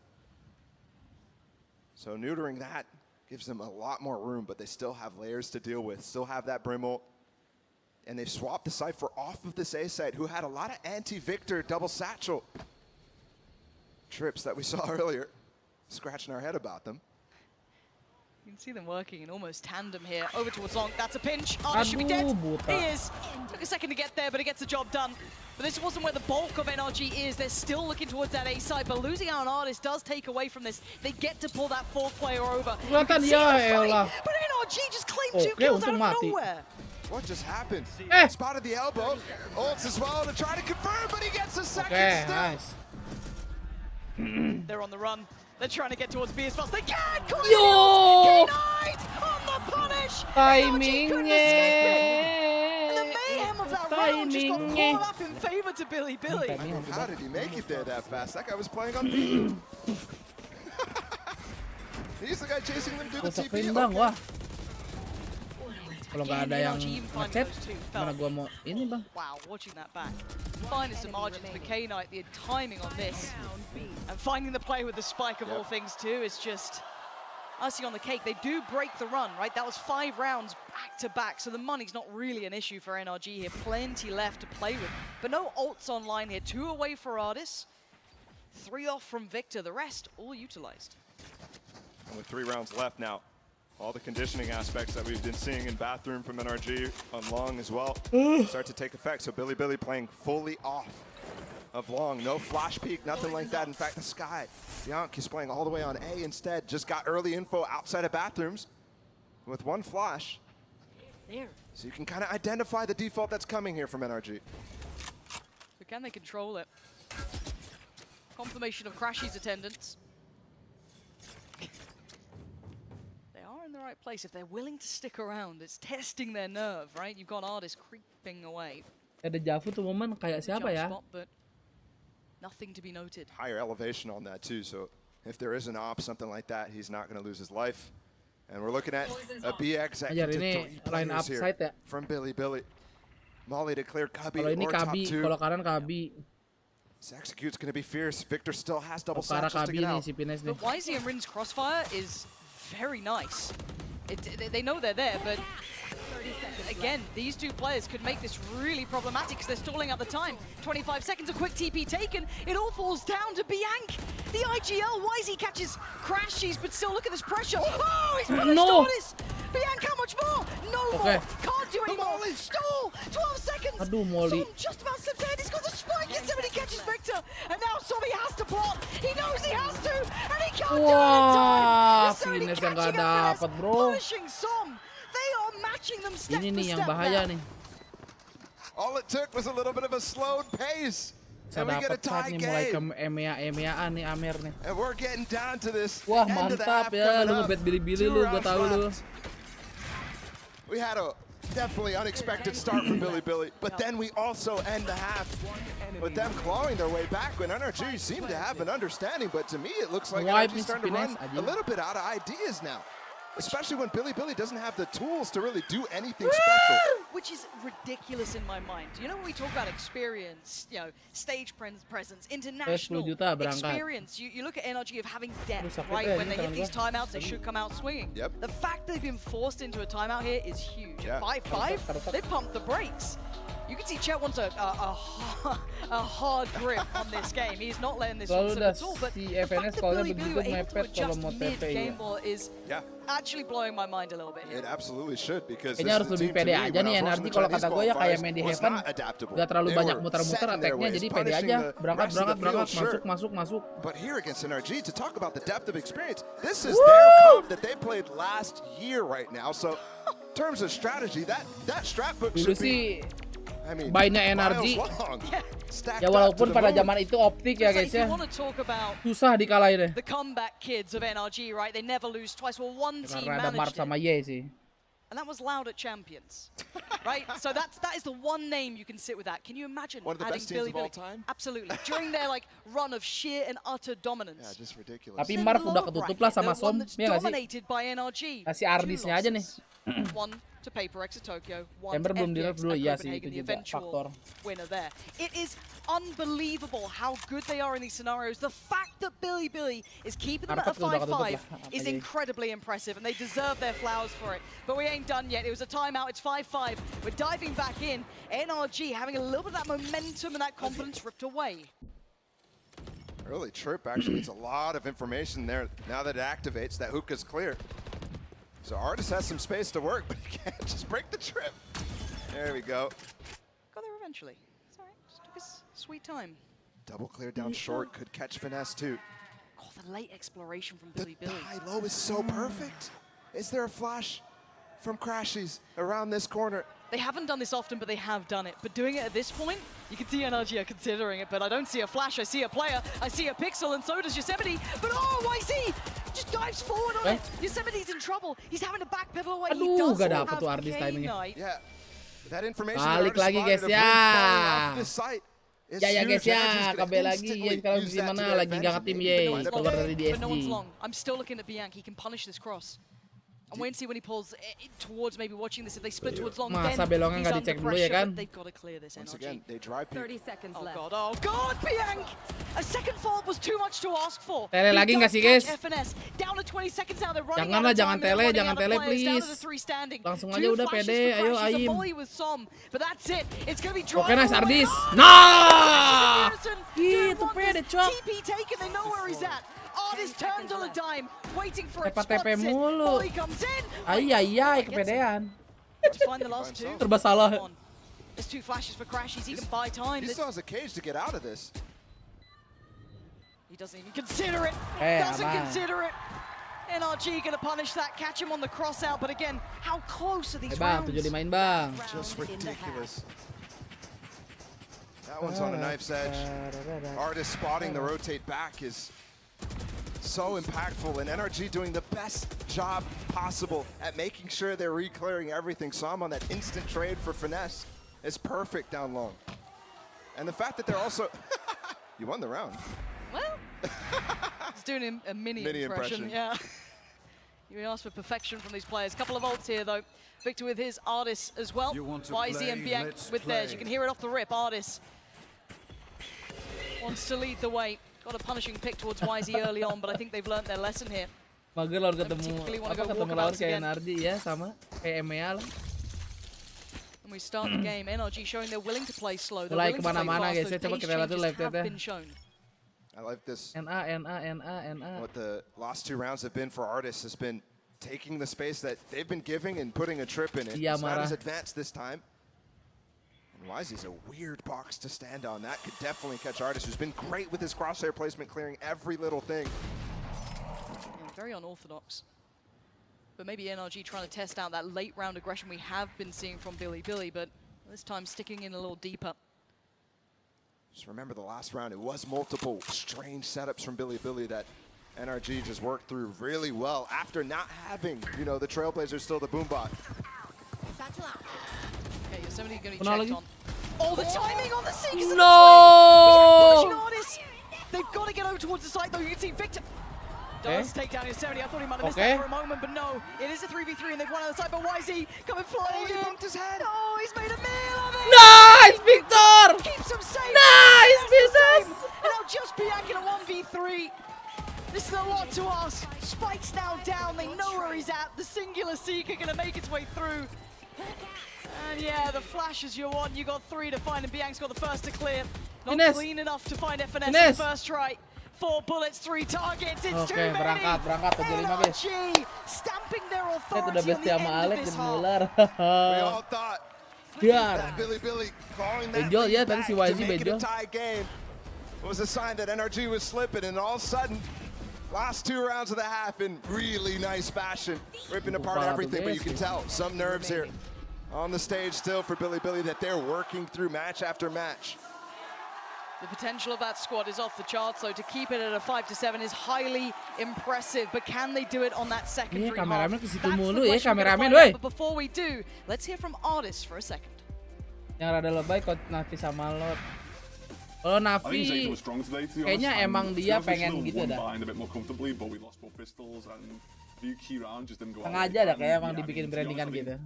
[SPEAKER 3] So neutering that gives them a lot more room, but they still have layers to deal with, still have that Brim ult. And they've swapped the Cypher off of this A side, who had a lot of anti-Victor double satchel trips that we saw earlier, scratching our head about them.
[SPEAKER 2] You can see them working in almost tandem here. Over towards Long. That's a pinch. Artis should be dead.
[SPEAKER 1] buta.
[SPEAKER 2] He is. Took a second to get there, but it gets the job done. But this wasn't where the bulk of NRG is. They're still looking towards that A side, but losing out on Artis does take away from this. They get to pull that fourth player over. You can
[SPEAKER 1] Kelihatan
[SPEAKER 2] see
[SPEAKER 1] ya
[SPEAKER 2] the fight,
[SPEAKER 1] elah.
[SPEAKER 2] but NRG just claimed 2
[SPEAKER 1] Oke,
[SPEAKER 2] kills out
[SPEAKER 1] untung
[SPEAKER 2] of
[SPEAKER 1] mati.
[SPEAKER 2] nowhere.
[SPEAKER 3] What just happened? Spotted the elbow, ults as well to try to confirm, but he gets a second
[SPEAKER 1] Oke,
[SPEAKER 3] still.
[SPEAKER 1] nice.
[SPEAKER 2] They're on the run. They're trying to get towards B as fast as they can.
[SPEAKER 1] Yo!
[SPEAKER 2] K9 on the punish.
[SPEAKER 1] Timingnya.
[SPEAKER 2] And the mayhem of that round just got pulled up in favor to BiliBili.
[SPEAKER 3] How did he make it there that fast? That guy was playing on B. He's the guy chasing them through the
[SPEAKER 1] Kosak
[SPEAKER 3] TP.
[SPEAKER 1] bang,
[SPEAKER 3] Okay.
[SPEAKER 1] wah. Kalau nggak ada yang ngechat, mana gua mau ini bang?
[SPEAKER 2] Wow, watching that back. Finding some margins for K9, the timing on this. And finding the play with the spike of all things too is just icing on the cake. They do break the run, right? That was 5 rounds back to back, so the money's not really an issue for NRG here. Plenty left to play with. But no ults online here. 2 away for Artis. 3 off from Victor. The rest all utilized.
[SPEAKER 3] And with 3 rounds left now, all the conditioning aspects that we've been seeing in Bathroom from NRG on Long as well start to take effect. So BiliBili playing fully off of Long. No flash peek, nothing like that. In fact, the Sky, Bianc is playing all the way on A instead. Just got early info outside of Bathrooms with 1 flash. So you can kind of identify the default that's coming here from NRG.
[SPEAKER 2] But can they control it? Confirmation of Crashy's attendance. They are in the right place if they're willing to stick around. It's testing their nerve, right? You've got Artis creeping away.
[SPEAKER 1] Ada Javu tuh momen kayak siapa
[SPEAKER 2] Jump
[SPEAKER 1] ya?
[SPEAKER 2] spot, but nothing to be noted.
[SPEAKER 3] Higher elevation on that too. So if there is an op, something like that, he's not going to lose his life. And we're looking at a BX
[SPEAKER 1] Ajar ini line up
[SPEAKER 3] here
[SPEAKER 1] side ya.
[SPEAKER 3] from BiliBili. Molly to clear Cubby
[SPEAKER 1] Kalau ini
[SPEAKER 3] or top
[SPEAKER 1] Kabi,
[SPEAKER 3] 2.
[SPEAKER 1] kalau kanan Kabi.
[SPEAKER 3] This execute's going to be fierce. Victor still has double
[SPEAKER 1] Oh, ke arah
[SPEAKER 3] satchels to
[SPEAKER 1] Kabi
[SPEAKER 3] get
[SPEAKER 1] nih
[SPEAKER 3] out.
[SPEAKER 1] si Pines nih.
[SPEAKER 2] But YZ and Rin's crossfire is very nice. They know they're there, but again, these 2 players could make this really problematic because they're stalling out the time. 25 seconds, a quick TP taken. It all falls down to Bianc. The IGL, YZ catches Crashies, but still look at this pressure. Oh, he's punished
[SPEAKER 1] No.
[SPEAKER 2] Artis. Bianc, how much more? No more. Can't do any more. Stall. 12 seconds.
[SPEAKER 1] Aduh, Molly.
[SPEAKER 2] Som just about slipped ahead. He's got the spike. He catches Victor. And now Sommy has to block. He knows he has to. And he can't do it in
[SPEAKER 1] Wah,
[SPEAKER 2] time. Somebody
[SPEAKER 1] Pines yang
[SPEAKER 2] catching
[SPEAKER 1] nggak
[SPEAKER 2] a
[SPEAKER 1] dapat
[SPEAKER 2] finesse,
[SPEAKER 1] bro.
[SPEAKER 2] punishing Som. They are matching them step
[SPEAKER 1] Ini
[SPEAKER 2] for
[SPEAKER 1] nih yang
[SPEAKER 2] step
[SPEAKER 1] bahaya
[SPEAKER 2] now.
[SPEAKER 1] nih.
[SPEAKER 3] All it took was a little bit of a slowed pace.
[SPEAKER 1] Bisa
[SPEAKER 3] And we get a
[SPEAKER 1] dapat saat
[SPEAKER 3] tie
[SPEAKER 1] nih mulai ke
[SPEAKER 3] game.
[SPEAKER 1] EMEA-an nih Amer nih.
[SPEAKER 3] And we're getting down to this.
[SPEAKER 1] Wah,
[SPEAKER 3] end of the
[SPEAKER 1] mantap
[SPEAKER 3] half
[SPEAKER 1] ya,
[SPEAKER 3] coming
[SPEAKER 1] lu
[SPEAKER 3] up.
[SPEAKER 1] ngebet BiliBili
[SPEAKER 3] 2
[SPEAKER 1] lu, gua
[SPEAKER 3] rounds
[SPEAKER 1] tahu lu.
[SPEAKER 3] left. We had a definitely unexpected start from BiliBili, but then we also end the half with them clawing their way back when NRG seemed to have an understanding, but to me it looks like
[SPEAKER 1] Wipe
[SPEAKER 3] NRG's starting to
[SPEAKER 1] Pines
[SPEAKER 3] run
[SPEAKER 1] aja.
[SPEAKER 3] a little bit out of ideas now. Especially when BiliBili doesn't have the tools to really do anything special.
[SPEAKER 2] Which is ridiculous in my mind. You know when we talk about experience, you know, stage presence, international
[SPEAKER 1] 10 juta berangkat.
[SPEAKER 2] experience, you look at NRG of having depth,
[SPEAKER 1] Sakit
[SPEAKER 2] right?
[SPEAKER 1] ya,
[SPEAKER 2] When
[SPEAKER 1] ini
[SPEAKER 2] they hit
[SPEAKER 1] tangan
[SPEAKER 2] these
[SPEAKER 1] gua.
[SPEAKER 2] timeouts, they should come out swinging.
[SPEAKER 3] Yep.
[SPEAKER 2] The fact they've been forced into a timeout here is huge.
[SPEAKER 3] Yeah.
[SPEAKER 2] At 5-5, they pumped the brakes. You can see Chet wants a a hard grip on this game. He's not letting this
[SPEAKER 1] Selalu
[SPEAKER 2] one slip
[SPEAKER 1] dah
[SPEAKER 2] at all. But
[SPEAKER 1] si
[SPEAKER 2] the fact
[SPEAKER 1] FNS
[SPEAKER 2] that
[SPEAKER 1] kalau
[SPEAKER 2] BiliBili
[SPEAKER 1] begitu
[SPEAKER 2] were able to
[SPEAKER 1] mepet kalau
[SPEAKER 2] adjust
[SPEAKER 1] mau TP ya.
[SPEAKER 2] mid-game ball is actually blowing my mind a little bit here.
[SPEAKER 3] It absolutely should because
[SPEAKER 1] Kayaknya harus lebih pede aja nih NRG kalau kata gue ya kayak main di Heaven gak terlalu banyak muter-muter attack-nya jadi pede aja berangkat masuk.
[SPEAKER 3] But here against NRG to talk about the depth of experience, this is their comp that they played last year right now. So in terms of strategy, that strat book
[SPEAKER 1] dulu
[SPEAKER 3] should be,
[SPEAKER 1] sih
[SPEAKER 3] I mean,
[SPEAKER 1] mainnya NRG ya walaupun pada zaman itu optik ya guys ya susah dikalahin deh
[SPEAKER 2] the comeback kids of NRG, right? They never lose twice. Well, one team
[SPEAKER 1] karena ada Mart
[SPEAKER 2] managed
[SPEAKER 1] sama
[SPEAKER 2] it.
[SPEAKER 1] Ye sih.
[SPEAKER 2] And that was Loud at Champions, right? So that is the one name you can sit with that. Can you imagine
[SPEAKER 3] one of the
[SPEAKER 2] adding
[SPEAKER 3] best teams of all
[SPEAKER 2] BiliBili?
[SPEAKER 3] time?
[SPEAKER 2] Absolutely. During their like run of sheer and utter dominance.
[SPEAKER 3] Yeah, just ridiculous.
[SPEAKER 1] Tapi Marv udah ketutup lah sama Som, ya nggak sih?
[SPEAKER 2] Dominated by NRG.
[SPEAKER 1] Kasih Ardisnya aja nih.
[SPEAKER 2] One to PaperX at Tokyo, one
[SPEAKER 1] Ember
[SPEAKER 2] to
[SPEAKER 1] belum di-nerf
[SPEAKER 2] FPX
[SPEAKER 1] dulu,
[SPEAKER 2] at
[SPEAKER 1] iya sih,
[SPEAKER 2] Copenhagen,
[SPEAKER 1] itu
[SPEAKER 2] the
[SPEAKER 1] juga
[SPEAKER 2] eventual
[SPEAKER 1] faktor.
[SPEAKER 2] winner there. It is unbelievable how good they are in these scenarios. The fact that BiliBili is keeping them at a 5-5 is incredibly impressive, and they deserve their flowers for it. But we ain't done yet. It was a timeout. It's 5-5. We're diving back in. NRG having a little bit of that momentum and that confidence ripped away.
[SPEAKER 3] Early trip actually gets a lot of information there. Now that it activates, that hookah's clear. So Artis has some space to work, but he can't just break the trip. There we go.
[SPEAKER 2] Got there eventually. It's all right. Just took his sweet time.
[SPEAKER 3] Double clear down short, could catch finesse too.
[SPEAKER 2] Oh, the late exploration from
[SPEAKER 3] The
[SPEAKER 2] BiliBili.
[SPEAKER 3] high-low is so perfect. Is there a flash from Crashies around this corner?
[SPEAKER 2] They haven't done this often, but they have done it. But doing it at this point, you can see NRG are considering it, but I don't see a flash. I see a player, I see a pixel, and so does Yosemite. But oh, YZ just dives forward on it. Yosemite's in trouble. He's having to backpedal away. He
[SPEAKER 1] Aduh,
[SPEAKER 2] does
[SPEAKER 1] gak dapet
[SPEAKER 2] have
[SPEAKER 1] tuh Ardis timingnya.
[SPEAKER 2] K-Knight.
[SPEAKER 3] Yeah, that information.
[SPEAKER 1] Balik lagi guys ya. Ya guys ya, KB lagi ya kalau di mana lagi gak ke tim Ye keluar dari
[SPEAKER 2] But no
[SPEAKER 1] DSG.
[SPEAKER 2] one's long. I'm still looking at Bianchi. He can punish this cross. I'm waiting to see when he pulls towards maybe watching this. If they split towards long,
[SPEAKER 1] Masa
[SPEAKER 2] then
[SPEAKER 1] belongnya
[SPEAKER 2] he's
[SPEAKER 1] nggak
[SPEAKER 2] under
[SPEAKER 1] dicek dulu ya
[SPEAKER 2] pressure.
[SPEAKER 1] kan?
[SPEAKER 2] But they've got to clear this
[SPEAKER 3] Once
[SPEAKER 2] NRG.
[SPEAKER 3] again, they drive
[SPEAKER 10] 30 seconds left.
[SPEAKER 2] Oh God, Bianchi! A second fault was too much to ask for.
[SPEAKER 1] Tele
[SPEAKER 2] He
[SPEAKER 1] lagi
[SPEAKER 2] does
[SPEAKER 1] nggak sih,
[SPEAKER 2] catch
[SPEAKER 1] guys?
[SPEAKER 2] FNS. Down to 20 seconds now. They're running
[SPEAKER 1] Janganlah,
[SPEAKER 2] out of
[SPEAKER 1] jangan
[SPEAKER 2] time. They're
[SPEAKER 1] tele,
[SPEAKER 2] running
[SPEAKER 1] jangan
[SPEAKER 2] out of
[SPEAKER 1] tele,
[SPEAKER 2] players. Down to
[SPEAKER 1] please.
[SPEAKER 2] the 3 standing.
[SPEAKER 1] Langsung aja
[SPEAKER 2] Two
[SPEAKER 1] udah
[SPEAKER 2] flashes
[SPEAKER 1] pede,
[SPEAKER 2] for
[SPEAKER 1] ayo
[SPEAKER 2] Crashies, a
[SPEAKER 1] Aim.
[SPEAKER 2] volley with Som, but that's it. It's going to be
[SPEAKER 1] Oke,
[SPEAKER 2] driving
[SPEAKER 1] nice
[SPEAKER 2] away.
[SPEAKER 1] Ardis.
[SPEAKER 2] Oh,
[SPEAKER 1] Nah!
[SPEAKER 2] Gitu
[SPEAKER 1] pede, Cok.
[SPEAKER 2] TP taken, they know where he's at. Ardis turns on a dime, waiting for it,
[SPEAKER 1] TP
[SPEAKER 2] spots it.
[SPEAKER 1] mulu.
[SPEAKER 2] Volley comes in.
[SPEAKER 1] Ayai, kepedean.
[SPEAKER 2] To find the last two.
[SPEAKER 1] Serba salah.
[SPEAKER 2] There's 2 flashes for Crashies. He can buy time.
[SPEAKER 3] He still has a cage to get out of this.
[SPEAKER 2] He doesn't even consider it. Doesn't consider it. NRG gonna punish that, catch him on the cross out, but again, how close are these
[SPEAKER 1] Bang,
[SPEAKER 2] rounds?
[SPEAKER 1] 75 bang.
[SPEAKER 3] Just ridiculous. That one's on a knife's edge. Artis spotting the rotate back is so impactful, and NRG doing the best job possible at making sure they're re-clearing everything. Som on that instant trade for finesse is perfect down long. And the fact that they're also... You won the round.
[SPEAKER 2] Well, he's doing a mini impression. Yeah. You asked for perfection from these players. Couple of ults here, though. Victor with his Ardis as well. YZ and Bianc with theirs. You can hear it off the rip. Ardis wants to lead the way. Got a punishing pick towards YZ early on, but I think they've learned their lesson here.
[SPEAKER 1] Mager lawan ketemu lawan kayak NRG ya sama kayak EMEA lah.
[SPEAKER 2] And we start the game. NRG showing they're willing to play slow. They're
[SPEAKER 1] Mulai
[SPEAKER 2] willing to play
[SPEAKER 1] kemana-mana guys
[SPEAKER 2] fast.
[SPEAKER 1] ya,
[SPEAKER 2] Those
[SPEAKER 1] coba
[SPEAKER 2] pace
[SPEAKER 1] kita lihat dulu
[SPEAKER 2] changes
[SPEAKER 1] live
[SPEAKER 2] have
[SPEAKER 1] chat-nya.
[SPEAKER 2] been shown.
[SPEAKER 3] I like this.
[SPEAKER 1] NA.
[SPEAKER 3] What the last 2 rounds have been for Artis has been taking the space that they've been giving and putting a trip in it.
[SPEAKER 1] Iya,
[SPEAKER 3] It's not as
[SPEAKER 1] marah.
[SPEAKER 3] advanced this time. And YZ's a weird box to stand on. That could definitely catch Artis, who's been great with his crosshair placement, clearing every little thing.
[SPEAKER 2] Yeah, very unorthodox. But maybe NRG trying to test out that late round aggression we have been seeing from BiliBili, but this time sticking in a little deeper.
[SPEAKER 3] Just remember the last round, it was multiple strange setups from BiliBili that NRG just worked through really well after not having, you know, the Trailblazers still the boombot.
[SPEAKER 2] Okay, Yosemite going to be
[SPEAKER 1] Kenal
[SPEAKER 2] checked
[SPEAKER 1] lagi?
[SPEAKER 2] on. Oh, the timing on the sinks!
[SPEAKER 1] No!
[SPEAKER 2] They've got to get over towards the side, though. You can see Victor does take down Yosemite. I thought he might have missed
[SPEAKER 1] Okay.
[SPEAKER 2] that for a moment, but no. It is a 3v3, and they've won on the side, but YZ coming flying in. He bumped his head. Oh, he's made a meal of it!
[SPEAKER 1] Nice, Victor!
[SPEAKER 2] Keeps him safe.
[SPEAKER 1] Nice,
[SPEAKER 2] That's the
[SPEAKER 1] business!
[SPEAKER 2] same. And now just Bianc in a 1v3. This is a lot to ask. Spike's now down. They know where he's at. The singular Seeker going to make its way through. And yeah, the flash is your one. You got 3 to find, and Biang's got the first to clear. Not
[SPEAKER 1] Ines.
[SPEAKER 2] clean enough to find FNS on
[SPEAKER 1] Ines.
[SPEAKER 2] the first try. 4 bullets, 3 targets. It's too many.
[SPEAKER 1] berangkat 75 guys.
[SPEAKER 2] NRG stamping their
[SPEAKER 1] Saya
[SPEAKER 2] authority
[SPEAKER 1] udah
[SPEAKER 2] on
[SPEAKER 1] besti
[SPEAKER 2] the
[SPEAKER 1] sama
[SPEAKER 2] end of
[SPEAKER 1] Alex
[SPEAKER 2] this
[SPEAKER 1] dan
[SPEAKER 2] half.
[SPEAKER 1] Mular.
[SPEAKER 3] We all thought
[SPEAKER 1] Biar.
[SPEAKER 3] that BiliBili calling that
[SPEAKER 1] Benjol ya,
[SPEAKER 3] lead
[SPEAKER 1] tadi
[SPEAKER 3] back
[SPEAKER 1] si
[SPEAKER 3] to
[SPEAKER 1] YZ
[SPEAKER 3] make it a
[SPEAKER 1] benjol.
[SPEAKER 3] tie game was a sign that NRG was slipping, and all of a sudden, last 2 rounds of the half in really nice fashion, ripping apart everything, but you can tell some nerves here on the stage still for BiliBili that they're working through match after match.
[SPEAKER 2] The potential of that squad is off the charts, so to keep it at a 5-7 is highly impressive. But can they do it on that secondary half?
[SPEAKER 1] kameramen ke situ
[SPEAKER 2] That's the
[SPEAKER 1] mulu ya,
[SPEAKER 2] question we're gonna
[SPEAKER 1] kameramen,
[SPEAKER 2] find out.
[SPEAKER 1] woi.
[SPEAKER 2] But before we do, let's hear from artists for a second.
[SPEAKER 1] Yang rada lebay kok Navi sama Lord. Kalau Navi kayaknya emang dia pengen gitu dah. Sengaja dah kayak emang dibikin brandingan gitu.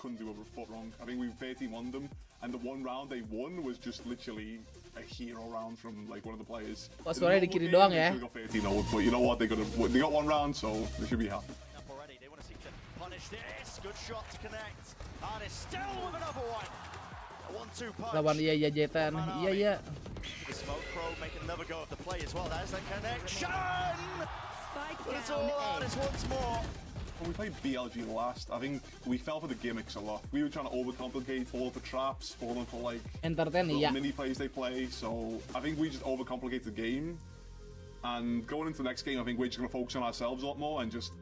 [SPEAKER 5] Couldn't do a foot wrong. I think we 13-1 them, and the one round they won was just literally a hero round from like one of the players.
[SPEAKER 1] Oh, suaranya di kiri doang ya.
[SPEAKER 5] They got 13-0, but you know what? They got 1 round, so they should be happy.
[SPEAKER 8] Punish this. Good shot to connect. Artist still with another one. A 1-2 punch.
[SPEAKER 1] Lawan iya Jetan. Iya.
[SPEAKER 8] The smoke pro make another go of the play as well. There's the connection. But it's all Artist once more.
[SPEAKER 5] When we played BLG last, I think we fell for the gimmicks a lot. We were trying to overcomplicate, fall for traps, falling for like
[SPEAKER 1] entertain,
[SPEAKER 5] little mini plays they play. So I think we just overcomplicate the game. And going into the next game, I think we're just going to focus on ourselves a lot more and just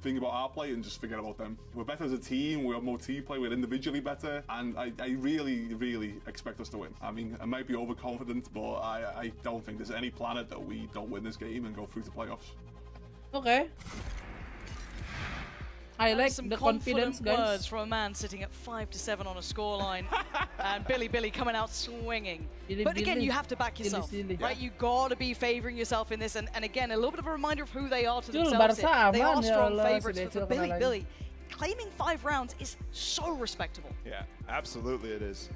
[SPEAKER 5] think about our play and just forget about them. We're better as a team, we have more team play, we're individually better, and I really, really expect us to win. I mean, I might be overconfident, but I don't think there's any planet that we don't win this game and go through to playoffs.
[SPEAKER 1] Okay. I like
[SPEAKER 2] some
[SPEAKER 1] the confidence, guys.
[SPEAKER 2] Words from a man sitting at 5-7 on a scoreline, and BiliBili coming out swinging. But again, you have to back yourself, right? You got to be favoring yourself in this, and again, a little bit of a reminder of who they are to themselves. They are strong favorites, but for BiliBili, claiming 5 rounds is so respectable.
[SPEAKER 3] Yeah, absolutely it is.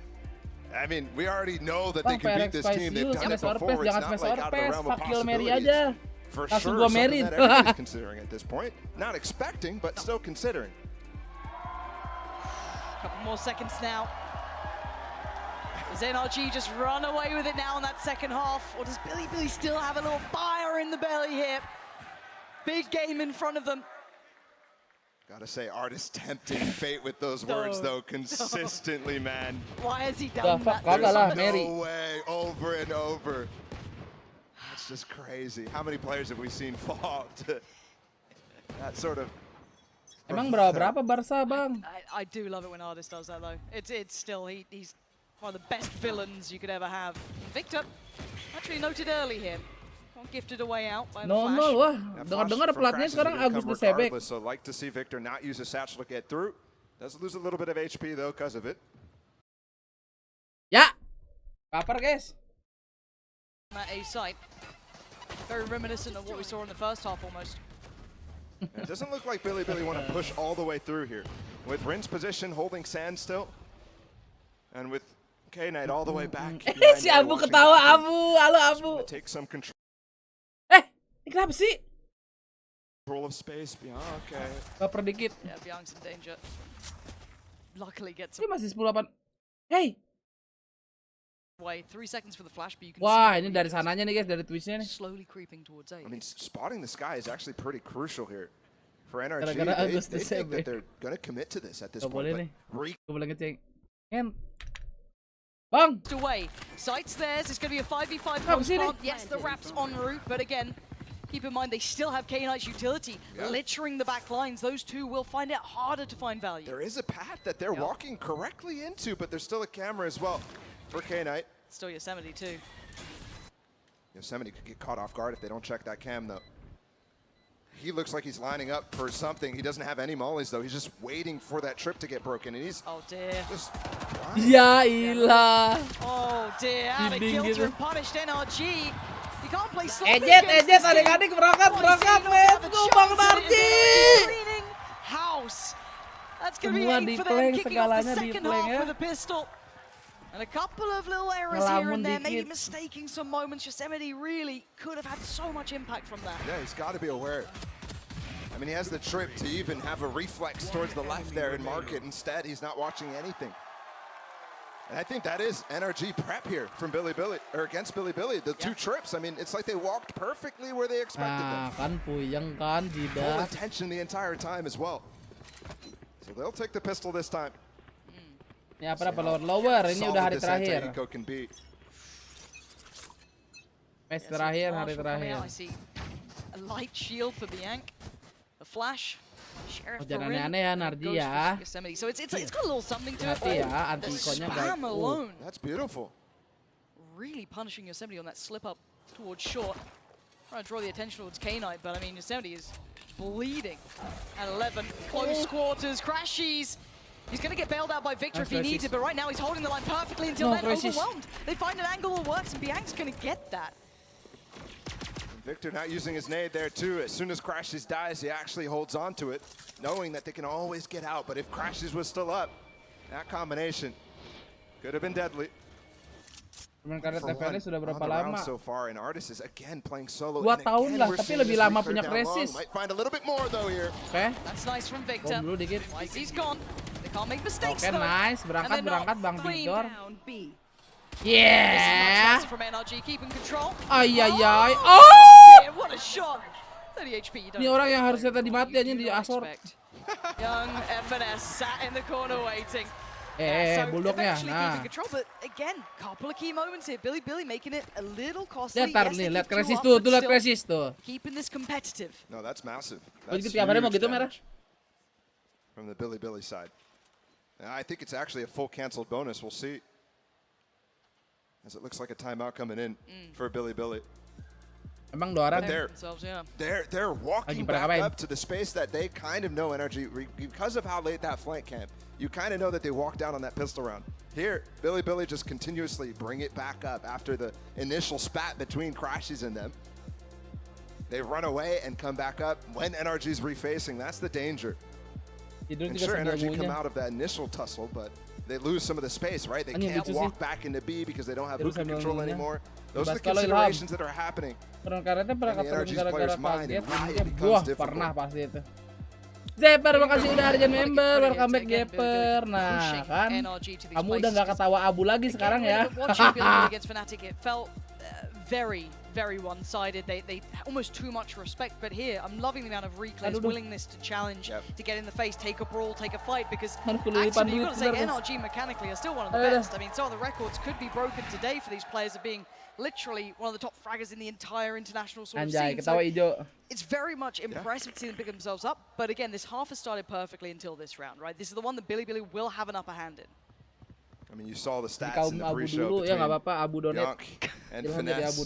[SPEAKER 3] I mean, we already know that they can beat this team. They've done it before. It's not like out of the realm of possibilities. For sure, something that everybody's considering at this point. Not expecting, but still considering.
[SPEAKER 2] Couple more seconds now. Does NRG just run away with it now in that second half? Or does BiliBili still have a little fire in the belly here? Big game in front of them.
[SPEAKER 3] Gotta say, Artist tempting fate with those words, though, consistently, man.
[SPEAKER 2] Why has he done that?
[SPEAKER 3] There's no way, over and over. That's just crazy. How many players have we seen fall to that sort of...
[SPEAKER 1] Emang berapa Barca, bang?
[SPEAKER 2] I do love it when Artist does that, though. It's still, he's one of the best villains you could ever have. Victor, actually noted early here. Gifted away out by the Flash.
[SPEAKER 1] Wah. Dengar-dengar platnya sekarang Agus Desebek.
[SPEAKER 3] So like to see Victor not use a satchel to get through. Does lose a little bit of HP though because of it.
[SPEAKER 1] Ya. Kaper, guys.
[SPEAKER 2] That A site. Very reminiscent of what we saw in the first half almost.
[SPEAKER 3] It doesn't look like BiliBili want to push all the way through here. With Rin's position holding sand still. And with K-Knight all the way back.
[SPEAKER 1] Si Abu ketawa, Abu. Halo, Abu.
[SPEAKER 3] Take some control.
[SPEAKER 1] Kenapa sih?
[SPEAKER 3] Control of space, Bianca. Okay.
[SPEAKER 1] Baper dikit.
[SPEAKER 2] Yeah, Bianca's in danger. Luckily gets
[SPEAKER 1] Ini masih 10-8. Hey.
[SPEAKER 2] Away. 3 seconds for the Flash, but you can
[SPEAKER 1] Wah,
[SPEAKER 2] see
[SPEAKER 1] ini dari sananya nih guys, dari twistnya nih.
[SPEAKER 2] Slowly creeping towards A.
[SPEAKER 3] I mean, spotting the sky is actually pretty crucial here for NRG.
[SPEAKER 1] Gara-gara
[SPEAKER 3] They
[SPEAKER 1] Agus
[SPEAKER 3] think that
[SPEAKER 1] Desebek.
[SPEAKER 3] they're going to commit to this at this
[SPEAKER 1] Gak
[SPEAKER 3] point.
[SPEAKER 1] boleh nih.
[SPEAKER 3] But
[SPEAKER 1] Gak boleh ngecek. Bang.
[SPEAKER 2] Away. Sights theirs. It's going to be a 5v5
[SPEAKER 1] Kenapa sih
[SPEAKER 2] plant. Yes, the Raps en route, but again, keep in mind they still have K-Knight's utility, littering the back lines. Those two will find it harder to find value.
[SPEAKER 3] there is a path that they're walking correctly into, but there's still a camera as well for K-Knight.
[SPEAKER 2] Still Yosemite too.
[SPEAKER 3] Yosemite could get caught off guard if they don't check that cam though. He looks like he's lining up for something. He doesn't have any mollies though. He's just waiting for that trip to get broken, and he's
[SPEAKER 2] dear.
[SPEAKER 3] Just
[SPEAKER 1] Ya ilah.
[SPEAKER 2] Oh dear, out of
[SPEAKER 1] Dinding
[SPEAKER 2] kilter
[SPEAKER 1] gitu.
[SPEAKER 2] and punished NRG. You can't play sloppy
[SPEAKER 1] Ejet,
[SPEAKER 2] against this team.
[SPEAKER 1] adik-adik berangkat, let's go Bang Narji.
[SPEAKER 2] Cleaning house. That's going to be
[SPEAKER 1] Semua
[SPEAKER 2] 8 for them,
[SPEAKER 1] di-plank,
[SPEAKER 2] kicking off the
[SPEAKER 1] segalanya
[SPEAKER 2] second
[SPEAKER 1] di-plank
[SPEAKER 2] half
[SPEAKER 1] ya.
[SPEAKER 2] with a pistol. And a couple of little errors here and there,
[SPEAKER 1] Ngelamun
[SPEAKER 2] maybe
[SPEAKER 1] dikit.
[SPEAKER 2] mistaking some moments. Yosemite really could have had so much impact from that.
[SPEAKER 3] Yeah, he's got to be aware. I I mean, he has the trip to even have a reflex towards the left there and mark it. Instead, he's not watching anything. And I think that is NRG prep here from BiliBili, or against BiliBili. The two trips, I mean, it's like they walked perfectly where they expected them.
[SPEAKER 1] kan puyeng kan
[SPEAKER 3] Full
[SPEAKER 1] tidak.
[SPEAKER 3] attention the entire time as well. So they'll take the pistol this time.
[SPEAKER 1] Ini apa lower ini udah hari terakhir.
[SPEAKER 3] Can be.
[SPEAKER 1] Match terakhir, hari terakhir.
[SPEAKER 2] I see a light shield for Bianc, a flash. Sheriff
[SPEAKER 1] Jangan aneh-aneh ya NRG ya.
[SPEAKER 2] So it's got a little something to it.
[SPEAKER 1] Hati ya, anti-ikonnya
[SPEAKER 2] spam alone.
[SPEAKER 3] That's beautiful.
[SPEAKER 2] Really punishing Yosemite on that slip up towards short. Trying to draw the attention towards K-Knight, but I mean Yosemite is bleeding at 11. Close quarters, crashes. He's going to get bailed out by Victor if he needs it, but right now he's holding the line perfectly until then. Overwhelmed. They find an angle that works, and Bianc's going to get that.
[SPEAKER 3] Victor not using his nade there too. As soon as Crashes dies, he actually holds on to it, knowing that they can always get out. But if Crashes was still up, that combination could have been deadly.
[SPEAKER 1] Sudah berapa lama?
[SPEAKER 3] So far, and Artis is again playing solo.
[SPEAKER 1] 2 tahun lah, tapi lebih lama punya Crisis.
[SPEAKER 3] Might find a little bit more though here.
[SPEAKER 1] Oke.
[SPEAKER 2] That's nice from Victor.
[SPEAKER 1] Dulu dikit.
[SPEAKER 2] He's gone. They can't make mistakes
[SPEAKER 1] Oke,
[SPEAKER 2] though.
[SPEAKER 1] nice. Berangkat Bang Victor.
[SPEAKER 2] Yeah. From NRG keeping control.
[SPEAKER 1] Ay.
[SPEAKER 2] Oh! What a shot. 30 HP.
[SPEAKER 1] Ini orang yang harusnya tadi mati aja di Asor.
[SPEAKER 2] Young FNS sat in the corner waiting.
[SPEAKER 1] Bulldognya.
[SPEAKER 2] Nah. Control, but again, couple of key moments here. BiliBili making it a little costly.
[SPEAKER 1] Lihat nih, lihat Crisis tuh, lihat Crisis tuh.
[SPEAKER 2] Keeping this competitive.
[SPEAKER 3] No, that's massive.
[SPEAKER 1] That's huge damage
[SPEAKER 3] from the BiliBili side. Now, I think it's actually a full canceled bonus. We'll see. As it looks like a timeout coming in for BiliBili.
[SPEAKER 1] Emang Doran
[SPEAKER 3] they're walking back up to the space that they kind of know NRG because of how late that flank came. You kind of know that they walked down on that pistol round. Here, BiliBili just continuously bring it back up after the initial spat between Crashes and them. They run away and come back up when NRG's refacing. That's the danger. And sure, NRG come out of that initial tussle, but they lose some of the space, right? They can't walk back into B because they don't have hookah control anymore. Those are the considerations that are happening.
[SPEAKER 1] Karetnya pernah
[SPEAKER 3] NRG's
[SPEAKER 1] gara-gara
[SPEAKER 3] players' mind
[SPEAKER 1] kaget.
[SPEAKER 3] and why it
[SPEAKER 1] Wah,
[SPEAKER 3] becomes difficult.
[SPEAKER 1] pernah pasti itu. Zeper, makasih udah Arjen member. Welcome back Zeper. Nah, kan. Kamu udah nggak ketawa abu lagi sekarang ya.
[SPEAKER 2] It felt very one-sided. They almost too much respect. But here, I'm loving the amount of Reclay's willingness to challenge, to get in the face, take a brawl, take a fight. Because actually, you've got to say NRG mechanically are still one of the best. I mean, some of the records could be broken today for these players of being literally one of the top fraggers in the entire international sort of scene. So it's very much impressive to see them pick themselves up. But again, this half has started perfectly until this round, right? This is the one that BiliBili will have an upper hand in.
[SPEAKER 3] I mean, you saw the stats in the pre-show between Yonk and Finesse.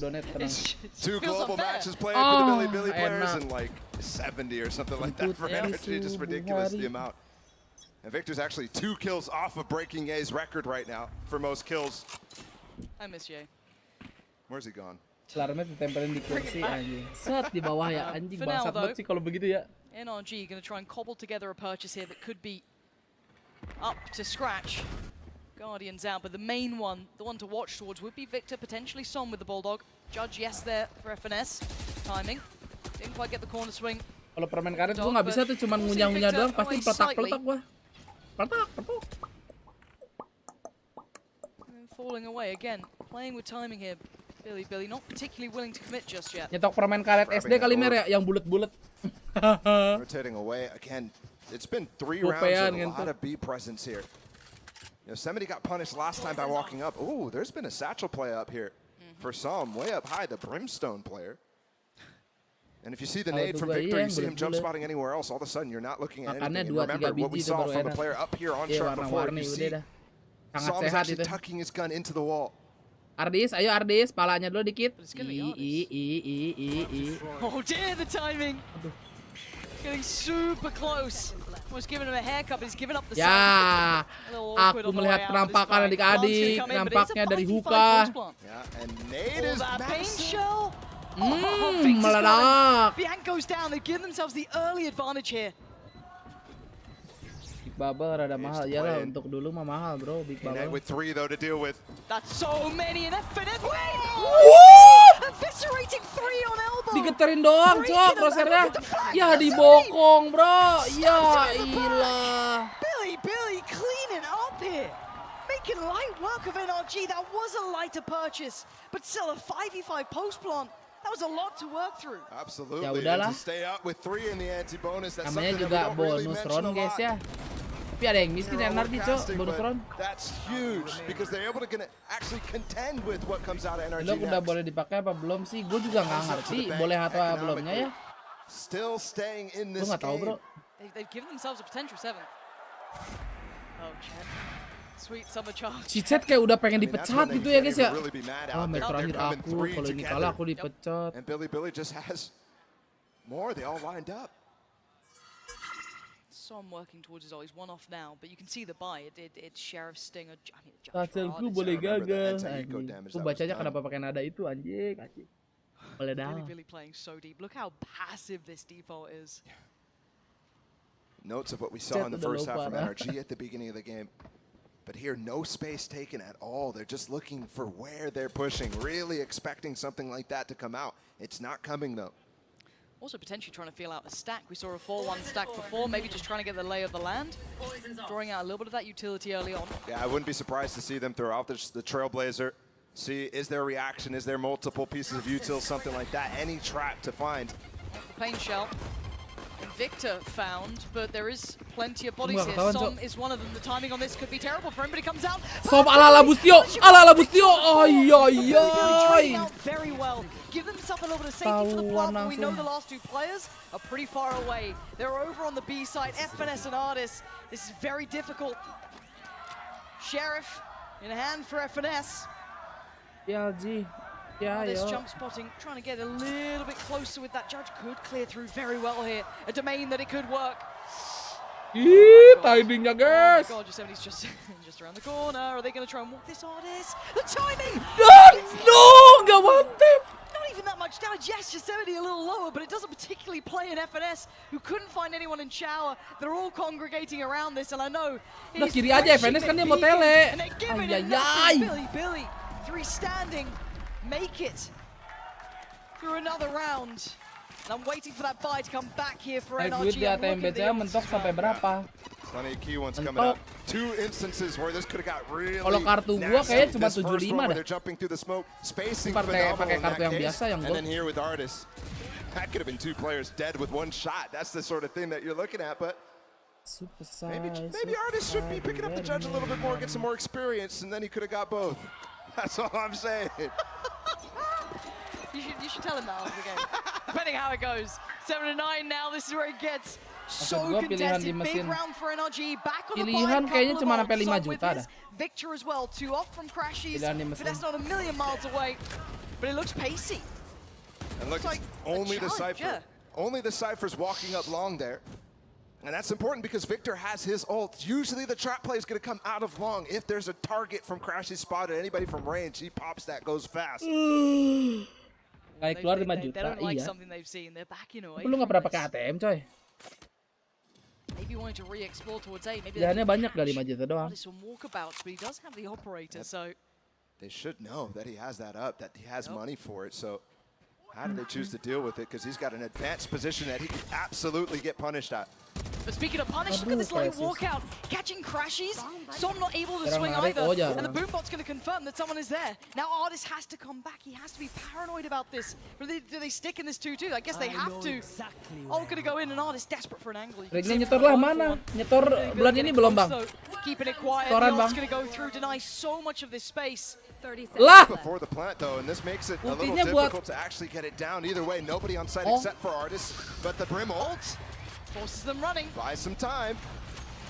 [SPEAKER 3] Two global matches playing for the BiliBili players and like 70 or something like that for NRG. Just ridiculous the amount. And Victor's actually 2 kills off of breaking Ye's record right now for most kills.
[SPEAKER 2] I miss Ye.
[SPEAKER 3] Where's he gone?
[SPEAKER 1] Alarmnya ditempelin di kursi anjing. Set di bawah ya anjing, bangsat banget sih kalau begitu ya.
[SPEAKER 2] NRG going to try and cobble together a purchase here that could be up to scratch. Guardians out, but the main one, the one to watch towards would be Victor, potentially Son with the Bulldog. Judge, yes, there for FNS. Timing. Didn't quite get the corner swing.
[SPEAKER 1] Kalau permain karet gue nggak bisa tuh, cuman ngunyah-ngunyah doang, pasti peletak-peletak gue. Peletak.
[SPEAKER 2] Falling away again, playing with timing here. BiliBili not particularly willing to commit just yet.
[SPEAKER 1] Nyetok permain karet SD kali Mer ya, yang bulet-bulet.
[SPEAKER 3] Rotating away again. It's been 3 rounds and a lot of B presence here. Yosemite got punished last time by walking up. Ooh, there's been a satchel play up here for some way up high, the Brimstone player. And if you see the nade from Victor, you see him jump spotting anywhere else, all of a sudden you're not looking at anything. And remember what we saw from the player up here on shot before. You see Sam is actually tucking his gun into the wall.
[SPEAKER 1] Ardis, ayo Ardis, palanya dulu dikit.
[SPEAKER 2] Oh dear, the timing. Getting super close. Was giving him a haircut, but he's given up the
[SPEAKER 1] ya, aku melihat penampakan adik-adik, nampaknya dari hookah. Meledak.
[SPEAKER 2] Bianc goes down. They give themselves the early advantage here.
[SPEAKER 1] Big Bubble rada mahal, ya lah untuk dulu mah mahal bro, Big Bubble.
[SPEAKER 3] With 3 though to deal with.
[SPEAKER 2] That's so many and FNS. Eviscerating 3 on elbow.
[SPEAKER 1] Digeterin doang, cok, crosshairnya. Ya dibokong, bro. Ya ilah.
[SPEAKER 2] BiliBili cleaning up here. Making light work of NRG. That was a lighter purchase, but still a 5v5 post plant. That was a lot to work through.
[SPEAKER 3] Absolutely.
[SPEAKER 1] Ya udahlah.
[SPEAKER 3] And to stay up with 3 in the anti-bonus. That's
[SPEAKER 1] Namanya
[SPEAKER 3] something
[SPEAKER 1] juga
[SPEAKER 3] that we don't really
[SPEAKER 1] bonus
[SPEAKER 3] mention
[SPEAKER 1] round,
[SPEAKER 3] a
[SPEAKER 1] guys
[SPEAKER 3] lot.
[SPEAKER 1] ya. Tapi ada yang miskin NRG, cok, bonus round.
[SPEAKER 3] That's huge because they're able to actually contend with what comes out of NRG.
[SPEAKER 1] Lo udah boleh dipakai apa belum sih? Gue juga nggak ngerti boleh atau belumnya ya.
[SPEAKER 3] Still staying in
[SPEAKER 1] Gue
[SPEAKER 3] this
[SPEAKER 1] nggak tahu, bro.
[SPEAKER 2] They've given themselves a potential 7th. Oh, Chen. Sweet summer charge.
[SPEAKER 1] Cicet kayak udah pengen dipecat gitu ya guys ya. Ah, match terakhir aku, kalau ini kalah aku dipecat.
[SPEAKER 3] And BiliBili just has more. They all lined up.
[SPEAKER 2] So I'm working towards his ult. He's 1 off now, but you can see the buy. It's Sheriff Stinger. I mean,
[SPEAKER 1] Hasilku boleh gagal. Aku bacanya kenapa pakai nada itu anjing. Boleh dah.
[SPEAKER 2] BiliBili playing so deep. Look how passive this default is.
[SPEAKER 3] Notes of what we saw in the first half from NRG at the beginning of the game. But here, no space taken at all. They're just looking for where they're pushing, really expecting something like that to come out. It's not coming, though.
[SPEAKER 2] Also potentially trying to feel out a stack. We saw a 4-1 stack before, maybe just trying to get the lay of the land. Drawing out a little bit of that utility early on.
[SPEAKER 3] Yeah, I wouldn't be surprised to see them throw out the Trailblazer. See, is there a reaction? Is there multiple pieces of util, something like that? Any trap to find.
[SPEAKER 2] The Pain Shell. Victor found, but there is plenty of bodies here. Som is one of them. The timing on this could be terrible for him, but he comes out.
[SPEAKER 1] Som ala Bustio, ala Bustio. Ay ay ay.
[SPEAKER 2] Very well. Give themselves a little bit of safety for the plant, but we know the last 2 players are pretty far away. They're over on the B side. FNS and Artis. This is very difficult. Sheriff in a hand for FNS.
[SPEAKER 1] PLG. Yeah,
[SPEAKER 2] this jump spotting, trying to get a little bit closer with that judge. Could clear through very well here. A domain that it could work.
[SPEAKER 1] Ih, timingnya guys.
[SPEAKER 2] Oh my god, Yosemite's just around the corner. Are they going to try and walk this Artis? The timing!
[SPEAKER 1] No, gak mantep.
[SPEAKER 2] Not even that much damage. Yes, Yosemite a little lower, but it doesn't particularly play in FNS, who couldn't find anyone in shower. They're all congregating around this, and I know.
[SPEAKER 1] Udah kiri aja, FNS kan dia mau tele.
[SPEAKER 2] And they give it BiliBili. 3 standing. Make it through another round. And I'm waiting for that buy to come back here for NRG.
[SPEAKER 1] Di ATM BCA mentok sampai berapa?
[SPEAKER 3] Plenty of key ones coming up. 2 instances where this could have got really
[SPEAKER 1] Kalau kartu gua kayaknya cuma 75 dah.
[SPEAKER 3] They're jumping through the smoke, spacing
[SPEAKER 1] pakai kartu yang biasa yang
[SPEAKER 3] and then here with Artis. That could have been 2 players dead with 1 shot. That's the sort of thing that you're looking at, but maybe Artis should be picking up the judge a little bit more, get some more experience, and then he could have got both. That's all I'm saying.
[SPEAKER 2] You should tell him that after the game. Depending how it goes. 7-9 now. This is where it gets so contested. Big round for NRG. Back on the
[SPEAKER 1] pilihan kayaknya cuma sampai 5 juta dah.
[SPEAKER 2] Victor as well. 2 off from Crashies. But that's not a million miles away. But it looks pacey.
[SPEAKER 3] And look,
[SPEAKER 2] like
[SPEAKER 3] only the Cypher. Only the Cypher's walking up long there. And that's important because Victor has his ult. Usually the trap play is going to come out of long. If there's a target from Crashy spotted, anybody from range, he pops that, goes fast.
[SPEAKER 1] Kayak keluar 5 juta, iya. Lu nggak pernah pakai ATM, coy.
[SPEAKER 2] Maybe wanting to re-explore towards A. Maybe
[SPEAKER 1] jalannya banyak gak 5 juta doang.
[SPEAKER 2] But he does have the operator, so
[SPEAKER 3] they should know that he has that up, that he has money for it. So how do they choose to deal with it? Because he's got an advanced position that he could absolutely get punished at.
[SPEAKER 2] But speaking of punish, look at this late walkout. Catching Crashies. Som not able to swing either. And the Boombot's going to confirm that someone is there. Now Artis has to come back. He has to be paranoid about this. Do they stick in this 2-2? I guess they have to. All going to go in and Artis desperate for an angle.
[SPEAKER 1] Rignya nyetor lah mana? Nyetor bulan ini belum bang.
[SPEAKER 2] Keeping it quiet.
[SPEAKER 1] Toran bang.
[SPEAKER 2] Going to go through, deny so much of this space.
[SPEAKER 1] Lah!
[SPEAKER 3] Before the plant though, and this makes it a little difficult to actually get it down. Either way, nobody on site except for Artis. But the Brim ult
[SPEAKER 2] forces them running.
[SPEAKER 3] Buy some time.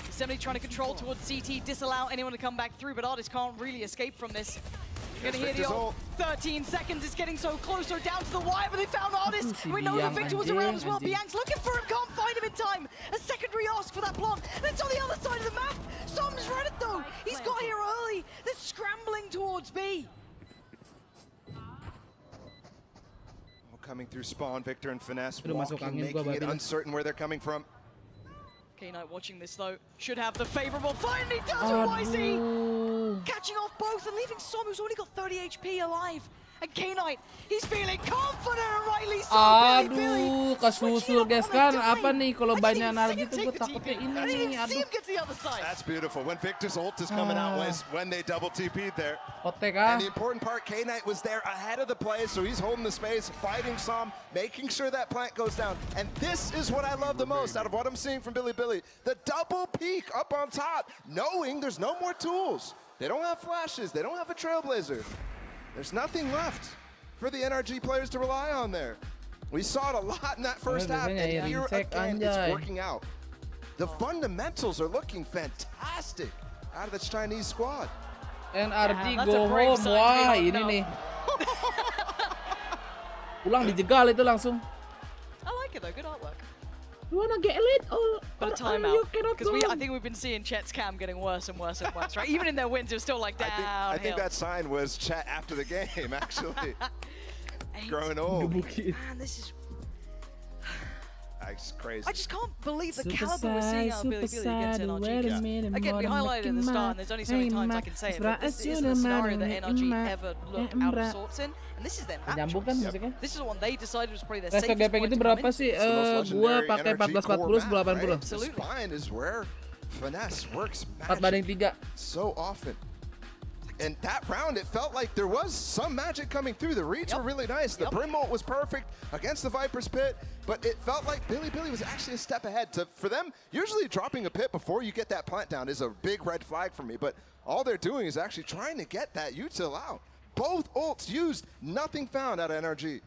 [SPEAKER 2] Yosemite trying to control towards CT, disallow anyone to come back through, but Artis can't really escape from this. You're gonna hear the ult. 13 seconds, it's getting so close, so down to the wire, but they found Artis. We know that Victor was around as well. BangkongS looking for him, can't find him in time. A secondary ask for that plant. That's on the other side of the map. Som's read it though. He's got here early. They're scrambling towards B.
[SPEAKER 3] Coming through spawn, Victor and Finesse walking, making it uncertain where they're coming from.
[SPEAKER 2] K-Knight watching this though, should have the favorable. Finally does it, YC! Catching off both and leaving Som, who's only got 30 HP alive. And K-Knight, he's feeling confident and rightly so.
[SPEAKER 1] Aduh, kesusul guys kan. Apa nih kalau banyak NRG itu gue takutnya ini. Aduh.
[SPEAKER 3] That's beautiful. When Victor's ult is coming out was when they double TP'd there.
[SPEAKER 1] Otek
[SPEAKER 3] And the important part, K-Knight was there ahead of the play, so he's holding the space, fighting some, making sure that plant goes down. And this is what I love the most out of what I'm seeing from BiliBili. The double peek up on top, knowing there's no more tools. They don't have flashes, they don't have a Trailblazer. There's nothing left for the NRG players to rely on there. We saw it a lot in that first half, and here again, it's working out. The fundamentals are looking fantastic out of this Chinese squad.
[SPEAKER 1] NRG go home, wah ini nih. Pulang dijegal itu langsung.
[SPEAKER 2] I like it though, good artwork.
[SPEAKER 1] You wanna get lit
[SPEAKER 2] But a timeout, because I think we've been seeing Chet's cam getting worse and worse and worse, right? Even in their wins, it was still like downhill.
[SPEAKER 3] I think that sign was Chet after the game, actually. Growing old.
[SPEAKER 2] Man, this is...
[SPEAKER 3] That's crazy.
[SPEAKER 2] I just can't believe the caliber we're seeing out of BiliBili against NRG. Again, we highlighted in the start, and there's only so many times I can say it, but this isn't a scenario that NRG ever look out of sorts in, and this is their matchup. This is the one they decided was probably their safest point to come in.
[SPEAKER 1] Gua pakai 14-40 1080.
[SPEAKER 3] The spine is where finesse works
[SPEAKER 1] 4-3.
[SPEAKER 3] So often. And that round, it felt like there was some magic coming through. The reads were really nice. The Brim ult was perfect against the Viper's Pit, but it felt like BiliBili was actually a step ahead. For them, usually dropping a pit before you get that plant down is a big red flag for me, but all they're doing is actually trying to get that util out. Both ults used, nothing found out of NRG.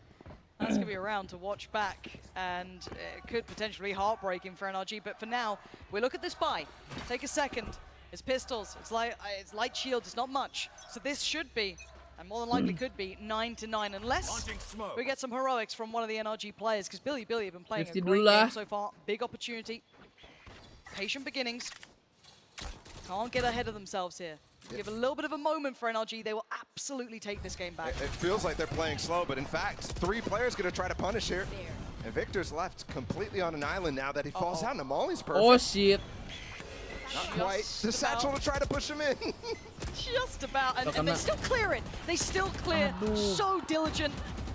[SPEAKER 2] That's going to be a round to watch back, and it could potentially be heartbreaking for NRG, but for now, we look at this buy. Take a second. It's pistols, it's light shields, it's not much. So this should be, and more than likely could be, 9-9, unless we get some heroics from one of the NRG players, because BiliBili have been playing a great game so far. Big opportunity. Patient beginnings. Can't get ahead of themselves here. Give a little bit of a moment for NRG, they will absolutely take this game back.
[SPEAKER 3] It feels like they're playing slow, but in fact, 3 players going to try to punish here. And Victor's left completely on an island now that he falls out, and Molly's perfect.
[SPEAKER 1] Oh shit.
[SPEAKER 3] Not quite. The satchel to try to push him in.
[SPEAKER 2] Just about. And they still clear it. They still clear. So diligent.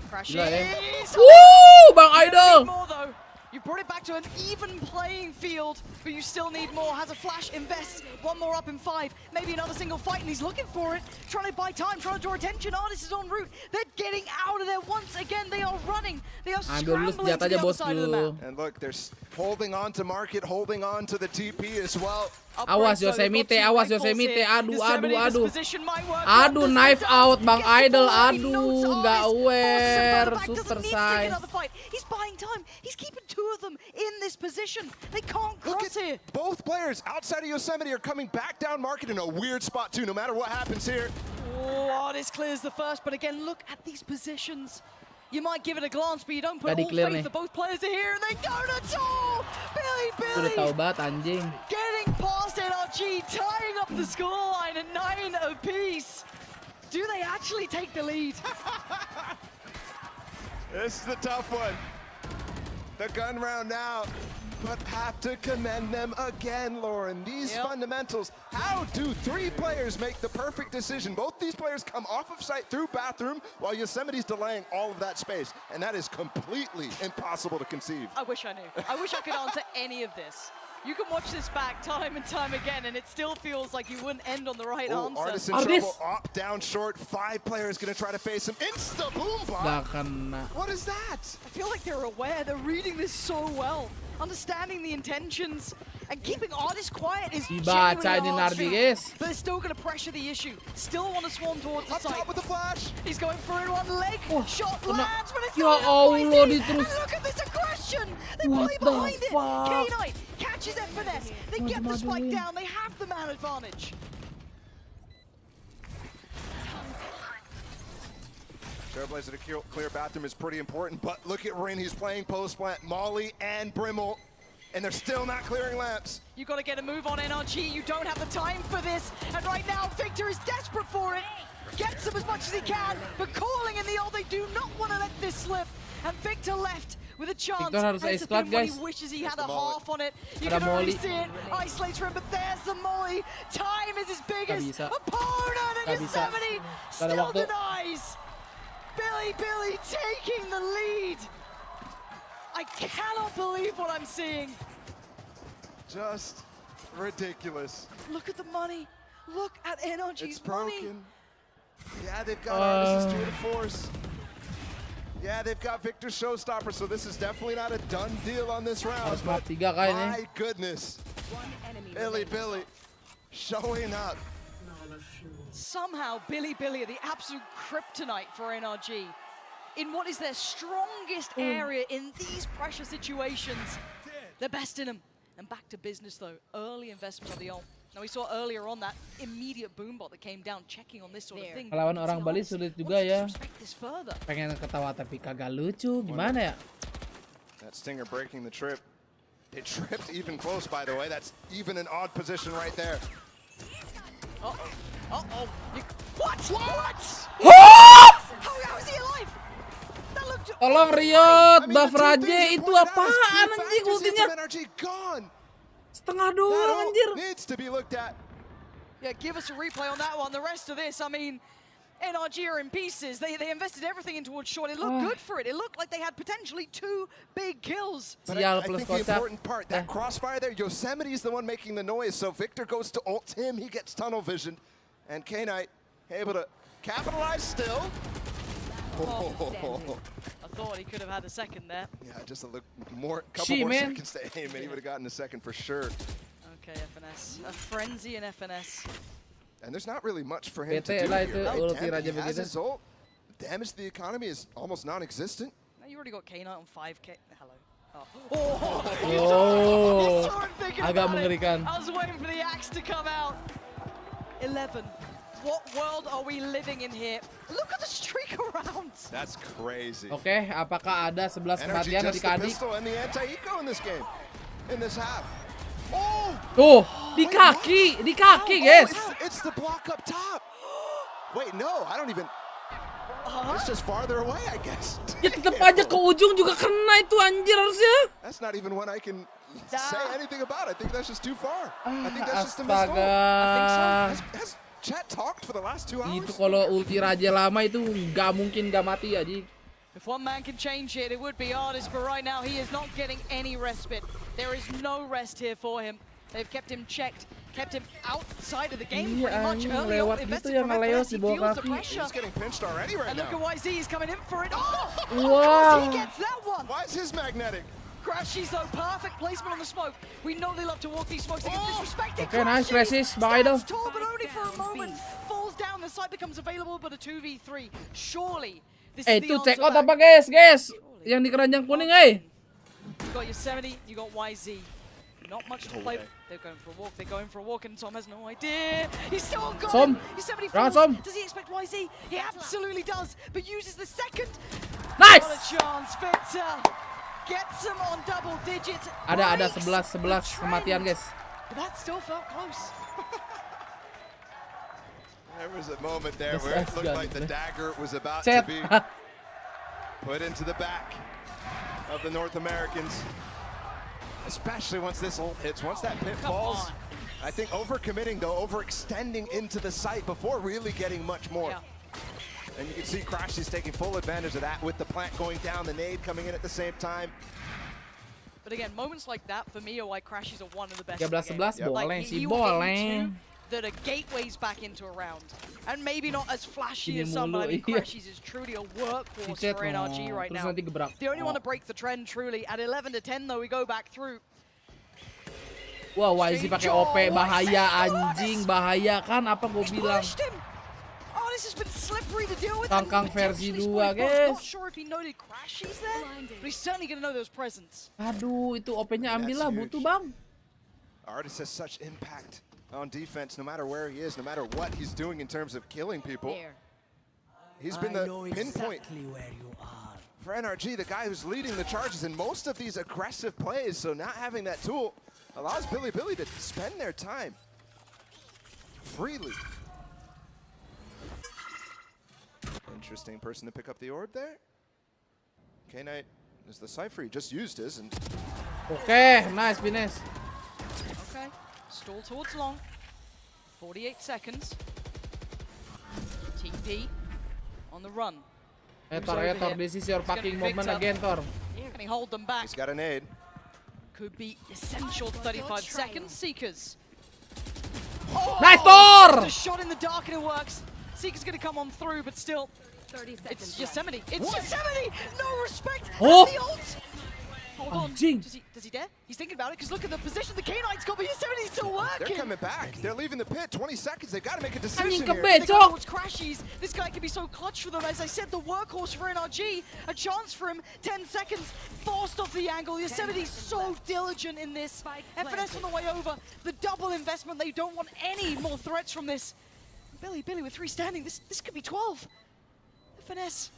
[SPEAKER 2] Crashing.
[SPEAKER 1] Woo! Bang Idol!
[SPEAKER 2] More though. You brought it back to an even playing field, but you still need more. Has a flash, invest, one more up in 5. Maybe another single fight, and he's looking for it. Trying to buy time, trying to draw attention. Artist is en route. They're getting out of there once again. They are running. They are scrambling to the other side of the map.
[SPEAKER 3] And look, they're holding on to market, holding on to the TP as well.
[SPEAKER 1] Awas Yosemite, aduh. Aduh, knife out Bang Idol, aduh, nggak aware, super size.
[SPEAKER 2] He's buying time. He's keeping 2 of them in this position. They can't cross here.
[SPEAKER 3] Both players outside of Yosemite are coming back down market in a weird spot too, no matter what happens here.
[SPEAKER 2] Oh, this clears the first, but again, look at these positions. You might give it a glance, but you don't put all faith that both players are here, and they don't at all! BiliBili!
[SPEAKER 1] Udah tahu banget anjing.
[SPEAKER 2] Getting past NRG, tying up the scoreline at 9 apiece. Do they actually take the lead?
[SPEAKER 3] This is the tough one. The gun round now, but have to commend them again, Lauren. These fundamentals, how do 3 players make the perfect decision? Both these players come off of site through bathroom while Yosemite's delaying all of that space, and that is completely impossible to conceive.
[SPEAKER 2] I wish I knew. I wish I could answer any of this. You can watch this back time and time again, and it still feels like you wouldn't end on the right answer.
[SPEAKER 3] Artist in trouble, up, down, short. 5 players gonna try to face him. Insta boom bomb. What is that?
[SPEAKER 2] I feel like they're aware. They're reading this so well, understanding the intentions, and keeping Artist quiet is
[SPEAKER 1] Dibaca ini
[SPEAKER 2] genuinely hard
[SPEAKER 1] Nardi,
[SPEAKER 2] to do.
[SPEAKER 1] guys.
[SPEAKER 2] But they're still gonna pressure the issue. Still want to swarm towards the
[SPEAKER 3] Up
[SPEAKER 2] site.
[SPEAKER 3] top with the flash.
[SPEAKER 2] He's going for it on leg. Shot lands, but it's
[SPEAKER 1] Ya
[SPEAKER 2] not
[SPEAKER 1] Allah,
[SPEAKER 2] poison.
[SPEAKER 1] diterus.
[SPEAKER 2] And look at this aggression. They
[SPEAKER 1] What
[SPEAKER 2] play
[SPEAKER 1] the
[SPEAKER 2] behind it.
[SPEAKER 1] fuck?
[SPEAKER 2] K-Knight catches that finesse. They get the spike down. They have the man advantage.
[SPEAKER 3] Trailblazer to clear bathroom is pretty important, but look at Rin. He's playing post plant. Molly and Brimmel, and they're still not clearing lamps.
[SPEAKER 2] You got to get a move on NRG. You don't have the time for this. And right now, Victor is desperate for it. Gets them as much as he can, but calling in the ult, they do not want to let this slip. And Victor left with a chance.
[SPEAKER 1] Victor harus
[SPEAKER 2] And
[SPEAKER 1] ice
[SPEAKER 2] to
[SPEAKER 1] clutch,
[SPEAKER 2] think when
[SPEAKER 1] guys.
[SPEAKER 2] he wishes he had
[SPEAKER 3] There's
[SPEAKER 2] a
[SPEAKER 3] the molly.
[SPEAKER 2] half on it. You
[SPEAKER 1] Ada
[SPEAKER 2] can already
[SPEAKER 1] molly.
[SPEAKER 2] see it. Isolates for him, but there's the molly. Time is his biggest
[SPEAKER 1] bisa.
[SPEAKER 2] opponent, and
[SPEAKER 1] Nggak bisa.
[SPEAKER 2] Yosemite
[SPEAKER 1] Nggak ada
[SPEAKER 2] still
[SPEAKER 1] waktu.
[SPEAKER 2] denies. BiliBili taking the lead. I cannot believe what I'm seeing.
[SPEAKER 3] Just ridiculous.
[SPEAKER 2] Look at the money. Look at NRG's
[SPEAKER 3] It's broken.
[SPEAKER 2] money.
[SPEAKER 3] Yeah, they've got Artis' tour de force. Yeah, they've got Victor Showstopper, so this is definitely not a done deal on this round.
[SPEAKER 1] Harus map
[SPEAKER 3] But
[SPEAKER 1] 3 kah ini.
[SPEAKER 3] my goodness, BiliBili showing up.
[SPEAKER 2] Somehow BiliBili are the absolute kryptonite for NRG in what is their strongest area in these pressure situations. They're best in them. And back to business though, early investment of the ult. Now we saw earlier on that immediate boombot that came down checking on this sort of thing.
[SPEAKER 1] Lawan orang Bali sulit juga ya.
[SPEAKER 2] This further.
[SPEAKER 1] Pengen ketawa tapi kagak lucu, gimana ya?
[SPEAKER 3] That Stinger breaking the trip. It tripped even close, by the way. That's even an odd position right there.
[SPEAKER 2] Uh-oh. Uh-oh. What? How is he alive? That looked...
[SPEAKER 1] Tolong Riot, buff Raje itu apaan anjing ultinya? Setengah doang anjir.
[SPEAKER 3] Needs to be looked at.
[SPEAKER 2] Yeah, give us a replay on that one. The rest of this, I mean, NRG are in pieces. They invested everything into towards short. It looked good for it. It looked like they had potentially 2 big kills.
[SPEAKER 3] But I think the important part, that crossfire there, Yosemite is the one making the noise, so Victor goes to ult him, he gets tunnel visioned, and K-Knight able to capitalize still.
[SPEAKER 2] I thought he could have had a second there.
[SPEAKER 3] Yeah, just a couple more seconds to aim, and he would have gotten a second for sure.
[SPEAKER 2] Okay, FNS. A frenzy in FNS.
[SPEAKER 3] And there's not really much for him to do here. He has his ult. Damage to the economy is almost non-existent.
[SPEAKER 2] No, you already got K-Knight on 5k. Hello.
[SPEAKER 1] Agak mengerikan.
[SPEAKER 2] I was waiting for the axe to come out. 11. What world are we living in here? Look at the streak around.
[SPEAKER 3] That's crazy.
[SPEAKER 1] Oke, apakah ada 11 perhatian dari Kadik?
[SPEAKER 3] And the anti-eco in this game, in this half.
[SPEAKER 1] Tuh, di kaki guys.
[SPEAKER 3] It's the block up top. Wait, no, I don't even. It's just farther away, I guess.
[SPEAKER 1] Ya tetep aja ke ujung juga kena itu anjir harusnya.
[SPEAKER 3] That's not even one I can say anything about. I think that's just too far. I think that's just a missed goal.
[SPEAKER 1] Astaga.
[SPEAKER 3] Has Chat talked for the last 2 hours?
[SPEAKER 1] Itu kalau ulti Raja lama itu nggak mungkin nggak mati aja.
[SPEAKER 2] If one man can change it, it would be Artis, but right now he is not getting any respite. There is no rest here for him. They've kept him checked, kept him outside of the game pretty much early on. Invested from FNS, he feels the pressure.
[SPEAKER 3] He's getting pinched already right
[SPEAKER 2] now. And look at YZ, he's coming in for it.
[SPEAKER 1] Wow.
[SPEAKER 2] He gets that one.
[SPEAKER 3] Why is his magnetic?
[SPEAKER 2] Crashies though, perfect placement on the smoke. We know they love to walk these smokes. They get disrespected.
[SPEAKER 1] Okay, nice Crashies. Bye though.
[SPEAKER 2] Tall, but only for a moment. Falls down, the site becomes available, but a 2v3. Surely, this is the
[SPEAKER 1] itu
[SPEAKER 2] answer
[SPEAKER 1] check out
[SPEAKER 2] back.
[SPEAKER 1] apa guys? Yang di keranjang kuning,
[SPEAKER 2] You got Yosemite, you got YZ. Not much to play. They're going for a walk. They're going for a walk, and Tom has no idea. He's still got
[SPEAKER 1] Som.
[SPEAKER 2] Yosemite
[SPEAKER 1] Rangat,
[SPEAKER 2] falls.
[SPEAKER 1] Som.
[SPEAKER 2] Does he expect YZ? He absolutely does, but uses the second.
[SPEAKER 1] Nice.
[SPEAKER 2] What a chance, Victor. Gets him on double digits.
[SPEAKER 1] Ada 11 kematian guys.
[SPEAKER 2] But that still felt close.
[SPEAKER 3] There was a moment there where it looked like the dagger was about
[SPEAKER 1] Chat.
[SPEAKER 3] to be put into the back of the North Americans. Especially once this ult hits, once that pit falls. I think overcommitting though, overextending into the site before really getting much more.
[SPEAKER 2] Yeah.
[SPEAKER 3] And you can see Crashy's taking full advantage of that with the plant going down, the nade coming in at the same time.
[SPEAKER 2] But again, moments like that for me are why Crashies are one of the best.
[SPEAKER 1] 13-11 boleh
[SPEAKER 2] Like,
[SPEAKER 1] sih,
[SPEAKER 2] he will hit
[SPEAKER 1] boleh.
[SPEAKER 2] two that are gateways back into a round. And maybe not as flashy
[SPEAKER 1] Ini
[SPEAKER 2] as some, but I mean,
[SPEAKER 1] mulu, iya.
[SPEAKER 2] Crashies is truly a workhorse
[SPEAKER 1] Cicet,
[SPEAKER 2] for NRG right
[SPEAKER 1] terus
[SPEAKER 2] now.
[SPEAKER 1] nanti gebrak.
[SPEAKER 2] The only one to break the trend, truly. At 11 to 10, though, we go back through.
[SPEAKER 1] Wah, YZ pakai OP bahaya anjing, bahaya kan apa gue bilang.
[SPEAKER 2] Oh, this has been slippery to deal with.
[SPEAKER 1] Kangkang versi 2,
[SPEAKER 2] Not
[SPEAKER 1] guys.
[SPEAKER 2] sure if he noted Crashies there, but he's certainly going to know those presence.
[SPEAKER 1] Aduh, itu OP-nya ambillah, butuh bang.
[SPEAKER 3] Artis has such impact on defense, no matter where he is, no matter what he's doing in terms of killing people. He's been the pinpoint for NRG, the guy who's leading the charges in most of these aggressive plays. So not having that tool allows BiliBili to spend their time freely. Interesting person to pick up the orb there. K-Knight is the Cypher, he just used his. And
[SPEAKER 1] Okay, nice Bines.
[SPEAKER 2] Okay, stall towards long. 48 seconds. TP on the run.
[SPEAKER 1] Tor, this is your fucking moment again, Tor.
[SPEAKER 2] Can he hold them back?
[SPEAKER 3] He's got a nade.
[SPEAKER 2] Could be essential 35 seconds. Seekers.
[SPEAKER 1] Nice, Tor!
[SPEAKER 2] Just a shot in the dark and it works. Seekers gonna come on through, but still. 30 seconds. It's Yosemite. It's Yosemite! No respect!
[SPEAKER 1] Oh!
[SPEAKER 2] The ult! Hold on. Does he dare? He's thinking about it, because look at the position the K-Knight's got, but Yosemite's still working!
[SPEAKER 3] They're coming back. They're leaving the pit. 20 seconds. They've got to make a decision here.
[SPEAKER 2] They go towards Crashies. This guy can be so clutch for them. As I said, the workhorse for NRG. A chance for him. 10 seconds. Forced off the angle. Yosemite's so diligent in this. FNS on the way over. The double investment. They don't want any more threats from this. BiliBili with 3 standing. This could be 12. FNS.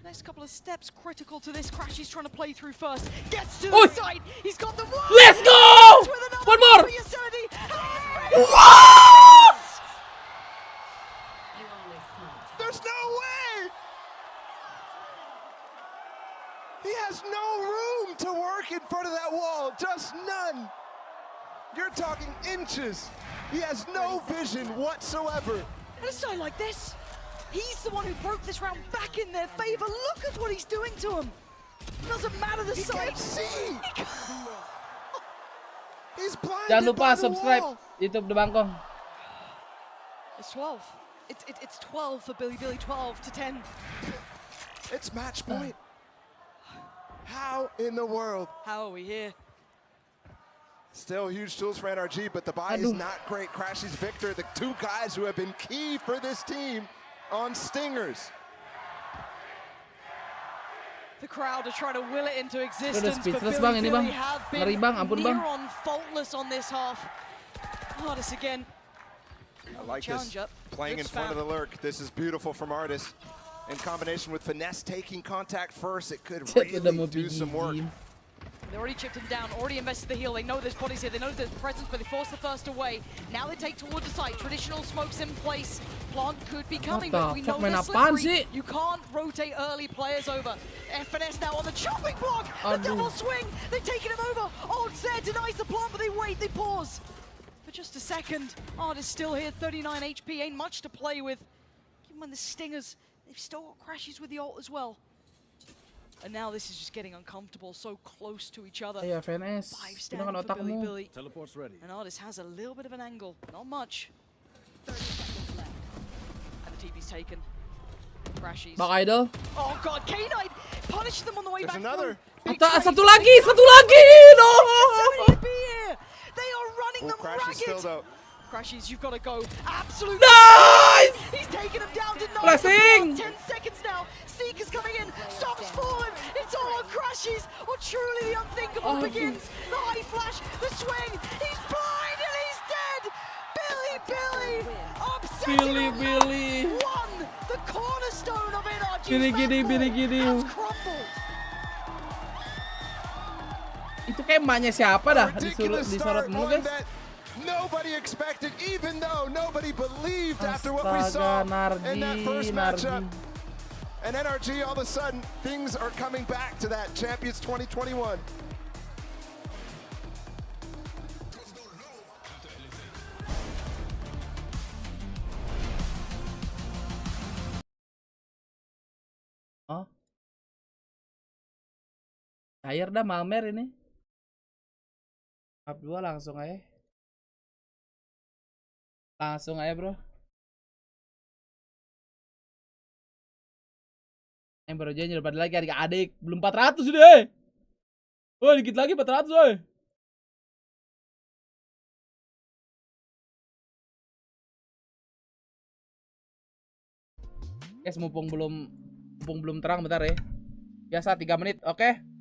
[SPEAKER 2] Next couple of steps critical to this. Crashies trying to play through first. Gets to the site. He's got the one.
[SPEAKER 1] Let's go! One more!
[SPEAKER 3] What? There's no way! He has no room to work in front of that wall. Just none. You're talking inches. He has no vision whatsoever.
[SPEAKER 2] At a side like this, he's the one who broke this round back in their favor. Look at what he's doing to him. Doesn't matter the side.
[SPEAKER 3] Can't see. He's blinded.
[SPEAKER 1] Jangan lupa
[SPEAKER 3] by the
[SPEAKER 1] subscribe
[SPEAKER 3] wall.
[SPEAKER 1] YouTube DBangkong.
[SPEAKER 2] It's 12. It's 12 for BiliBili. 12 to 10.
[SPEAKER 3] It's match point. How in the world?
[SPEAKER 2] How are we here?
[SPEAKER 3] Still huge tools for NRG, but the buy is not great. Crashies Victor, the 2 guys who have been key for this team on Stingers.
[SPEAKER 2] The crowd are trying to will it into existence, but
[SPEAKER 1] speechless bang ini bang.
[SPEAKER 2] BiliBili have been
[SPEAKER 1] Ngeri bang, ampun
[SPEAKER 2] near
[SPEAKER 1] bang.
[SPEAKER 2] on faultless on this half. Artis again.
[SPEAKER 3] I like this,
[SPEAKER 2] Challenge up.
[SPEAKER 3] playing
[SPEAKER 2] Good
[SPEAKER 3] in front of
[SPEAKER 2] spam.
[SPEAKER 3] the lurk. This is beautiful from Artis. In combination with Finesse taking contact first, it could
[SPEAKER 1] Udah
[SPEAKER 3] really
[SPEAKER 1] mau
[SPEAKER 3] do some work.
[SPEAKER 2] They already chipped him down, already invested the heal. They know there's bodies here, they know there's presence, but they force the first away. Now they take towards the site. Traditional smokes in place. Plant could be coming,
[SPEAKER 1] the
[SPEAKER 2] but we know
[SPEAKER 1] fuck, main
[SPEAKER 2] they're
[SPEAKER 1] apaan
[SPEAKER 2] slippery.
[SPEAKER 1] sih?
[SPEAKER 2] You can't rotate early players over. FNS now on the chopping block. The
[SPEAKER 1] Aduh.
[SPEAKER 2] double swing. They've taken him over. Odds there denies the plant, but they wait, they pause. For just a second. Artis still here, 39 HP. Ain't much to play with. Give them the Stingers. They've still got Crashies with the ult as well. And now this is just getting uncomfortable, so close to each other.
[SPEAKER 1] Ayo FNS,
[SPEAKER 2] 5
[SPEAKER 1] gunakan
[SPEAKER 2] standing for
[SPEAKER 1] otakmu.
[SPEAKER 2] BiliBili.
[SPEAKER 7] Teleport's ready.
[SPEAKER 2] And Artis has a little bit of an angle, not much. 30 seconds left. And the TP's taken. Crashies.
[SPEAKER 1] Bak Idol.
[SPEAKER 2] Oh god, K-Knight punished them on the way
[SPEAKER 3] There's
[SPEAKER 2] back.
[SPEAKER 3] another.
[SPEAKER 1] Satu lagi, no.
[SPEAKER 2] They are running them
[SPEAKER 3] Crashies still
[SPEAKER 2] ragged.
[SPEAKER 3] though.
[SPEAKER 2] Crashies, you've got to go. Absolutely.
[SPEAKER 1] Nice!
[SPEAKER 2] He's taken him down to 9.
[SPEAKER 1] Blessing!
[SPEAKER 2] 10 seconds now. Seeker's coming in. Stops falling. It's all on Crashies. Or truly the unthinkable begins. The high flash, the swing. He's blind and he's dead. BiliBili upsetting
[SPEAKER 1] BiliBili.
[SPEAKER 2] one. The cornerstone of NRG's
[SPEAKER 1] Gini.
[SPEAKER 2] has crumbled.
[SPEAKER 1] Itu kayak emaknya siapa dah
[SPEAKER 3] Ridiculous
[SPEAKER 1] disorot
[SPEAKER 3] start,
[SPEAKER 1] mulu
[SPEAKER 3] one
[SPEAKER 1] guys.
[SPEAKER 3] that nobody expected, even though nobody believed after what we saw in that first matchup. And NRG, all of a sudden, things are coming back to that Champions 2021.
[SPEAKER 1] Oh. Air dah Malmer ini. Up 2 langsung aja. Langsung aja, bro. Yang baru aja dapat lagi adik-adik. Belum 400 deh. Oh, dikit lagi 400, woy. Guys, mumpung belum terang, bentar ya. Biasa 3 menit, oke?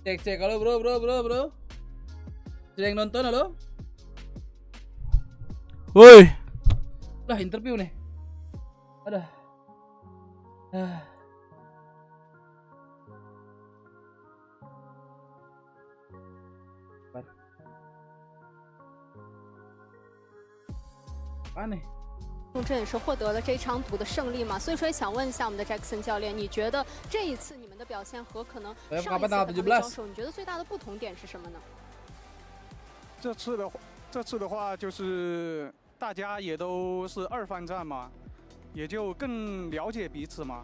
[SPEAKER 1] Cek halo bro. Sudah yang nonton halo? Woi. Lah interview nih. Aduh. Aneh.
[SPEAKER 17] 这也是获得了这场赌的胜利嘛，所以说想问一下我们的 Jackson 教练，你觉得这一次你们的表现和可能上一次和他们交手，你觉得最大的不同点是什么呢？
[SPEAKER 7] 这次的话，就是大家也都是二番战嘛，也就更了解彼此嘛。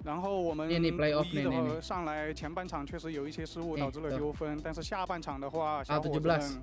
[SPEAKER 7] 然后我们无意的上来前半场确实有一些失误，导致了丢分，但是下半场的话，小伙子们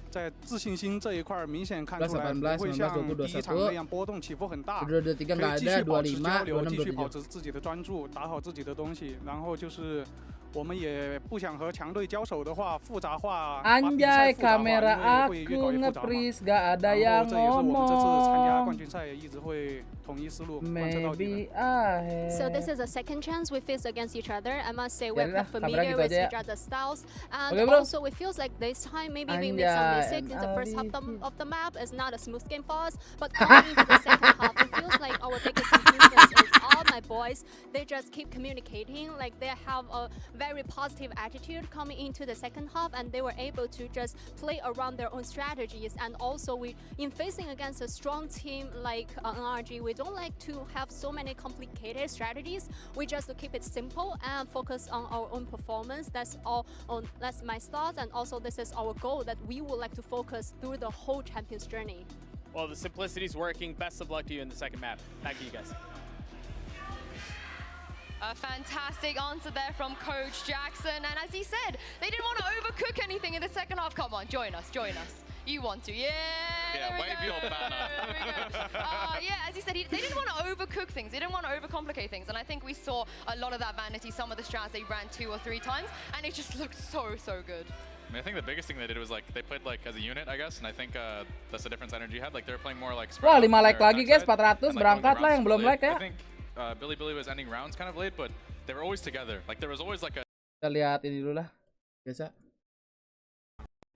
[SPEAKER 7] 在自信心这一块明显看出来，不会像第一场那样波动起伏很大，可以继续保持交流，继续保持自己的专注，打好自己的东西。然后就是我们也不想和强队交手的话，复杂化，把比赛复杂化，因为会越搞越复杂嘛。然后这也是我们这次参加冠军赛一直会统一思路，贯彻到底的。
[SPEAKER 17] So this is a second chance we face against each other. I must say we're familiar with each other's styles, and also we feels like this time maybe we made some mistakes in the first half of the map. It's not a smooth game for us, but coming into the second half, it feels like our biggest improvements is all my boys. They just keep communicating, like they have a very positive attitude coming into the second half, and they were able to just play around their own strategies. And also in facing against a strong team like NRG, we don't like to have so many complicated strategies. We just to keep it simple and focus on our own performance. That's all. That's my thoughts, and also this is our goal that we would like to focus through the whole champions journey.
[SPEAKER 20] Well, the simplicity's working. Best of luck to you in the second map. Thank you guys.
[SPEAKER 10] A fantastic answer there from Coach Jackson, and as he said, they didn't want to overcook anything in the second half. Come on, join us. You want to, yeah.
[SPEAKER 9] Yeah, wave your banner.
[SPEAKER 10] Yeah, as he said, they didn't want to overcook things. They didn't want to overcomplicate things, and I think we saw a lot of that vanity. Some of the strats they ran 2 or 3 times, and it just looked so good.
[SPEAKER 9] I mean, I think the biggest thing they did was like they played like as a unit, I guess, and I think that's the difference NRG had. Like they were playing more like.
[SPEAKER 1] Wah, 5 like lagi guys, 400 berangkat lah yang belum like ya.
[SPEAKER 9] I think BiliBili was ending rounds kind of late, but they were always together. Like there was always like a.
[SPEAKER 1] Kita lihat ini dulu lah, biasa.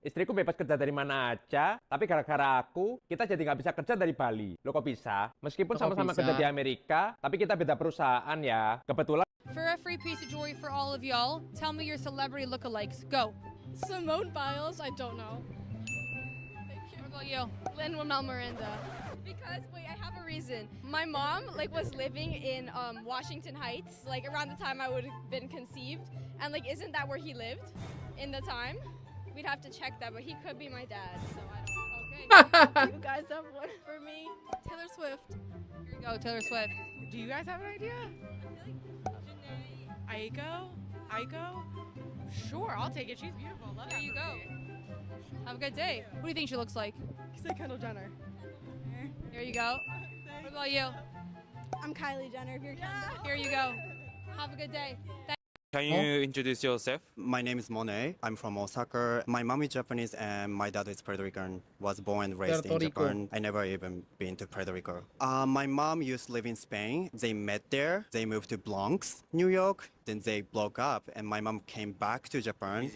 [SPEAKER 22] Istriku bebas kerja dari mana aja, tapi gara-gara aku, kita jadi nggak bisa kerja dari Bali. Lo kok bisa? Meskipun sama-sama kerja di Amerika, tapi kita beda perusahaan ya. Kebetulan.
[SPEAKER 23] For a free piece of jewelry for all of y'all, tell me your celebrity lookalikes. Go.
[SPEAKER 24] Simone Biles, I don't know.
[SPEAKER 23] Thank you. What about you?
[SPEAKER 24] Lin-Manuel Miranda. Because, wait, I have a reason. My mom, was living in Washington Heights, around the time I would have been conceived. And, isn't that where he lived in the time? We'd have to check that, but he could be my dad, so I don't know. Okay. You guys have one for me? Taylor Swift.
[SPEAKER 23] Here you go, Taylor Swift.
[SPEAKER 24] Do you guys have an idea? Aiko? Sure, I'll take it. She's beautiful. Love
[SPEAKER 23] There you go. Have a good day. Who do you think she looks like?
[SPEAKER 24] Say Kendall Jenner.
[SPEAKER 23] Here you go. What about you?
[SPEAKER 24] I'm Kylie Jenner if you're Kendall.
[SPEAKER 23] Here you go. Have a good day.
[SPEAKER 25] Can you introduce yourself?
[SPEAKER 26] My name is Monet. I'm from Osaka. My mom is Japanese and my dad is Puerto Rican. Was born and raised in Japan. I never even been to Puerto Rico. My mom used to live in Spain. They met there. They moved to Bronx, New York. Then they broke up and my mom came back to Japan.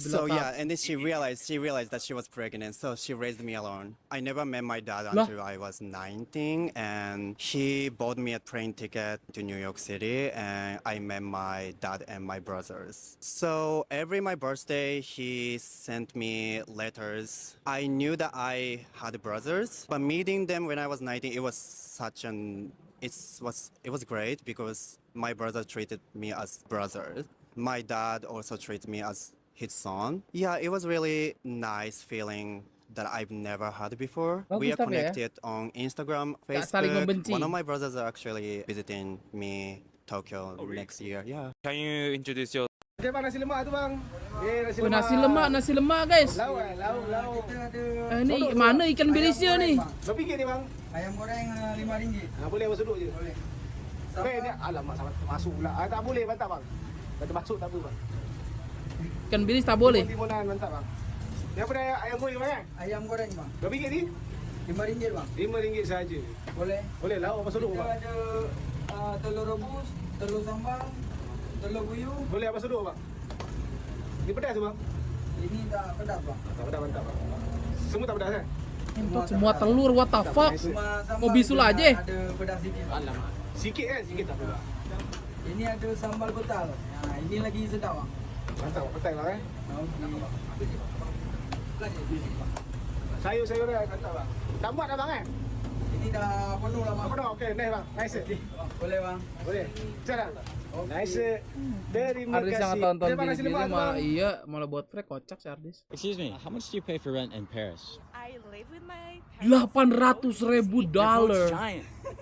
[SPEAKER 26] So yeah, and then she realized that she was pregnant, so she raised me alone. I never met my dad until I was 19, and he bought me a train ticket to New York City, and I met my dad and my brothers. So every my birthday, he sent me letters. I knew that I had brothers, but meeting them when I was 19, it was it was great because my brother treated me as brother. My dad also treated me as his son. Yeah, it was really nice feeling that I've never had before. We are connected on Instagram, Facebook. One of my brothers are actually visiting me Tokyo next year. Yeah.
[SPEAKER 25] Can you introduce yourself?
[SPEAKER 27] Okay bang, nasi lemak tu bang.
[SPEAKER 1] Nasi lemak guys.
[SPEAKER 27] Lauk.
[SPEAKER 1] Ni mana ikan Malaysia ni?
[SPEAKER 27] Berapa ringgit ni bang? Ayam goreng RM5. Boleh masuk duduk je. Boleh. Sampai ni alamak sama masuk pula. Tak boleh mantap bang. Kata masuk tak apa bang.
[SPEAKER 1] Ikan bilis tak boleh.
[SPEAKER 27] Timonan mantap bang. Ni apa dah ayam goreng bang? Ayam goreng bang. Berapa ringgit ni? RM5 bang. RM5 saja. Boleh. Boleh lauk apa sudut bang? Kita ada telur rebus, telur sambal, telur buyung. Boleh apa sudut bang? Ini pedas tu bang? Ini tak pedas bang. Tak pedas mantap bang. Semua tak pedas kan?
[SPEAKER 1] Untuk semua telur, what the fuck? Mau bisul aja.
[SPEAKER 27] Ada pedas sikit. Alamak. Sikit kan? Sikit tak pedas. Ini ada sambal betal. Nah, ini lagi sedap bang. Mantap, petai bang eh. Sayur dia mantap bang. Tak muat dah bang eh? Ini dah penuh lah bang. Penuh, okey. Nice bang. Nice. Boleh bang. Boleh. Cara. Nice. Terima
[SPEAKER 1] Ardis
[SPEAKER 27] kasih.
[SPEAKER 1] yang tonton BiliBili malah malah buat frek kocak si Ardis.
[SPEAKER 4] Excuse me, how much do you pay for rent in Paris?
[SPEAKER 23] I live with my
[SPEAKER 1] $800.000.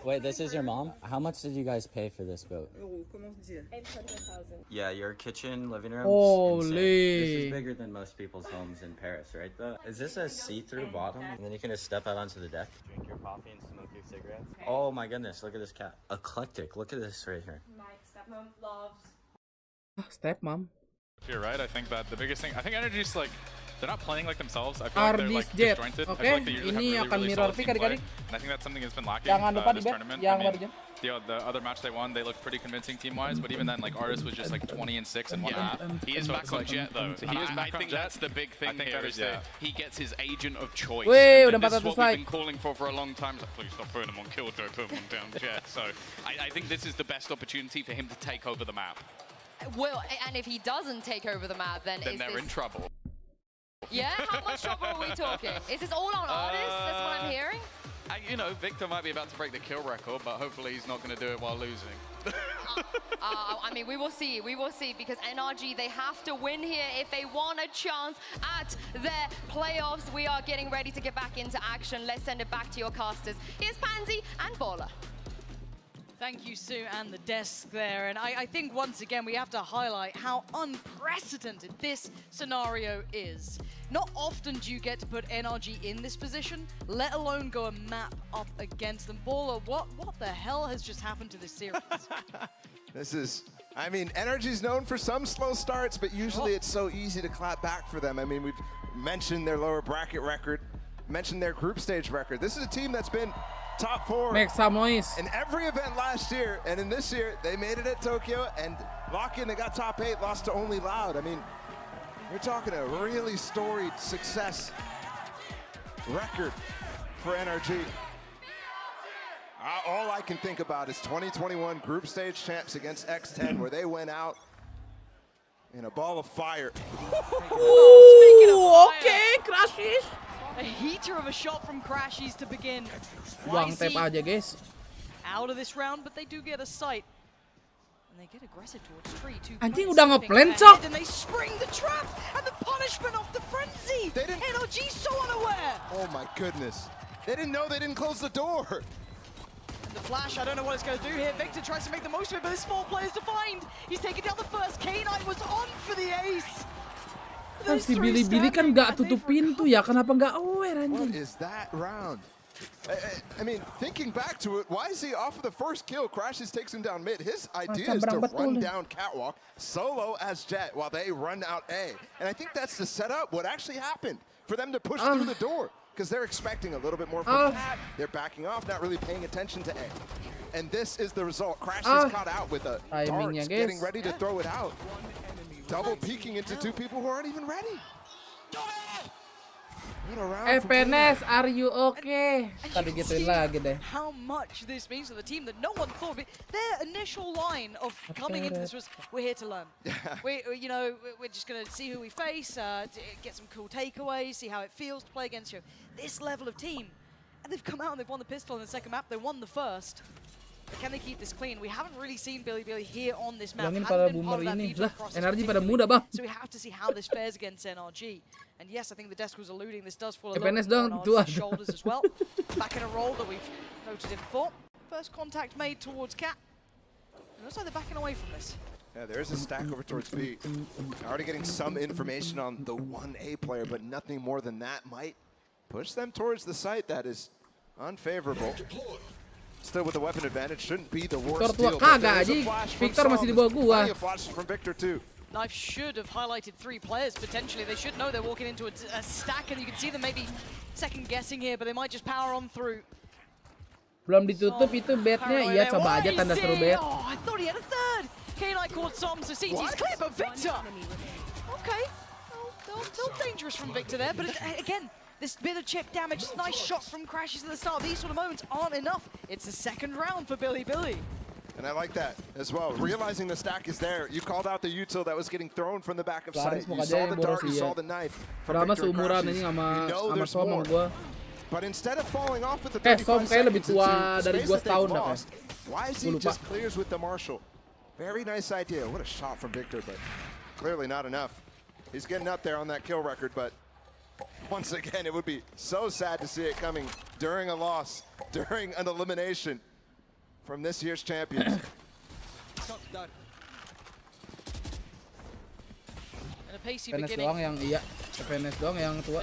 [SPEAKER 4] Wait, this is your mom? How much did you guys pay for this boat?
[SPEAKER 23] 800,000.
[SPEAKER 4] Yeah, your kitchen, living room.
[SPEAKER 1] Holy.
[SPEAKER 4] This is bigger than most people's homes in Paris, right? Is this a see-through bottom? And then you can just step out onto the deck, drink your coffee, and smoke your cigarettes. Oh my goodness, look at this cat. Eclectic. Look at this right here.
[SPEAKER 23] My stepmom loves.
[SPEAKER 1] Stepmom.
[SPEAKER 11] You're right. I think that the biggest thing. I think NRG's like they're not playing like themselves. I feel like they're
[SPEAKER 1] Ardis
[SPEAKER 11] like
[SPEAKER 1] Jet.
[SPEAKER 11] disjointed.
[SPEAKER 1] Oke,
[SPEAKER 11] I feel like they usually
[SPEAKER 1] ini
[SPEAKER 11] have
[SPEAKER 1] akan
[SPEAKER 11] really
[SPEAKER 1] mirror
[SPEAKER 11] solid
[SPEAKER 1] pick
[SPEAKER 11] team play.
[SPEAKER 1] adik-adik.
[SPEAKER 11] And I think that's something that's been lacking
[SPEAKER 1] Jangan lupa
[SPEAKER 11] this
[SPEAKER 1] di
[SPEAKER 11] tournament.
[SPEAKER 1] yang
[SPEAKER 11] I mean,
[SPEAKER 1] baru
[SPEAKER 11] the other match they won, they looked pretty convincing team-wise. But even then, like Ardis was just like 20 and 6 and one half.
[SPEAKER 9] He is back on Jet though.
[SPEAKER 11] He is back
[SPEAKER 9] I
[SPEAKER 11] on
[SPEAKER 9] think
[SPEAKER 11] Jet.
[SPEAKER 9] that's the big thing
[SPEAKER 11] I think
[SPEAKER 9] here
[SPEAKER 11] that
[SPEAKER 9] is
[SPEAKER 11] is,
[SPEAKER 9] that he gets his agent of choice.
[SPEAKER 1] Wih,
[SPEAKER 9] And
[SPEAKER 1] udah
[SPEAKER 9] this is
[SPEAKER 1] 400
[SPEAKER 9] what we've
[SPEAKER 1] like.
[SPEAKER 9] been calling for a long time. Like, please stop putting him on Killjoy, put him on down Jet. So I think this is the best opportunity for him to take over the map.
[SPEAKER 10] Well, and if he doesn't take over the map, then
[SPEAKER 11] Then they're in trouble.
[SPEAKER 10] Yeah? How much trouble are we talking? Is this all on Ardis? That's what I'm hearing?
[SPEAKER 11] You know, Victor might be about to break the kill record, but hopefully he's not going to do it while losing.
[SPEAKER 10] I mean, we will see. We will see because NRG, they have to win here if they want a chance at their playoffs. We are getting ready to get back into action. Let's send it back to your casters. Here's Pansy and Baller.
[SPEAKER 2] Thank you, Sue, and the desk there. And I think once again we have to highlight how unprecedented this scenario is. Not often do you get to put NRG in this position, let alone go a map up against them. Baller, what the hell has just happened to this series?
[SPEAKER 3] This is, I mean, NRG's known for some slow starts, but usually it's so easy to clap back for them. I mean, we've mentioned their lower bracket record, mentioned their group stage record. This is a team that's been top 4
[SPEAKER 1] Make some noise.
[SPEAKER 3] in every event last year, and in this year, they made it at Tokyo, and lock-in, they got top 8, lost to only Loud. I mean, we're talking a really storied success record for NRG. All I can think about is 2021 group stage champs against X10, where they went out in a ball of fire.
[SPEAKER 1] Okay, Crashies.
[SPEAKER 2] A heater of a shot from Crashies to begin.
[SPEAKER 1] Buang tap aja, guys.
[SPEAKER 2] Out of this round, but they do get a sight. And they get aggressive towards Tree.
[SPEAKER 1] Anjing udah ngeplan, Cok.
[SPEAKER 2] And they spring the trap and the punishment of the frenzy. NRG so unaware.
[SPEAKER 3] Oh my goodness. They didn't know they didn't close the door.
[SPEAKER 2] The flash, I don't know what it's going to do here. Victor tries to make the most of it, but there's 4 players to find. He's taking down the first. K9 was on for the ace.
[SPEAKER 1] Kan si BiliBili kan nggak tutup pintu ya, kenapa nggak aware anjing?
[SPEAKER 3] What is that round? I mean, thinking back to it, why is he off of the first kill? Crashes takes him down mid. His idea is to run down Catwalk solo as Jet while they run out A. And I think that's the setup, what actually happened for them to push through the door. Because they're expecting a little bit more from Cat. They're backing off, not really paying attention to A. And this is the result. Crash is caught out with a darts, getting ready to throw it out. Double peeking into 2 people who aren't even ready.
[SPEAKER 1] FNS, are you okay? Tadi gituin lagi deh.
[SPEAKER 2] How much this means to the team that no one thought of it. Their initial line of coming into this was, we're here to learn. We're just going to see who we face, get some cool takeaways, see how it feels to play against this level of team. And they've come out and they've won the pistol in the second map. They won the first. But can they keep this clean? We haven't really seen BiliBili here on this map.
[SPEAKER 1] Bilangin para boomer ini. Lah, NRG pada muda, Bang.
[SPEAKER 2] So we have to see how this fares against NRG. And yes, I think the desk was alluding. This does fall a
[SPEAKER 1] FNS
[SPEAKER 2] little
[SPEAKER 1] dong,
[SPEAKER 2] bit more on
[SPEAKER 1] tuh.
[SPEAKER 2] our shoulders as well. Back in a role that we've noted in before. First contact made towards Cat. It looks like they're backing away from this.
[SPEAKER 3] Yeah, there's a stack over towards B. Already getting some information on the 1A player, but nothing more than that might push them towards the site that is unfavorable. Still with the weapon advantage, shouldn't be the worst deal.
[SPEAKER 1] Kagak anjing. Victor masih di bawah gua.
[SPEAKER 3] Flash from Victor too.
[SPEAKER 2] Knife should have highlighted 3 players potentially. They should know they're walking into a stack, and you can see them maybe second guessing here, but they might just power on through.
[SPEAKER 1] Belum ditutup itu bednya, iya coba aja tanda seru bed.
[SPEAKER 2] Oh, I thought he had a third. K9 caught some, so CT's clear, but Victor Okay. Still dangerous from Victor there, but again, this bit of chip damage, nice shot from Crashes at the start. These sort of moments aren't enough. It's the second round for BiliBili.
[SPEAKER 3] And I like that as well. Realizing the stack is there. You called out the util that was getting thrown from the back of sight. You saw the dart, you saw the knife. From Victor and Crashes. You know there's more. But instead of falling off with the 35 seconds into space that they've lost, YZ just clears with the Marshall. Very nice idea. What a shot from Victor, but clearly not enough. He's getting up there on that kill record, but once again, it would be so sad to see it coming during a loss, during an elimination from this year's champions.
[SPEAKER 2] And a pacey beginning.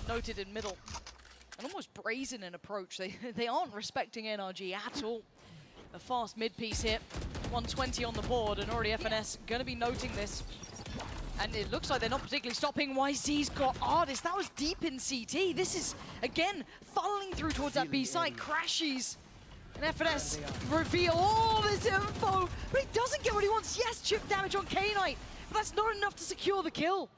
[SPEAKER 2] Noted in middle. An almost brazen in approach. They aren't respecting NRG at all. A fast mid piece here. 120 on the board, and already FNS going to be noting this. And it looks like they're not particularly stopping. YZ's got Artist. That was deep in CT. This is, again, funneling through towards that B side. Crashes. And FNS reveal all this info. But he doesn't get what he wants. Yes, chip damage on K-Knight. But that's not enough to secure the kill.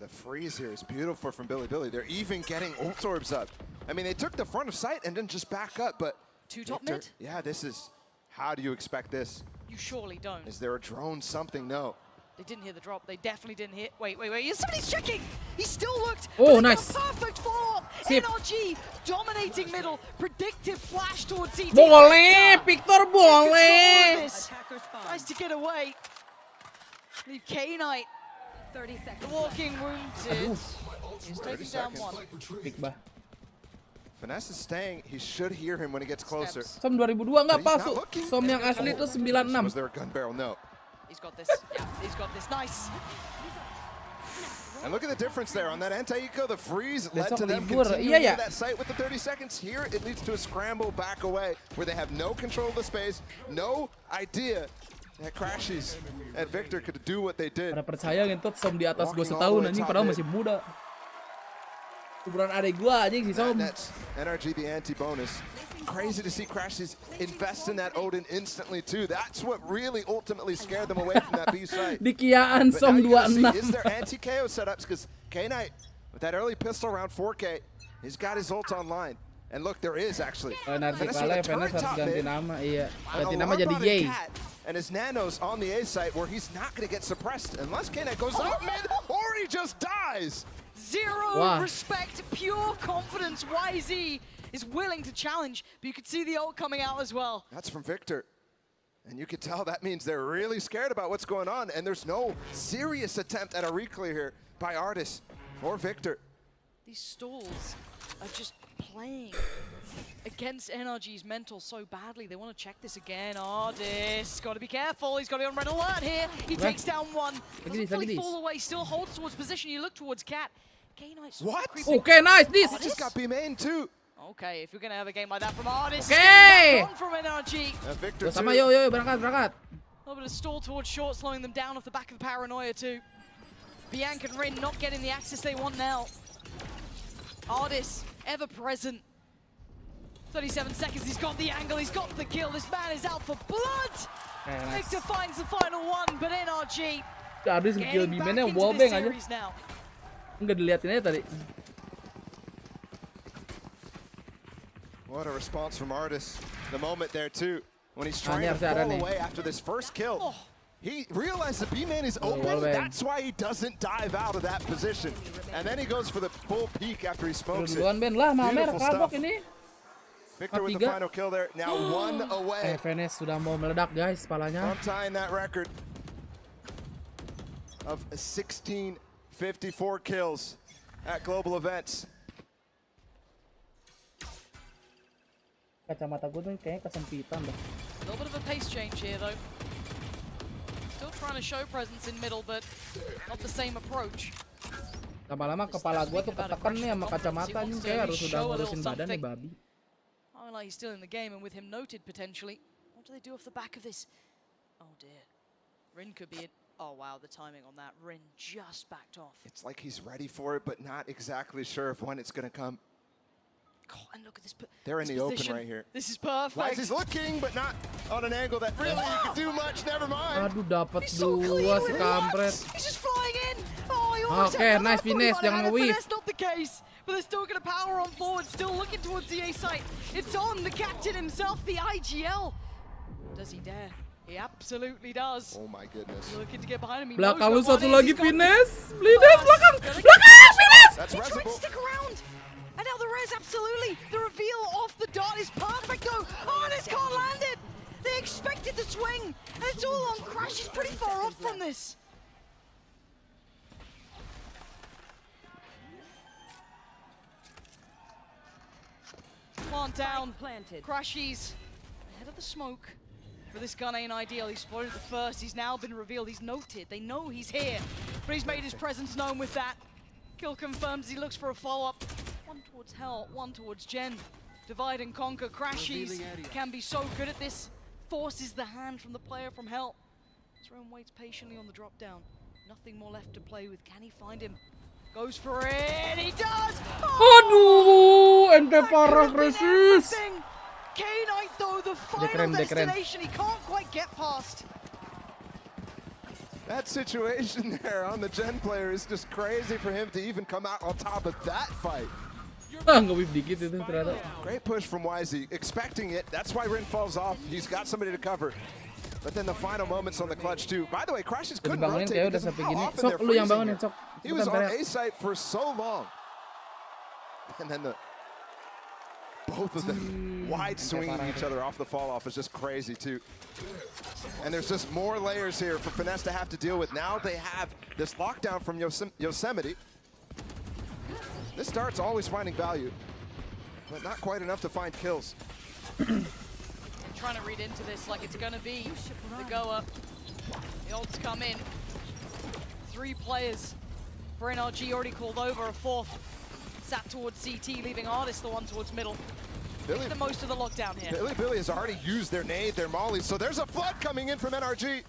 [SPEAKER 3] The freeze here is beautiful from BiliBili. They're even getting ult orbs up. I mean, they took the front of sight and then just back up, but...
[SPEAKER 2] Two top mid?
[SPEAKER 3] Yeah, this is... How do you expect this?
[SPEAKER 2] You surely don't.
[SPEAKER 3] Is there a drone? Something? No.
[SPEAKER 2] They didn't hear the drop. They definitely didn't hear. Wait. Somebody's checking. He still looked.
[SPEAKER 1] Oh, nice.
[SPEAKER 2] Perfect follow-up. NRG dominating middle. Predictive flash towards CT.
[SPEAKER 1] Boleh, Victor, boleh.
[SPEAKER 2] Tries to get away. Leave K-Knight.
[SPEAKER 10] 30 seconds.
[SPEAKER 2] The walking wounded. He's taking down one.
[SPEAKER 3] Finesse is staying. He should hear him when he gets closer.
[SPEAKER 1] Som 2002 nggak masuk. Som yang asli itu 96.
[SPEAKER 3] Was there a gun barrel? No.
[SPEAKER 2] He's got this. Yeah, he's got this. Nice.
[SPEAKER 3] And look at the difference there on that anti-eco. The freeze led
[SPEAKER 1] Besok
[SPEAKER 3] to them
[SPEAKER 1] libur.
[SPEAKER 3] continuing
[SPEAKER 1] Iya, ya.
[SPEAKER 3] that site with the 30 seconds. Here, it leads to a scramble back away where they have no control of the space, no idea that Crashes and Victor could do what they did.
[SPEAKER 1] Pada percaya ngentot Som di atas gue setahun anjing, padahal masih muda. Ukuran adek gue anjing si Som.
[SPEAKER 3] That's NRG the anti-bonus. Crazy to see Crashes invest in that Odin instantly too. That's what really ultimately scared them away from that B site.
[SPEAKER 1] Di Kiaan
[SPEAKER 3] But
[SPEAKER 1] Som
[SPEAKER 3] now you
[SPEAKER 1] 26.
[SPEAKER 3] can see, is there anti-KO setups? Because K-Knight, with that early pistol around 4K, he's got his ult online. And look, there is actually.
[SPEAKER 1] Nanti kalah FNS harus ganti nama, iya. Ganti nama
[SPEAKER 3] Alarm
[SPEAKER 1] jadi
[SPEAKER 3] on a
[SPEAKER 1] Yay.
[SPEAKER 3] cat, and his nanos on the A site where he's not going to get suppressed unless K-Knight goes up mid or he just dies.
[SPEAKER 2] Zero
[SPEAKER 1] Wow.
[SPEAKER 2] respect, pure confidence. YZ is willing to challenge, but you could see the ult coming out as well.
[SPEAKER 3] That's from Victor. And you could tell that means they're really scared about what's going on, and there's no serious attempt at a reclear here by Artis or Victor.
[SPEAKER 2] These stalls are just playing against NRG's mental so badly. They want to check this again. Artis, got to be careful. He's got to be on red alert here. He takes down one. Doesn't fully fall away, still holds towards position. You look towards Cat. K-Knight's
[SPEAKER 3] What?
[SPEAKER 1] Okay, nice. This.
[SPEAKER 3] Artis got B main too.
[SPEAKER 2] Okay, if you're going to have a game like that from Artis,
[SPEAKER 1] Okay.
[SPEAKER 2] on from NRG.
[SPEAKER 3] And Victor
[SPEAKER 1] Sama
[SPEAKER 3] too.
[SPEAKER 1] yo berangkat.
[SPEAKER 2] A little bit of stall towards short, slowing them down off the back of the paranoia too. Bianca and Rin not getting the access they want now. Artis, ever present. 37 seconds, he's got the angle, he's got the kill. This man is out for blood.
[SPEAKER 1] Nice.
[SPEAKER 2] Victor finds the final one, but NRG
[SPEAKER 1] Artis kill
[SPEAKER 2] getting back
[SPEAKER 1] B-man-nya
[SPEAKER 2] into
[SPEAKER 1] wallbang
[SPEAKER 2] this
[SPEAKER 1] aja.
[SPEAKER 2] series now.
[SPEAKER 1] Enggak diliatin aja tadi.
[SPEAKER 3] What a response from Artis. The moment there too, when he's trying
[SPEAKER 1] Ini
[SPEAKER 3] to
[SPEAKER 1] harusnya ada
[SPEAKER 3] fall
[SPEAKER 1] nih.
[SPEAKER 3] away after this first kill. He realized the B-man is
[SPEAKER 1] Oh,
[SPEAKER 3] open.
[SPEAKER 1] wallbang.
[SPEAKER 3] That's why he doesn't dive out of that position. And then he goes for the full peek after he smokes it.
[SPEAKER 1] Duluan Ben lah, Mamer
[SPEAKER 3] Beautiful
[SPEAKER 1] kabok
[SPEAKER 3] stuff.
[SPEAKER 1] ini.
[SPEAKER 3] Victor with the
[SPEAKER 1] Tiga.
[SPEAKER 3] final kill there. Now one away
[SPEAKER 1] FNS sudah mau meledak guys, palanya.
[SPEAKER 3] from tying that record of 1654 kills at global events.
[SPEAKER 1] Kacamata gue tuh kayaknya kesempitan dah.
[SPEAKER 2] A little bit of a pace change here though. Still trying to show presence in middle, but not the same approach.
[SPEAKER 1] Lama-lama kepala gue tuh ketekan nih sama kacamata nih, kayak harus sudah ngurusin badan nih babi.
[SPEAKER 2] Oh, like he's still in the game, and with him noted potentially. What do they do off the back of this? Oh dear. Rin could be it. Oh wow, the timing on that. Rin just backed off.
[SPEAKER 3] It's like he's ready for it, but not exactly sure of when it's going to come.
[SPEAKER 2] God, and look at this.
[SPEAKER 3] They're in
[SPEAKER 2] this
[SPEAKER 3] the
[SPEAKER 2] position.
[SPEAKER 3] open right here.
[SPEAKER 2] This is perfect.
[SPEAKER 3] Wise is looking, but not on an angle that really you can do much never mind.
[SPEAKER 1] Aduh, dapat dua si kampret.
[SPEAKER 2] He's just flying in. Oh, he almost
[SPEAKER 1] Okay,
[SPEAKER 2] had
[SPEAKER 1] nice finesse, jangan nge-whiff.
[SPEAKER 2] That's not the case. But they're still going to power on forward, still looking towards the A site. It's on the captain himself, the IGL. Does he dare? He absolutely does.
[SPEAKER 3] Oh my goodness.
[SPEAKER 2] Looking to get behind him.
[SPEAKER 1] Belakang lu satu lagi finesse. Blides belakang. Belakang finesse.
[SPEAKER 3] That's
[SPEAKER 2] He tried to
[SPEAKER 3] resible.
[SPEAKER 2] stick around. And now the res, absolutely. The reveal off the dot is perfect though. Oh, and it's can't land it. They expected the swing. And it's all on Crash. He's pretty far off from this. Plant down. Crashies ahead of the smoke. For this gun ain't ideal. He spotted the first. He's now been revealed. He's noted. They know he's here. But he's made his presence known with that. Kill confirms. He looks for a follow-up. One towards Hell, one towards Jen. Divide and conquer. Crashies can be so good at this. Forces the hand from the player from Hell. Throne waits patiently on the drop down. Nothing more left to play with. Can he find him? Goes for it. He does.
[SPEAKER 1] Aduh, ente parah Krisis.
[SPEAKER 2] K-Knight though, the final destination. He can't quite get past.
[SPEAKER 3] That situation there on the Gen player is just crazy for him to even come out on top of that fight.
[SPEAKER 1] Nge-whiff dikit itu ternyata.
[SPEAKER 3] Great push from YZ, expecting it. That's why Rin falls off. He's got somebody to cover. But then the final moments on the clutch too. By the way, Crashes couldn't rotate because of how often they're freezing here. He was on A site for so long. And then both of them wide swinging each other off the fall off is just crazy too. And there's just more layers here for Finesse to have to deal with. Now they have this lockdown from Yosemite. This start's always finding value, but not quite enough to find kills.
[SPEAKER 2] Trying to read into this like it's gonna be the go up. The ults come in. 3 players for NRG already called over, a 4th sat towards CT, leaving Artist the one towards middle. Make the most of the lockdown here.
[SPEAKER 3] BiliBili has already used their nade, their mollies, so there's a flood coming in from NRG.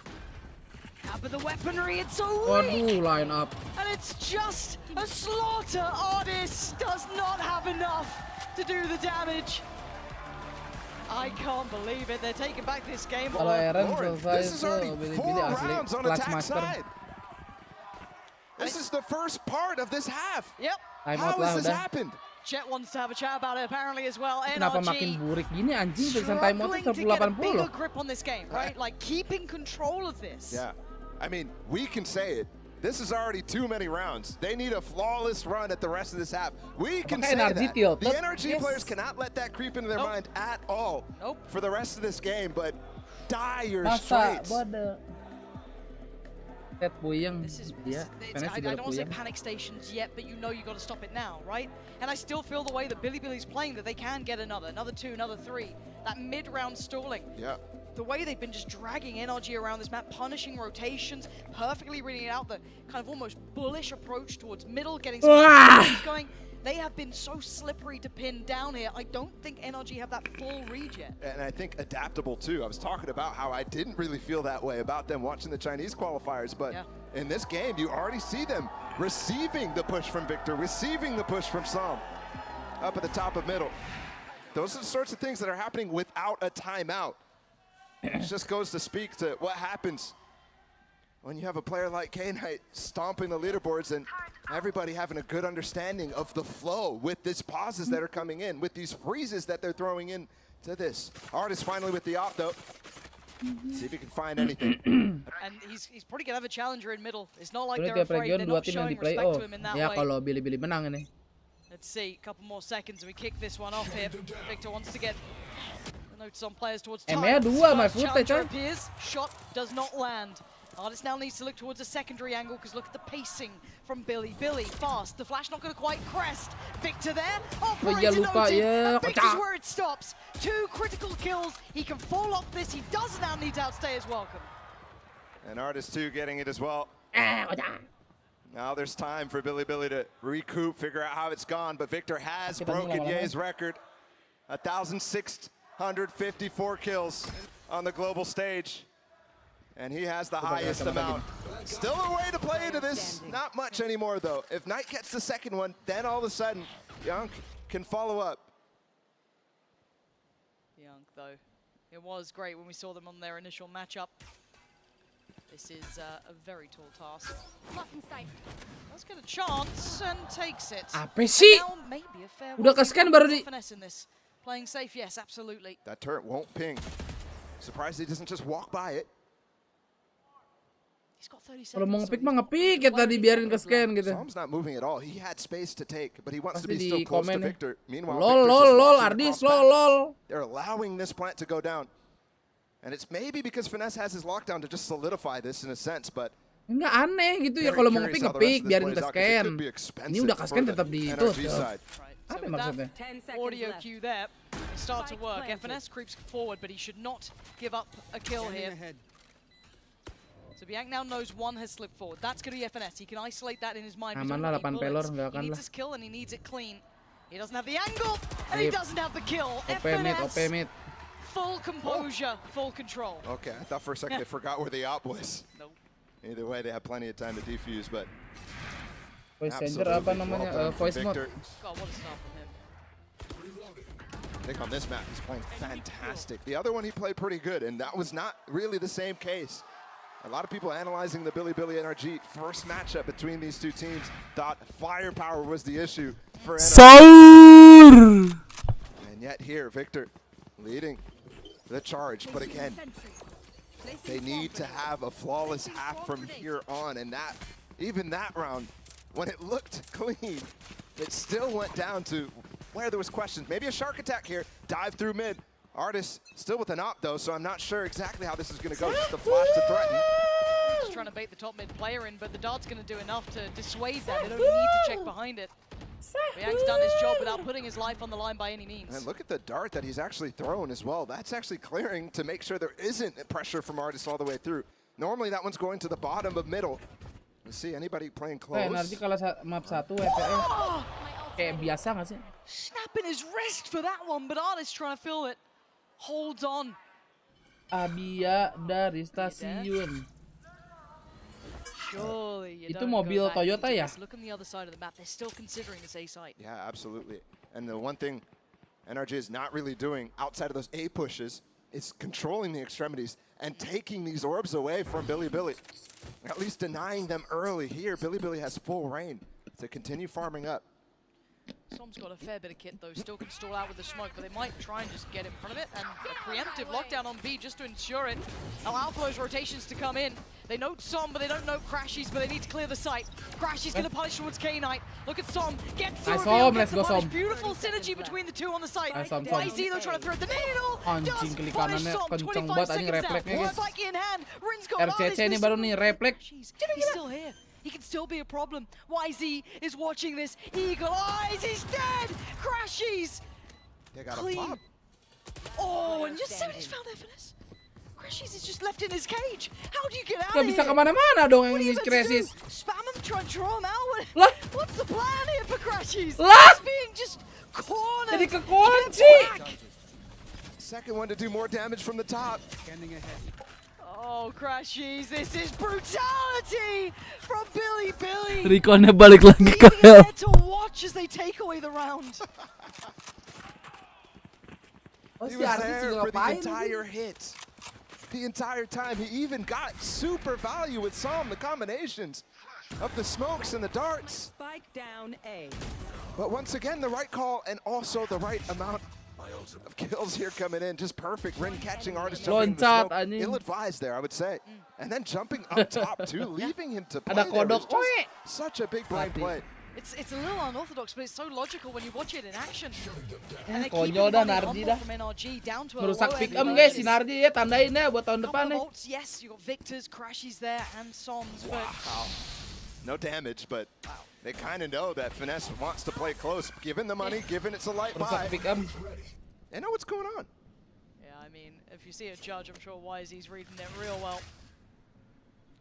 [SPEAKER 2] But the weaponry, it's so
[SPEAKER 1] Waduh,
[SPEAKER 2] weak.
[SPEAKER 1] line up.
[SPEAKER 2] And it's just a slaughter. Artist does not have enough to do the damage. I can't believe it. They're taking back this game.
[SPEAKER 1] Kalau Eren selesai
[SPEAKER 3] This is already
[SPEAKER 1] itu
[SPEAKER 3] four
[SPEAKER 1] BiliBili asli
[SPEAKER 3] rounds on
[SPEAKER 1] clutch
[SPEAKER 3] attack
[SPEAKER 1] master.
[SPEAKER 3] side. This is the first part of this half.
[SPEAKER 2] Yep.
[SPEAKER 1] Time
[SPEAKER 3] How
[SPEAKER 1] out lah
[SPEAKER 3] has this
[SPEAKER 1] udah.
[SPEAKER 3] happened?
[SPEAKER 2] Chet wants to have a chat about it apparently as well.
[SPEAKER 1] Kenapa makin
[SPEAKER 2] NRG
[SPEAKER 1] burik gini anjing tulisan time out
[SPEAKER 2] struggling to get a
[SPEAKER 1] 180.
[SPEAKER 2] bigger grip on this game, right? Like keeping control of this.
[SPEAKER 3] Yeah. I mean, we can say it. This is already too many rounds. They need a flawless run at the rest of this half. We can say that.
[SPEAKER 1] NRG
[SPEAKER 3] The NRG players cannot let that creep into their mind at all for the rest of this game, but dire
[SPEAKER 1] Masa
[SPEAKER 3] straits.
[SPEAKER 1] bodoh. Ted puyeng dia.
[SPEAKER 2] I don't want to say panic stations yet, but you know you got to stop it now, right? And I still feel the way that BiliBili's playing that they can get another 2, another 3. That mid-round stalling.
[SPEAKER 3] Yeah.
[SPEAKER 2] The way they've been just dragging NRG around this map, punishing rotations, perfectly reading it out, the kind of almost bullish approach towards middle, getting some going. They have been so slippery to pin down here. I don't think NRG have that full read yet.
[SPEAKER 3] And I think adaptable too. I was talking about how I didn't really feel that way about them watching the Chinese qualifiers, but in this game, you already see them receiving the push from Victor, receiving the push from Sam up at the top of middle. Those are the sorts of things that are happening without a timeout. It just goes to speak to what happens when you have a player like K-Knight stomping the leaderboards and everybody having a good understanding of the flow with these pauses that are coming in, with these freezes that they're throwing in to this. Artist finally with the op though. See if he can find anything.
[SPEAKER 2] And he's probably going to have a challenger in middle. It's not like they're afraid. They're not showing respect to him in that
[SPEAKER 1] Ya
[SPEAKER 2] way.
[SPEAKER 1] kalau BiliBili menang ini.
[SPEAKER 2] Let's see, a couple more seconds and we kick this one off here. Victor wants to get the notes on players towards time.
[SPEAKER 1] MA dua, my
[SPEAKER 2] First
[SPEAKER 1] foot,
[SPEAKER 2] challenger
[SPEAKER 1] coy.
[SPEAKER 2] appears, shot does not land. Artist now needs to look towards a secondary angle because look at the pacing from BiliBili. Fast, the flash not going to quite crest. Victor there, operator noted, and Victor's where it stops. 2 critical kills, he can fall off this, he does now need to outstay his welcome.
[SPEAKER 3] And Artist 2 getting it as well. Now there's time for BiliBili to recoup, figure out how it's gone, but Victor has broken Ye's record. 1,654 kills on the global stage. And he has the highest amount. Still a way to play into this. Not much anymore, though. If Knight gets the second one, then all of a sudden, Young can follow up.
[SPEAKER 2] Young, though, it was great when we saw them on their initial matchup. This is a very tall task. Let's get a chance and takes it.
[SPEAKER 1] Apa sih?
[SPEAKER 2] And now maybe a fair
[SPEAKER 1] Udah
[SPEAKER 2] one.
[SPEAKER 1] ke-scan baru di...
[SPEAKER 2] Finesse in this. Playing safe, yes, absolutely.
[SPEAKER 3] That turret won't ping. Surprised he doesn't just walk by it.
[SPEAKER 2] He's got 30 seconds.
[SPEAKER 1] Kalau mau nge-pick mah nge-pick ya tadi biarin ke-scan gitu.
[SPEAKER 3] Som's not moving at all. He had space to take, but he wants to
[SPEAKER 1] Pasti
[SPEAKER 3] be still
[SPEAKER 1] di
[SPEAKER 3] close to
[SPEAKER 1] komen ya.
[SPEAKER 3] Victor. Meanwhile,
[SPEAKER 1] Lol,
[SPEAKER 3] Victor's
[SPEAKER 1] lol,
[SPEAKER 3] just
[SPEAKER 1] lol,
[SPEAKER 3] watching
[SPEAKER 1] Ardis,
[SPEAKER 3] across
[SPEAKER 1] lol,
[SPEAKER 3] back.
[SPEAKER 1] lol.
[SPEAKER 3] They're allowing this plant to go down. And it's maybe because Finesse has his lockdown to just solidify this in a sense, but
[SPEAKER 1] Enggak aneh gitu ya kalau mau nge-pick nge-pick biarin ke-scan. Ini udah ke-scan tetap ditutup. Apa maksudnya?
[SPEAKER 2] Audio cue there. They start to work. FNS creeps forward, but he should not give up a kill here. So Bianc now knows one has slipped forward. That's going to be FNS. He can isolate that in his mind.
[SPEAKER 1] Aman lah 8 pelor enggak
[SPEAKER 2] He
[SPEAKER 1] akan
[SPEAKER 2] needs
[SPEAKER 1] lah.
[SPEAKER 2] his kill and he needs it clean. He doesn't have the angle and he doesn't have the kill.
[SPEAKER 1] OP mid, OP
[SPEAKER 2] FNS,
[SPEAKER 1] mid.
[SPEAKER 2] full composure, full control.
[SPEAKER 3] okay, I thought for a second they forgot where the op was.
[SPEAKER 2] Nope.
[SPEAKER 3] Either way, they had plenty of time to defuse, but
[SPEAKER 1] Voice changer apa namanya? Voice mode.
[SPEAKER 2] God, what a start from him.
[SPEAKER 3] I think on this map he's playing fantastic. The other one he played pretty good, and that was not really the same case. A lot of people analyzing the BiliBili NRG first matchup between these two teams thought firepower was the issue for NRG. And yet here, Victor leading the charge, but again, they need to have a flawless half from here on, and that, even that round, when it looked clean, it still went down to where there was questions. Maybe a shark attack here, dive through mid. Artist still with an op though, so I'm not sure exactly how this is going to go. Just the flash to threaten.
[SPEAKER 2] Just trying to bait the top mid player in, but the dart's going to do enough to dissuade that. They don't need to check behind it. Bianc's done his job without putting his life on the line by any means.
[SPEAKER 3] And look at the dart that he's actually thrown as well. That's actually clearing to make sure there isn't pressure from Artist all the way through. Normally that one's going to the bottom of middle. You see anybody playing close?
[SPEAKER 1] NRG kalau map 1 WTF. Kayak biasa nggak sih?
[SPEAKER 2] Snapping his wrist for that one, but Artist trying to fill it. Holds on.
[SPEAKER 1] Abia dari stasiun.
[SPEAKER 2] Surely you
[SPEAKER 1] Itu
[SPEAKER 2] don't
[SPEAKER 1] mobil
[SPEAKER 2] go back
[SPEAKER 1] Toyota
[SPEAKER 2] into
[SPEAKER 1] ya?
[SPEAKER 2] this. Look on the other side of the map. They're still considering this A site.
[SPEAKER 3] Yeah, absolutely. And the one thing NRG is not really doing outside of those A pushes is controlling the extremities and taking these orbs away from BiliBili. At least denying them early here. BiliBili has full reign to continue farming up.
[SPEAKER 2] Som's got a fair bit of kit though, still can stall out with the smoke, but they might try and just get in front of it, and a preemptive lockdown on B just to ensure it. Allow for those rotations to come in. They note Som, but they don't note Crashies, but they need to clear the site. Crashies gonna punish towards K-Knight. Look at Som, gets the reveal, gets the punish. Beautiful synergy between the two on the site. YZ though trying to thread the needle,
[SPEAKER 1] Anjing klik kanannya kenceng banget anjing refleksnya guys.
[SPEAKER 2] Work in hand. Rin's got
[SPEAKER 1] RCC ini baru nih refleks.
[SPEAKER 2] He's still here. He can still be a problem. YZ is watching this. Eagle eyes, he's dead! Crashies!
[SPEAKER 3] They got
[SPEAKER 2] Clean.
[SPEAKER 3] a pop.
[SPEAKER 2] Oh, and just Seven's found FNS. Crashies is just left in his cage. How do you get out
[SPEAKER 1] Gak
[SPEAKER 2] of
[SPEAKER 1] bisa
[SPEAKER 2] here?
[SPEAKER 1] kemana-mana dong
[SPEAKER 2] What
[SPEAKER 1] yang
[SPEAKER 2] are you
[SPEAKER 1] ini
[SPEAKER 2] meant to do?
[SPEAKER 1] Crashies.
[SPEAKER 2] Spam him, try and draw him out?
[SPEAKER 1] Lah.
[SPEAKER 2] What's the plan here for Crashies?
[SPEAKER 1] Lah.
[SPEAKER 2] He's being just cornered.
[SPEAKER 1] Jadi kekunci.
[SPEAKER 3] Second one to do more damage from the top.
[SPEAKER 27] Scanning ahead.
[SPEAKER 2] Oh, Crashies, this is brutality from BiliBili.
[SPEAKER 1] Reconnya balik lagi ke
[SPEAKER 2] Leaving
[SPEAKER 1] hell.
[SPEAKER 2] there to watch as they take away the round.
[SPEAKER 3] He was there for the entire hit. The entire time. He even got super value with some the combinations of the smokes and the darts.
[SPEAKER 6] Spike down A.
[SPEAKER 3] But once again, the right call and also the right amount of kills here coming in. Just perfect. Rin catching Artist jumping into the smoke. Ill-advised there, I would say. And then jumping up top too, leaving him to play there. It was just such a big blind play.
[SPEAKER 2] It's a little unorthodox, but it's so logical when you watch it in action. And they keep
[SPEAKER 1] Konyol dah
[SPEAKER 2] running
[SPEAKER 1] Nardi
[SPEAKER 2] humble
[SPEAKER 1] dah.
[SPEAKER 2] from NRG down to a
[SPEAKER 1] Merusak
[SPEAKER 2] low
[SPEAKER 1] pick
[SPEAKER 2] end
[SPEAKER 1] em guys si
[SPEAKER 2] versus
[SPEAKER 1] Nardi ya, tandain ya buat tahun depan
[SPEAKER 2] couple
[SPEAKER 1] nih.
[SPEAKER 2] of ults, yes, you got Victor's, Crashies there, and Soms, but
[SPEAKER 3] No damage, but they kind of know that Finesse wants to play close. Given the money, given it's a light buy.
[SPEAKER 1] Merusak pick em.
[SPEAKER 3] They know what's going on.
[SPEAKER 2] yeah, I mean, if you see a judge, I'm sure YZ's reading it real well.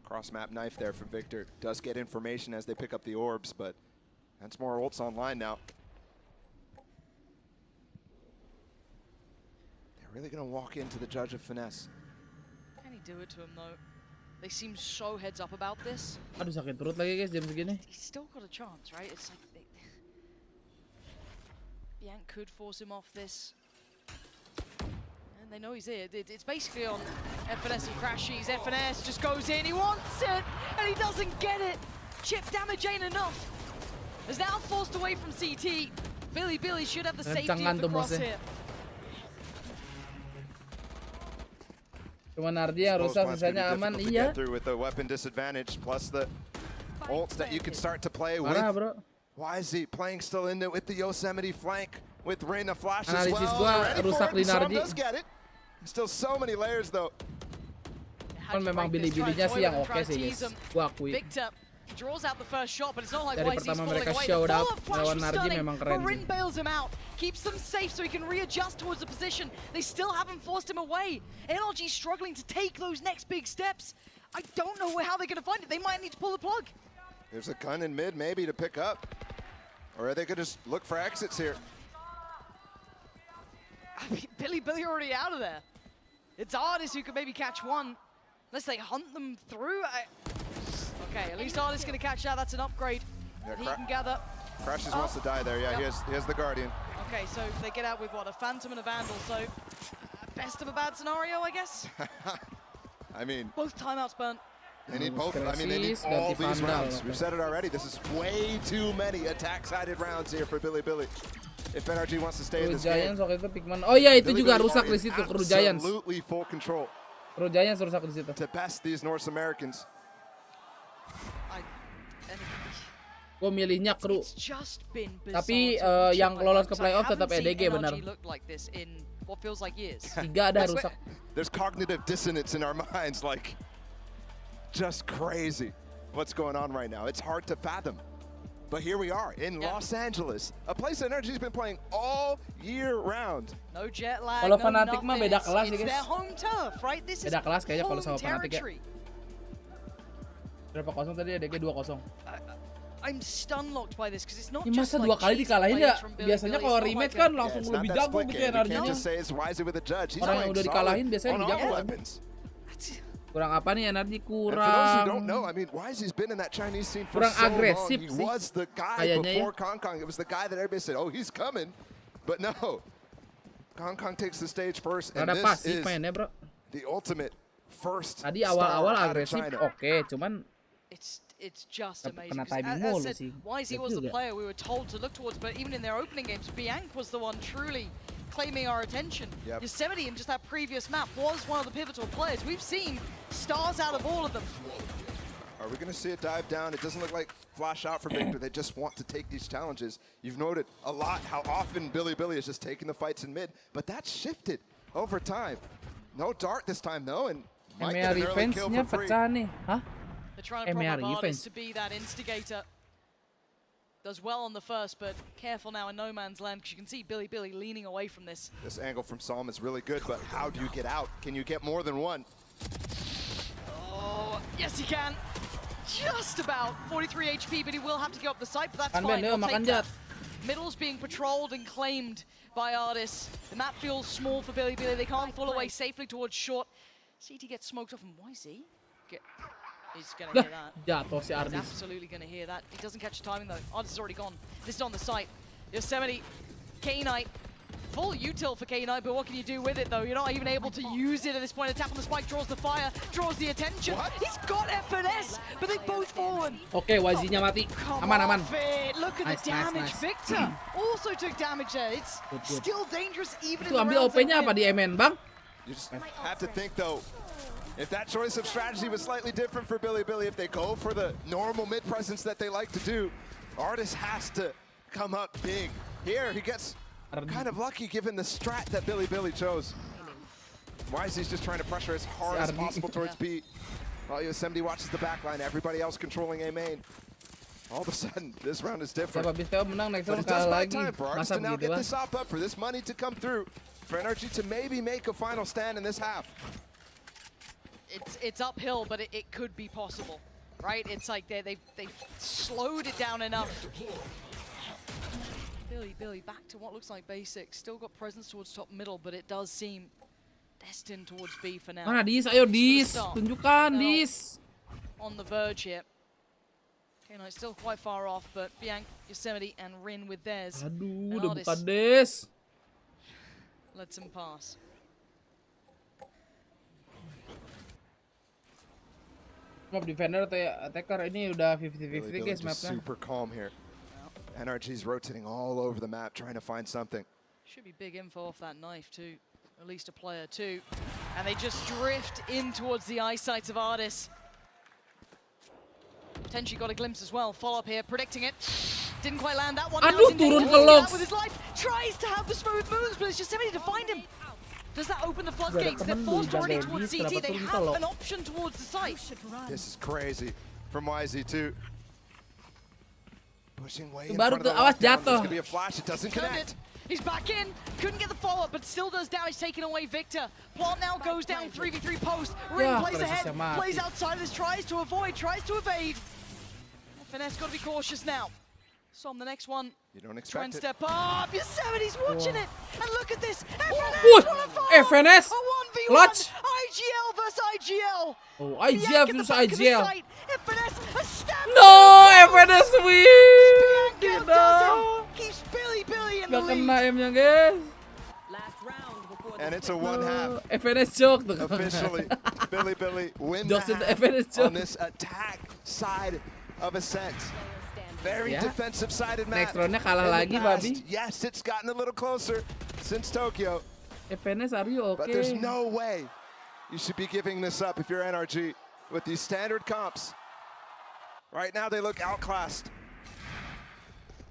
[SPEAKER 3] Cross map knife there from Victor. Does get information as they pick up the orbs, but that's more ults online now. They're really going to walk into the judge of Finesse.
[SPEAKER 2] Can he do it to him though? They seem so heads up about this.
[SPEAKER 1] Aduh sakit perut lagi guys jam segini.
[SPEAKER 2] He's still got a chance, right? It's like Bianc could force him off this. And And they know he's here. It's basically on FNS and Crashies. FNS just goes in, he wants it, and he doesn't get it. Chip damage ain't enough. Is now forced away from CT. BiliBili should have the safety of the cross here.
[SPEAKER 1] Cuma Nardi yang rusak, sisanya aman, iya.
[SPEAKER 3] With the weapon disadvantage plus the ults that you can start to play with.
[SPEAKER 1] Parah, bro.
[SPEAKER 3] YZ playing still in there with the Yosemite flank with Reina flash as
[SPEAKER 1] Analisis
[SPEAKER 3] well.
[SPEAKER 1] gua rusak di Nardi.
[SPEAKER 3] Does get it. Still so many layers though.
[SPEAKER 1] Kan memang BiliBilinya sih yang oke sih, guys. Gua akui.
[SPEAKER 2] Draws out the first shot, but it's not like
[SPEAKER 1] Dari
[SPEAKER 2] YZ's
[SPEAKER 1] pertama
[SPEAKER 2] falling
[SPEAKER 1] mereka
[SPEAKER 2] away.
[SPEAKER 1] showed
[SPEAKER 2] The
[SPEAKER 1] up
[SPEAKER 2] flash
[SPEAKER 1] lawan
[SPEAKER 2] was
[SPEAKER 1] Nardi
[SPEAKER 2] stunning,
[SPEAKER 1] memang keren
[SPEAKER 2] but Rin
[SPEAKER 1] sih.
[SPEAKER 2] bails him out, keeps them safe so he can readjust towards the position. They still haven't forced him away. NRG struggling to take those next big steps. I don't know how they're going to find it. They might need to pull the plug.
[SPEAKER 3] There's a gun in mid maybe to pick up. Or are they going to just look for exits here?
[SPEAKER 2] I mean, BiliBili already out of there. It's Artis who could maybe catch one. Unless they hunt them through. Okay, at least Artis going to catch that. That's an upgrade.
[SPEAKER 3] Yeah,
[SPEAKER 2] He can gather.
[SPEAKER 3] Crashes wants to die there. Yeah,
[SPEAKER 2] Yep.
[SPEAKER 3] here's the Guardian.
[SPEAKER 2] Okay, so they get out with what? A Phantom and a Vandal. So best of a bad scenario, I guess.
[SPEAKER 3] I mean,
[SPEAKER 2] Both timeouts burnt.
[SPEAKER 3] they need both. I mean, they need all these rounds. We've said it already. This is way too many attack-sided rounds here for BiliBili. If NRG wants to stay in this game.
[SPEAKER 1] Giants waktu itu Pikman. Oh iya, itu juga rusak di situ. Crew Giants.
[SPEAKER 3] Absolutely full control.
[SPEAKER 1] Crew Giants rusak di situ.
[SPEAKER 3] To best these North Americans.
[SPEAKER 1] Gue milihnya Crew. Tapi yang lolos ke playoff tetap EDG benar. 3 ada rusak.
[SPEAKER 3] There's cognitive dissonance in our minds, like just crazy what's going on right now. It's hard to fathom. But here we are in Los Angeles, a place that NRG's been playing all year round.
[SPEAKER 2] No jet lag,
[SPEAKER 1] Kalau
[SPEAKER 2] no
[SPEAKER 1] Fnatic mah beda kelas
[SPEAKER 2] It's
[SPEAKER 1] ya,
[SPEAKER 2] their
[SPEAKER 1] guys.
[SPEAKER 2] home turf, right? This is
[SPEAKER 1] Beda kelas kayaknya kalau
[SPEAKER 2] home
[SPEAKER 1] sama Fnatic ya.
[SPEAKER 2] territory.
[SPEAKER 1] Berapa kosong tadi EDG 2-0.
[SPEAKER 2] I'm stun locked by this because it's not
[SPEAKER 1] Ini
[SPEAKER 2] just
[SPEAKER 1] masa
[SPEAKER 2] like
[SPEAKER 1] 2 kali
[SPEAKER 2] cheesy
[SPEAKER 1] dikalahin
[SPEAKER 2] plays
[SPEAKER 1] ya?
[SPEAKER 2] from BiliBili.
[SPEAKER 1] Biasanya
[SPEAKER 2] It's
[SPEAKER 1] kalau
[SPEAKER 2] not
[SPEAKER 1] rematch
[SPEAKER 2] like
[SPEAKER 1] kan
[SPEAKER 2] a-
[SPEAKER 1] langsung
[SPEAKER 3] It's not
[SPEAKER 1] lebih
[SPEAKER 3] that
[SPEAKER 1] jago
[SPEAKER 3] split
[SPEAKER 1] gitu
[SPEAKER 3] game.
[SPEAKER 1] ya
[SPEAKER 3] You can't
[SPEAKER 1] NRG-nya.
[SPEAKER 3] just say it's Wisey with a judge. He's
[SPEAKER 1] Orang yang
[SPEAKER 3] playing
[SPEAKER 1] udah
[SPEAKER 3] solid
[SPEAKER 1] dikalahin biasanya
[SPEAKER 3] on
[SPEAKER 1] lebih
[SPEAKER 3] all
[SPEAKER 1] jago.
[SPEAKER 3] weapons.
[SPEAKER 1] Kurang apa nih NRG?
[SPEAKER 3] And for those who don't
[SPEAKER 1] Kurang
[SPEAKER 3] know, I mean, Wisey's been in that Chinese scene for
[SPEAKER 1] kurang
[SPEAKER 3] so long.
[SPEAKER 1] agresif
[SPEAKER 3] He
[SPEAKER 1] sih.
[SPEAKER 3] was the guy
[SPEAKER 1] Kayaknya
[SPEAKER 3] before
[SPEAKER 1] ya.
[SPEAKER 3] Kong Kong. It was the guy that everybody said, oh, he's coming. But no, Kong Kong takes the stage first, and
[SPEAKER 1] Rada
[SPEAKER 3] this
[SPEAKER 1] pasif
[SPEAKER 3] is
[SPEAKER 1] mainnya, bro.
[SPEAKER 3] the ultimate first
[SPEAKER 1] Tadi awal-awal
[SPEAKER 3] star out of
[SPEAKER 1] agresif
[SPEAKER 3] China.
[SPEAKER 1] oke, cuman
[SPEAKER 2] It's just amazing.
[SPEAKER 1] kena
[SPEAKER 2] 'Cause
[SPEAKER 1] timing
[SPEAKER 2] as
[SPEAKER 1] mulu
[SPEAKER 2] said,
[SPEAKER 1] sih.
[SPEAKER 2] Wisey
[SPEAKER 1] Betul
[SPEAKER 2] was the
[SPEAKER 1] juga.
[SPEAKER 2] player we were told to look towards, but even in their opening games, Bianc was the one truly claiming our attention.
[SPEAKER 3] Yep.
[SPEAKER 2] Yosemite in just that previous map was one of the pivotal players. We've seen stars out of all of them.
[SPEAKER 3] Are we going to see it dive down? It doesn't look like flash out for Victor. They just want to take these challenges. You've noted a lot how often BiliBili is just taking the fights in mid, but that's shifted over time. No dart this time though, and might
[SPEAKER 1] EMEA
[SPEAKER 3] get an early kill
[SPEAKER 1] defense-nya
[SPEAKER 3] for free.
[SPEAKER 1] pecah nih. Hah?
[SPEAKER 2] They're trying to
[SPEAKER 1] EMEA
[SPEAKER 2] prop up
[SPEAKER 1] defense.
[SPEAKER 2] Artis to be that instigator. Does well on the first, but careful now in no man's land because you can see BiliBili leaning away from this.
[SPEAKER 3] This angle from Psalm is really good, but how do you get out? Can you get more than one?
[SPEAKER 2] Oh, yes he can. Just about 43 HP, but he will have to go up the site, but that's
[SPEAKER 1] Makan
[SPEAKER 2] fine.
[SPEAKER 1] Ben,
[SPEAKER 2] He'll
[SPEAKER 1] makan
[SPEAKER 2] take that.
[SPEAKER 1] Jat.
[SPEAKER 2] Middle's being patrolled and claimed by Artis. The map feels small for BiliBili. They can't fall away safely towards short. CT gets smoked off, and YZ he's going to hear that.
[SPEAKER 1] Jatuh si
[SPEAKER 2] He's
[SPEAKER 1] Ardis.
[SPEAKER 2] absolutely going to hear that. He doesn't catch the timing though. Artis is already gone. This is on the site. Yosemite, K-Knight. Full util for K-Knight, but what can you do with it though? You're not even able to use it at this point. A tap on the spike draws the fire, draws the attention. He's got FNS, but they've both fallen.
[SPEAKER 1] Oke, YZ-nya mati.
[SPEAKER 2] Come
[SPEAKER 1] Aman, aman.
[SPEAKER 2] off it. Look at
[SPEAKER 1] Nice,
[SPEAKER 2] the
[SPEAKER 1] nice,
[SPEAKER 2] damage.
[SPEAKER 1] nice.
[SPEAKER 2] Victor also took damage there. It's
[SPEAKER 1] Good, good.
[SPEAKER 2] still dangerous even in
[SPEAKER 1] Itu
[SPEAKER 2] the
[SPEAKER 1] ambil
[SPEAKER 2] rounds they
[SPEAKER 1] OP-nya apa
[SPEAKER 2] win.
[SPEAKER 1] di MN, Bang?
[SPEAKER 3] You just have to think though, if that choice of strategy was slightly different for BiliBili, if they go for the normal mid presence that they like to do, Artis has to come up big. Here he gets kind of lucky given the strat that BiliBili chose. YZ's just trying to pressure as hard as possible towards B. While Yosemite watches the backline, everybody else controlling A main. All of a sudden, this round is different.
[SPEAKER 1] Siapa BTO menang next
[SPEAKER 3] But
[SPEAKER 1] round
[SPEAKER 3] it does
[SPEAKER 1] kalah
[SPEAKER 3] buy
[SPEAKER 1] lagi.
[SPEAKER 3] time for Artis
[SPEAKER 1] Masa
[SPEAKER 3] to now
[SPEAKER 1] begitu,
[SPEAKER 3] get
[SPEAKER 1] Bang?
[SPEAKER 3] this op up, for this money to come through, for NRG to maybe make a final stand in this half.
[SPEAKER 2] It's uphill, but it could be possible, right? It's like they've slowed it down enough. BiliBili back to what looks like basics. Still got presence towards top middle, but it does seem destined towards B for now.
[SPEAKER 1] Mana Dis? Ayo Dis,
[SPEAKER 2] Start.
[SPEAKER 1] tunjukkan
[SPEAKER 2] They're
[SPEAKER 1] Dis.
[SPEAKER 2] on the verge here. Okay, no, it's still quite far off, but Bianc, Yosemite, and Rin with theirs.
[SPEAKER 1] Aduh,
[SPEAKER 2] And
[SPEAKER 1] udah
[SPEAKER 2] Artis
[SPEAKER 1] buka Des.
[SPEAKER 2] lets him pass.
[SPEAKER 1] Map defender atau attacker ini udah 50-50
[SPEAKER 3] Billy
[SPEAKER 1] guys
[SPEAKER 3] just
[SPEAKER 1] mapnya.
[SPEAKER 3] super calm here. NRG's rotating all over the map trying to find something.
[SPEAKER 2] Should be big info off that knife too. At least a player too. And they just drift in towards the eyesight of Ardis. Potentially got a glimpse as well. Follow up here, predicting it. Didn't quite land that one. Now
[SPEAKER 1] Aduh,
[SPEAKER 2] he's in
[SPEAKER 1] turun
[SPEAKER 2] danger.
[SPEAKER 1] ke Logs.
[SPEAKER 2] With his life, tries to have the smooth moves, but it's just somebody to find him. Does that open the floodgates? They're forced already towards CT. They have an option towards the site.
[SPEAKER 3] This is crazy from YZ2. Pushing way in
[SPEAKER 1] Baru
[SPEAKER 3] front of the
[SPEAKER 1] tuh, awas
[SPEAKER 3] lockdown. There's
[SPEAKER 1] jatuh.
[SPEAKER 3] gonna be a flash. It doesn't connect.
[SPEAKER 2] He's back in. Couldn't get the follow-up, but still does damage, taking away Victor. Plant now goes down 3v3 post. Ring
[SPEAKER 1] Wah,
[SPEAKER 2] plays ahead,
[SPEAKER 1] presisnya mati.
[SPEAKER 2] plays outside of this, tries to avoid, tries to evade. Finesse got to be cautious now. So on the next one,
[SPEAKER 3] You don't
[SPEAKER 2] try and
[SPEAKER 3] expect it.
[SPEAKER 2] step up. Yosemite's watching it. And look at this.
[SPEAKER 1] Wah, FNS,
[SPEAKER 2] A 1v1.
[SPEAKER 1] clutch.
[SPEAKER 2] IGL versus IGL.
[SPEAKER 1] Oh, IGL
[SPEAKER 2] Bianca at the
[SPEAKER 1] versus
[SPEAKER 2] back of the
[SPEAKER 1] IGL.
[SPEAKER 2] site. FNS, a stab.
[SPEAKER 1] No, FNS win.
[SPEAKER 2] Bianca does it. Keeps BiliBili in the
[SPEAKER 1] Gak
[SPEAKER 2] lead.
[SPEAKER 1] kena M-nya guys.
[SPEAKER 3] And it's a one half.
[SPEAKER 1] FNS choke tuh.
[SPEAKER 3] Officially, BiliBili win the
[SPEAKER 1] Jokes into
[SPEAKER 3] half
[SPEAKER 1] FNS
[SPEAKER 3] on
[SPEAKER 1] choke.
[SPEAKER 3] this attack side of Ascent. Very
[SPEAKER 1] Yeah.
[SPEAKER 3] defensive-sided map.
[SPEAKER 1] Next roundnya kalah
[SPEAKER 3] In the
[SPEAKER 1] lagi,
[SPEAKER 3] past,
[SPEAKER 1] babi.
[SPEAKER 3] yes, it's gotten a little closer since Tokyo,
[SPEAKER 1] FNS are you
[SPEAKER 3] but
[SPEAKER 1] okay?
[SPEAKER 3] there's no way you should be giving this up if you're NRG with these standard comps. Right now, they look outclassed.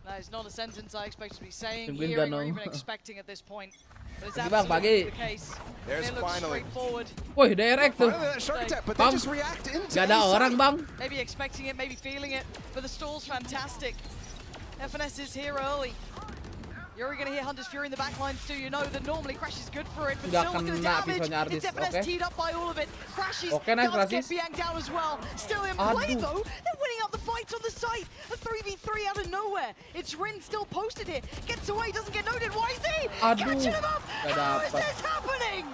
[SPEAKER 2] That is not a sentence I expect to be saying,
[SPEAKER 1] Tungguin
[SPEAKER 2] hearing, or
[SPEAKER 1] Ganong.
[SPEAKER 2] even expecting at this point. But it's
[SPEAKER 1] Bagi, Bang,
[SPEAKER 2] absolutely
[SPEAKER 1] bagi.
[SPEAKER 2] the case.
[SPEAKER 3] There's
[SPEAKER 2] They look
[SPEAKER 3] finally.
[SPEAKER 2] straightforward.
[SPEAKER 1] Woi, direct tuh.
[SPEAKER 3] Finally, that shark attack, but
[SPEAKER 1] Bang,
[SPEAKER 3] they just react into
[SPEAKER 1] gak ada
[SPEAKER 3] the
[SPEAKER 1] orang
[SPEAKER 3] side.
[SPEAKER 1] bang.
[SPEAKER 2] Maybe expecting it, maybe feeling it, but the stall's fantastic. FNS is here early. You're going to hear Hunter's Fury in the backlines too. You know that normally Crash is good for it, but
[SPEAKER 1] Nggak
[SPEAKER 2] still look at the
[SPEAKER 1] kena
[SPEAKER 2] damage.
[SPEAKER 1] pisaunya Ardis,
[SPEAKER 2] It's FNS
[SPEAKER 1] oke.
[SPEAKER 2] teed up by all of it. Crashes
[SPEAKER 1] Oke, nice,
[SPEAKER 2] does get
[SPEAKER 1] Crashes.
[SPEAKER 2] Bianc down as well. Still in play
[SPEAKER 1] Aduh.
[SPEAKER 2] though. They're winning out the fights on the site. A 3v3 out of nowhere. It's Rin still posted here. Gets away, doesn't get noted. YZ
[SPEAKER 1] Aduh.
[SPEAKER 2] catching him up.
[SPEAKER 1] Nggak
[SPEAKER 2] How is
[SPEAKER 1] dapat.
[SPEAKER 2] this happening?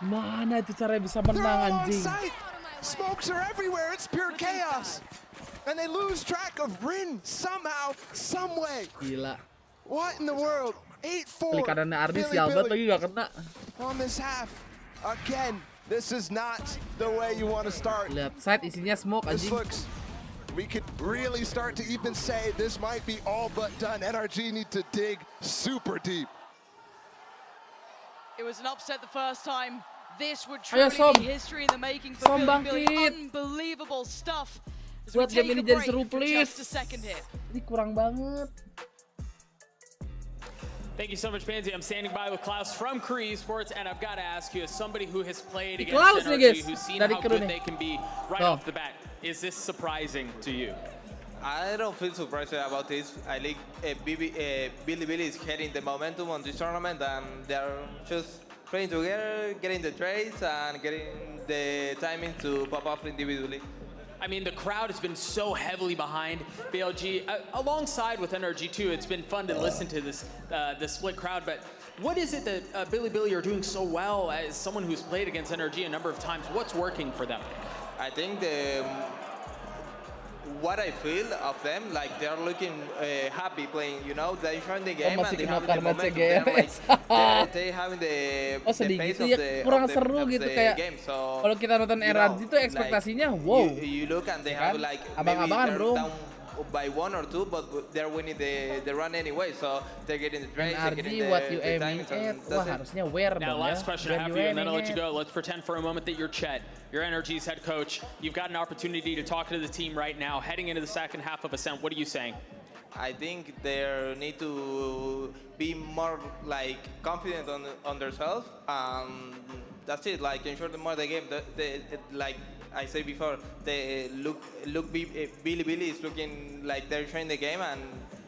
[SPEAKER 1] Mana itu caranya bisa
[SPEAKER 3] They're
[SPEAKER 1] menang
[SPEAKER 3] all on
[SPEAKER 1] anjing?
[SPEAKER 3] site. Smokes are everywhere. It's pure chaos. And they lose track of Rin somehow, some way.
[SPEAKER 1] Gila.
[SPEAKER 3] What in the world? 8-4.
[SPEAKER 1] Klik kanannya Ardis Galbat lagi gak kena.
[SPEAKER 3] On this half. Again, this is not the way you want to start.
[SPEAKER 1] Lihat side isinya smoke
[SPEAKER 3] This
[SPEAKER 1] anjing.
[SPEAKER 3] looks, we could really start to even say this might be all but done. NRG need to dig super deep.
[SPEAKER 2] It was an upset the first time. This would
[SPEAKER 1] Ayo,
[SPEAKER 2] truly
[SPEAKER 1] Som.
[SPEAKER 2] be history in the making for
[SPEAKER 1] Som
[SPEAKER 2] BiliBili.
[SPEAKER 1] bangkit.
[SPEAKER 2] Unbelievable stuff. As we
[SPEAKER 1] Buat game
[SPEAKER 2] take
[SPEAKER 1] ini
[SPEAKER 2] a
[SPEAKER 1] jadi
[SPEAKER 2] break
[SPEAKER 1] seru
[SPEAKER 2] for
[SPEAKER 1] please.
[SPEAKER 2] just a second here.
[SPEAKER 1] Ini kurang banget.
[SPEAKER 20] Thank you so much, Pansy. I'm standing by with Klaus from Korea Esports, and I've got to ask you, as somebody who has played against
[SPEAKER 1] Klaus nih,
[SPEAKER 20] NRG,
[SPEAKER 1] guys.
[SPEAKER 20] who's seen
[SPEAKER 1] Dari
[SPEAKER 20] how
[SPEAKER 1] Korea
[SPEAKER 20] good
[SPEAKER 1] nih.
[SPEAKER 20] they can be right
[SPEAKER 1] Oh.
[SPEAKER 20] off the bat, is this surprising to you?
[SPEAKER 6] I don't feel surprised about this. I think BiliBili is getting the momentum on this tournament, and they're just playing together, getting the trades, and getting the timing to pop off individually.
[SPEAKER 20] I mean, the crowd has been so heavily behind BLG, alongside with NRG too. It's been fun to listen to this the split crowd. But what is it that BiliBili are doing so well as someone who's played against NRG a number of times? What's working for them?
[SPEAKER 6] I think what I feel of them, like they're looking happy playing, you know, they enjoying the game and
[SPEAKER 1] masih
[SPEAKER 6] they
[SPEAKER 1] kena
[SPEAKER 6] have the
[SPEAKER 1] karena
[SPEAKER 6] momentum.
[SPEAKER 1] CGS.
[SPEAKER 6] They having the
[SPEAKER 1] Oh sedih
[SPEAKER 6] pace
[SPEAKER 1] gitu
[SPEAKER 6] of
[SPEAKER 1] ya,
[SPEAKER 6] the,
[SPEAKER 1] kurang
[SPEAKER 6] of the,
[SPEAKER 1] seru
[SPEAKER 6] of
[SPEAKER 1] gitu
[SPEAKER 6] the
[SPEAKER 1] kayak
[SPEAKER 6] game. So,
[SPEAKER 1] kalau kita nonton
[SPEAKER 6] you
[SPEAKER 1] NRG
[SPEAKER 6] know,
[SPEAKER 1] tuh ekspektasinya wow.
[SPEAKER 6] You look and they
[SPEAKER 1] Ya
[SPEAKER 6] have
[SPEAKER 1] kan?
[SPEAKER 6] like maybe
[SPEAKER 1] Abang-abangan
[SPEAKER 6] they're
[SPEAKER 1] bro.
[SPEAKER 6] down by 1 or 2, but they're winning the run anyway. So they're getting the trades, they're getting
[SPEAKER 1] NRG what you
[SPEAKER 6] the
[SPEAKER 1] aiming
[SPEAKER 6] timings,
[SPEAKER 1] at?
[SPEAKER 6] and
[SPEAKER 1] Wah
[SPEAKER 6] that's it.
[SPEAKER 1] harusnya wear
[SPEAKER 20] Now,
[SPEAKER 1] dong
[SPEAKER 20] last
[SPEAKER 1] ya.
[SPEAKER 20] question I
[SPEAKER 1] Where
[SPEAKER 20] have
[SPEAKER 1] you
[SPEAKER 20] for you, and then I'll
[SPEAKER 1] aiming
[SPEAKER 20] let you
[SPEAKER 1] at?
[SPEAKER 20] go. Let's pretend for a moment that you're Chet. You're NRG's head coach. You've got an opportunity to talk to the team right now, heading into the second half of Ascent. What are you saying?
[SPEAKER 6] I think they need to be more like confident on themselves. That's it. Like ensure the more the game. Like I said before, they BiliBili is looking like they're trying the game, and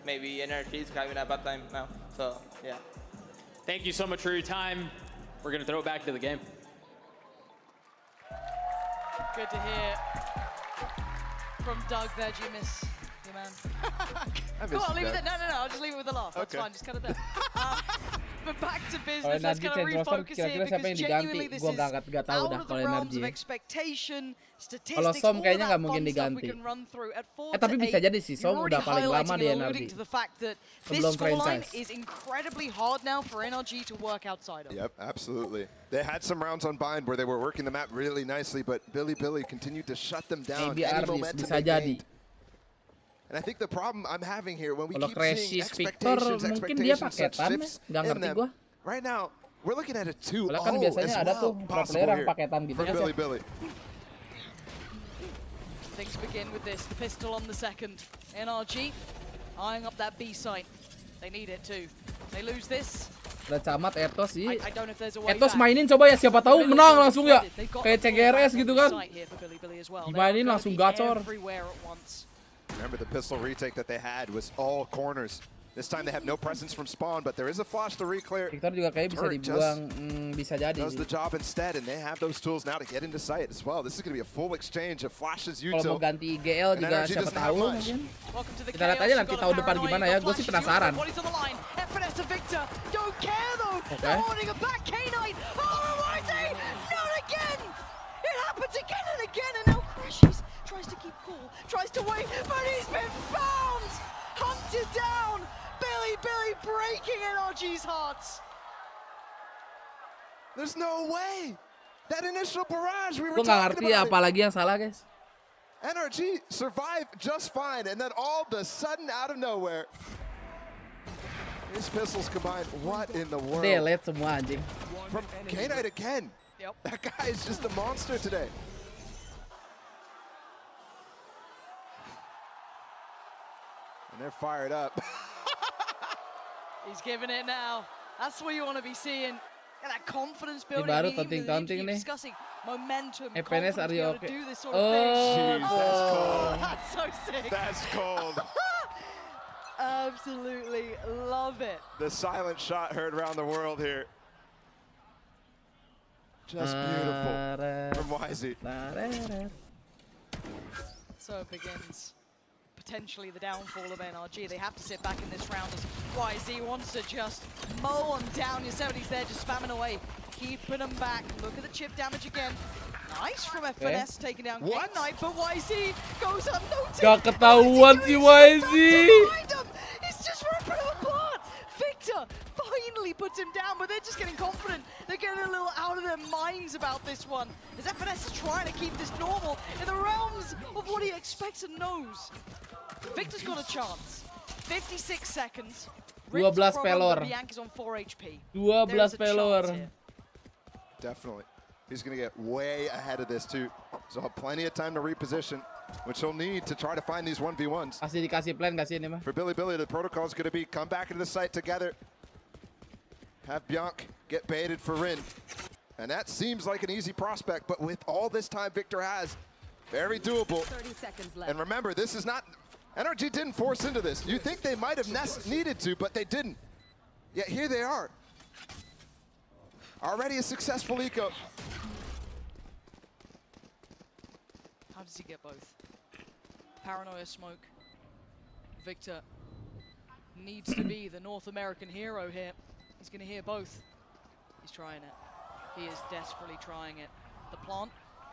[SPEAKER 6] maybe NRG is having a bad time now. So yeah.
[SPEAKER 20] Thank you so much for your time. We're gonna throw it back to the game.
[SPEAKER 2] Good to hear from Doug there, Jimis. Yeah, man.
[SPEAKER 3] I
[SPEAKER 2] Come
[SPEAKER 3] miss
[SPEAKER 2] on,
[SPEAKER 3] you,
[SPEAKER 2] leave it
[SPEAKER 3] Dad.
[SPEAKER 2] there. No, I'll just leave it with a laugh. That's
[SPEAKER 3] Okay.
[SPEAKER 2] fine, just cut it there. But back to
[SPEAKER 1] Kalau
[SPEAKER 2] business, let's
[SPEAKER 1] NRG
[SPEAKER 2] kind of
[SPEAKER 1] change roster,
[SPEAKER 2] refocus here
[SPEAKER 1] kira-kira siapa
[SPEAKER 2] because
[SPEAKER 1] yang
[SPEAKER 2] genuinely
[SPEAKER 1] diganti?
[SPEAKER 2] this
[SPEAKER 1] Gua
[SPEAKER 2] is
[SPEAKER 1] nggak tahu
[SPEAKER 2] out
[SPEAKER 1] dah
[SPEAKER 2] of the
[SPEAKER 1] kalau
[SPEAKER 2] realms
[SPEAKER 1] NRG.
[SPEAKER 2] of expectation,
[SPEAKER 1] Kalau
[SPEAKER 2] statistics,
[SPEAKER 1] Som
[SPEAKER 2] all
[SPEAKER 1] kayaknya
[SPEAKER 2] of
[SPEAKER 1] nggak
[SPEAKER 2] that
[SPEAKER 1] mungkin
[SPEAKER 2] fun stuff we
[SPEAKER 1] diganti.
[SPEAKER 2] can run through. At 4
[SPEAKER 1] Tapi
[SPEAKER 2] to
[SPEAKER 1] bisa
[SPEAKER 2] 8,
[SPEAKER 1] jadi sih,
[SPEAKER 2] you're
[SPEAKER 1] Som
[SPEAKER 2] already
[SPEAKER 1] udah paling lama
[SPEAKER 2] highlighting
[SPEAKER 1] di
[SPEAKER 2] and alluding
[SPEAKER 1] NRG.
[SPEAKER 2] to the fact that this
[SPEAKER 1] Sebelum
[SPEAKER 2] scoreline
[SPEAKER 1] franchise.
[SPEAKER 2] is incredibly hard now for NRG to work outside of.
[SPEAKER 3] Yep, absolutely. They had some rounds on bind where they were working the map really nicely, but BiliBili continued to shut them down.
[SPEAKER 1] Maybe
[SPEAKER 3] Any
[SPEAKER 1] Arnis
[SPEAKER 3] momentum
[SPEAKER 1] bisa
[SPEAKER 3] they
[SPEAKER 1] jadi.
[SPEAKER 3] gained. And I think the problem I'm having here when we
[SPEAKER 1] Kalau
[SPEAKER 3] keep seeing
[SPEAKER 1] Crashes Victor mungkin dia
[SPEAKER 3] such
[SPEAKER 1] paketan,
[SPEAKER 3] shifts
[SPEAKER 1] nggak
[SPEAKER 3] in
[SPEAKER 1] ngerti
[SPEAKER 3] them.
[SPEAKER 1] gua.
[SPEAKER 3] Right now, we're looking at a 2-0
[SPEAKER 1] Soalnya kan biasanya
[SPEAKER 3] as
[SPEAKER 1] ada tuh
[SPEAKER 3] well
[SPEAKER 1] pro
[SPEAKER 3] possible
[SPEAKER 1] player yang
[SPEAKER 3] here
[SPEAKER 1] paketan gitu
[SPEAKER 3] for
[SPEAKER 1] ya.
[SPEAKER 3] BiliBili.
[SPEAKER 2] Things begin with this, the pistol on the second. NRG eyeing up that B site. They need it too. They lose this.
[SPEAKER 1] Udah camat Etos sih.
[SPEAKER 2] I don't know if there's a way
[SPEAKER 1] Etos
[SPEAKER 2] back.
[SPEAKER 1] mainin coba ya, siapa tahu menang langsung ya.
[SPEAKER 2] They've got
[SPEAKER 1] Kayak
[SPEAKER 2] the ball back
[SPEAKER 1] CGRS
[SPEAKER 2] on
[SPEAKER 1] gitu
[SPEAKER 2] the
[SPEAKER 1] kan.
[SPEAKER 2] site here for BiliBili as well.
[SPEAKER 1] Dimainin
[SPEAKER 2] They're
[SPEAKER 1] langsung
[SPEAKER 2] gonna be
[SPEAKER 1] gacor.
[SPEAKER 2] everywhere at once.
[SPEAKER 3] Remember the pistol retake that they had was all corners. This time they have no presence from spawn, but there is a flash to reclear.
[SPEAKER 1] Victor juga kayak bisa
[SPEAKER 3] Turret
[SPEAKER 1] dibuang, bisa jadi
[SPEAKER 3] does
[SPEAKER 1] sih.
[SPEAKER 3] the job instead, and they have those tools now to get into sight as well. This is going to be a full exchange of flashes,
[SPEAKER 1] Kalau
[SPEAKER 3] util.
[SPEAKER 1] mau ganti IGL
[SPEAKER 3] And
[SPEAKER 1] juga
[SPEAKER 3] NRG
[SPEAKER 1] siapa
[SPEAKER 3] doesn't have
[SPEAKER 1] tahu
[SPEAKER 3] much.
[SPEAKER 1] mungkin.
[SPEAKER 2] Welcome to the
[SPEAKER 1] Kita lihat aja nanti tahun depan gimana ya, gue sih penasaran.
[SPEAKER 2] Bodies on the line. FNS to Victor. Don't care though.
[SPEAKER 1] Okay.
[SPEAKER 2] They're holding it back. K9. Oh, Whitey! Not again! It happens again and again, and now Crashes tries to keep cool, tries to wait, but he's been found! Hunted down! BiliBili breaking NRG's hearts.
[SPEAKER 3] There's no way! That initial barrage we were
[SPEAKER 1] Gue nggak
[SPEAKER 3] talking
[SPEAKER 1] ngerti
[SPEAKER 3] about.
[SPEAKER 1] apalagi yang salah guys.
[SPEAKER 3] NRG survived just fine, and then all of a sudden, out of nowhere, these pistols combined. What in the world?
[SPEAKER 1] Delete semua anjing.
[SPEAKER 3] From K-Knight again.
[SPEAKER 2] Yep.
[SPEAKER 3] That guy is just a monster today. And they're fired up.
[SPEAKER 2] He's giving it now. That's what you want to be seeing. And that confidence
[SPEAKER 1] Ini
[SPEAKER 2] building.
[SPEAKER 1] baru
[SPEAKER 2] I mean, even
[SPEAKER 1] taunting-taunting
[SPEAKER 2] keep
[SPEAKER 1] nih.
[SPEAKER 2] discussing momentum,
[SPEAKER 1] FNS,
[SPEAKER 2] confidence
[SPEAKER 1] are
[SPEAKER 2] to be
[SPEAKER 1] you
[SPEAKER 2] able to
[SPEAKER 1] okay?
[SPEAKER 2] do this sort of thing.
[SPEAKER 3] Jeez, that's cold.
[SPEAKER 2] That's so sick.
[SPEAKER 3] That's cold.
[SPEAKER 2] Absolutely love it.
[SPEAKER 3] The silent shot heard around the world here. Just beautiful from YZ.
[SPEAKER 2] So it begins potentially the downfall of NRG. They have to sit back in this round as YZ wants to just mow them down. Yosemite's there just spamming away, keeping them back. Look at the chip damage again. Nice from FNS taking down K-Knight, but YZ goes up no
[SPEAKER 1] Gak ketahuan si YZ.
[SPEAKER 2] He's just ripping him apart. Victor finally puts him down, but they're just getting confident. They're getting a little out of their minds about this one. As FNS is trying to keep this normal in the realms of what he expects and knows. Victor's got a chance. 56 seconds.
[SPEAKER 1] 12 pelor.
[SPEAKER 2] Bianca's on 4 HP.
[SPEAKER 1] 12 pelor.
[SPEAKER 3] Definitely. He's going to get way ahead of this too. So he'll have plenty of time to reposition, which he'll need to try to find these 1v1s.
[SPEAKER 1] Kasih dikasih plan gak sih ini mah?
[SPEAKER 3] For BiliBili, the protocol is going to be come back into the site together. Have Bianc get baited for Rin. And that seems like an easy prospect, but with all this time Victor has, very doable.
[SPEAKER 10] 30 seconds left.
[SPEAKER 3] And remember, this is not... NRG didn't force into this. You think they might have needed to, but they didn't. Yet here they are. Already a successful eco.
[SPEAKER 2] How does he get both? Paranoia smoke. Victor needs to be the North American hero here. He's going to hear both. He's trying it. He is desperately trying it. The plant,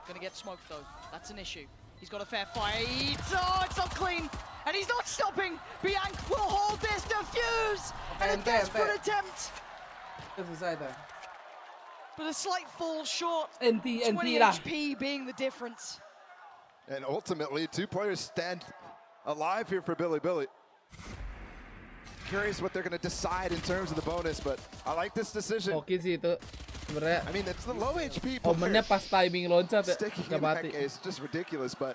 [SPEAKER 2] going to get smoked though. That's an issue. He's got a fair fight. Oh, it's not clean. And he's not stopping. Bianc will hold this defuse. And a desperate attempt. But a slight fall short. 20 HP being the difference.
[SPEAKER 3] And ultimately, two players stand alive here for BiliBili. Curious what they're going to decide in terms of the bonus, but I like this decision.
[SPEAKER 1] Oke sih itu sebenarnya.
[SPEAKER 3] I mean, it's the low HP
[SPEAKER 1] momennya pas timing loncat ya.
[SPEAKER 3] sticking
[SPEAKER 1] Gak
[SPEAKER 3] in that
[SPEAKER 1] mati.
[SPEAKER 3] case, just ridiculous, but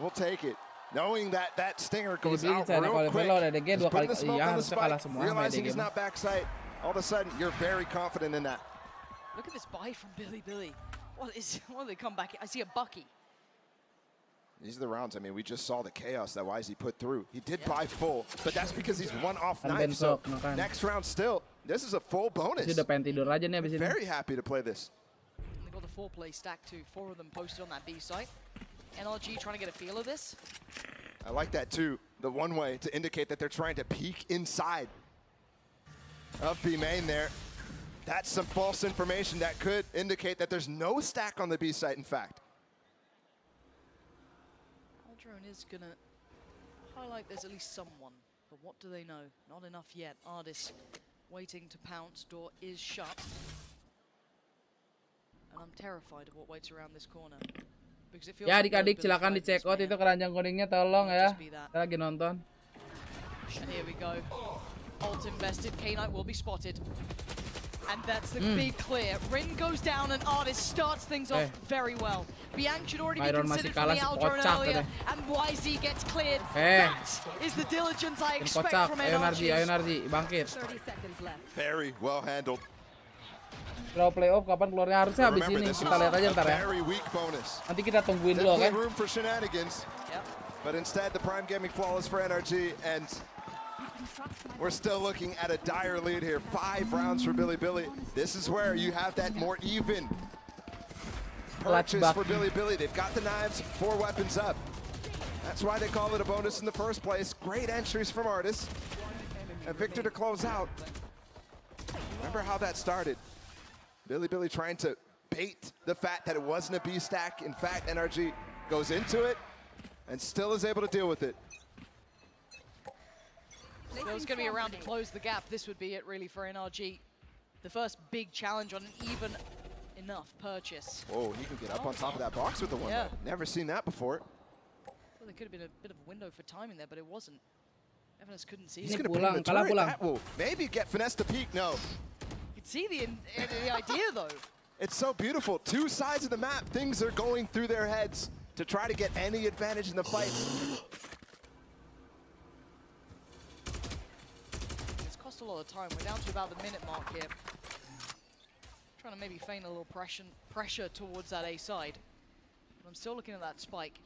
[SPEAKER 3] we'll take it. Knowing that that stinger goes
[SPEAKER 1] BiliBili
[SPEAKER 3] out
[SPEAKER 1] cara
[SPEAKER 3] real
[SPEAKER 1] kalau
[SPEAKER 3] quick,
[SPEAKER 1] Velo ada DG
[SPEAKER 3] just
[SPEAKER 1] 2 kali,
[SPEAKER 3] putting the smoke
[SPEAKER 1] iya
[SPEAKER 3] on the
[SPEAKER 1] harusnya kalah
[SPEAKER 3] spike,
[SPEAKER 1] semua sama
[SPEAKER 3] realizing
[SPEAKER 1] DG.
[SPEAKER 3] he's not backside, all of a sudden you're very confident in that.
[SPEAKER 2] Look at this buy from BiliBili. What do they come back? I see a Bucky.
[SPEAKER 3] These are the rounds. I mean, we just saw the chaos that YZ put through. He did buy full, but that's because he's one off knife. So next round still, this is a full bonus.
[SPEAKER 1] Dia udah pengen tidur aja nih abis ini.
[SPEAKER 3] Very happy to play this.
[SPEAKER 2] They got the 4-play stack too. 4 of them posted on that B site. NRG trying to get a feel of this.
[SPEAKER 3] I like that too. The one way to indicate that they're trying to peek inside of B main there. That's some false information that could indicate that there's no stack on the B site, in fact.
[SPEAKER 2] Drone is gonna highlight there's at least someone, but what do they know? Not enough yet. Ardis waiting to pounce, door is shut. And I'm terrified of what waits around this corner. Because it feels
[SPEAKER 1] Ya
[SPEAKER 2] like
[SPEAKER 1] adik-adik
[SPEAKER 2] Billy
[SPEAKER 1] silakan
[SPEAKER 2] fighting
[SPEAKER 1] dicek out itu keranjang kuningnya tolong ya. Kita lagi nonton.
[SPEAKER 2] And here we go. Ult invested, K-Knight will be spotted. And that's the big clear. Rin goes down and Ardis starts things off very well. Bianc should already be considered from the Aldrone earlier. And YZ gets cleared. That is the diligence I expect from NRG.
[SPEAKER 1] Ayo NRG, bangkit.
[SPEAKER 2] 30 seconds left.
[SPEAKER 3] Very well handled.
[SPEAKER 1] Kalau playoff kapan keluarnya harusnya habis ini. Kita lihat aja ntar ya. Nanti kita tungguin dulu, oke?
[SPEAKER 3] Room for shenanigans. But instead the prime gaming flawless for NRG, and we're still looking at a dire lead here. 5 rounds for BiliBili. This is where you have that more even purchase for BiliBili. They've got the knives, 4 weapons up. That's why they call it a bonus in the first place. Great entries from Ardis. And Victor to close out. Remember how that started. BiliBili trying to bait the fact that it wasn't a B stack. In fact, NRG goes into it and still is able to deal with it.
[SPEAKER 2] If there was going to be a round to close the gap, this would be it really for NRG. The first big challenge on an even enough purchase.
[SPEAKER 3] Oh, he can get up on top of that box with the one.
[SPEAKER 2] Yeah.
[SPEAKER 3] Never seen that before.
[SPEAKER 2] Well, there could have been a bit of a window for timing there, but it wasn't. Evanes couldn't see
[SPEAKER 3] He's
[SPEAKER 2] it.
[SPEAKER 3] going to bring the turret. That will maybe get finesse to peak. No.
[SPEAKER 2] You can see the idea, though.
[SPEAKER 3] It's so beautiful. 2 sides of the map. Things are going through their heads to try to get any advantage in the fight.
[SPEAKER 2] A lot of time. We're down to about the minute mark here. Trying to maybe feign a little pressure towards that A side. But I'm still looking at that spike.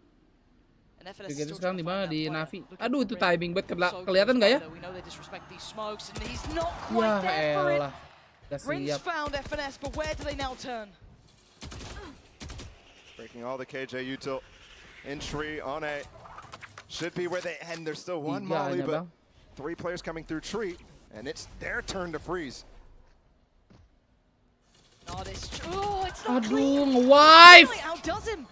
[SPEAKER 2] And FNS is still
[SPEAKER 1] sekarang di mana di
[SPEAKER 2] find
[SPEAKER 1] Navi.
[SPEAKER 2] that
[SPEAKER 1] Aduh itu
[SPEAKER 2] point.
[SPEAKER 1] timing banget kelihatan nggak ya?
[SPEAKER 2] We know they disrespect these smokes and he's not quite there for it. Rin's found FNS, but where do they now turn?
[SPEAKER 3] Breaking all the KJ util. Entry on A. Should be where they end. There's still 1 molly, but 3 players coming through tree. And it's their turn to freeze.
[SPEAKER 2] Oh, it's not
[SPEAKER 1] clean. Wife!
[SPEAKER 2] Outdoes him.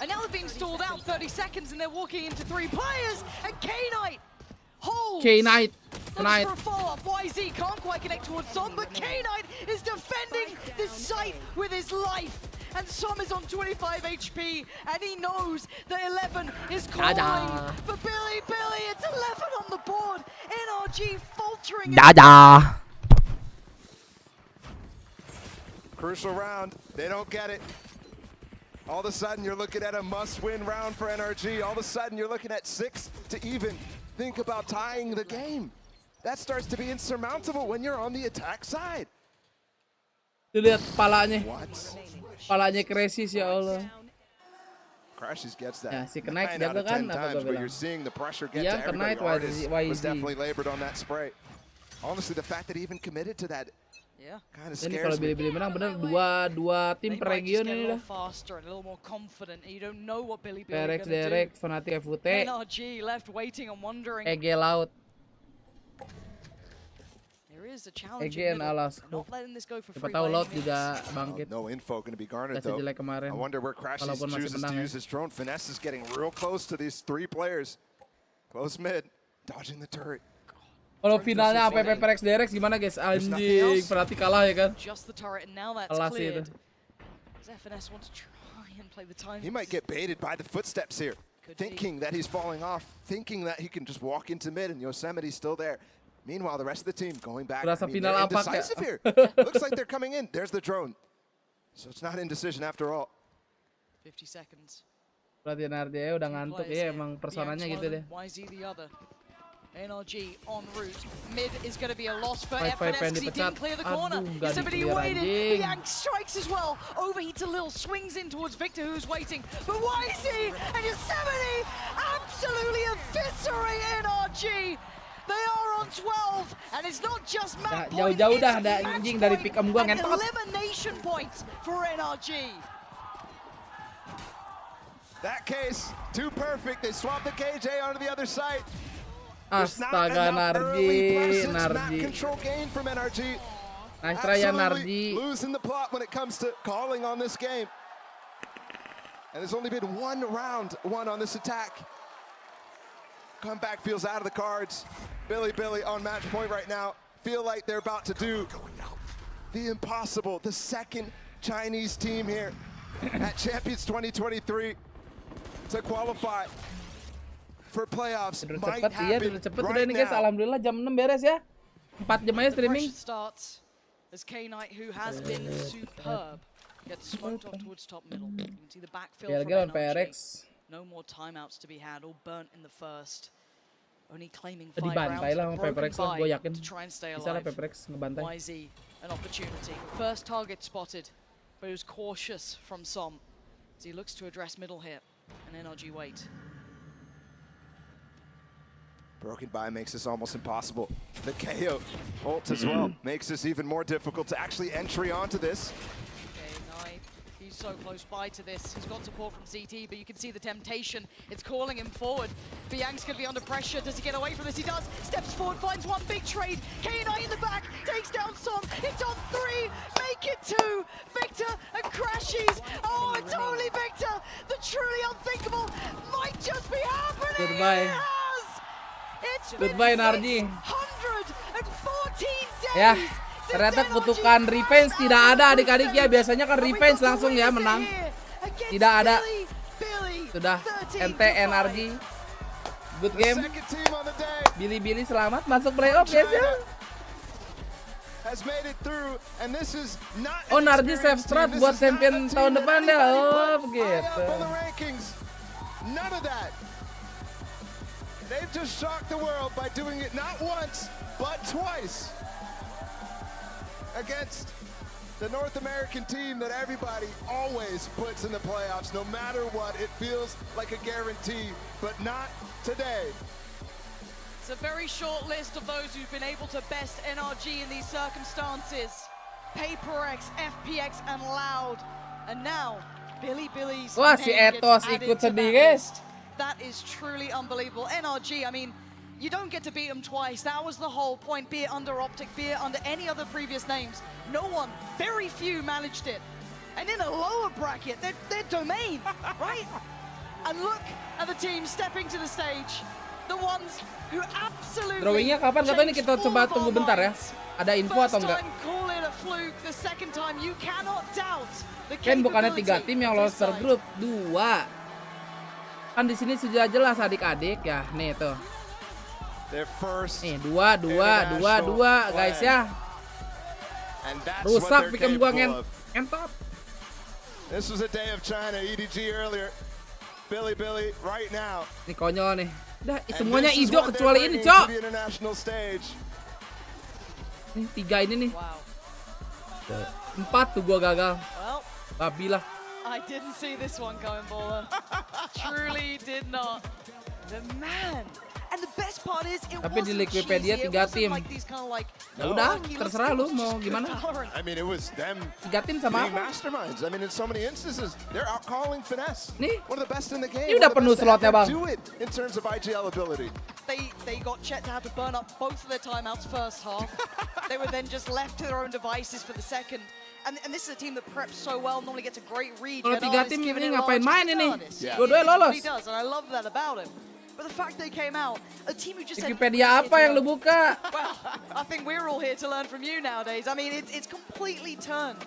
[SPEAKER 2] And now they're being stalled out 30 seconds and they're walking into 3 players. And K-Knight holds.
[SPEAKER 1] K-Knight.
[SPEAKER 2] For a follow-up. YZ can't quite connect towards Som, but K-Knight is defending this site with his life. And Som is on 25 HP, and he knows that 11 is calling for BiliBili. It's 11 on the board. NRG faltering.
[SPEAKER 3] Crucial round. They don't get it. All of a sudden, you're looking at a must-win round for NRG. All of a sudden, you're looking at 6 to even. Think about tying the game. That starts to be insurmountable when you're on the attack side.
[SPEAKER 1] Lihat palanya. Palanya Crisis ya Allah.
[SPEAKER 3] Crashes gets that.
[SPEAKER 1] Ya, si Knight
[SPEAKER 3] 9 out of
[SPEAKER 1] jaga
[SPEAKER 3] 10
[SPEAKER 1] kan apa
[SPEAKER 3] times,
[SPEAKER 1] gue
[SPEAKER 3] but you're
[SPEAKER 1] bilang.
[SPEAKER 3] seeing the pressure get
[SPEAKER 1] Iya,
[SPEAKER 3] to everybody.
[SPEAKER 1] Knight
[SPEAKER 3] Ardis was
[SPEAKER 1] YZ.
[SPEAKER 3] definitely labored on that spray. Honestly, the fact that he even committed to that kind of
[SPEAKER 1] Ini kalau
[SPEAKER 3] scares me.
[SPEAKER 1] BiliBili menang bener dua tim per region ini dah.
[SPEAKER 2] Faster and a little more confident. You don't know what BiliBili
[SPEAKER 1] Perex,
[SPEAKER 2] are going to
[SPEAKER 1] Derek,
[SPEAKER 2] do.
[SPEAKER 1] Fnatic, FUT,
[SPEAKER 2] NRG left waiting and wondering.
[SPEAKER 1] EG Laut.
[SPEAKER 2] There is a challenge.
[SPEAKER 1] EG and Alas.
[SPEAKER 2] Not letting this go for
[SPEAKER 1] Siapa
[SPEAKER 2] free.
[SPEAKER 1] tahu Laut juga bangkit.
[SPEAKER 3] No info going to be garnered
[SPEAKER 1] Gak
[SPEAKER 3] though.
[SPEAKER 1] sejelek kemarin.
[SPEAKER 3] I wonder where Crashes
[SPEAKER 1] Walaupun masih
[SPEAKER 3] chooses to
[SPEAKER 1] menang ya.
[SPEAKER 3] use his drone. Finesse is getting real close to these 3 players. Close mid, dodging the turret.
[SPEAKER 1] Kalau finalnya APP Perex Derek gimana guys? Anjing, berarti kalah ya kan?
[SPEAKER 2] Just the turret and now that's
[SPEAKER 1] Kalah sih
[SPEAKER 2] cleared.
[SPEAKER 1] itu.
[SPEAKER 2] Does FNS want to try and play the time?
[SPEAKER 3] He might get baited by the footsteps here, thinking that he's falling off, thinking that he can just walk into mid and Yosemite's still there. Meanwhile, the rest of the team going back.
[SPEAKER 1] Berasa final
[SPEAKER 3] they're
[SPEAKER 1] apa
[SPEAKER 3] indecisive here. Looks like they're coming in. There's the drone. So it's not indecision after all.
[SPEAKER 2] 50 seconds.
[SPEAKER 1] Berarti NRG udah ngantuk ya, emang personanya gitu deh.
[SPEAKER 2] YZ the other. NRG en route. Mid is going to be a loss for
[SPEAKER 1] Five,
[SPEAKER 2] FNS
[SPEAKER 1] pengen
[SPEAKER 2] because he
[SPEAKER 1] dipecat.
[SPEAKER 2] didn't clear the corner.
[SPEAKER 1] Aduh, nggak
[SPEAKER 2] Somebody
[SPEAKER 1] di-clear,
[SPEAKER 2] waited.
[SPEAKER 1] anjing.
[SPEAKER 2] Bianc strikes as well. Overheat to Lil, swings in towards Victor who's waiting. But YZ and Yosemite absolutely eviscerate NRG. They are on 12 and it's not just map point,
[SPEAKER 1] jauh-jauh
[SPEAKER 2] it's
[SPEAKER 1] dah ada
[SPEAKER 2] match
[SPEAKER 1] anjing dari
[SPEAKER 2] point
[SPEAKER 1] pick-em gua
[SPEAKER 2] and
[SPEAKER 1] ngentot.
[SPEAKER 2] elimination points for NRG.
[SPEAKER 3] That case, too perfect. They swap the KJ onto the other side.
[SPEAKER 1] Astaga, NRG.
[SPEAKER 3] Control gain from NRG.
[SPEAKER 1] Nice try ya, NRG.
[SPEAKER 3] Losing the plot when it comes to calling on this game. And there's only been one round won on this attack. Comeback feels out of the cards. BiliBili on match point right now. Feel like they're about to do the impossible. The second Chinese team here at Champions 2023 to qualify for playoffs. Might happen right
[SPEAKER 1] nih guys.
[SPEAKER 3] now.
[SPEAKER 1] Alhamdulillah jam 6 beres ya. 4 jam aja streaming.
[SPEAKER 2] Starts as K-Knight, who has been superb, gets smoked off towards top middle. You can see the backfill from NRG. No more timeouts to be had, all burnt in the first. Only claiming 5
[SPEAKER 1] Dibantai lah
[SPEAKER 2] rounds,
[SPEAKER 1] sama
[SPEAKER 2] broken
[SPEAKER 1] PaperX lah, gue yakin.
[SPEAKER 2] to try and stay
[SPEAKER 1] Bisa lah
[SPEAKER 2] alive.
[SPEAKER 1] PaperX ngebantai.
[SPEAKER 2] YZ, an opportunity. First target spotted, but he was cautious from Som. As he looks to address middle here, and NRG wait.
[SPEAKER 3] Broken by makes this almost impossible. The KO ult as well makes this even more difficult to actually entry onto this.
[SPEAKER 2] He's so close by to this. He's got support from CT, but you can see the temptation. It's calling him forward. Biang's going to be under pressure. Does he get away from this? He does. Steps forward, finds one big trade. K-Knight in the back, takes down Som. It's on 3, make it 2. Victor and crashes. Oh, it's only Victor. The truly unthinkable might just be happening.
[SPEAKER 1] Goodbye.
[SPEAKER 2] It has. It's been
[SPEAKER 1] Goodbye, NRG.
[SPEAKER 2] 614 days.
[SPEAKER 1] Ya, ternyata kutukan revenge tidak ada adik-adik ya. Biasanya kan revenge langsung ya menang. Tidak ada. Sudah NT NRG. Good game. BiliBili selamat masuk playoff ya. Oh, NRG save strat buat champion tahun depan ya. Oh, begitu.
[SPEAKER 3] They've just shocked the world by doing it not once, but twice against the North American team that everybody always puts in the playoffs. No matter what, it feels like a guarantee, but not today.
[SPEAKER 2] It's a very short list of those who've been able to best NRG in these circumstances. PaperX, FPX, and Loud. And now, BiliBili's
[SPEAKER 1] Wah, si Ethos ikut sedih, guys.
[SPEAKER 2] That is truly unbelievable. NRG, I mean, you don't get to beat them twice. That was the whole point, be it under Optic, be it under any other previous names. No one, very few managed it. And in a lower bracket, they're domain, right? And look at the team stepping to the stage. The ones who absolutely
[SPEAKER 1] drawingnya kapan? Kata ini kita coba tunggu bentar ya. Ada info atau enggak?
[SPEAKER 2] Call it a fluke. The second time, you cannot doubt the
[SPEAKER 1] Kan bukannya 3 tim yang lolos per grup, 2. Kan di sini sudah jelas adik-adik ya. Nih tuh. Nih 2 guys ya. Rusak bikin gua ngentot.
[SPEAKER 3] This was a day of China, EDG earlier. BiliBili right now.
[SPEAKER 1] Ini konyol nih. Udah semuanya hijau kecuali ini, Cok. Nih 3 ini nih. 4 tuh gua gagal. Babi lah.
[SPEAKER 2] I didn't see this one coming, Baller. Truly did not. The man. And the best part is it
[SPEAKER 1] Tapi di
[SPEAKER 2] wasn't
[SPEAKER 1] Wikipedia
[SPEAKER 2] cheesy.
[SPEAKER 1] 3
[SPEAKER 2] It
[SPEAKER 1] tim.
[SPEAKER 2] wasn't like these kind of like,
[SPEAKER 1] Ya udah, terserah lu mau gimana.
[SPEAKER 3] I mean, it was them
[SPEAKER 1] 3 tim sama
[SPEAKER 3] being
[SPEAKER 1] aku.
[SPEAKER 3] masterminds. I mean, in so many instances, they're out calling finesse.
[SPEAKER 1] Nih.
[SPEAKER 3] One of the best in the game.
[SPEAKER 1] Ini udah
[SPEAKER 3] One of
[SPEAKER 1] penuh
[SPEAKER 3] the best to
[SPEAKER 1] slotnya,
[SPEAKER 3] ever
[SPEAKER 1] Bang.
[SPEAKER 3] Do it in terms of IGL ability.
[SPEAKER 2] They got Chet to have to burn up both of their timeouts first half. They were then just left to their own devices for the second. And this is a team that preps so well, normally gets a great read.
[SPEAKER 1] Kalau 3 tim ini ngapain main ini?
[SPEAKER 3] Yeah.
[SPEAKER 1] Dua-duanya lolos.
[SPEAKER 2] He does, and I love that about him. But the fact they came out, a team who just said,
[SPEAKER 1] Wikipedia apa yang lu buka?
[SPEAKER 2] well, I think we're all here to learn from you nowadays. I mean, it's completely turned.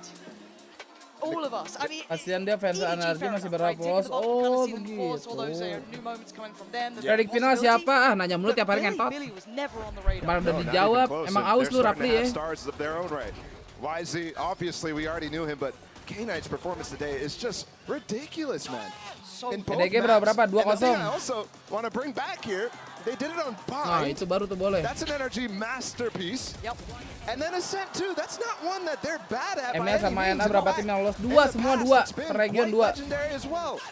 [SPEAKER 2] All of us. I mean,
[SPEAKER 1] Kasihan dia fans NRG masih berapa polos. Oh begitu. Predik final siapa? Ah nanya mulu tiap hari ngentot. Kemarin udah dijawab. Emang aus lu Rapli ya.
[SPEAKER 3] YZ, obviously we already knew him, but K-Knight's performance today is just ridiculous, man.
[SPEAKER 1] DG berapa? 2-0.
[SPEAKER 3] I also want to bring back here, they did it on
[SPEAKER 1] Nah,
[SPEAKER 3] Bind.
[SPEAKER 1] itu baru tuh boleh.
[SPEAKER 3] That's an NRG masterpiece. Yep. And then Ascent too. That's not one that they're bad at.
[SPEAKER 1] MA sama NA berapa tim yang lolos? 2 semua 2. Region 2.
[SPEAKER 3] Legendary as well.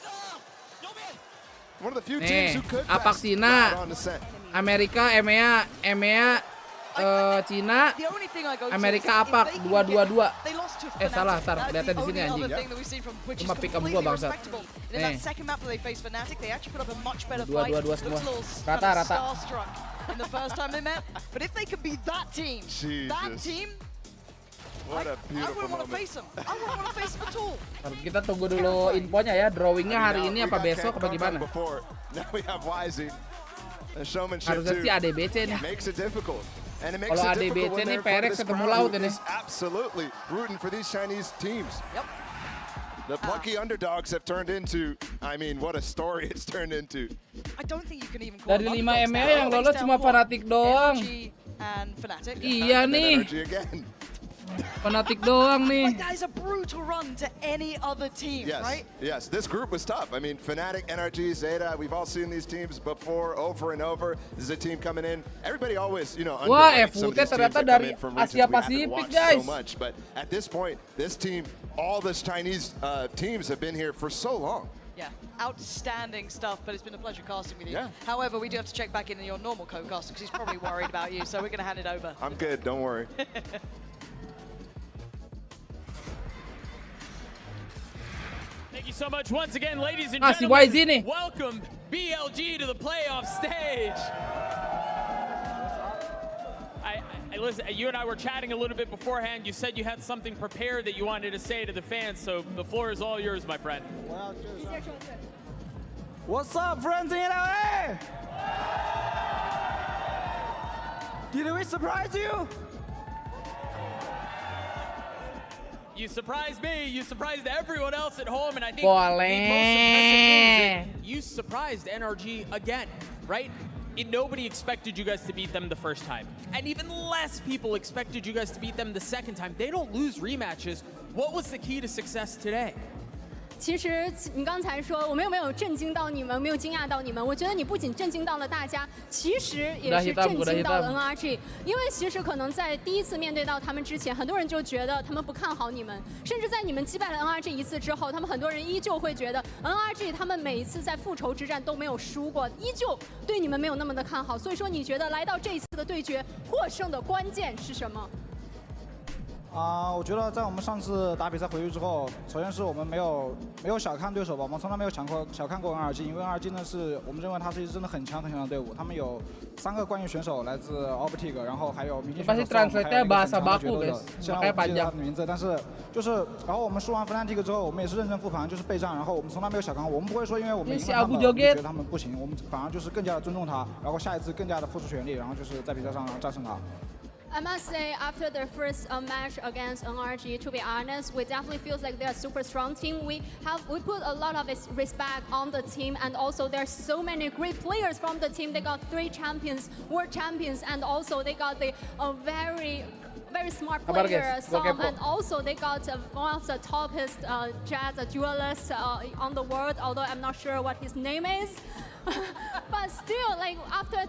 [SPEAKER 3] One of the few teams
[SPEAKER 1] Nih,
[SPEAKER 3] who could
[SPEAKER 1] Apaxina, Amerika, EMEA, Cina,
[SPEAKER 2] The only thing I go to
[SPEAKER 1] Amerika
[SPEAKER 2] is
[SPEAKER 1] apa?
[SPEAKER 2] if they can
[SPEAKER 1] 2-2-2.
[SPEAKER 2] they lost to
[SPEAKER 1] Salah,
[SPEAKER 2] Fnatic.
[SPEAKER 1] tar,
[SPEAKER 2] That's
[SPEAKER 1] lihatnya
[SPEAKER 2] the
[SPEAKER 1] di sini
[SPEAKER 2] only
[SPEAKER 1] anjing.
[SPEAKER 2] other thing that we've seen from which is
[SPEAKER 1] Cuma pick up
[SPEAKER 2] completely
[SPEAKER 1] gua, bangsat.
[SPEAKER 2] respectable. And in
[SPEAKER 1] Nih.
[SPEAKER 2] that second map that they faced Fnatic, they actually put up a much better
[SPEAKER 1] Dua,
[SPEAKER 2] fight.
[SPEAKER 1] dua, dua
[SPEAKER 2] Looks a
[SPEAKER 1] semua.
[SPEAKER 2] little
[SPEAKER 1] Rata,
[SPEAKER 2] kind of
[SPEAKER 1] rata.
[SPEAKER 2] starstruck in the first time they met. But if they can beat that team,
[SPEAKER 3] What a
[SPEAKER 2] I
[SPEAKER 3] beautiful
[SPEAKER 2] wouldn't want to
[SPEAKER 3] moment.
[SPEAKER 2] face them. I wouldn't want to face them at all.
[SPEAKER 1] Kita tunggu dulu infonya ya, drawingnya hari ini apa besok apa gimana?
[SPEAKER 3] Now we have YZ. The showmanship
[SPEAKER 1] Harusnya
[SPEAKER 3] too
[SPEAKER 1] sih ADBC nih.
[SPEAKER 3] makes it difficult. And it makes
[SPEAKER 1] Kalau
[SPEAKER 3] it difficult
[SPEAKER 1] ADBC
[SPEAKER 3] when
[SPEAKER 1] nih
[SPEAKER 3] they're in front of
[SPEAKER 1] Perex
[SPEAKER 3] this
[SPEAKER 1] ketemu
[SPEAKER 3] crowd
[SPEAKER 1] laut
[SPEAKER 3] who
[SPEAKER 1] ini.
[SPEAKER 3] is absolutely rooting for these Chinese teams.
[SPEAKER 2] Yep.
[SPEAKER 3] The plucky underdogs have turned into, I mean, what a story it's turned into.
[SPEAKER 2] I don't think you can even call
[SPEAKER 1] Dari
[SPEAKER 2] them
[SPEAKER 1] 5
[SPEAKER 2] underdogs
[SPEAKER 1] MA
[SPEAKER 2] now.
[SPEAKER 1] yang lolos cuma Fnatic doang.
[SPEAKER 2] NRG and Fnatic.
[SPEAKER 1] Iya nih. Fnatic doang nih.
[SPEAKER 2] Like that is a brutal run to any other team,
[SPEAKER 3] Yes,
[SPEAKER 2] right?
[SPEAKER 3] yes, this group was tough. I mean, Fnatic, NRG, Zeta, we've all seen these teams before, over and over. This is a team coming in. Everybody always, you know,
[SPEAKER 1] Wah,
[SPEAKER 3] underrates some of
[SPEAKER 1] FUT
[SPEAKER 3] these teams
[SPEAKER 1] ternyata
[SPEAKER 3] that come
[SPEAKER 1] dari
[SPEAKER 3] in from regions
[SPEAKER 1] Asia
[SPEAKER 3] we haven't
[SPEAKER 1] Pasifik,
[SPEAKER 3] watched
[SPEAKER 1] guys.
[SPEAKER 3] so much. But at this point, this team, all this Chinese teams have been here for so long.
[SPEAKER 2] Yeah, outstanding stuff, but it's been a pleasure casting with you.
[SPEAKER 3] Yeah.
[SPEAKER 2] However, we do have to check back in your normal co-caster because he's probably worried about you, so we're going to hand it over.
[SPEAKER 3] I'm good, don't worry.
[SPEAKER 12] Thank you so much once again, ladies and
[SPEAKER 1] Si
[SPEAKER 12] gentlemen.
[SPEAKER 1] YZ nih.
[SPEAKER 12] Welcome BLG to the playoff stage. Listen, you and I were chatting a little bit beforehand. You said you had something prepared that you wanted to say to the fans, so the floor is all yours, my friend.
[SPEAKER 27] What's up, friends in LA? Did we surprise you?
[SPEAKER 12] You surprised me, you surprised everyone else at home, and I think
[SPEAKER 1] Boleh.
[SPEAKER 12] the most impressive thing is that you surprised NRG again, right? Nobody expected you guys to beat them the first time. And even less people expected you guys to beat them the second time. They don't lose rematches. What was the key to success today?
[SPEAKER 17] 其实你刚才说我们有没有震惊到你们，没有惊讶到你们？我觉得你不仅震惊到了大家，其实也是震惊到了 NRG。因为其实可能在第一次面对到他们之前，很多人就觉得他们不看好你们，甚至在你们击败了 NRG 一次之后，他们很多人依旧会觉得 NRG 他们每一次在复仇之战都没有输过，依旧对你们没有那么的看好。所以说，你觉得来到这一次的对决，获胜的关键是什么？
[SPEAKER 27] 我觉得在我们上次打比赛回去之后，首先是我们没有小看对手吧，我们从来没有小看过 NRG， 因为 NRG 呢是我们认为他是一支真的很强很强的队伍，他们有3个冠军选手来自 Optic， 然后还有明星选手 Song， 还有一个很强的决斗者，虽然我不记得他的名字，但是就是然后我们输完 Fnatic 之后，我们也是认真复盘，就是备战，然后我们从来没有小看，我们不会说因为我们赢了他们，我们觉得他们不行，我们反而就是更加的尊重他，然后下一次更加的付出全力，然后就是在比赛上战胜他。
[SPEAKER 17] I must say, after the first match against NRG, to be honest, we definitely feel like they're a super strong team. We put a lot of respect on the team, and also there's so many great players from the team. They got 3 champions, world champions, and also they got the very smart player, Som, and also they got one of the toppest jazz duelists on the world. Although I'm not sure what his name is. But still, like after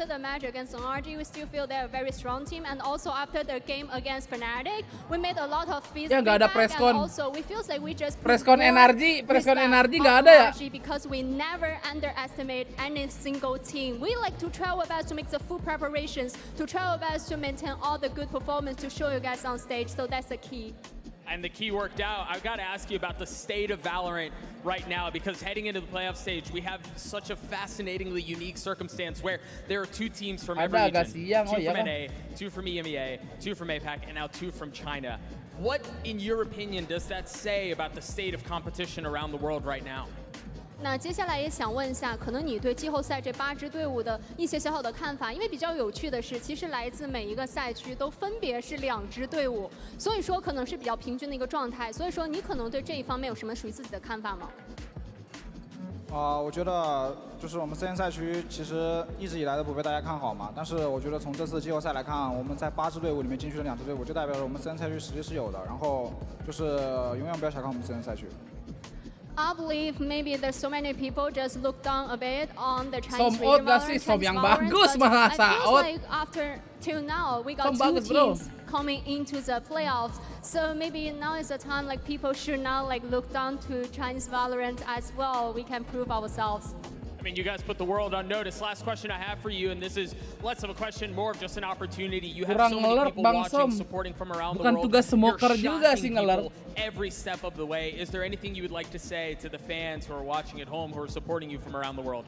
[SPEAKER 17] the match against NRG, we still feel they're a very strong team. And also after the game against Fnatic, we made a lot of feedback.
[SPEAKER 1] Ya nggak ada press con.
[SPEAKER 17] And also we feel like we just
[SPEAKER 1] press con NRG nggak ada ya?
[SPEAKER 17] Because we never underestimate any single team. We like to try our best to make the full preparations, to try our best to maintain all the good performance to show you guys on stage. So that's the key.
[SPEAKER 12] And the key worked out. I've got to ask you about the state of Valorant right now, because heading into the playoff stage, we have such a fascinatingly unique circumstance where there are 2 teams from every region. 2 from NA, 2 from EMEA, 2 from APAC, and now 2 from China. What, in your opinion, does that say about the state of competition around the world right now?
[SPEAKER 17] 那接下来也想问一下，可能你对季后赛这8支队伍的一些小小的看法，因为比较有趣的是，其实来自每一个赛区都分别是2支队伍，所以说可能是比较平均的一个状态。所以说你可能对这一方面有什么属于自己的看法吗？
[SPEAKER 27] 我觉得就是我们CN赛区其实一直以来都不被大家看好嘛，但是我觉得从这次季后赛来看，我们在8支队伍里面进去了2支队伍，就代表了我们CN赛区实力是有的。然后就是永远不要小看我们CN赛区。
[SPEAKER 17] I believe maybe there's so many people just look down a bit on the
[SPEAKER 1] Som
[SPEAKER 17] Chinese region
[SPEAKER 1] gak sih? Som yang bagus malah
[SPEAKER 17] I feel
[SPEAKER 1] Saot.
[SPEAKER 17] like after till now we got
[SPEAKER 1] Som
[SPEAKER 17] 2
[SPEAKER 1] bagus, bro.
[SPEAKER 17] teams coming into the playoffs. So maybe now is the time like people should not like look down to Chinese Valorant as well. We can prove ourselves.
[SPEAKER 12] I mean, you guys put the world on notice. Last question I have for you, and this is less of a question, more of just an opportunity. You have so many people watching, supporting from around the world.
[SPEAKER 1] Bukan tugas smoker juga sih ngeler.
[SPEAKER 12] Every step of the way. Is there anything you would like to say to the fans who are watching at home, who are supporting you from around the world?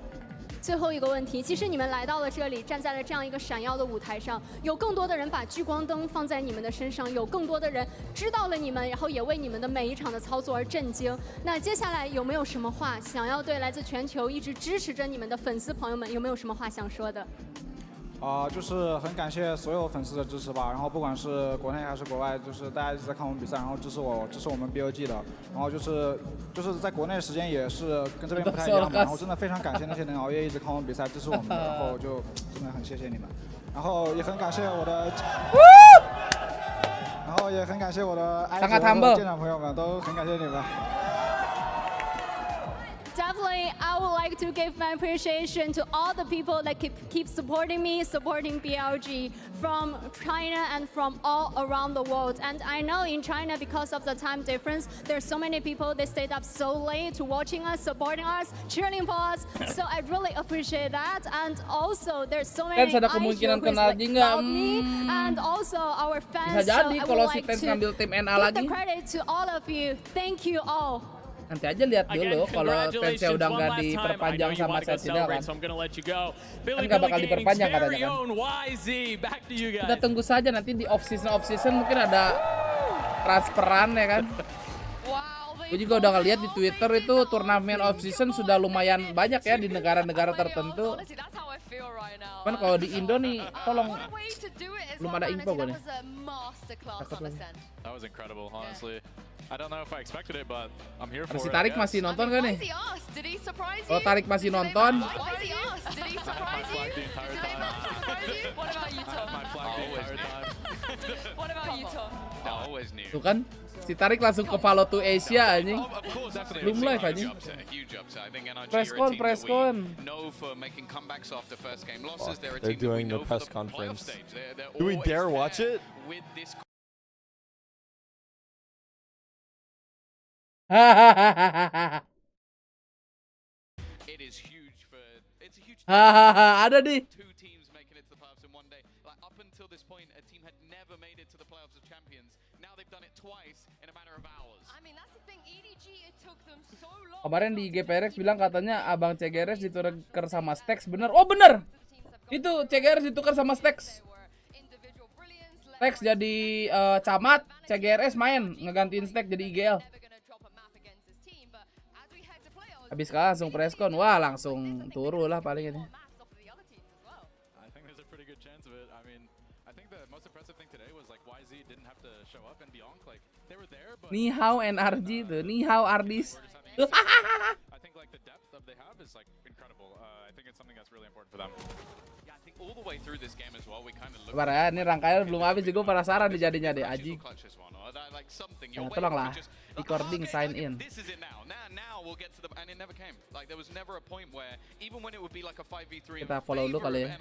[SPEAKER 17] 最后一个问题，其实你们来到了这里，站在了这样一个闪耀的舞台上，有更多的人把聚光灯放在你们的身上，有更多的人知道了你们，然后也为你们的每一场的操作而震惊。那接下来有没有什么话想要对来自全球一直支持着你们的粉丝朋友们，有没有什么话想说的？
[SPEAKER 27] 就是很感谢所有粉丝的支持吧，然后不管是国内还是国外，就是大家一直在看我们比赛，然后支持我们 BOG 的，然后就是在国内的时间也是跟这边不太一样嘛，然后真的非常感谢那些能熬夜一直看我们比赛支持我们的，然后就真的很谢谢你们，然后也很感谢我的，然后也很感谢我的爱国的舰长朋友们，都很感谢你们。
[SPEAKER 17] Definitely, I would like to give my appreciation to all the people that keep supporting me, supporting BLG from China and from all around the world. And I know in China, because of the time difference, there's so many people, they stayed up so late to watching us, supporting us, cheering for us. So I really appreciate that. And also, there's so many
[SPEAKER 1] ada kemungkinan kenal juga.
[SPEAKER 17] And also our fans.
[SPEAKER 1] Bisa jadi
[SPEAKER 17] so
[SPEAKER 1] kalau si Tens ngambil tim NA lagi.
[SPEAKER 17] Give the credit to all of you. Thank you all.
[SPEAKER 1] Nanti aja lihat dulu kalau fansnya udah nggak diperpanjang sama Sentinel kan. Kan nggak bakal diperpanjang katanya kan. Kita tunggu saja nanti di off season mungkin ada transferan ya kan. Gue juga udah ngeliat di Twitter itu turnamen off season sudah lumayan banyak ya di negara-negara tertentu. Kan kalau di Indo nih, tolong belum ada info gue nih.
[SPEAKER 11] That was incredible, honestly. I don't know if I expected it, but I'm here for it.
[SPEAKER 1] Si Tarik masih nonton kan nih? Kalau Tarik masih nonton. Tuh kan, si Tarik langsung ke follow to Asia anjing. Belum live anjing. Presscon.
[SPEAKER 13] They're doing the press conference. Do we dare watch it?
[SPEAKER 9] It is huge for
[SPEAKER 1] ada nih.
[SPEAKER 9] Two teams making it to the playoffs in one day. Like up until this point, a team had never made it to the playoffs of champions. Now they've done it twice in a matter of hours.
[SPEAKER 10] I mean, that's the thing. EDG, it took them so long.
[SPEAKER 1] Kemarin di GPRX bilang katanya abang CGRS ditukar sama Stax, bener? Oh bener, itu CGRS ditukar sama Stax. Stax jadi camat, CGRS main ngegantiin Stax jadi IGL. Habis kalah langsung presscon, wah langsung turu lah paling ini. Ni hao NRG tuh, ni hao Ardis. Sabar ya, ini rangkaian belum habis juga penasaran nih jadinya deh, Aji. Nah, tolonglah, recording sign in. Kita follow dulu kali ya.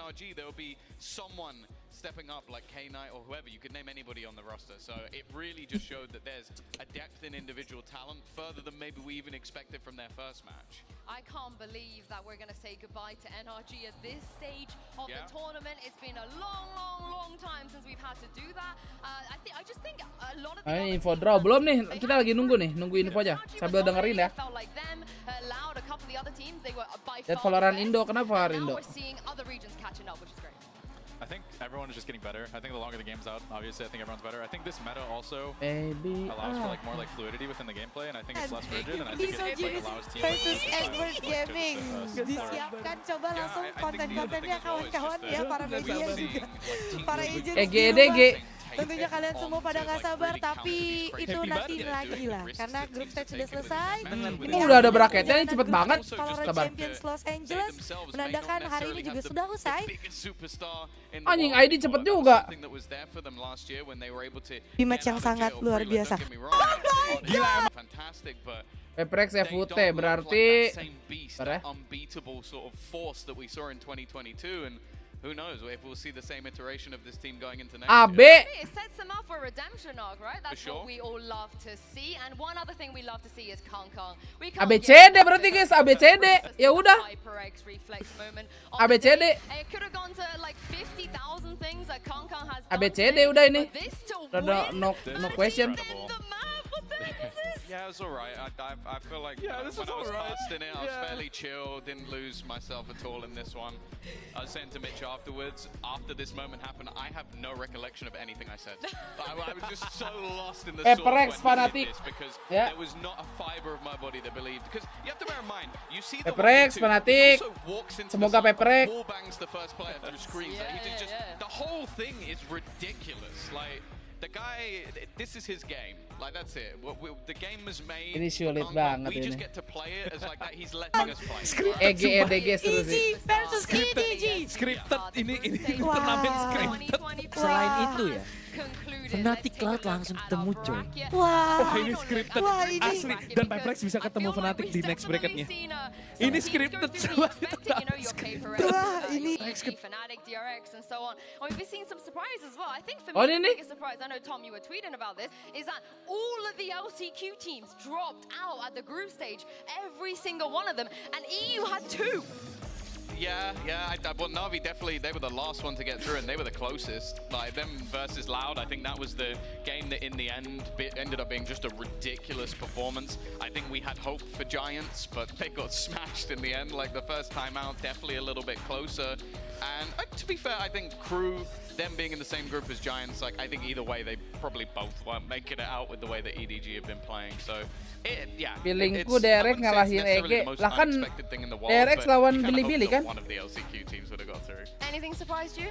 [SPEAKER 9] Stepping up like K-Knight or whoever, you could name anybody on the roster. So it really just showed that there's a depth in individual talent further than maybe we even expected from their first match.
[SPEAKER 10] I can't believe that we're going to say goodbye to NRG at this stage of the tournament. It's been a long time since we've had to do that. I just think a lot of
[SPEAKER 1] Ini info draw belum nih? Kita lagi nunggu info aja sambil dengerin ya. Lihat Valorant Indo, kenapa Valorant Indo?
[SPEAKER 11] I think everyone is just getting better. I think the longer the game's out, obviously, I think everyone's better. I think this meta also allows for like more like fluidity within the gameplay, and I think it's less rigid, and I think it like, allows teams
[SPEAKER 14] versus Edward Gaming. Disiapkan coba langsung konten-kontennya kawan-kawan ya para media juga, para agent.
[SPEAKER 1] EGDG.
[SPEAKER 14] Tentunya kalian semua pada nggak sabar, tapi itu nanti lagi lah, karena grup stage sudah selesai.
[SPEAKER 1] Ini udah ada bracketnya, ini cepet banget.
[SPEAKER 14] Valorant Champions Los Angeles menandakan hari ini juga sudah usai.
[SPEAKER 1] Anjing ID cepet juga.
[SPEAKER 14] Di match yang sangat luar biasa.
[SPEAKER 1] Gila. PPX FUT berarti
[SPEAKER 9] who knows if we'll see the same iteration of this team going into next
[SPEAKER 1] AB.
[SPEAKER 9] year.
[SPEAKER 10] It sets them up for a redemption arc, right? That's what we all love to see. And one other thing we love to see is Kong.
[SPEAKER 1] ABCD berarti guys, ABCD. Ya udah.
[SPEAKER 10] DRX reflex moment.
[SPEAKER 1] ABCD.
[SPEAKER 10] It could have gone to like 50,000 things that Kong has done.
[SPEAKER 1] ABCD udah ini.
[SPEAKER 10] But this to
[SPEAKER 1] No question.
[SPEAKER 9] Yeah, it was alright. I feel like when I was casting it, I was fairly chill, didn't lose myself at all in this one. I was saying to Mitch afterwards, after this moment happened, I have no recollection of anything I said. I was just so lost in the source when he did this because there was not a fiber of my body that believed. Because you have to bear in mind, you see the
[SPEAKER 1] Fanatik. Semoga Peprex.
[SPEAKER 9] Ball bangs the first player through screens. The whole thing is ridiculous. Like, the guy, this is his game. Like, that's it. The game was made.
[SPEAKER 1] Ini sulit banget
[SPEAKER 9] we just
[SPEAKER 1] ini.
[SPEAKER 9] get to play it as like that. He's letting us play.
[SPEAKER 1] EG seru sih.
[SPEAKER 14] versus EDG.
[SPEAKER 5] Scripted ini turnamen scripted. Selain itu ya, Fnatic Cloud langsung ketemu coy.
[SPEAKER 14] Wah,
[SPEAKER 5] ini scripted asli. Dan Peplex bisa ketemu Fnatic di next bracketnya. Ini scripted semua.
[SPEAKER 14] Wah, ini.
[SPEAKER 10] Fnatic, DRX, and so on. I mean, we've seen some surprises as well. I think for
[SPEAKER 1] Oh,
[SPEAKER 10] me, the
[SPEAKER 1] ini?
[SPEAKER 10] biggest surprise, I know Tom, you were tweeting about this, is that all of the LCQ teams dropped out at the group stage. Every single one of them, and EU had 2.
[SPEAKER 9] Yeah. Well, Na'Vi definitely, they were the last one to get through, and they were the closest. Like, them versus Loud, I think that was the game that in the end ended up being just a ridiculous performance. I think we had hope for Giants, but they got smashed in the end. Like, the first time out, definitely a little bit closer. And to be fair, I think Crew, them being in the same group as Giants, like, I think either way, they probably both weren't making it out with the way that EDG have been playing. So,
[SPEAKER 1] Feelingku DRX ngalahin EG. Lah kan DRX lawan BiliBili kan?
[SPEAKER 9] One of the LCQ teams would have got through.
[SPEAKER 10] Anything surprised you?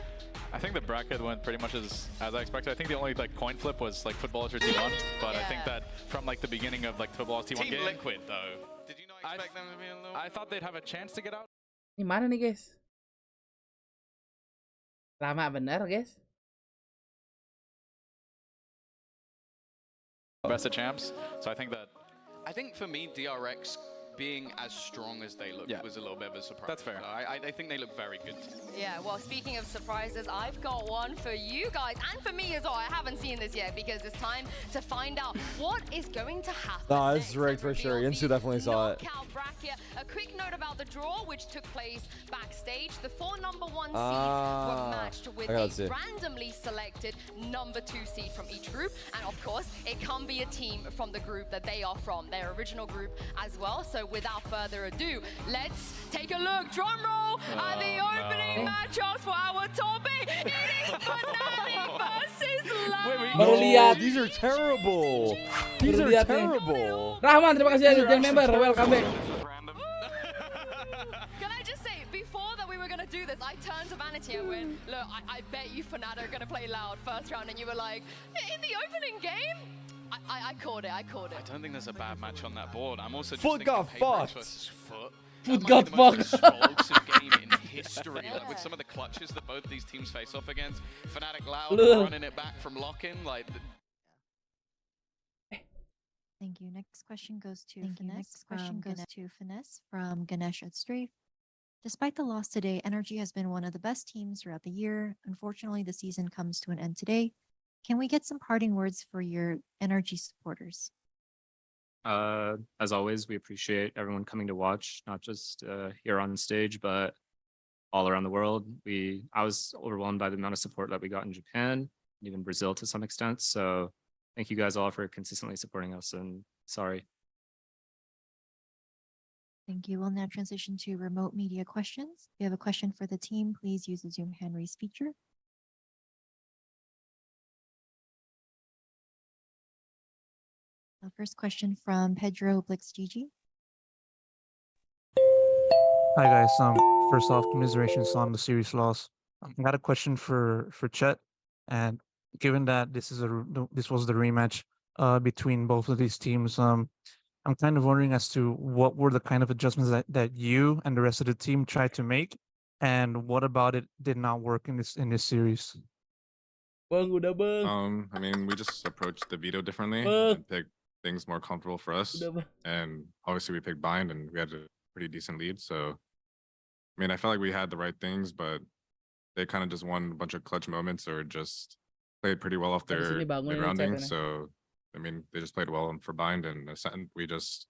[SPEAKER 11] I think the bracket went pretty much as I expected. I think the only like coin flip was like Footballers or T1, but I think that from like the beginning of like Footballers T1
[SPEAKER 9] Team
[SPEAKER 11] game,
[SPEAKER 9] Liquid though, did you not expect them to be a little?
[SPEAKER 11] I thought they'd have a chance to get out.
[SPEAKER 1] Ini mana nih guys? Lama bener guys.
[SPEAKER 11] Best of champs, so I think
[SPEAKER 9] for me, DRX being as strong as they look was a little bit of a surprise.
[SPEAKER 11] That's fair.
[SPEAKER 9] I think they look very good.
[SPEAKER 10] Yeah, well, speaking of surprises, I've got one for you guys and for me as well. I haven't seen this yet because it's time to find out what is going to happen.
[SPEAKER 13] Nah, this is rigged for sure. Yinsu definitely saw it.
[SPEAKER 10] Bracket. A quick note about the draw, which took place backstage. The 4 number 1 seeds were matched with a randomly selected number 2 seed from each group. And of course, it can be a team from the group that they are from, their original group as well. So without further ado, let's take a look. Drum roll at the opening matchups for our topic. It is Fnatic versus Loud.
[SPEAKER 13] No, these are terrible. These are terrible.
[SPEAKER 1] Rahman, terima kasih ya jadi member. Welcome back.
[SPEAKER 10] Can I just say, before that we were going to do this, I turned to Vanity and went, look, I bet you Fnatic are going to play Loud first round. And you were like, in the opening game? I called it. I
[SPEAKER 9] don't think there's a bad match on that board. I'm also just
[SPEAKER 13] Foot got fucked.
[SPEAKER 1] Foot got fucked.
[SPEAKER 9] Explosive game in history, like with some of the clutches that both these teams face off against. Fnatic Loud running it back from lock-in, like.
[SPEAKER 8] Thank you. Next question goes to Finesse from Ganesh at Strafe. Despite the loss today, NRG has been one of the best teams throughout the year. Unfortunately, the season comes to an end today. Can we get some parting words for your NRG supporters?
[SPEAKER 15] As always, we appreciate everyone coming to watch, not just here on stage, but all around the world. I was overwhelmed by the amount of support that we got in Japan, even Brazil to some extent. So thank you guys all for consistently supporting us, and sorry.
[SPEAKER 8] Thank you. We'll now transition to remote media questions. If you have a question for the team, please use the Zoom hand raise feature. First question from Pedro BlixGG.
[SPEAKER 16] Hi guys. First off, commiserations on the series loss. I got a question for Chet, and given that this was the rematch between both of these teams, I'm kind of wondering as to what were the kind of adjustments that you and the rest of the team tried to make, and what about it did not work in this series.
[SPEAKER 18] I mean, we just approached the veto differently and picked things more comfortable for us. And obviously we picked Bind and we had a pretty decent lead. So, I mean, I felt like we had the right things, but they kind of just won a bunch of clutch moments or just played pretty well off their mid-rounding. So, I mean, they just played well for Bind, and we just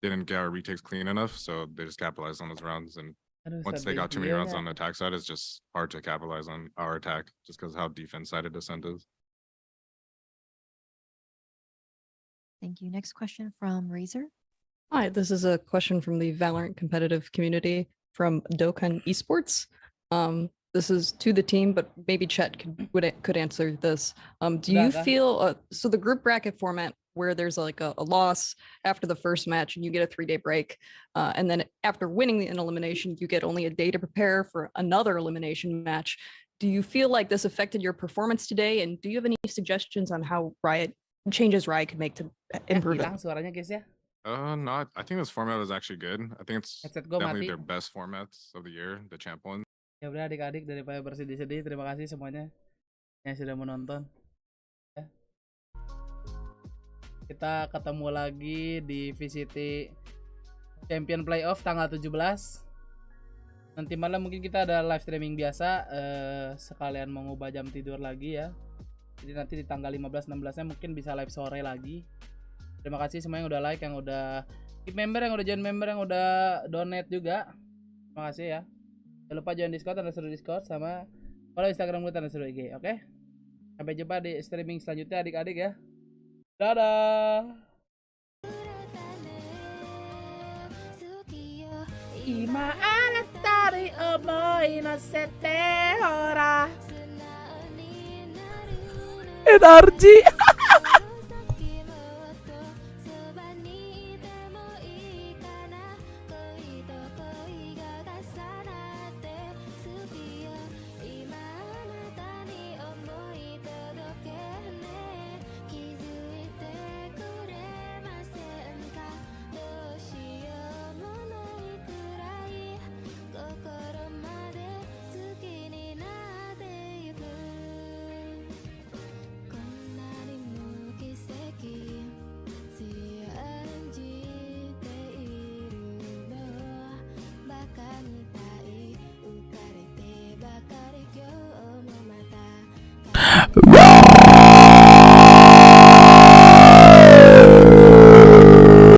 [SPEAKER 18] didn't get our retakes clean enough, so they just capitalized on those rounds. And
[SPEAKER 1] Aduh,
[SPEAKER 18] once they
[SPEAKER 1] sedih
[SPEAKER 18] got too many
[SPEAKER 1] dia.
[SPEAKER 18] rounds on the attack side, it's just hard to capitalize on our attack just because how defense-sided Descent is.
[SPEAKER 8] Thank you. Next question from Razor.
[SPEAKER 7] Hi, this is a question from the Valorant competitive community from Dokkan Esports. This is to the team, but maybe Chet could answer this. Do you feel so the group bracket format where there's like a loss after the first match and you get a 3-day break, and then after winning an elimination, you get only a day to prepare for another elimination match. Do you feel like this affected your performance today? And do you have any suggestions on how changes Riot could make to improve it?
[SPEAKER 1] Hilang suaranya guys ya.
[SPEAKER 18] No, I think this format was actually good. I think it's
[SPEAKER 1] Headset gua
[SPEAKER 18] definitely
[SPEAKER 1] mati.
[SPEAKER 18] their best formats of the year, the champ one.
[SPEAKER 1] Ya udah adik-adik, daripada bersedih-sedih, terima kasih semuanya yang sudah menonton. Ya. Kita ketemu lagi di VCT Champion Playoff tanggal 17. Nanti malam mungkin kita ada live streaming biasa, sekalian mengubah jam tidur lagi ya. Jadi nanti di tanggal 15-16-nya mungkin bisa live sore lagi. Terima kasih semua yang udah like, yang udah keep member, yang udah join member, yang udah donate juga. Terima kasih ya. Jangan lupa join Discord, tanda seru Discord, sama follow Instagram gue, tanda seru IG, oke? Sampai jumpa di streaming selanjutnya adik-adik ya. Dadah! Ima alatari omoi no sete hora NRG